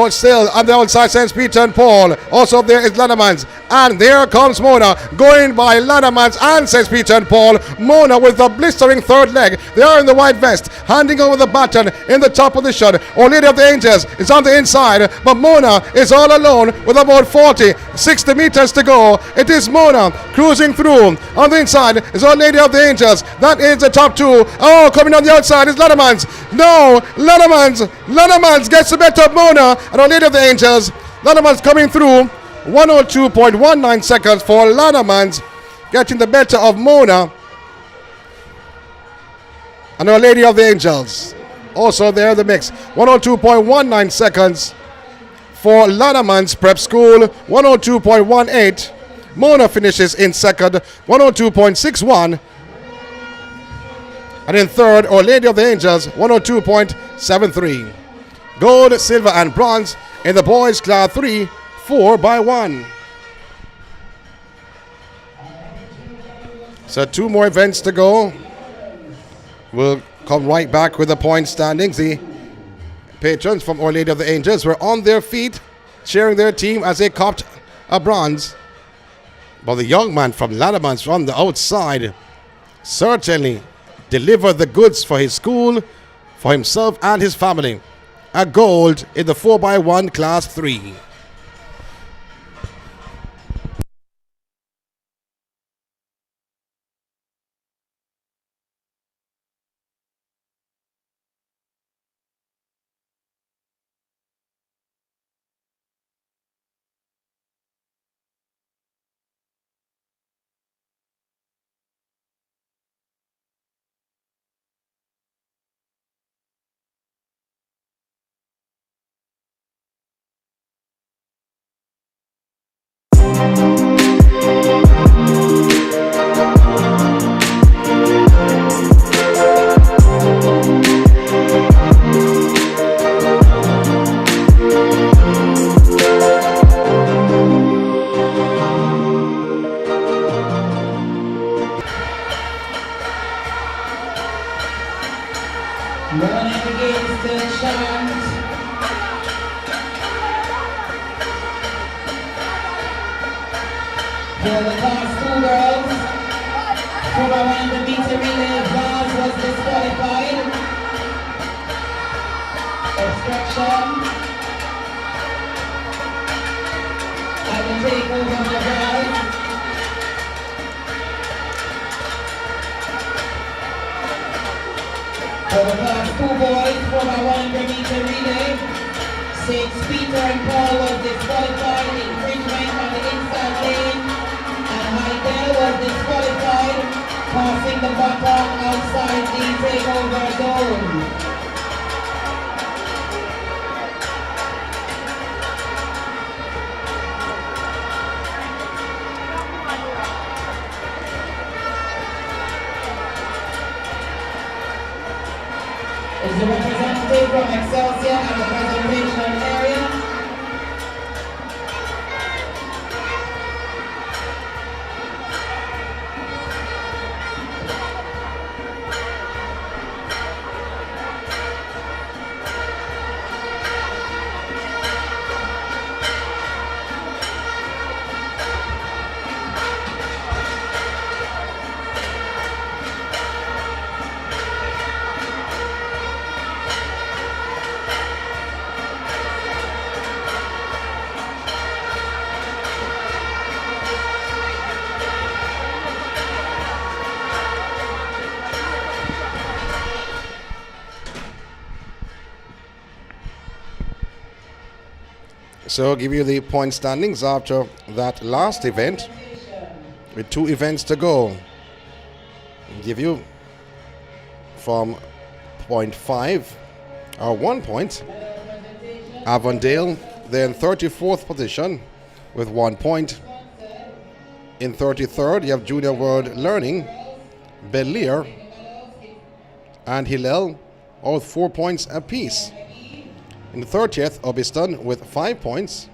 Still on the outside, St. Peter and Paul. Also there is Lannemans. And there comes Mona, going by Lannemans and St. Peter and Paul. Mona with the blistering third leg. They are in the white vest, handing over the baton in the top position. Our Lady of the Angels is on the inside, but Mona is all alone with about 60 meters to go. It is Mona cruising through. On the inside is Our Lady of the Angels. That is the top 2. Oh, coming on the outside is Lannemans. No, Lannemans gets the better of Mona and Our Lady of the Angels. Lannemans coming through. 102.19 seconds for Lannemans, getting the better of Mona and Our Lady of the Angels. Also there in the mix. 102.19 seconds for Lannemans Prep School. 102.18. Mona finishes in second. 102.61. And in third, Our Lady of the Angels, 102.73. Gold, silver, and bronze in the boys' class 3, 4x1. So 2 more events to go. We'll come right back with the point standings. The patrons from Our Lady of the Angels were on their feet, cheering their team as they copped a bronze. But the young man from Lannemans from the outside certainly delivered the goods for his school, for himself and his family. A gold in the 4x1 class 3. Is the representative from Excelsior at the presentation area? So I'll give you the point standings after that last event with 2 events to go. I'll give you from 0.5 or 1 point. Avondale, they're in 34th position with 1 point. In 33rd, you have Junior World Learning, Bel-Air, and Hillel, all with 4 points apiece. In the 30th, Obiston with 5 points.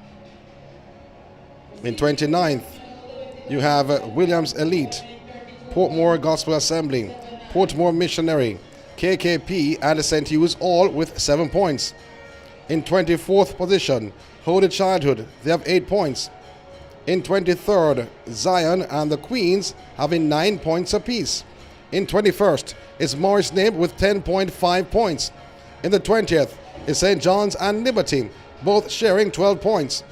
In 29th, you have Williams Elite, Portmore Gospel Assembly, Portmore Missionary, KKP, and St. Hughes, all with 7 points. In 24th position, Holy Childhood, they have 8 points. In 23rd, Zion and the Queens having 9 points apiece. In 21st is Morris Nib with 10.5 points. In the 20th is St. John's and Liberty, both sharing 12 points.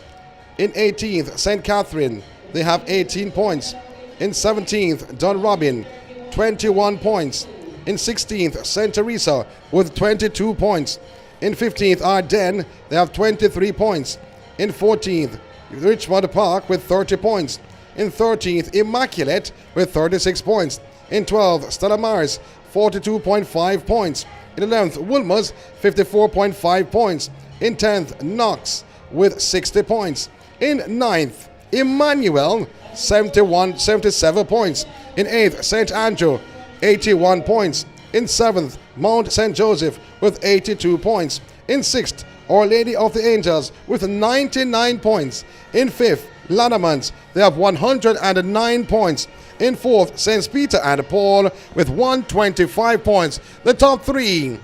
In 18th, St. Catherine, they have 18 points. In 17th, Dunrobin, 21 points. In 16th, St. Teresa with 22 points. In 15th, Ardennes, they have 23 points. In 14th, Richmond Park with 30 points. In 13th, Immaculate with 36 points. In 12th, Stella Maris, 42.5 points. In 11th, Wolmer's, 54.5 points. In 10th, Knox with 60 points. In 9th, Emmanuel, 77 points. In 8th, St. Andrew, 81 points. In 7th, Mount St. Joseph with 82 points. In 6th, Our Lady of the Angels with 99 points. In 5th, Lanamans, they have 109 points. In 4th, St. Peter and Paul with 125 points. The top 3,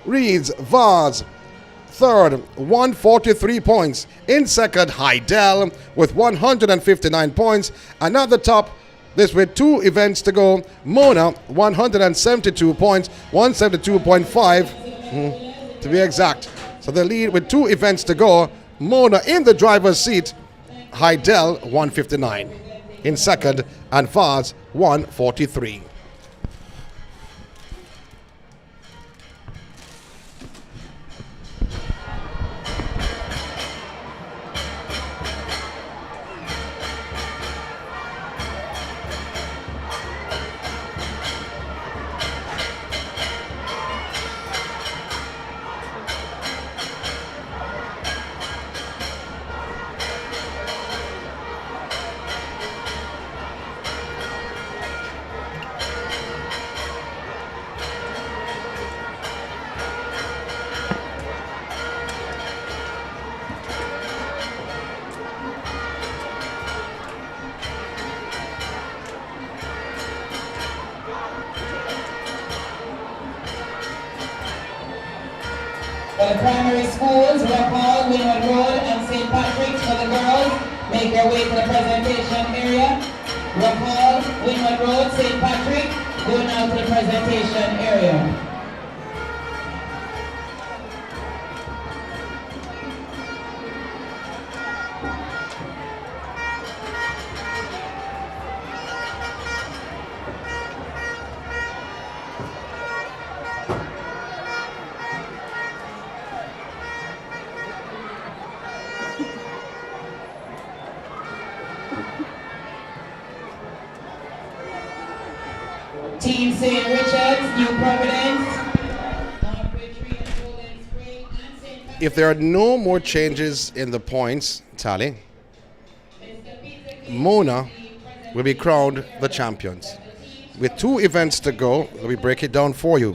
Reeds, Vars, 3rd, 143 points. In 2nd, Heidel with 159 points. And at the top, this with 2 events to go, Mona, 172 points, 172.5 to be exact. So the lead with 2 events to go, Mona in the driver's seat, Heidel 159 in 2nd, and Vaz 143. For the primary schools, Rock Hall, Winwood Road, and St. Patrick's for the girls, make their way to the presentation area. Rock Hall, Winwood Road, St. Patrick, go now to the presentation area. Team St. Richards, New Providence. If there are no more changes in the points tally, Mona will be crowned the champions. With 2 events to go, we break it down for you.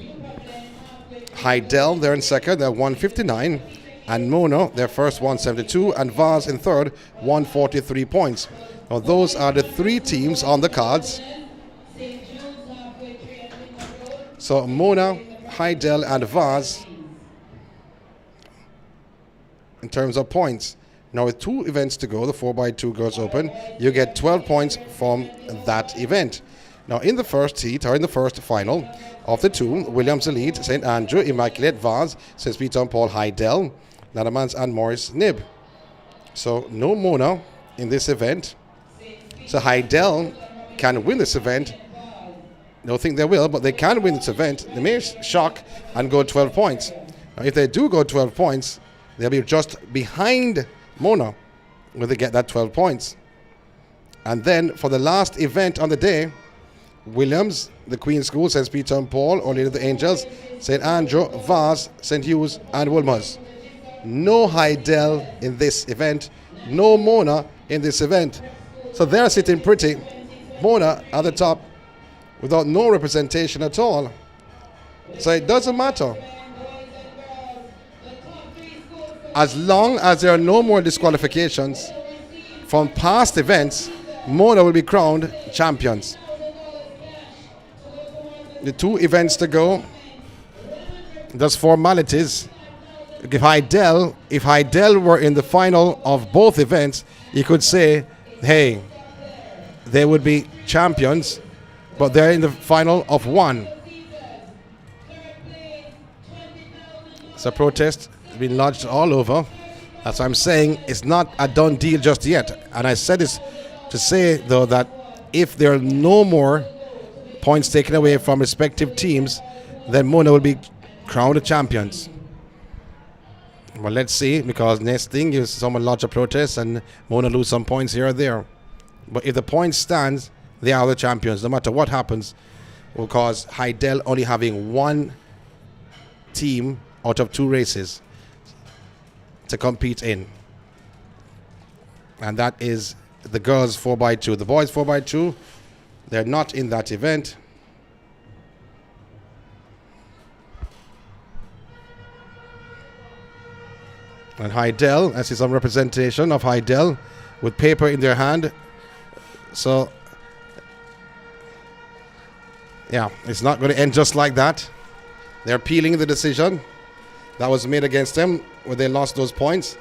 Heidel, they're in 2nd, they're 159, and Mona, their first 172, and Vaz in 3rd, 143 points. Now those are the 3 teams on the cards. So Mona, Heidel, and Vaz in terms of points. Now with 2 events to go, the 4x2 Girls Open, you get 12 points from that event. Now in the first heat, or in the first final of the 2, Williams Elite, St. Andrew, Immaculate, Vaz, St. Peter and Paul, Heidel, Lanamans, and Morris Nib. So no Mona in this event. So Heidel can win this event. I don't think they will, but they can win this event. They may shock and go 12 points. Now, if they do go 12 points, they'll be just behind Mona will they get that 12 points. And then for the last event on the day, Williams, the Queen's School, St. Peter and Paul, Our Lady of the Angels, St. Andrew, Vaz, St. Hughes, and Wolmer's. No Heidel in this event, no Mona in this event. So they're sitting pretty. Mona at the top without no representation at all. So it doesn't matter. As long as there are no more disqualifications from past events, Mona will be crowned champions. The 2 events to go, just formalities. If Heidel were in the final of both events, you could say, hey, they would be champions, but they're in the final of one. It's a protest been lodged all over. As I'm saying, it's not a done deal just yet. And I said this to say, though, that if there are no more points taken away from respective teams, then Mona will be crowned the champions. Well, let's see, because next thing is someone lodge a protest and Mona lose some points here or there. But if the point stands, they are the champions, no matter what happens, because Heidel only having one team out of 2 races to compete in. And that is the girls 4x2. The boys 4x2, they're not in that event. And Heidel, I see some representation of Heidel with paper in their hand. So, yeah, it's not going to end just like that. They're appealing the decision that was made against them where they lost those points.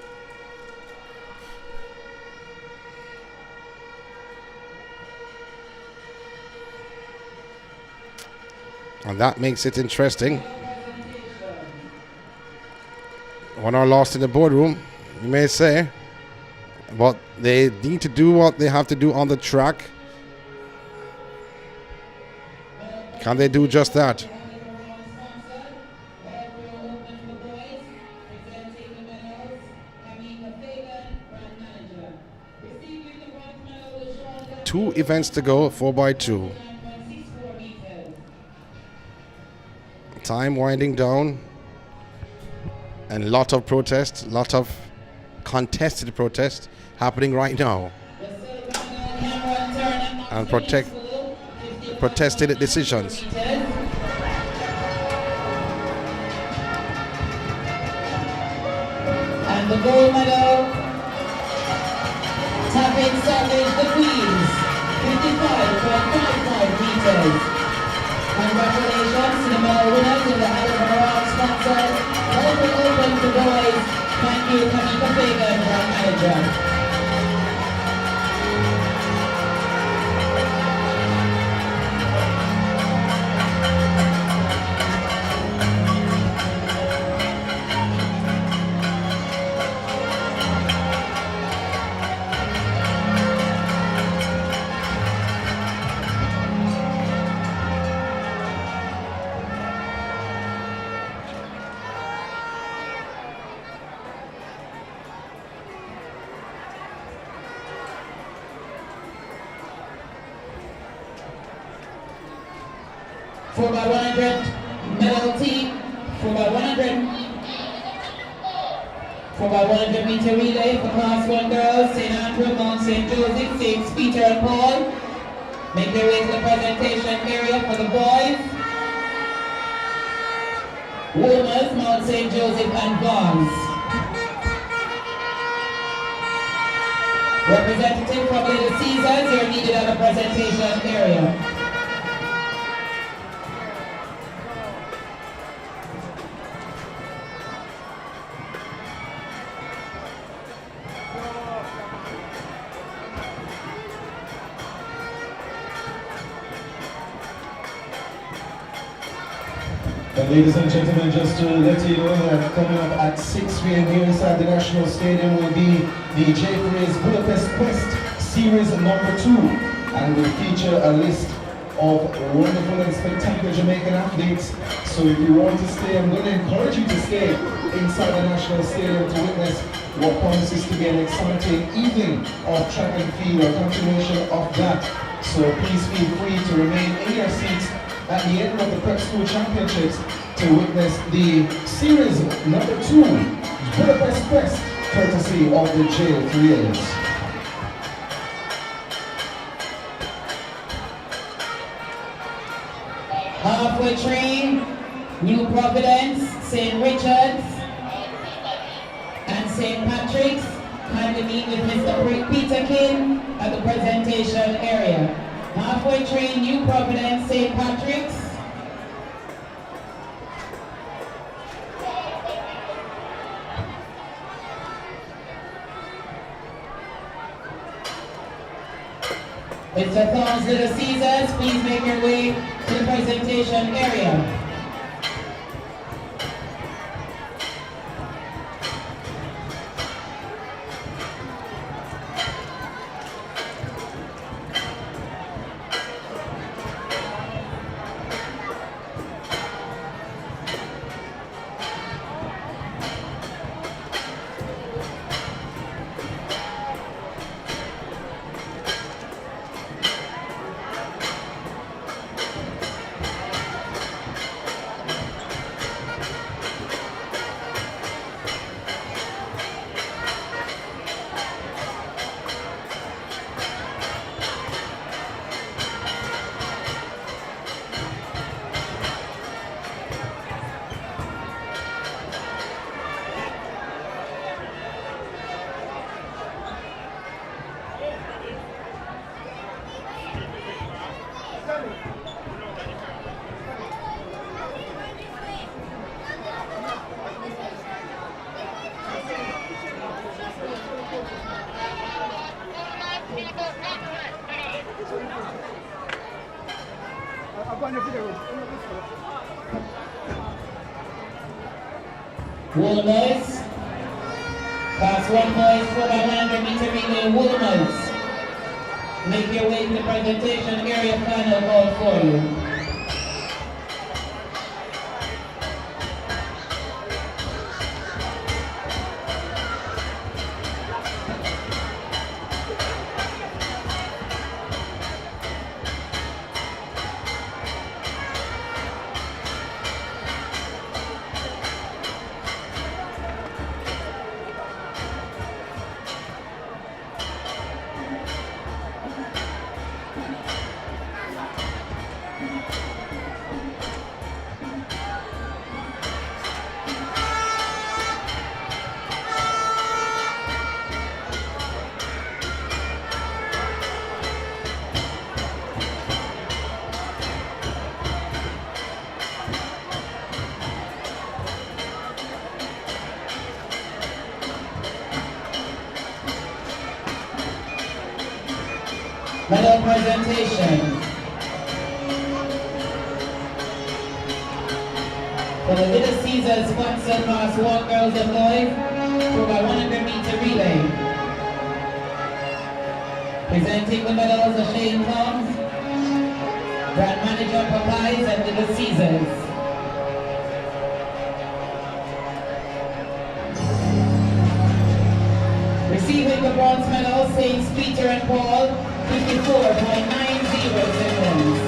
And that makes it interesting. One are lost in the boardroom, you may say, but they need to do what they have to do on the track. Can they do just that? Two events to go, 4x2. Time winding down. And a lot of protests, lot of contested protests happening right now. And protested decisions. And the gold medal, tapping Savage the Queens, 55.55 meters. Congratulations to the medal winners in the Alabama sponsors. Open to boys. Thank you, Kamika Fagan, our manager. For by 100 medal team, for by 100 meter relay for class 1 girls, St. Andrew, Mount St. Joseph, St. Peter and Paul. Make their way to the presentation area for the boys. Wolmer's, Mount St. Joseph and Vaz. Representative from Little Caesars, you're needed at the presentation area. Ladies and gentlemen, just to let you know that coming up at 6 p.m. here inside the National Stadium will be the J-Phrase Budapest Quest Series number 2, and will feature a list of wonderful and spectacular Jamaican athletes. So if you want to stay, I'm going to encourage you to stay inside the National Stadium to witness what promises to be an exciting evening of track and field, a continuation of that. So please feel free to remain in your seats at the end of the Prep School Championships to witness the series number 2, Budapest Quest, courtesy of the jail thrills. Halfway train, New Providence, St. Richard's, and St. Patrick's. Kindly meet with Mr. Peter King at the presentation area. Halfway train, New Providence, St. Patrick's. Mr. Thorns, Little Caesars, please make your way to the presentation area. Wool boys, class 1 boys, 4x100 meter relay wool boys. Make your way to the presentation area, final call for you. Medal presentation. For the Little Caesars sponsored class 1 girls and boys, 4x100 meter relay. Presenting the medals are Elaine Thompson, brand manager Popeyes and Little Caesars. Receiving the bronze medal, Saints Peter and Paul, 54.90 seconds.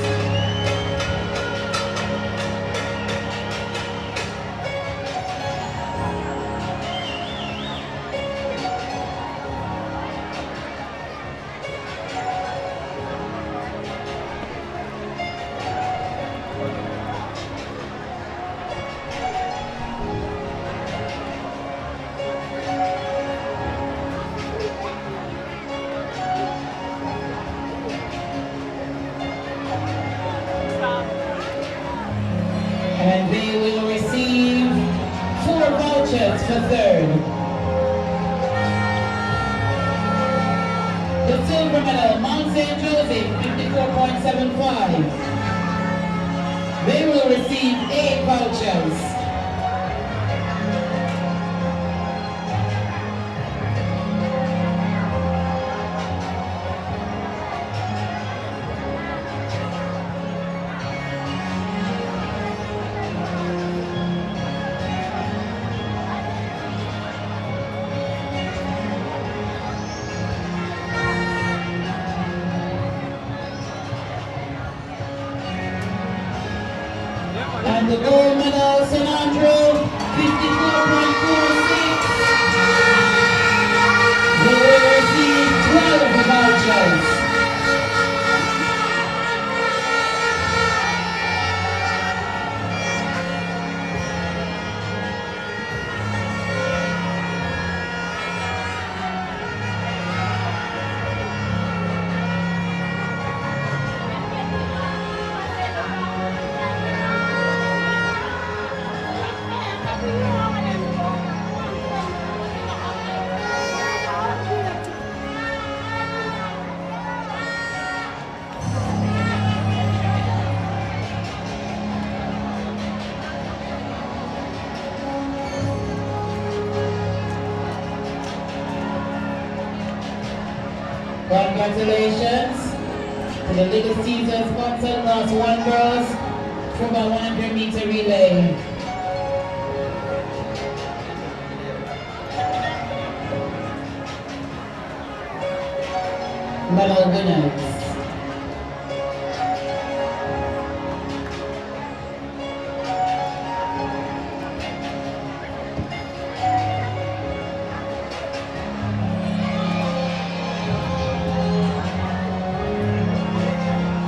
And they will receive 4 vouchers for third. The silver medal, Mount St. Joseph, 54.75. They will receive 8 vouchers. And the gold medal, St. Andrew, 54.46. They will receive 12 vouchers. Congratulations to the Little Caesars sponsored Class 1 girls for the 100-meter relay. Medal winners.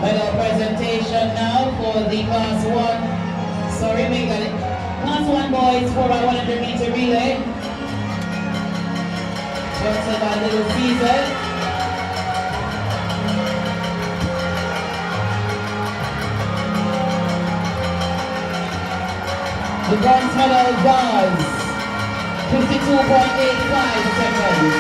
Medal presentation now for the Class 1. Sorry, we got it. Class 1 boys for our 100-meter relay. Sponsored by Little Caesars. The bronze medal was 52.85 seconds.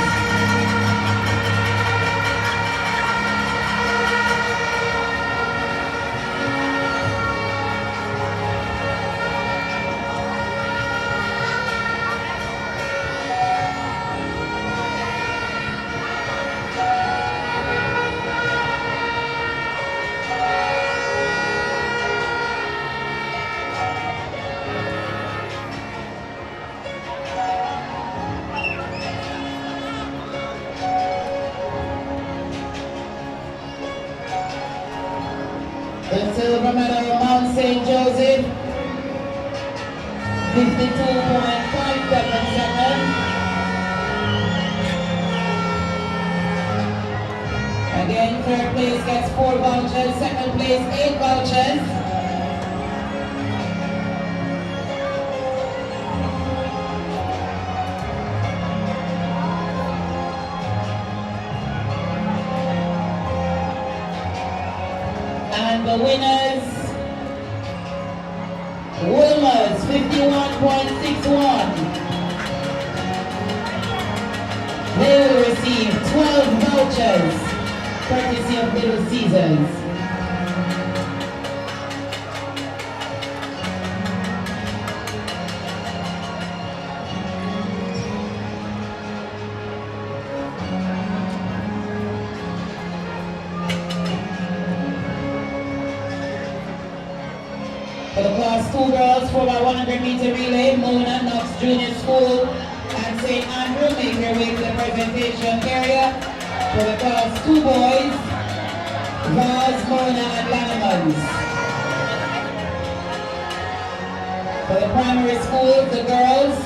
The silver medal, Mount St. Joseph, 52.57 seconds. Again, third place gets 4 vouchers, second place 8 vouchers. And the winners, Wilmers, 51.61. They will receive 12 vouchers, courtesy of Little Caesars. For the Class 2 girls for our 100-meter relay, Mona Knox Junior School and St. Andrew make their way to the presentation area. For the Class 2 boys, Vaz, Mona, and Lannemans. For the primary schools, the girls,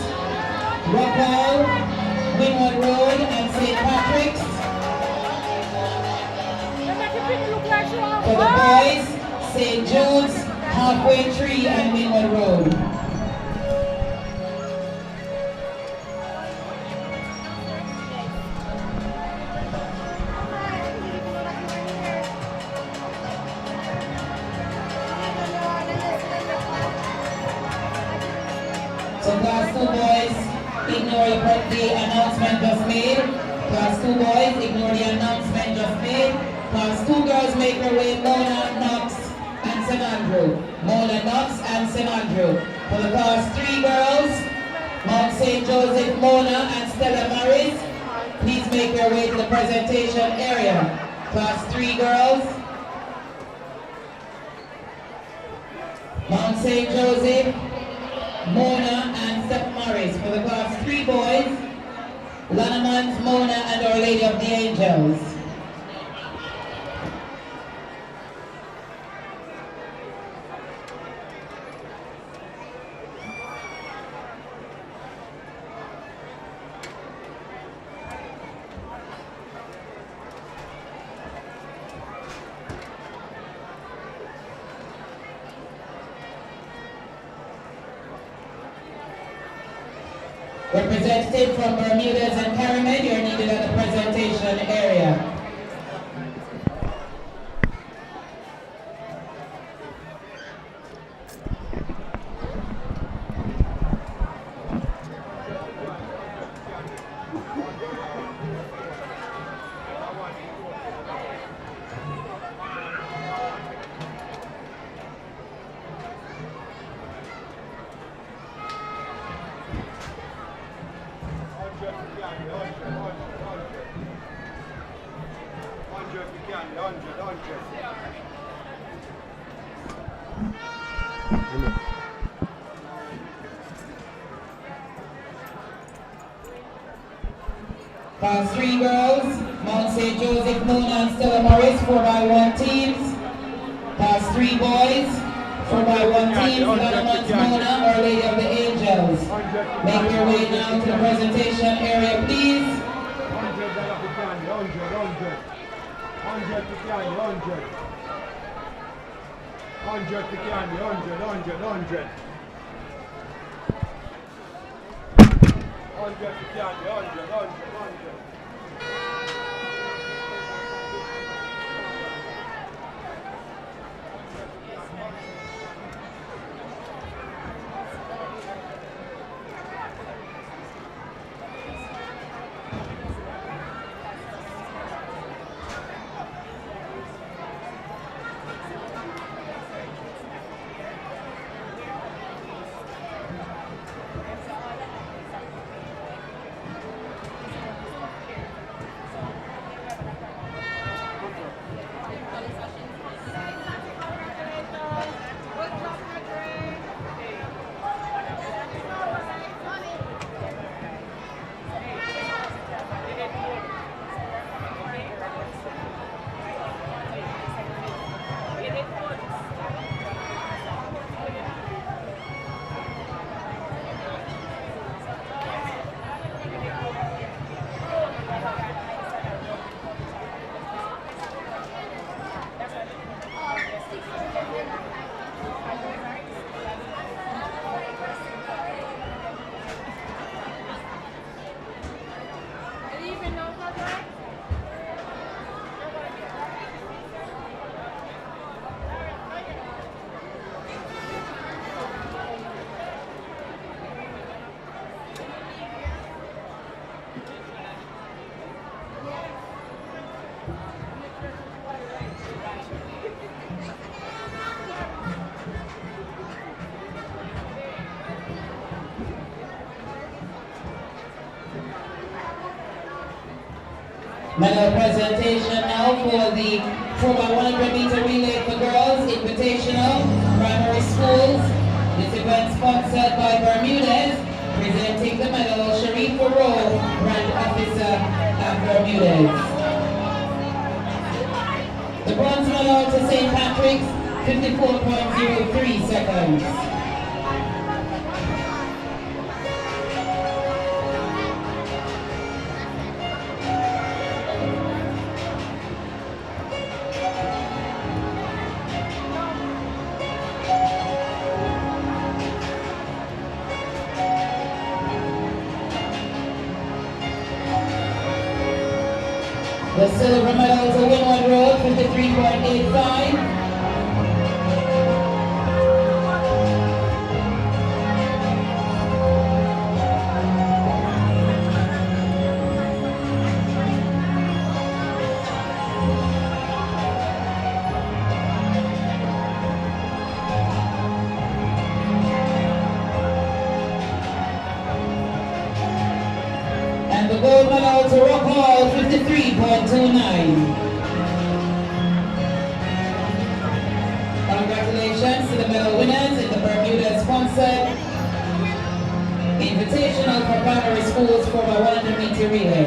Rockwell, Winwood Road, and St. Patrick's. For the boys, St. Jude's, Halfway Tree, and Winwood Road. So Class 2 boys, ignore the announcement just made. Class 2 boys, ignore the announcement just made. Class 2 girls make their way, Mona, Knox, and St. Andrew. Mona Knox and St. Andrew. For the Class 3 girls, Mount St. Joseph, Mona, and Stella Maris, please make your way to the presentation area. Class 3 girls, Mount St. Joseph, Mona, and Steph Morris. For the Class 3 boys, Lannemans, Mona, and Our Lady of the Angels. Representative from Bermudas and Cayman, you're needed at the presentation area. Class 3 girls, Mount St. Joseph, Mona and Stella Morris, 4x1 teams. Class 3 boys, 4x1 teams, Donovan Mona, Our Lady of the Angels. Make your way now to the presentation area, please. 100 to candy, 100. 100 to candy, 100, 100, 100. 100 to candy, 100, 100, 100. Medal presentation now for the 4x100 meter relay for girls, invitational, primary schools. This event sponsored by Bermudas. Presenting the medal, Sharif Rowe, Brand Officer at Bermudas. The bronze medal to St. Patrick's, 54.03 seconds. The silver medal to Winwood Road, 53.85. And the gold medal to Rock Hall, 53.29. Congratulations to the medal winners in the Bermuda sponsored Invitational for Primary Schools for the 100 meter relay.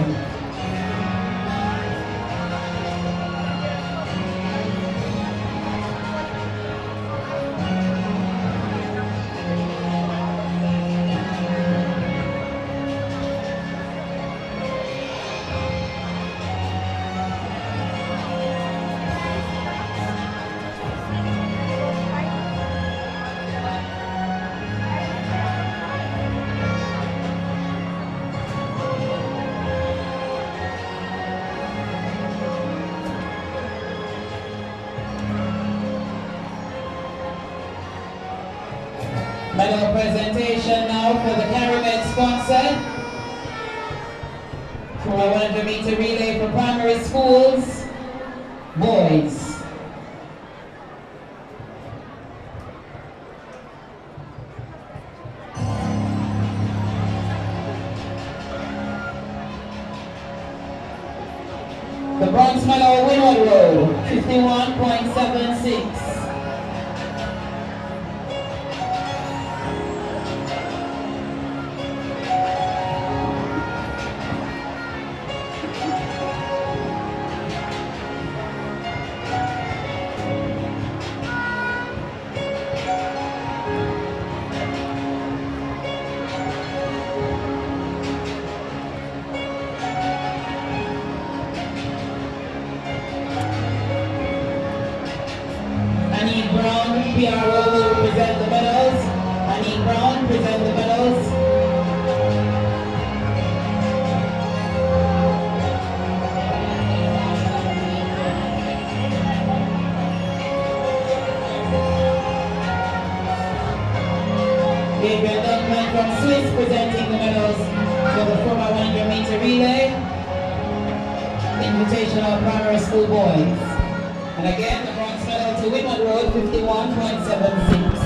Medal presentation now for the Caravan sponsor. For our 100 meter relay for primary schools, boys. The bronze medal winner row, 51.76. PRO will present the medals. Janeek Brown present the medals. Gabriel Duncan from Swiss presenting the medals for the 4x100 meter relay. Invitational primary school boys. And again, the bronze medal to Whitman Road, 51.76.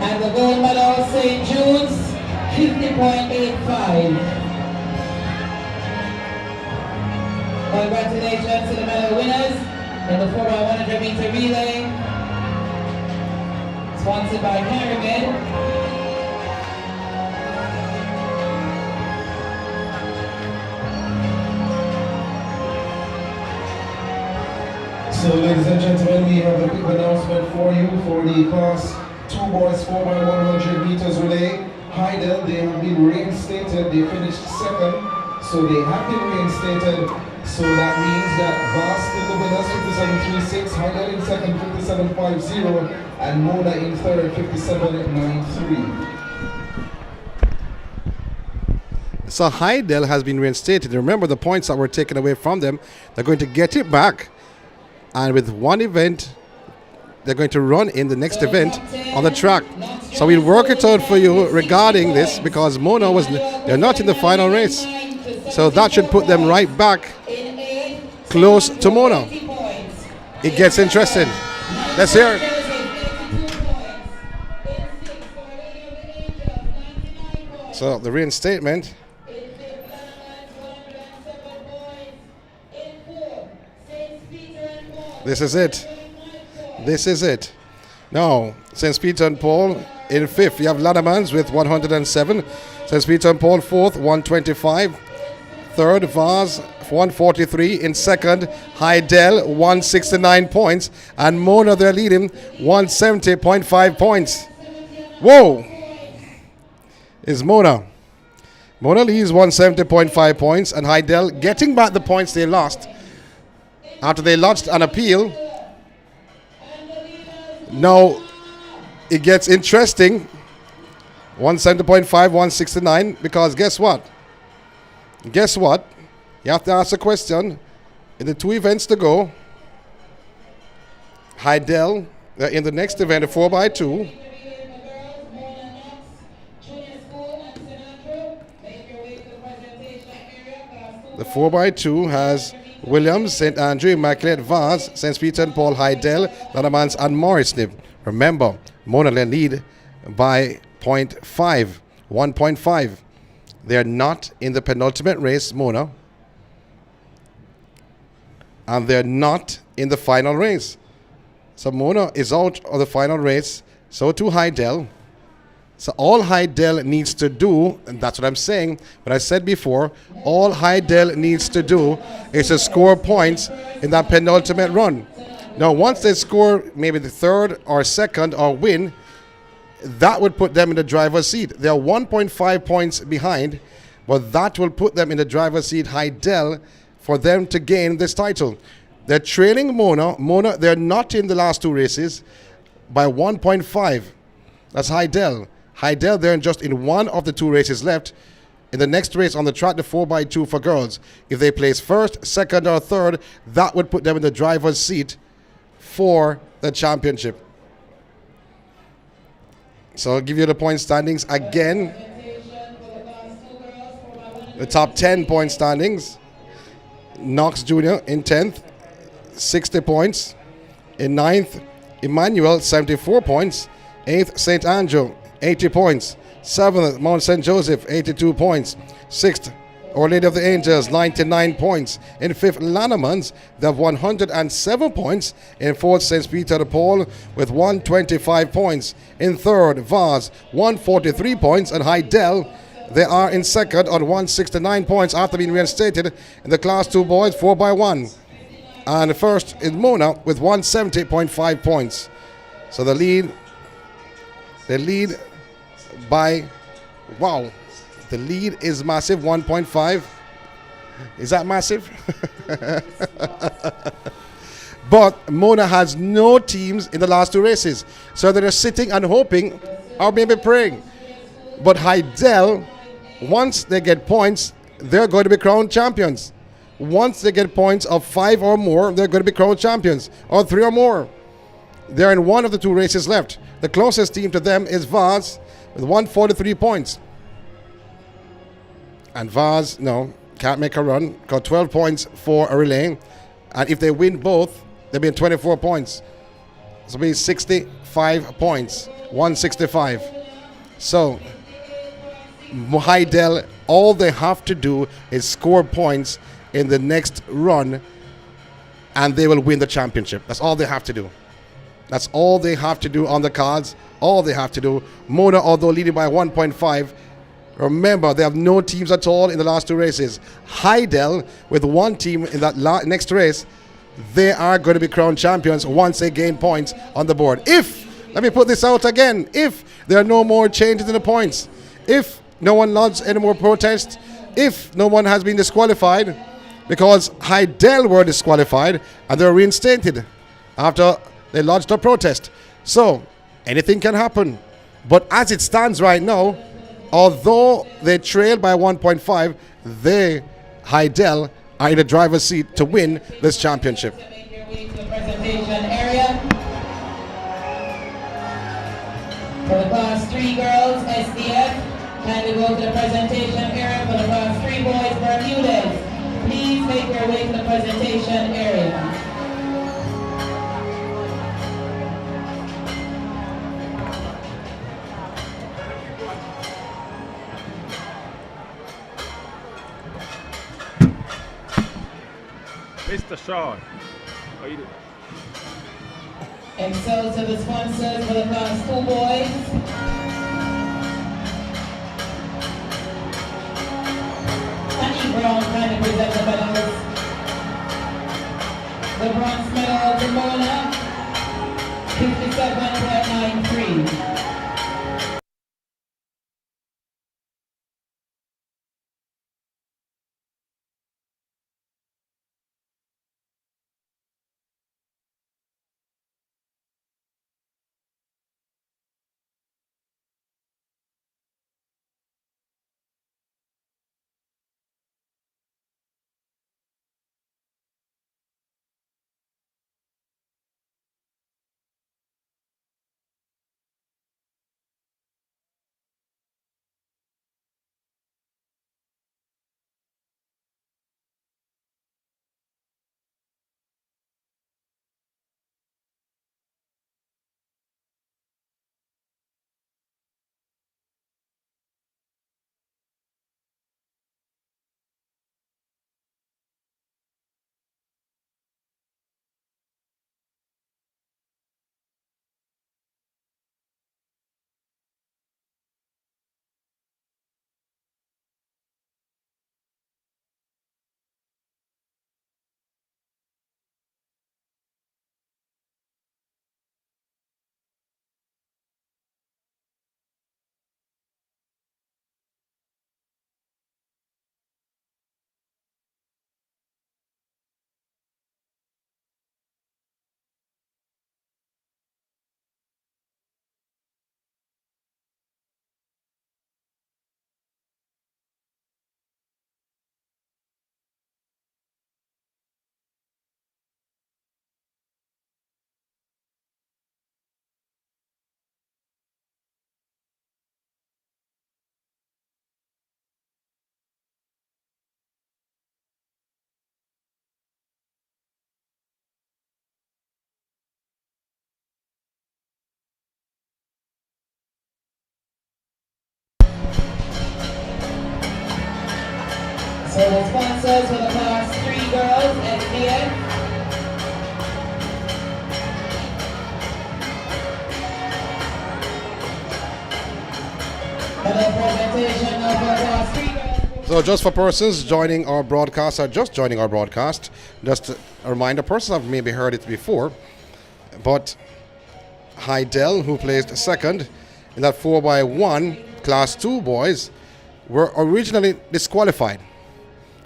And the gold medal, St. Jude's, 50.85. Congratulations to the medal winners in the 4x100 meter relay, sponsored by Caravan. So ladies and gentlemen, we have a quick announcement for you for the class 2 boys 4x100 meters relay. Heidel, they have been reinstated, they finished second, so they have been reinstated, so that means that Vast in the winners 57.36, Heidel in second 57.50, and Mona in third 57.93. So Heidel has been reinstated. Remember the points that were taken away from them, they're going to get it back, and with one event, they're going to run in the next event on the track. So we'll work it out for you regarding this, because Mona they're not in the final race. So that should put them right back close to Mona. It gets interesting. Let's hear it. So the reinstatement. This is it. This is it. Now, St. Peter and Paul in fifth. You have Ladamans with 107. St. Peter and Paul fourth, 125. Third, Vaz, 143. In second, Heidel, 169 points. And Mona, they're leading, 170.5 points. Whoa! Is Mona. Mona leads 170.5 points. And Heidel getting back the points they lost after they lodged an appeal. Now, it gets interesting. 170.5, 169, because guess what? Guess what? You have to ask a question. In the two events to go, Heidel, in the next event, a 4x2. The 4x2 has Williams, St. Andrew, McLeod, Vaz, St. Peter and Paul, Heidel, Ladamans, and Morrisnip. Remember, Mona lead by 0.5, 1.5. They're not in the penultimate race, Mona. And they're not in the final race. So Mona is out of the final race. So too Heidel. So all Heidel needs to do, and that's what I'm saying, what I said before, all Heidel needs to do is to score points in that penultimate run. Now, once they score maybe the third or second or win, that would put them in the driver's seat. They're 1.5 points behind, but that will put them in the driver's seat, Heidel, for them to gain this title. They're trailing Mona. Mona, they're not in the last two races by 1.5. That's Heidel. Heidel, they're just in one of the two races left. In the next race on the track, the 4x2 for girls. If they place first, second, or third, that would put them in the driver's seat for the championship. So I'll give you the point standings again. The top 10 point standings. Knox Jr. in 10th, 60 points. In 9th, Emmanuel, 74 points. 8th, St. Andrew, 80 points. 7th, Mount St. Joseph, 82 points. 6th, Our Lady of the Angels, 99 points. In 5th, Lannemans, they have 107 points. In 4th, St. Peter de Paul with 125 points. In 3rd, Vaz, 143 points. And Heidel, they are in 2nd on 169 points after being reinstated in the Class 2 boys 4x1. And first is Mona with 170.5 points. So they lead by, wow, the lead is massive, 1.5. Is that massive? But Mona has no teams in the last two races. So they're sitting and hoping, or maybe praying. But Heidel, once they get points, they're going to be crowned champions. Once they get points of 5 or more, they're going to be crowned champions, or 3 or more. They're in one of the two races left. The closest team to them is Vaz with 143 points. And Vaz, no, can't make a run. Got 12 points for a relay. And if they win both, they'll be in 24 points. So it'll be 65 points, 165. So Heidel, all they have to do is score points in the next run and they will win the championship. That's all they have to do. That's all they have to do on the cards. All they have to do. Mona, although leading by 1.5, remember they have no teams at all in the last two races. Heidel, with one team in that next race, they are going to be crowned champions once they gain points on the board. If, let me put this out again, if there are no more changes in the points, if no one lodges any more protests, if no one has been disqualified, because Heidel were disqualified and they were reinstated after they lodged a protest. So anything can happen. But as it stands right now, although they trail by 1.5, they, Heidel, are in the driver's seat to win this championship. Make your way to the presentation area. For the Class 3 girls, SDF, kindly go to the presentation area. For the Class 3 boys, Bermudez, please make your way to the presentation area. Mr. Sean, how you doing? And so to the sponsors for the Class 2 boys. Janeek Brown kindly present the medals. The bronze medal to Mona, 57.93. the sponsors for the Class 3 girls, SDF. For the presentation of the Class 3 girls. So just for persons joining our broadcast, or just joining our broadcast, just a reminder, persons have maybe heard it before, but Heidel, who placed second in that 4x1 Class 2 boys, were originally disqualified.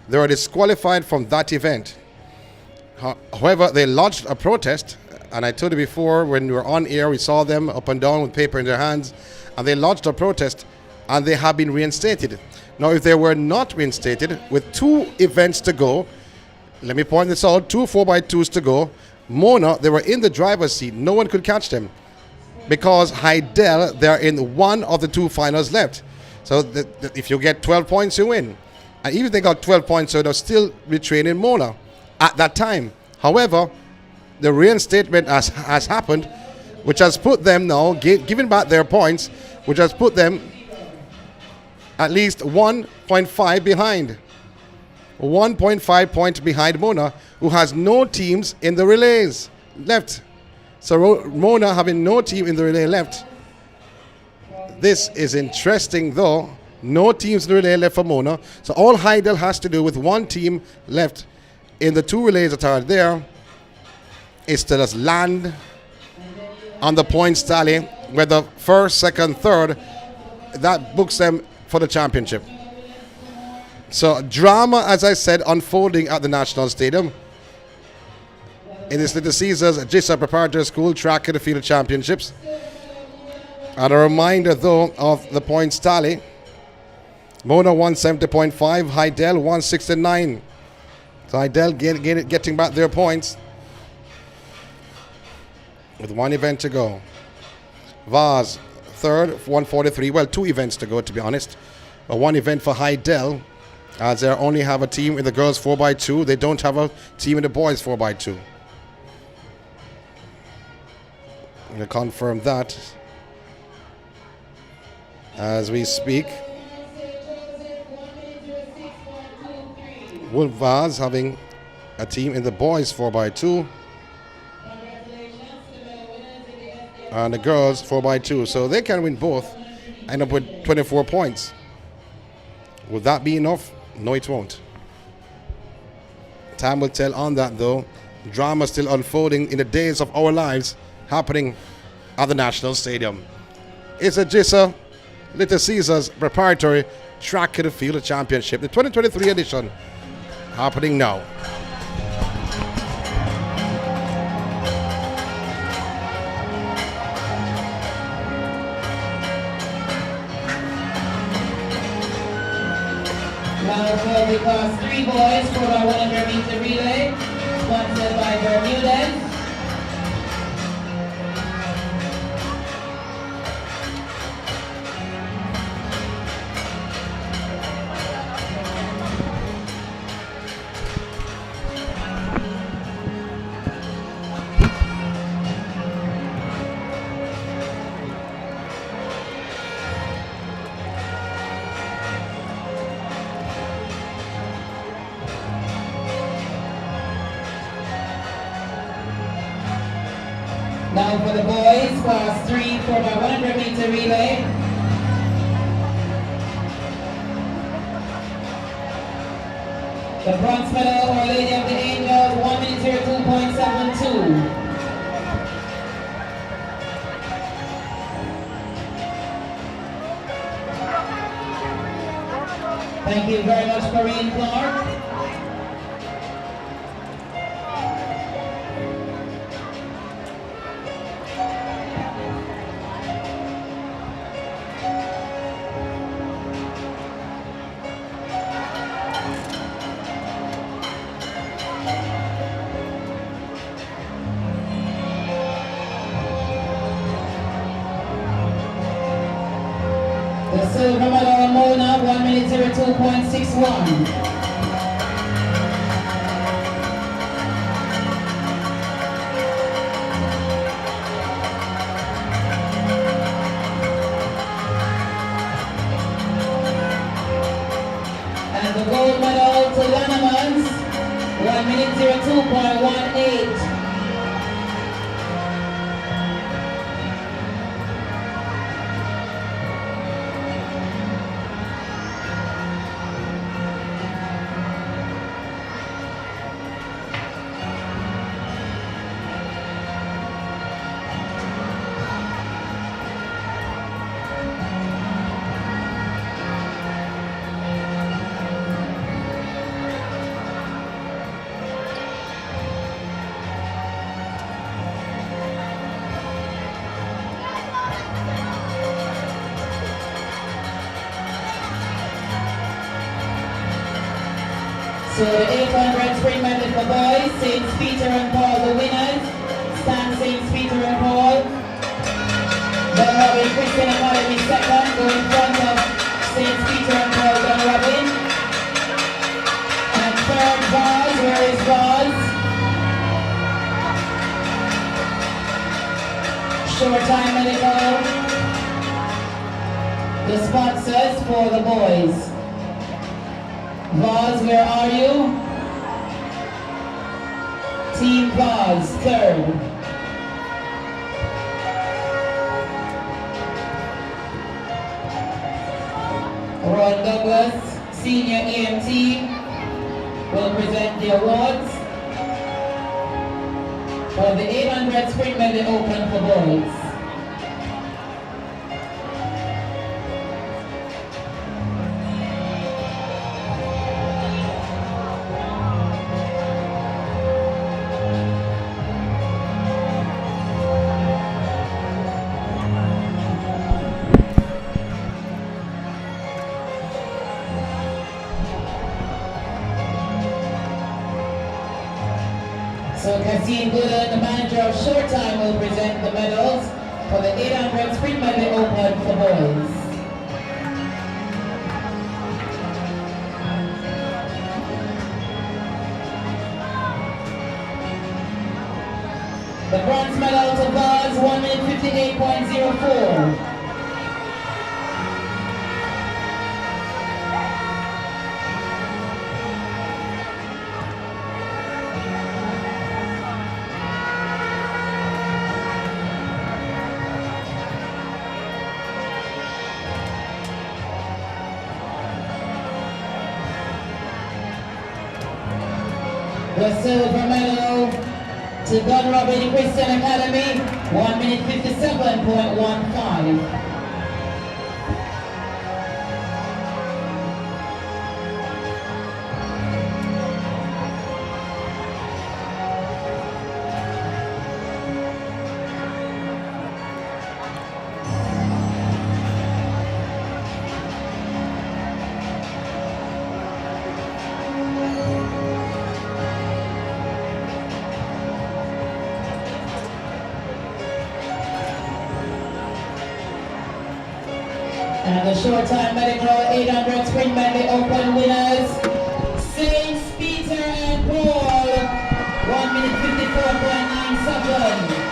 They were disqualified from that event. However, they lodged a protest, and I told you before when we were on air, we saw them up and down with paper in their hands, and they lodged a protest, and they have been reinstated. Now, if they were not reinstated, with 2 events to go, let me point this out, 2 4x2s to go, Mona, they were in the driver's seat. No one could catch them because Heidel, they're in one of the 2 finals left. So if you get 12 points, you win. And even if they got 12 points, so they're still retraining Mona at that time. However, the reinstatement has happened, which has put them now, giving back their points, which has put them at least 1.5 behind. 1.5 points behind Mona, who has no teams in the relays left. So Mona having no team in the relay left. This is interesting though. No teams in the relay left for Mona. So all Heidel has to do with 1 team left in the 2 relays that are there is to just land on the points tally, whether first, second, third, that books them for the championship. So drama, as I said, unfolding at the National Stadium in this Little Caesars JISA Preparatory School Track and Field Championships. And a reminder though of the points tally. Mona 170.5, Heidel 169. So Heidel getting back their points with 1 event to go. Vaz third, 143. Well, 2 events to go, to be honest. But 1 event for Heidel, as they only have a team in the girls 4x2. They don't have a team in the boys 4x2. I'm going to confirm that as we speak. Wolvaz having a team in the boys 4x2 and the girls 4x2, so they can win both, end up with 24 points. Will that be enough? No, it won't. Time will tell on that though. Drama still unfolding in the days of our lives happening at the National Stadium. It's a JISA Little Caesars Preparatory Track and Field Championship, the 2023 edition, happening now. Now for the Class 3 boys for our 100 meter relay, sponsored by Bermudez. Now for the boys, Class 3 for the 100 meter relay. The bronze medal, Our Lady of the Angels, 1 minute 02.72. Thank you very much, Corinne Clark. The silver medal, Mona, 1 minute 02.61. And the gold medal to 1 minute 02.18. So the 800 sprint medley for boys, St. Peter and Paul the winners. Stan St. Peter and Paul. Don Robin Christian Academy second, go in front of St. Peter and Paul Don Robin. And third Vaz, where is Vaz? Short time medical. The sponsors for the boys. Vaz, where are you? Team Vaz, third. Ron Douglas, Senior AMT, will present the awards for the 800 Sprint Medley Open for boys. So Kasim Gooden, the manager of Short Time, will present the medals for the 800 Sprint Medley Open for boys. The bronze medal to Vaz, 1 minute 58.04. The silver medal to Don Robin Christian Academy, 1 minute 57.15. And the short time medical 800 Sprint Medley Open winners, St. Peter and Paul, 1 minute 54.97.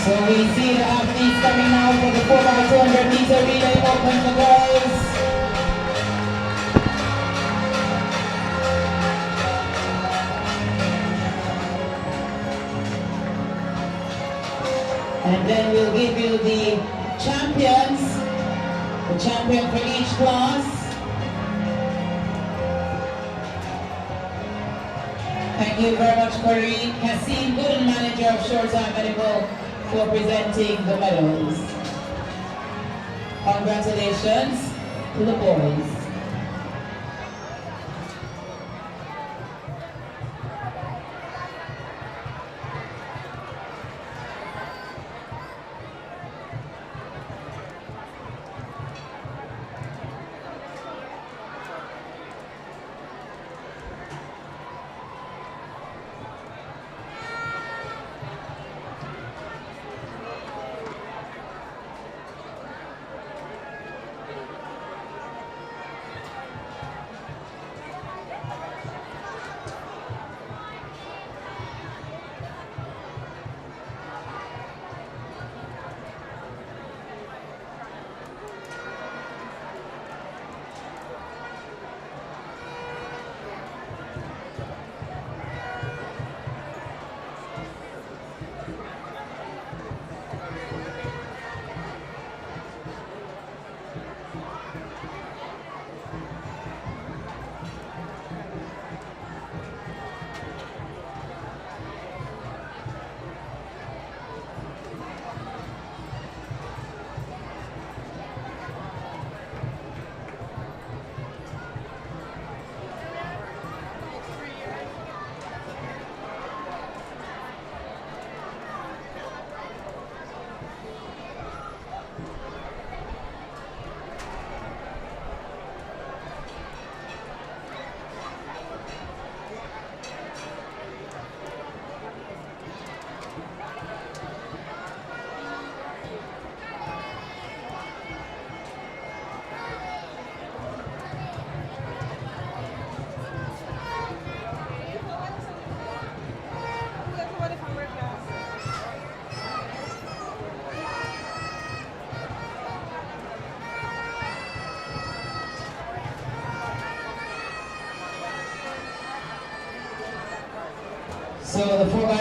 So we see the athletes coming now for the 4x200 meter relay open for girls. And then we'll give you the champions, the champion for each class. Thank you very much, Corey. Kasim Gooden, manager of Short Time Medical, for presenting the medals. Congratulations to the boys.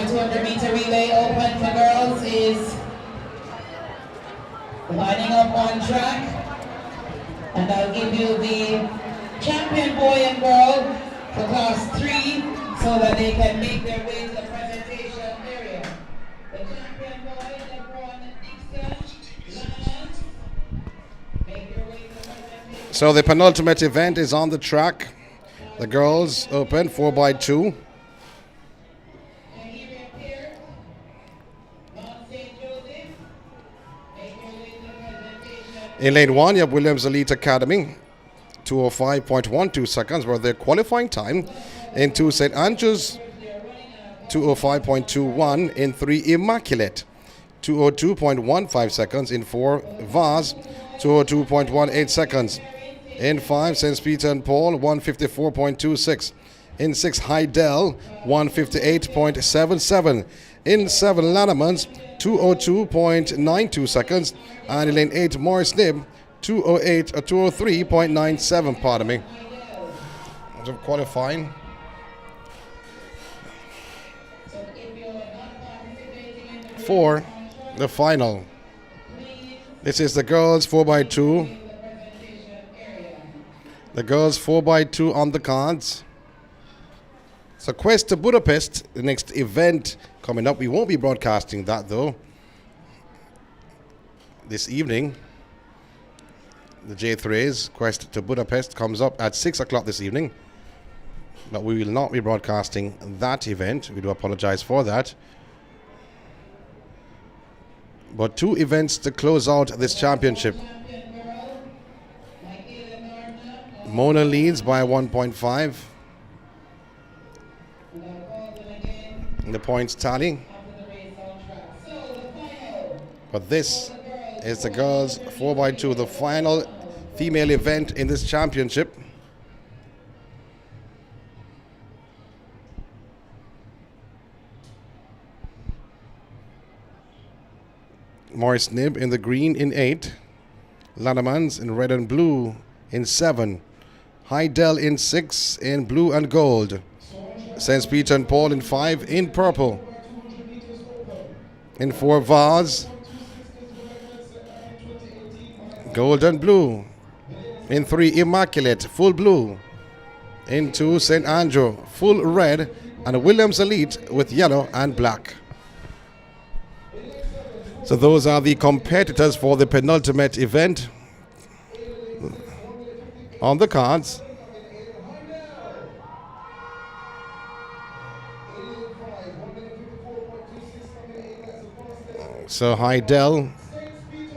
the 200 meter relay open for girls is lining up on track. And I'll give you the champion boy and girl for class 3 so that they can make their way to the presentation area. The champion boy, LeBron Dixon, Lana, make your way to the presentation. So the penultimate event is on the track. The girls open 4x2. In lane 1, you have Williams Elite Academy. 2:05.12 seconds were their qualifying time. In 2, St. Andrews, 2:05.21. In 3, Immaculate, 2:02.15 seconds. In 4, Vaz, 2:02.18 seconds. In 5, St. Peter and Paul, 1:54.26. In 6, Hydel, 1:58.77. In 7, Lannemans, 2:02.92 seconds. And in lane 8, Morris Nib, 2:03.97, pardon me. Of qualifying. For the final. This is the girls 4x2. The girls 4x2 on the cards. So Quest to Budapest, the next event coming up. We won't be broadcasting that though. This evening, the J3's Quest to Budapest comes up at 6 o'clock this evening. But we will not be broadcasting that event. We do apologize for that. But 2 events to close out this championship. Mona leads by 1.5. The points tally. But this is the girls 4x2, the final female event in this championship. Morris Nib in the green in 8. Lannemans in red and blue in 7. Hydel in 6 in blue and gold. St. Peter and Paul in 5 in purple. In 4, Vaz, gold and blue. In 3, Immaculate, full blue. In 2, St. Andrew, full red. And Williams Elite with yellow and black. So those are the competitors for the penultimate event on the cards. So Hydel,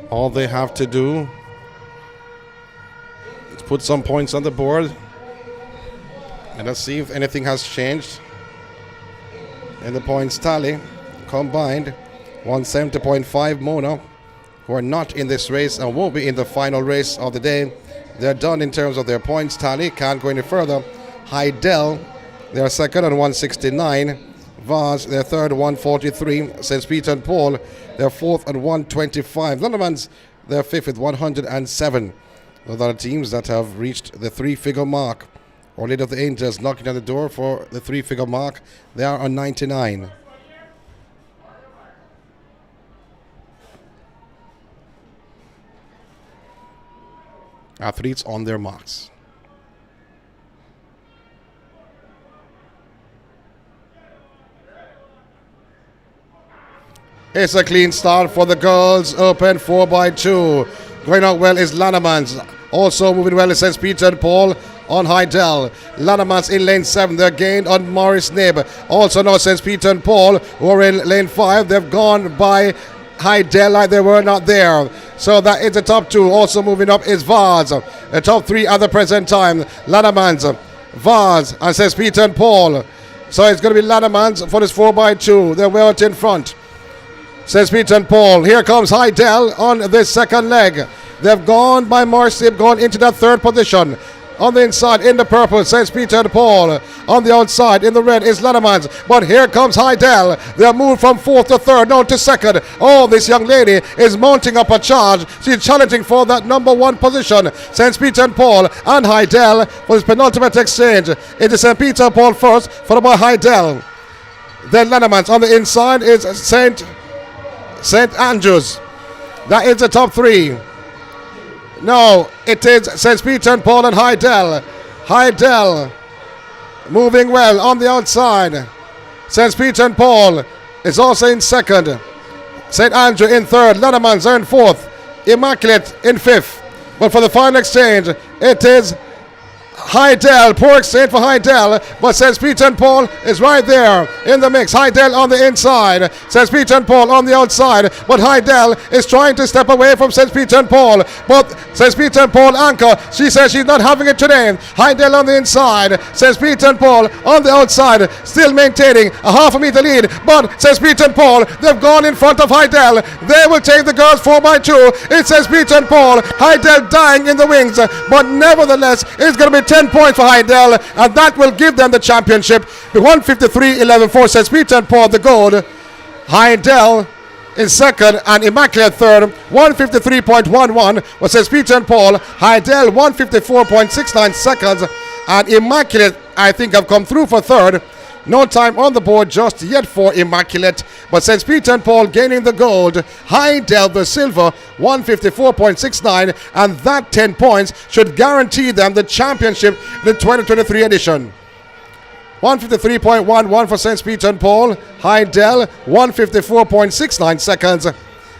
all they have to do is put some points on the board. And let's see if anything has changed in the points tally. Combined 170.5 Mona, who are not in this race and won't be in the final race of the day. They're done in terms of their points tally. Can't go any further. Hydel, they're second on 169. Vaz, they're third, 143. St. Peter and Paul, they're fourth at 125. Lannemans, they're fifth with 107. Those are the teams that have reached the 3-figure mark. Our Lady of the Angels knocking on the door for the 3-figure mark. They are on 99. Athletes on their marks. It's a clean start for the girls. Open 4x2. Going out well is Lannemans. Also moving well is St. Peter and Paul on Hydel. Lannemans in lane 7. They're gained on Morris Nib. Also now St. Peter and Paul who are in lane 5. They've gone by Hydel like they were not there. So that is the top 2. Also moving up is Vaz. The top 3 at the present time. Lannemans, Vaz, and St. Peter and Paul. So it's going to be Lannemans for this 4x2. They're well out in front. St. Peter and Paul. Here comes Hydel on this second leg. They've gone by Morris Nib, gone into that 3rd position. On the inside, in the purple, St. Peter and Paul. On the outside, in the red, is Lannemans. But here comes Hydel. They're moved from 4th to 3rd, now to 2nd. Oh, this young lady is mounting up a charge. She's challenging for that number 1 position. St. Peter and Paul and Hydel for this penultimate exchange. It is St. Peter and Paul first, followed by Hydel. Then Lannemans on the inside is St. Andrews. That is the top three. No, it is St. Peter and Paul and Hydel. Hydel moving well on the outside. St. Peter and Paul is also in second. St. Andrew in third. Lannemans are in fourth. Immaculate in fifth. But for the final exchange, it is Hydel, poor exchange for Hydel, but St. Peter and Paul is right there in the mix. Hydel on the inside, St. Peter and Paul on the outside, but Hydel is trying to step away from St. Peter and Paul, but St. Peter and Paul anchor, she says she's not having it today. Hydel on the inside, St. Peter and Paul on the outside, still maintaining a half a meter lead, but St. Peter and Paul, they've gone in front of Hydel. They will take the girls 4x2. It's St. Peter and Paul, Hydel dying in the wings, but nevertheless, it's going to be 10 points for Hydel, and that will give them the championship. The 153.11 for St. Peter and Paul, the gold. Hydel in second and Immaculate third. 153.11 was St. Peter and Paul. Hydel 154.69 seconds, and Immaculate, I think, have come through for third. No time on the board just yet for Immaculate, but St. Peter and Paul gaining the gold. Hydel the silver, 154.69, and that 10 points should guarantee them the championship in the 2023 edition. 153.11 for St. Peter and Paul. Hydel 154.69 seconds,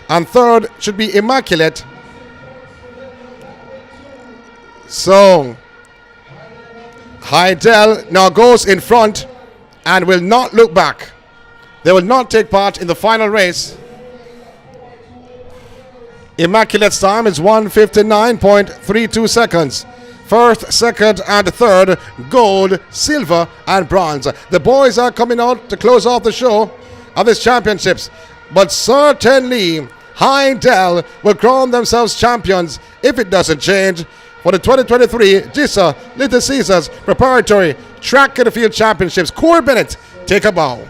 and third should be Immaculate. So Hydel now goes in front and will not look back. They will not take part in the final race. Immaculate's time is 159.32 seconds. First, second, and third, gold, silver, and bronze. The boys are coming out to close off the show of these championships, but certainly Hydel will crown themselves champions if it doesn't change for the 2023 JISA Little Caesars Preparatory Track and Field Championships. Corey Bennett, take a bow.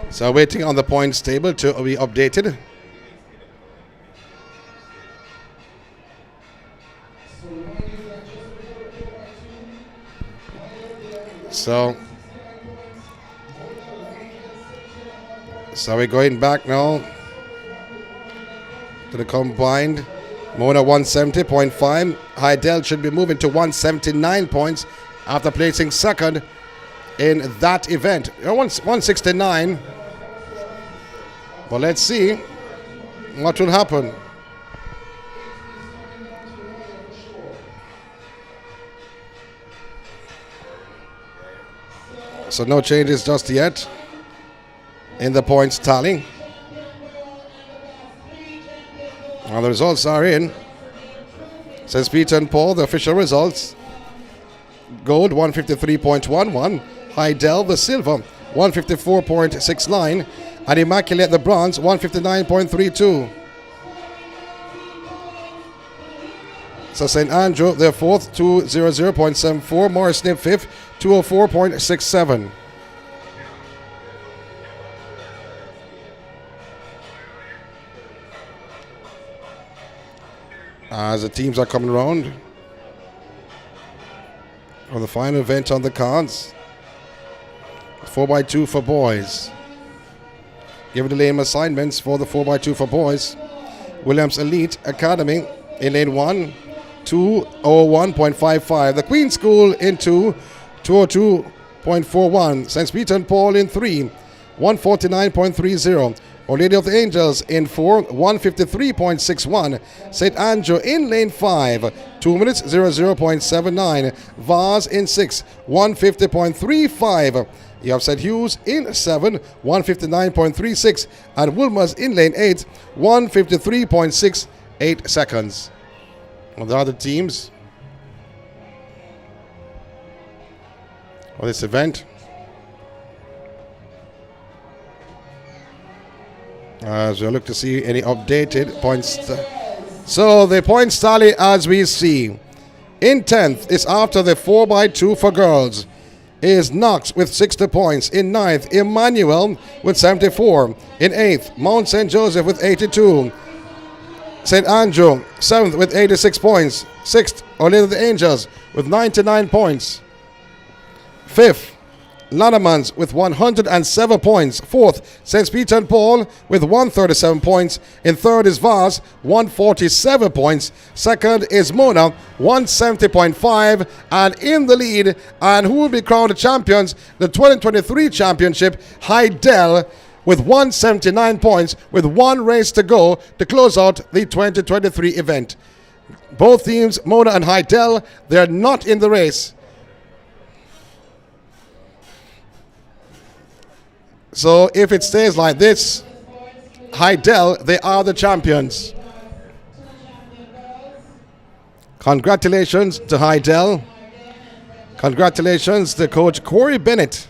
So waiting on the points table to be updated. So we're going back now to the combined. Mona 170.5. Hydel should be moving to 179 points after placing second in that event. 169. But let's see what will happen. So no changes just yet in the points tally. Well, the results are in. Says Peter and Paul, the official results. Gold 153.11. Hydel the silver 154.69. And Immaculate the bronze 159.32. So St. Andrew, their fourth, 200.74. Morris Snip fifth, 204.67. As the teams are coming around for the final event on the cards, 4x2 for boys. Give the lane assignments for the 4x2 for boys. Williams Elite Academy in lane 1. 201.55. The Queen School in 2, 202.41. St. Peter and Paul in 3, 149.30. Our Lady of the Angels in 4, 153.61. St. Andrew in lane 5, 2 minutes 00.79. Vaz in 6, 150.35. You have St. Hughes in 7, 159.36. And Wilmer's in lane 8, 153.68 seconds. On the other teams for this event, as we look to see any updated points. So the points tally as we see. In 10th is after the 4x2 for girls is Knox with 60 points. In 9th, Emmanuel with 74. In 8th, Mount St. Joseph with 82. St. Andrew, 7th with 86 points. 6th, Orlando the Angels with 99 points. 5th, Lanamans with 107 points. 4th, St. Peter and Paul with 137 points. In 3rd is Vaz, 147 points. 2nd is Mona, 170.5. And in the lead, and who will be crowned the champions, the 2023 championship, Heidel with 179 points with one race to go to close out the 2023 event. Both teams, Mona and Heidel, they're not in the race. So if it stays like this, Heidel, they are the champions. Congratulations to Heidel. Congratulations to Coach Corey Bennett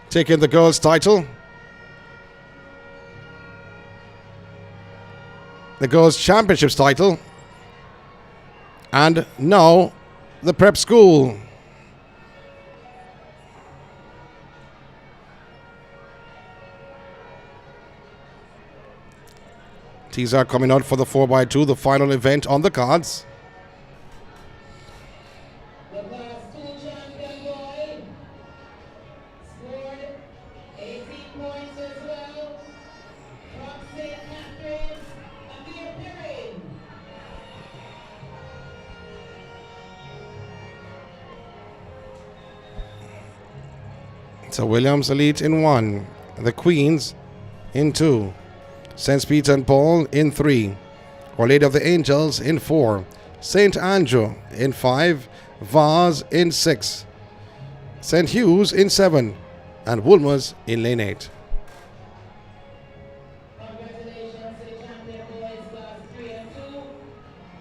taking the girls' title. The girls' championships title. And now the prep school. These are coming out for the 4x2, the final event on the cards. The class 2 champion boy scored 18 points as well. From St. Catharines, Amir Perrin. So Williams Elite in 1, the Queens in 2. St. Peter and Paul in 3. Our Lady of the Angels in 4. St. Andrew in 5. Vaz in 6. St. Hugh's in 7. And Woolmer's in lane 8. Congratulations to the champion boys, class 3 and 2.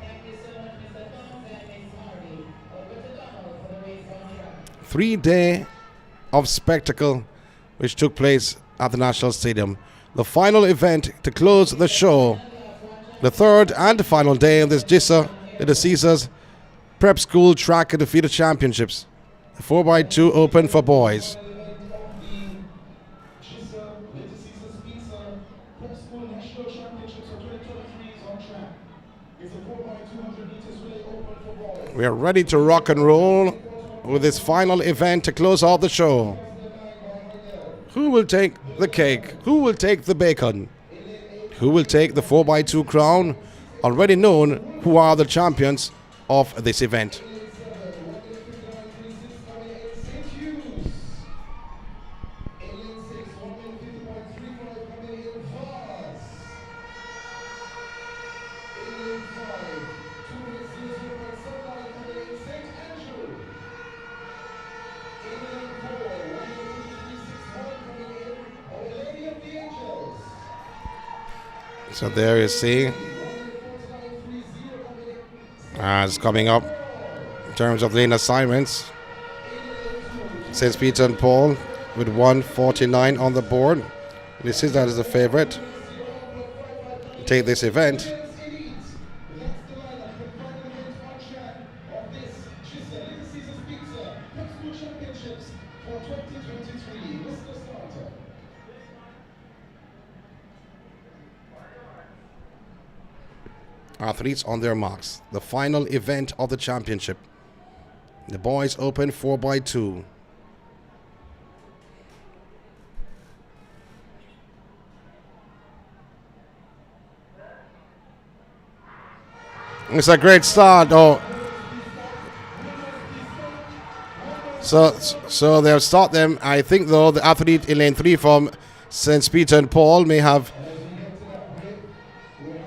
Thank you so much, Mr. Thompson and Ms. Hardy. Over to Donald for the race on track. 3-day of spectacle which took place at the National Stadium. The final event to close the show. The third and final day of this JISA, the Caesars Prep School Track and the Feeder Championships. The 4x2 open for boys. We are ready to rock and roll with this final event to close out the show. Who will take the cake? Who will take the bacon? Who will take the 4x2 crown? Already known who are the champions of this event. So there you see, as coming up in terms of lane assignments, St. Peter and Paul with 149 on the board. This is that is the favorite to take this event. Athletes on their marks. The final event of the championship. The boys open 4x2. It's a great start. Oh, so they'll start them. I think though the athlete in lane 3 from St. Peter and Paul may have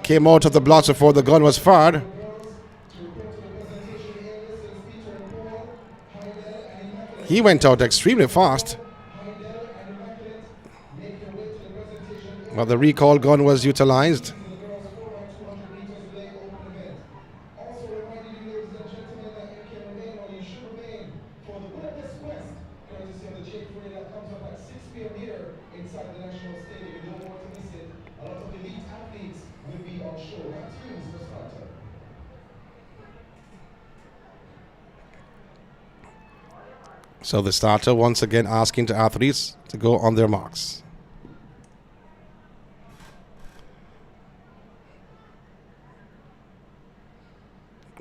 came out of the blocks before the gun was fired. He went out extremely fast. Well, the recall gun was utilized. So the starter once again asking the athletes to go on their marks.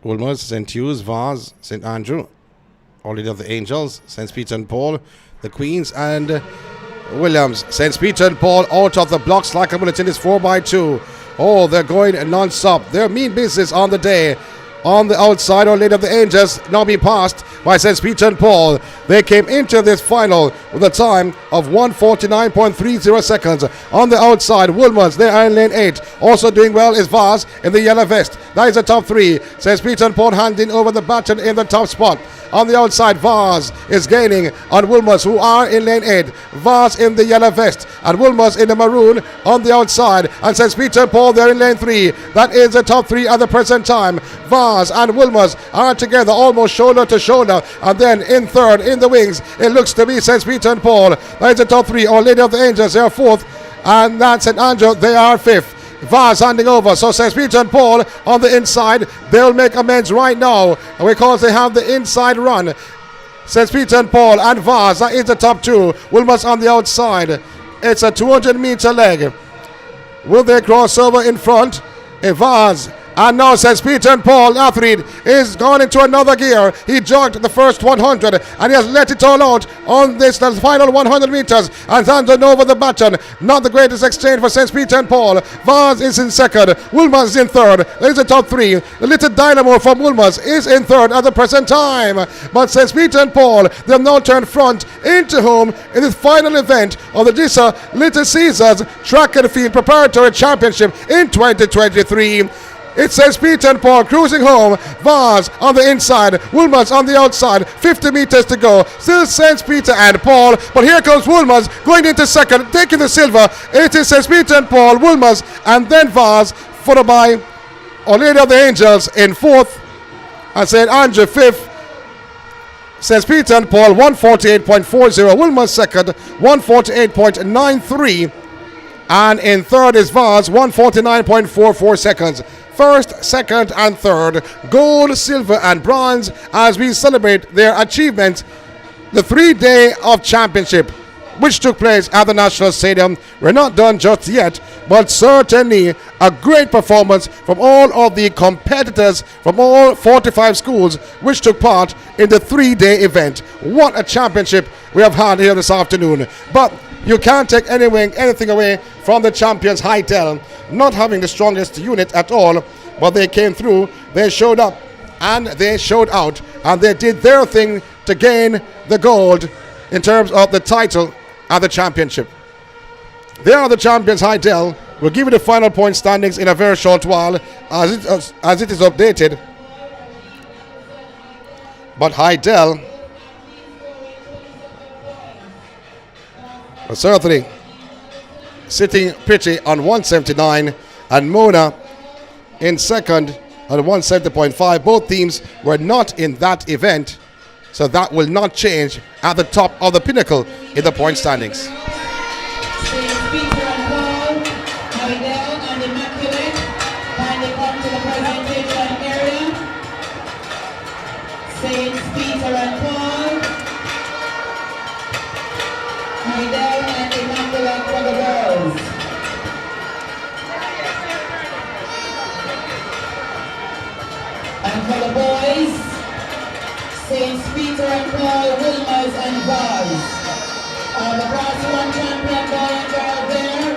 Wolmer's, St. Hughes, Vars, St. Andrew, All Lady of the Angels, St. Peter and Paul, the Queens, and Williams. St. Peter and Paul out of the blocks like a bulletin is 4x2. Oh, they're going non-stop. They're mean business on the day. On the outside, Our Lady of the Angels now being passed by St. Peter and Paul. They came into this final with a time of 1:49.30 seconds. On the outside, Woolmans, they are in lane 8. Also doing well is Vaz in the yellow vest. That is the top 3. St. Peter and Paul handing over the baton in the top spot. On the outside, Vaz is gaining on Woolmans, who are in lane 8. Vaz in the yellow vest and Woolmans in the maroon on the outside. And St. Peter and Paul, they're in lane 3. That is the top 3 at the present time. Vaz and Woolmans are together almost shoulder to shoulder. And then in third, in the wings, it looks to be St. Peter and Paul. That is the top 3. Our Lady of the Angels, they are 4th. And that's St. Andrew, they are 5th. Vaz handing over. So St. Peter and Paul on the inside. They'll make amends right now because they have the inside run. St. Peter and Paul and Vaz, that is the top 2. Wilmers on the outside. It's a 200-meter leg. Will they cross over in front? Vaz. And now St. Peter and Paul, athlete, is gone into another gear. He jogged the first 100 and he has let it all out on this the final 100 meters and handed over the baton. Not the greatest exchange for St. Peter and Paul. Vaz is in second. Woolmans is in third. There's the top 3. The little dynamo from Woolmans is in third at the present time. But St. Peter and Paul, they have now turned front into home in this final event of the JISA Little Caesars Track and Field Preparatory Championship in 2023. It says Peter and Paul cruising home. Vaz on the inside. Woolmans on the outside. 50 meters to go. Still St. Peter and Paul. But here comes Woolmans going into second, taking the silver. It is St. Peter and Paul, Woolmans, and then Vaz, followed by Our Lady of the Angels in 4th. And St. Andrew 5th. St. Peter and Paul 148.40. Woolmans second, 148.93. And in third is Vaz, 149.44 seconds. First, second, and third, gold, silver, and bronze as we celebrate their achievement. The 3-day of championship, which took place at the National Stadium. We're not done just yet, but certainly a great performance from all of the competitors from all 45 schools which took part in the 3-day event. What a championship we have had here this afternoon. But you can't take anything away from the champions Hightel, not having the strongest unit at all, but they came through, they showed up, and they showed out, and they did their thing to gain the gold in terms of the title and the championship. They are the champions Hightel. We'll give you the final point standings in a very short while as it is updated. But Hightel certainly sitting pretty on 179, and Mona in second at 170.5. Both teams were not in that event, so that will not change at the top of the pinnacle in the point standings. St. Peter and Paul, Haidel and Immaculate, kindly come to the presentation area. St. Peter and Paul, Haidel and Immaculate for the girls. And for the boys, St. Peter and Paul, Wilmers and Vaz. The Class 1 champion boy and girl there.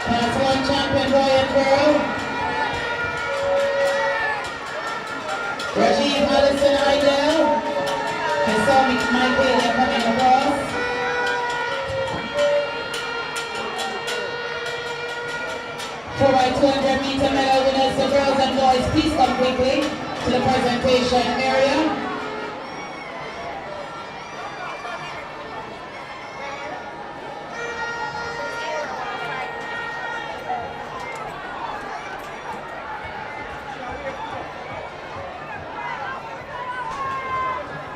Class 1 champion boy and girl. Rajiv Allison Idell. I saw Mike Bailey coming across. For my 200-meter medal winners, the girls and boys, please come quickly to the presentation area.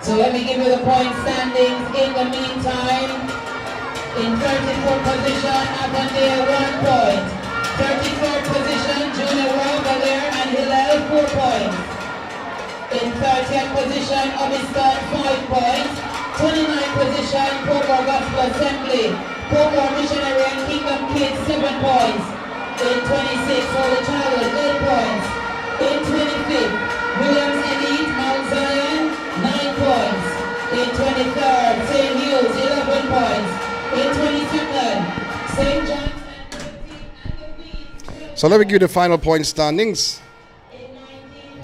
So let me give you the point standings in the meantime. In 34th position, Avondale 1 point. 33rd position, Junior Roy, Belair and Hillel 4 points. In 30th position, Omiston 5 points. 29th position, Portmore Gospel Assembly. Portmore Missionary and Kingdom Kids, 7 points. In 26th, Holy Childhood, 8 points. In 25th, Williams Elite, Mount Zion, 9 points. In 23rd, St. Hughes, 11 points. In 22nd, St. John's. So let me give you the final point standings.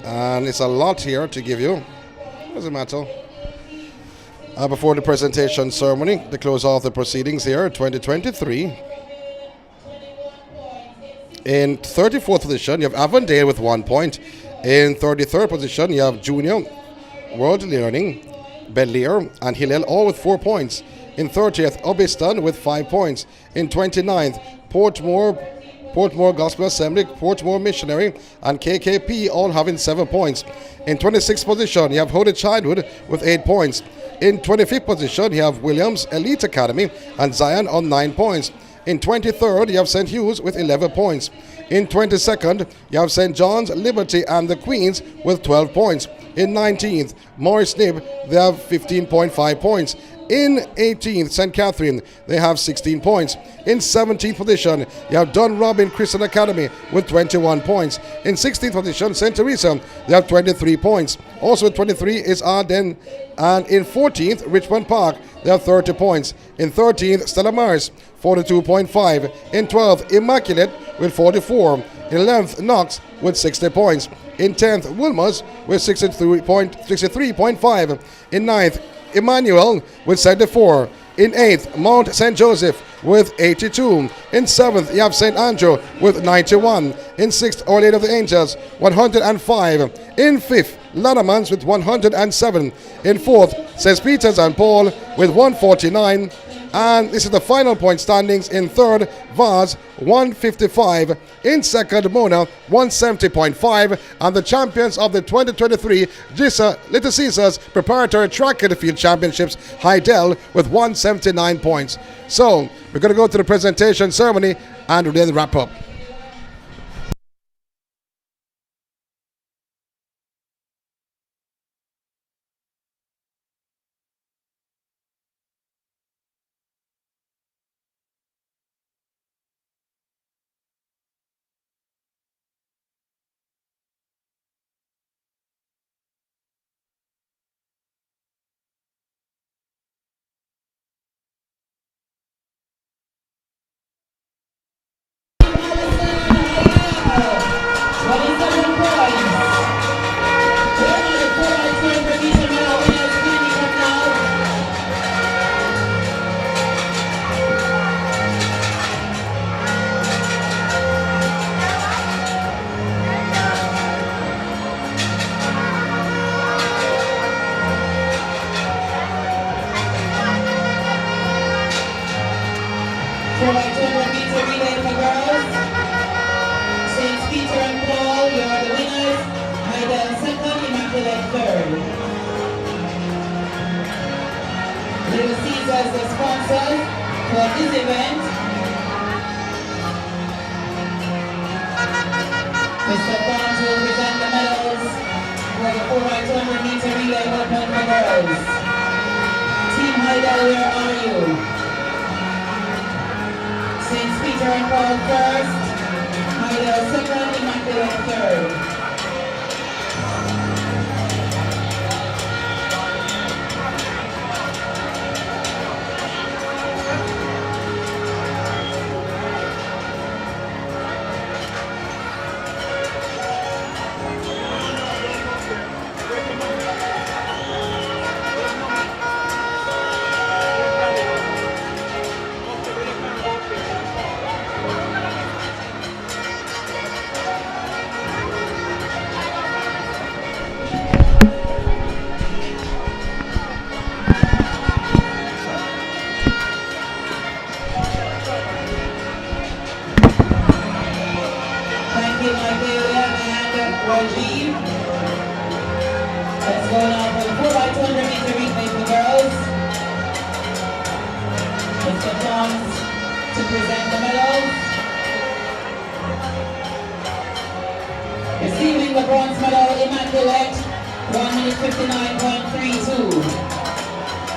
And it's a lot here to give you. Doesn't matter. Before the presentation ceremony, to close off the proceedings here, 2023. In 34th position, you have Avondale with 1 point. In 33rd position, you have Junior, World Learning, Bel-Air, and Hillel, all with 4 points. In 30th, Obiston with 5 points. In 29th, Portmore Gospel Assembly, Portmore Missionary, and KKP all having 7 points. In 26th position, you have Holy Childhood with 8 points. In 25th position, you have Williams Elite Academy and Zion on 9 points. In 23rd, you have St. Hughes with 11 points. In 22nd, you have St. John's, Liberty, and the Queens with 12 points. In 19th, Morris Nib, they have 15.5 points. In 18th, St. Catherine, they have 16 points. In 17th position, you have Don Robin Christian Academy with 21 points. In 16th position, St. Teresa, they have 23 points. Also at 23 is Arden. And in 14th, Richmond Park, they have 30 points. In 13th, Stella Maris, 42.5. In 12th, Immaculate with 44. In 11th, Knox with 60 points. In 10th, Wilmers with 63.5. In 9th, Emmanuel with 74. In 8th, Mount St. Joseph with 82. In 7th, you have St. Andrew with 91. In 6th, Our Lady of the Angels, 105. In 5th, Lanamans with 107. In 4th, St. Peter's and Paul with 149. And this is the final point standings. In 3rd, Vaz, 155. In 2nd, Mona, 170.5. And the champions of the 2023 JISA Little Caesars Preparatory Track and Field Championships, Heidel, with 179 points. So, we're going to go to the presentation ceremony and then wrap up.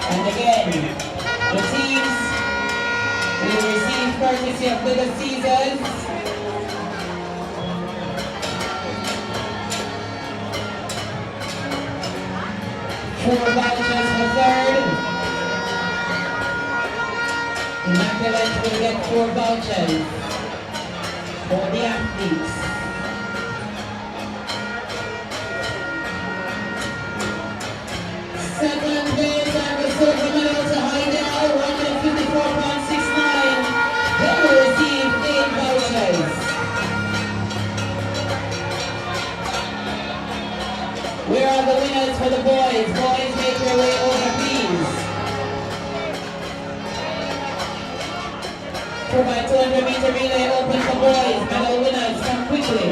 And again, the teams will receive courtesy of Little Caesars. Four vouchers for third. Immaculate will get 4 vouchers for the athletes. Second place and the silver medal to Heidel, 154.69. They will receive 8 vouchers. Where are the winners for the boys? Boys, make your way over, please. For my 200-meter relay open for boys, medal winners, come quickly.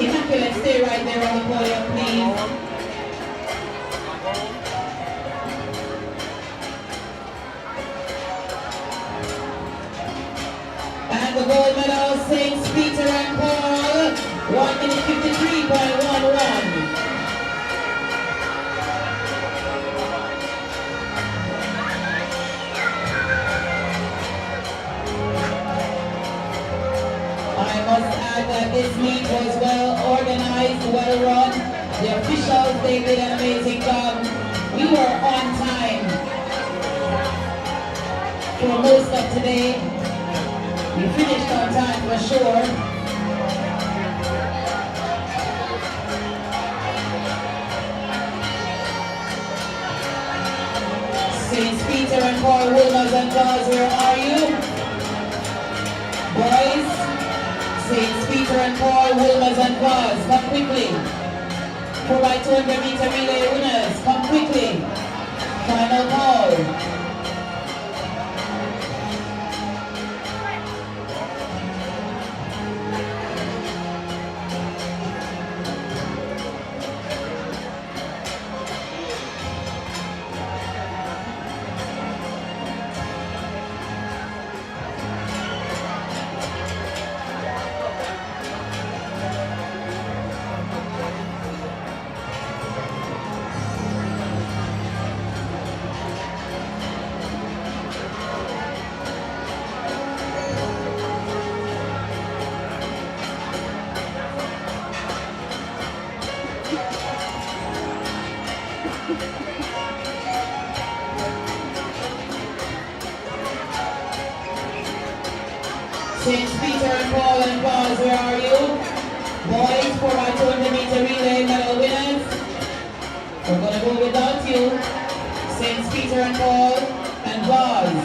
Immaculate, stay right there on the podium, please. And the gold medal, St. Peter and Paul, 1 minute 53.11. I must add that this meet was well organized, well run. The officials, they did an amazing job. We were on time for most of today. We finished on time for sure. St. Peter and Paul, Wilmers and Gauze, where are you? Boys, St. Peter and Paul, Wilmers and Gauze, come quickly. For my 200-meter relay winners, come quickly. Final call. St. Peter and Paul and Gauze, where are you? Boys, for our 200-meter relay medal winners. We're going to go without you. St. Peter and Paul and Gauze.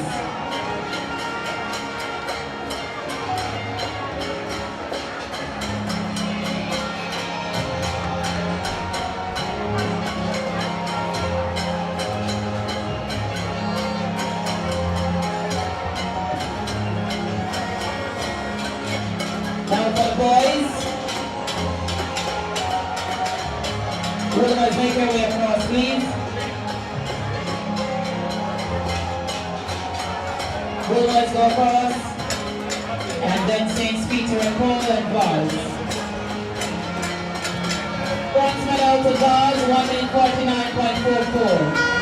Now for the boys. Wilmers, make your way across, please. Wilmers go across. And then St. Peter and Paul and Gauze. Bronze medal to Gauze, 1 minute 49.44.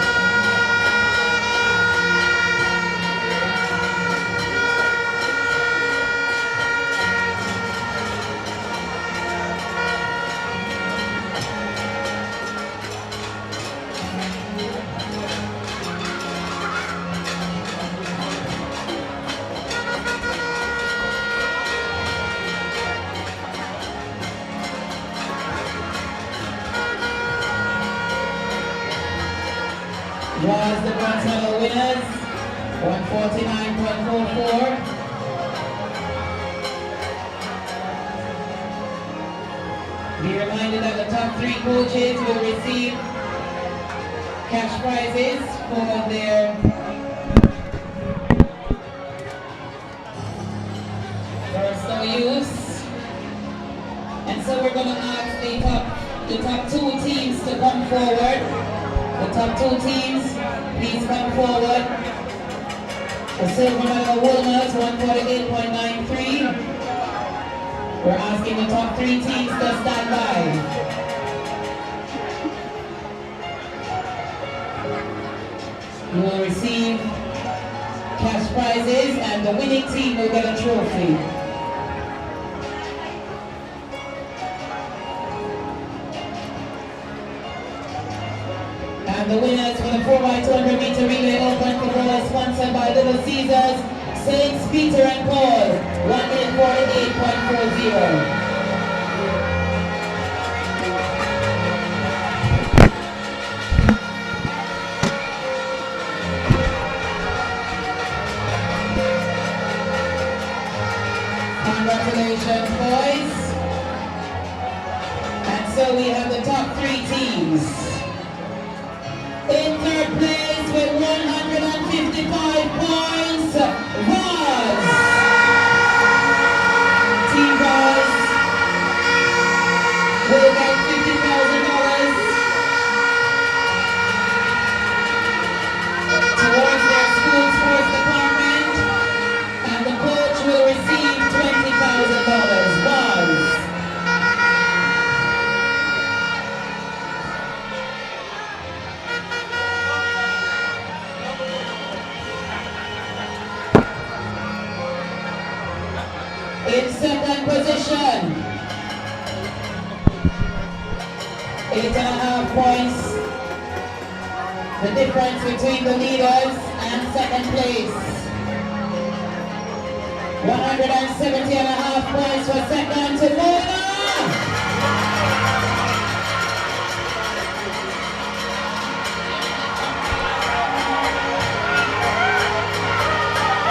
Was the bronze medal winners, 149.44. Be reminded that the top 3 coaches will receive cash prizes for their personal use. And so we're going to ask the top 2 teams to come forward. The top 2 teams, please come forward. The silver medal Wilmers, 148.93. We're asking the top 3 teams to stand by. You will receive cash prizes and the winning team will get a trophy. And the winners for the 4x200 meter relay open control sponsored by Little Caesars, Saints Peter and Paul, 1:48.40. Congratulations, boys. And so we have the top 3 teams. In third place with 155 points, Vaz. Team Vaz will get $50,000 towards their school sports department, and the coach will receive $20,000. Vaz. In second position, 8.5 points, the difference between the leaders and second place. 170.5 points for second to Mona.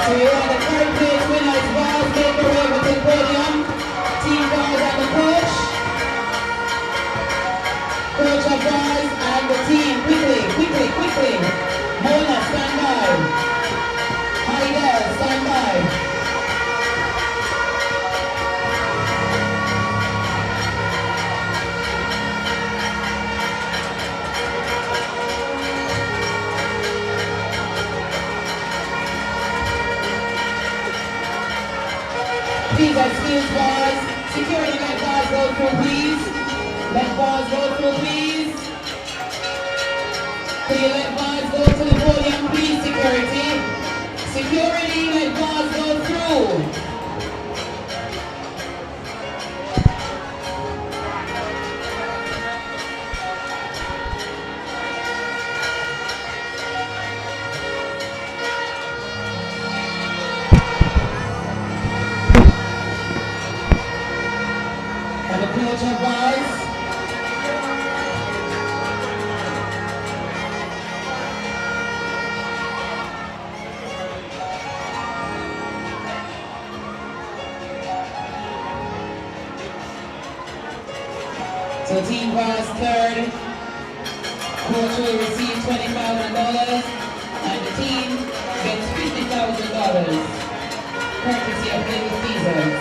So you are the third place winners. Vaz take away with the podium. Team Vaz and the coach. Coach of Vaz and the team. Quickly. Mona, stand by. Heidel, stand by. Please excuse Vaz. Security, let Vaz go through, please. Let Vaz go through, please. Can you let Vaz go to the podium, please, security? Security, let Vaz go through. And the coach of Vaz. So Team Vaz third, coach will receive $20,000 and the team gets $50,000 courtesy of Little Caesars.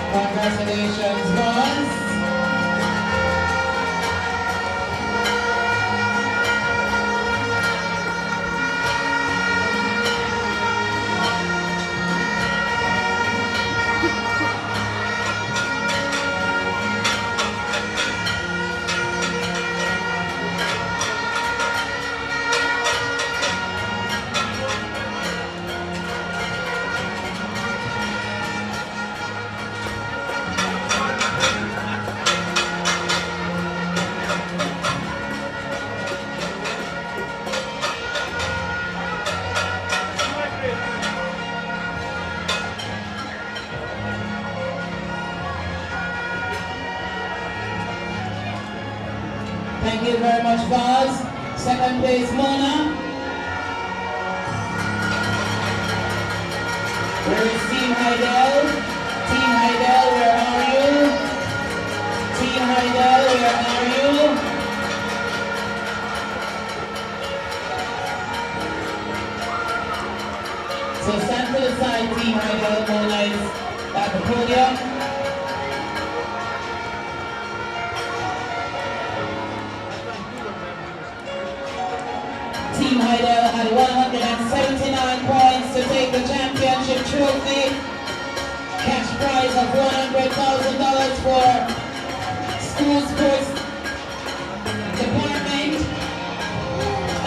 Congratulations, Vaz. Thank you very much, Vaz. Second place, Mona. Where is Team Heidel? Team Heidel, where are you? Team Heidel, where are you? So stand to the side, team Heidel, Mona is at the podium. Team Heidel had 179 points to take the championship trophy. Cash prize of $100,000 for school sports department.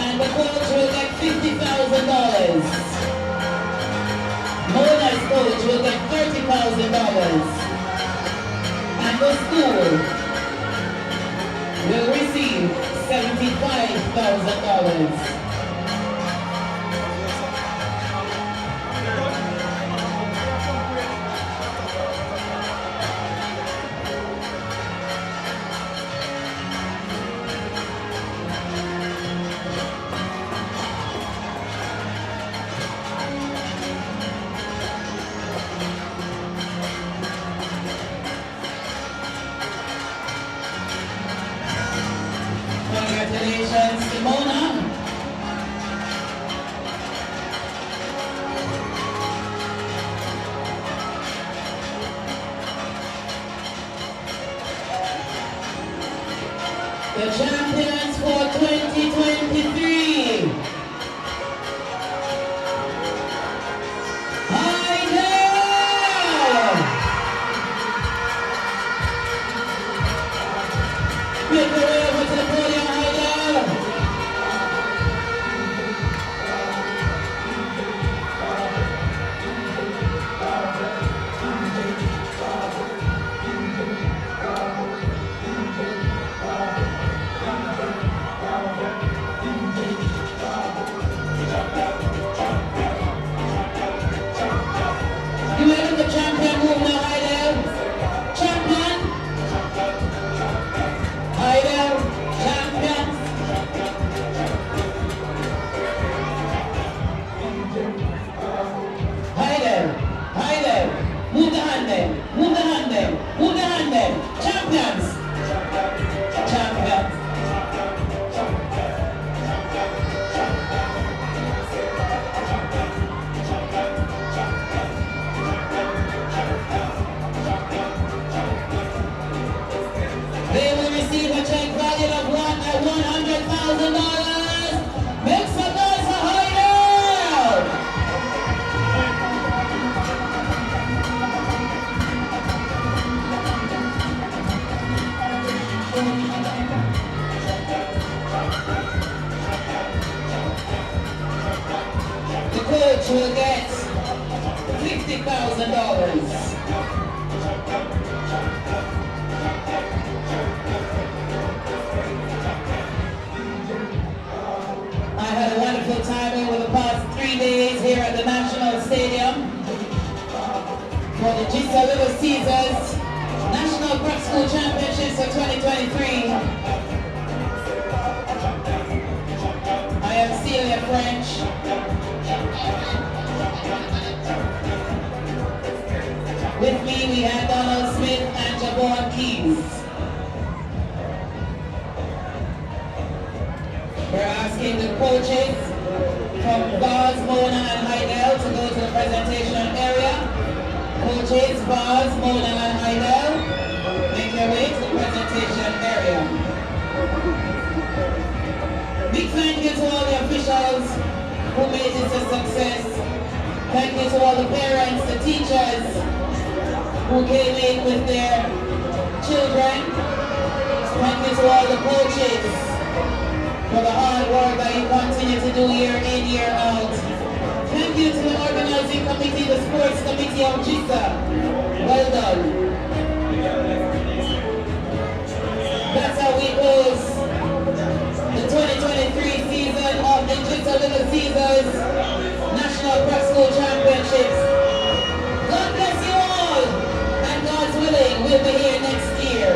And the coach will get $50,000. Mona's coach will get $30,000. And the school will receive $75,000. Congratulations to Mona. The champions for 2023. Make your way over to the podium, Heidel. You made the champion move now, Heidel. Champion. Heidel, champion. Heidel, Heidel. Move the hand there. Move the hand there. Move the hand there. Champions. Champions. They will receive a check valued of $100,000. Make some noise for Heidel! The coach will get $50,000. I had a wonderful time over the past 3 days here at the National Stadium for the JISA Little Caesars National Prep School Championships for 2023. I am Celia French. With me we had Donald Smith and Javon Keys. We're asking the coaches from Vaz, Mona, and Heidel to go to the presentation area. Coaches, Vaz, Mona, and Heidel, make your way to the presentation area. Big thank you to all the officials who made this a success. Thank you to all the parents, the teachers who came in with their children. Thank you to all the coaches for the hard work that you continue to do year in, year out. Thank you to the organizing committee, the sports committee of JISA. Well done. That's how we close the 2023 season of the JISA Little Caesars National Prep School Championships. God bless you all, and God's willing, we'll be here next year.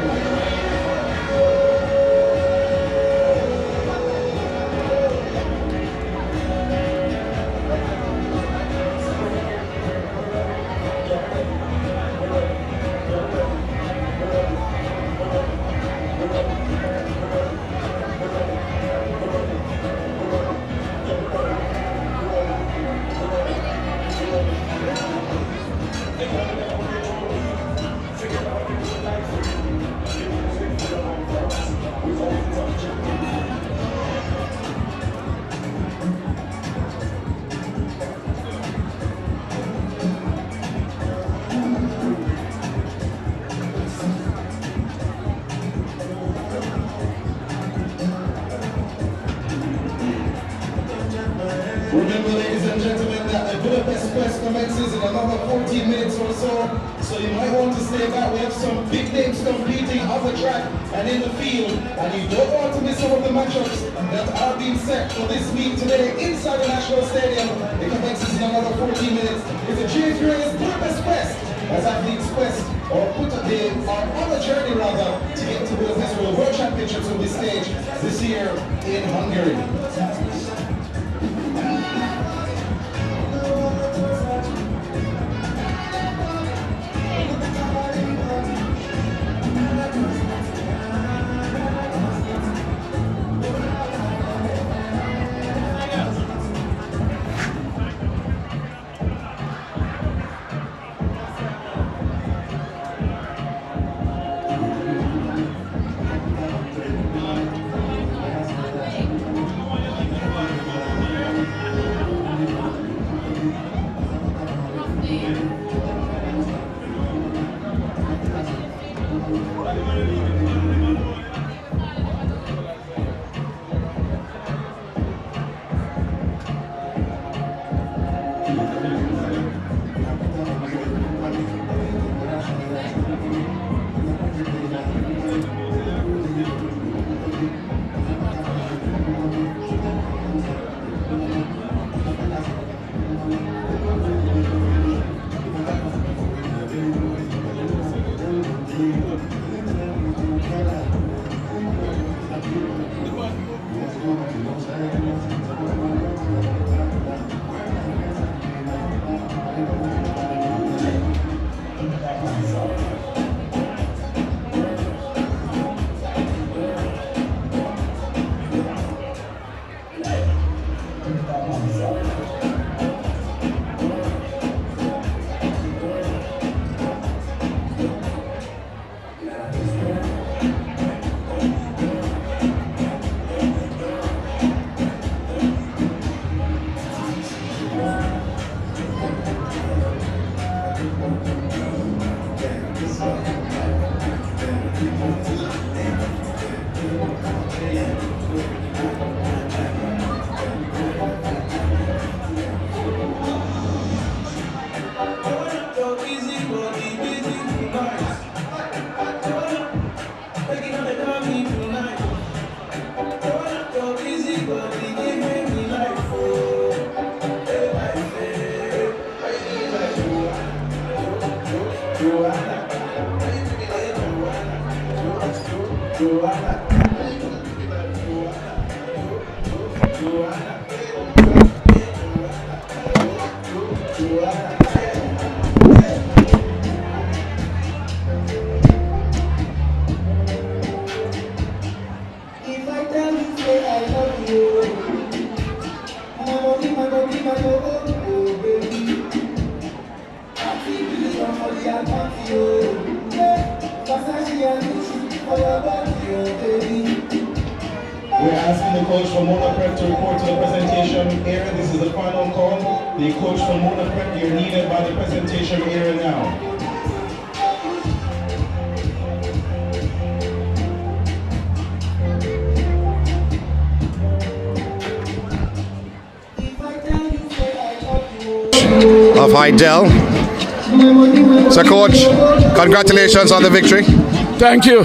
commences in another 14 minutes or so you might want to stay back. We have some big names competing on the track and in the field, and you don't want to miss some of the matchups that are being set for this meet today inside the National Stadium. It commences in another 14 minutes. It's a GFUA's Purpose Quest, as athletes quest or put a day or on a journey rather to get to Budapest, where the World Championships will be staged this year in Hungary. We're asking the coach from Mona Prep to report to the presentation area. This is the final call. The coach from Mona Prep, you're needed by the presentation area now. Of Hydel. So coach, congratulations on the victory. Thank you.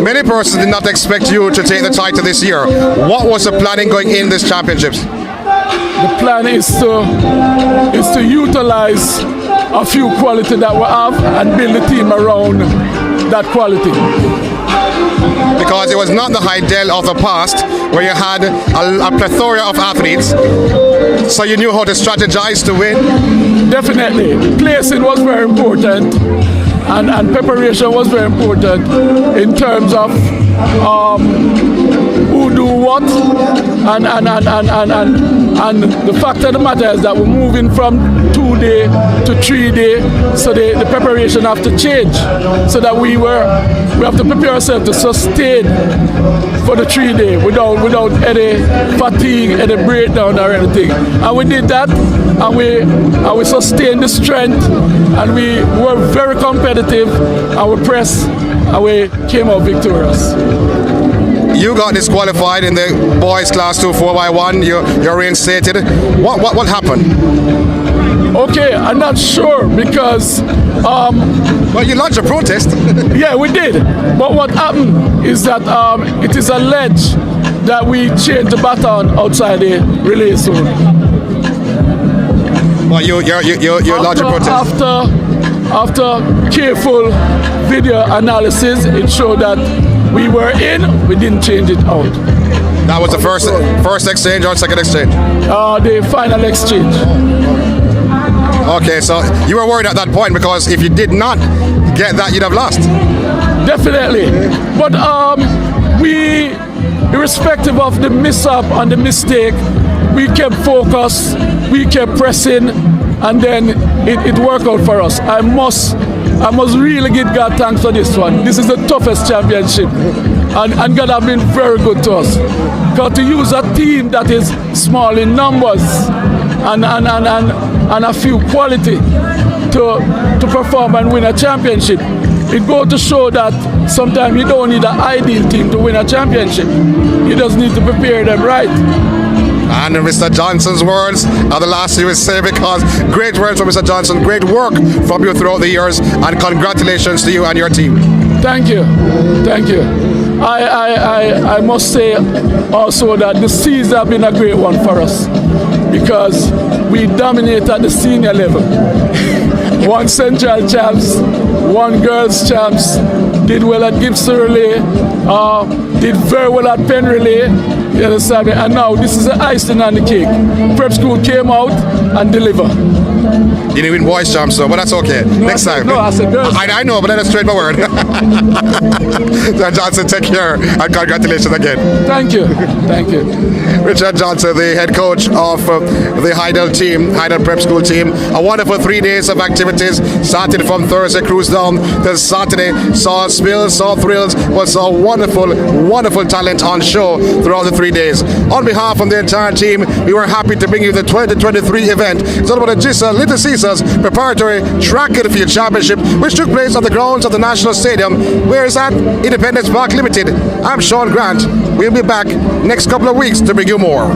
Many persons did not expect you to take the title this year. What was the planning going in these championships? The plan is to utilize a few quality that we have and build a team around that quality. Because it was not the Hydel of the past where you had a plethora of athletes, so you knew how to strategize to win? Definitely. Placing was very important, and preparation was very important in terms of who do what, and the fact of the matter is that we're moving from 2-day to 3-day, so the preparation have to change, so that we have to prepare ourselves to sustain for the 3-day without any fatigue, any breakdown or anything. And we did that, and we sustained the strength, and we were very competitive, and we pressed, and we came out victorious. you got disqualified in the boys class 2 4x1. You're reinstated. What happened? Okay, I'm not sure because well, you launched a protest. Yeah, we did. But what happened is that it is alleged that we changed the baton outside the relay zone. Well, you launched a protest. After careful video analysis, it showed that we were in, we didn't change it out. That was the first exchange or second exchange? The final exchange. Okay, so you were worried at that point because if you did not get that, you'd have lost. Definitely. But we, irrespective of the mishap and the mistake, we kept focused, we kept pressing, and then it worked out for us. I must really give God thanks for this one. This is the toughest championship, and God have been very good to us. Because to use a team that is small in numbers and a few quality to perform and win a championship, it goes to show that sometimes you don't need an ideal team to win a championship. You just need to prepare them right. And Mr. Johnson's words are the last you will say, because great words from Mr. Johnson, great work from you throughout the years, and congratulations to you and your team. Thank you. Thank you. I must say also that the season have been a great one for us because we dominate at the senior level. One central champs, one girls champs, did well at Gibson relay, did very well at Penn relay, you understand me? And now this is the icing on the cake. Prep school came out and delivered. You didn't win boys champs though, but that's okay. No, Next time. No, I said girls. I know, but then I straight my word. Richard Johnson, take care and congratulations again. Thank you. Thank you. Richard Johnson, the head coach of the Heidel team, Heidel Prep School team. A wonderful 3 days of activities. Started from Thursday, cruise down to Saturday. Saw spills, saw thrills, but saw wonderful talent on show throughout the 3 days. On behalf of the entire team, we were happy to bring you the 2023 event. It's all about the JISA Little Caesars Preparatory Track and Field Championship, which took place on the grounds of the National Stadium. Where is that? Independence Park Limited. I'm Sean Grant. We'll be back next couple of weeks to bring you more.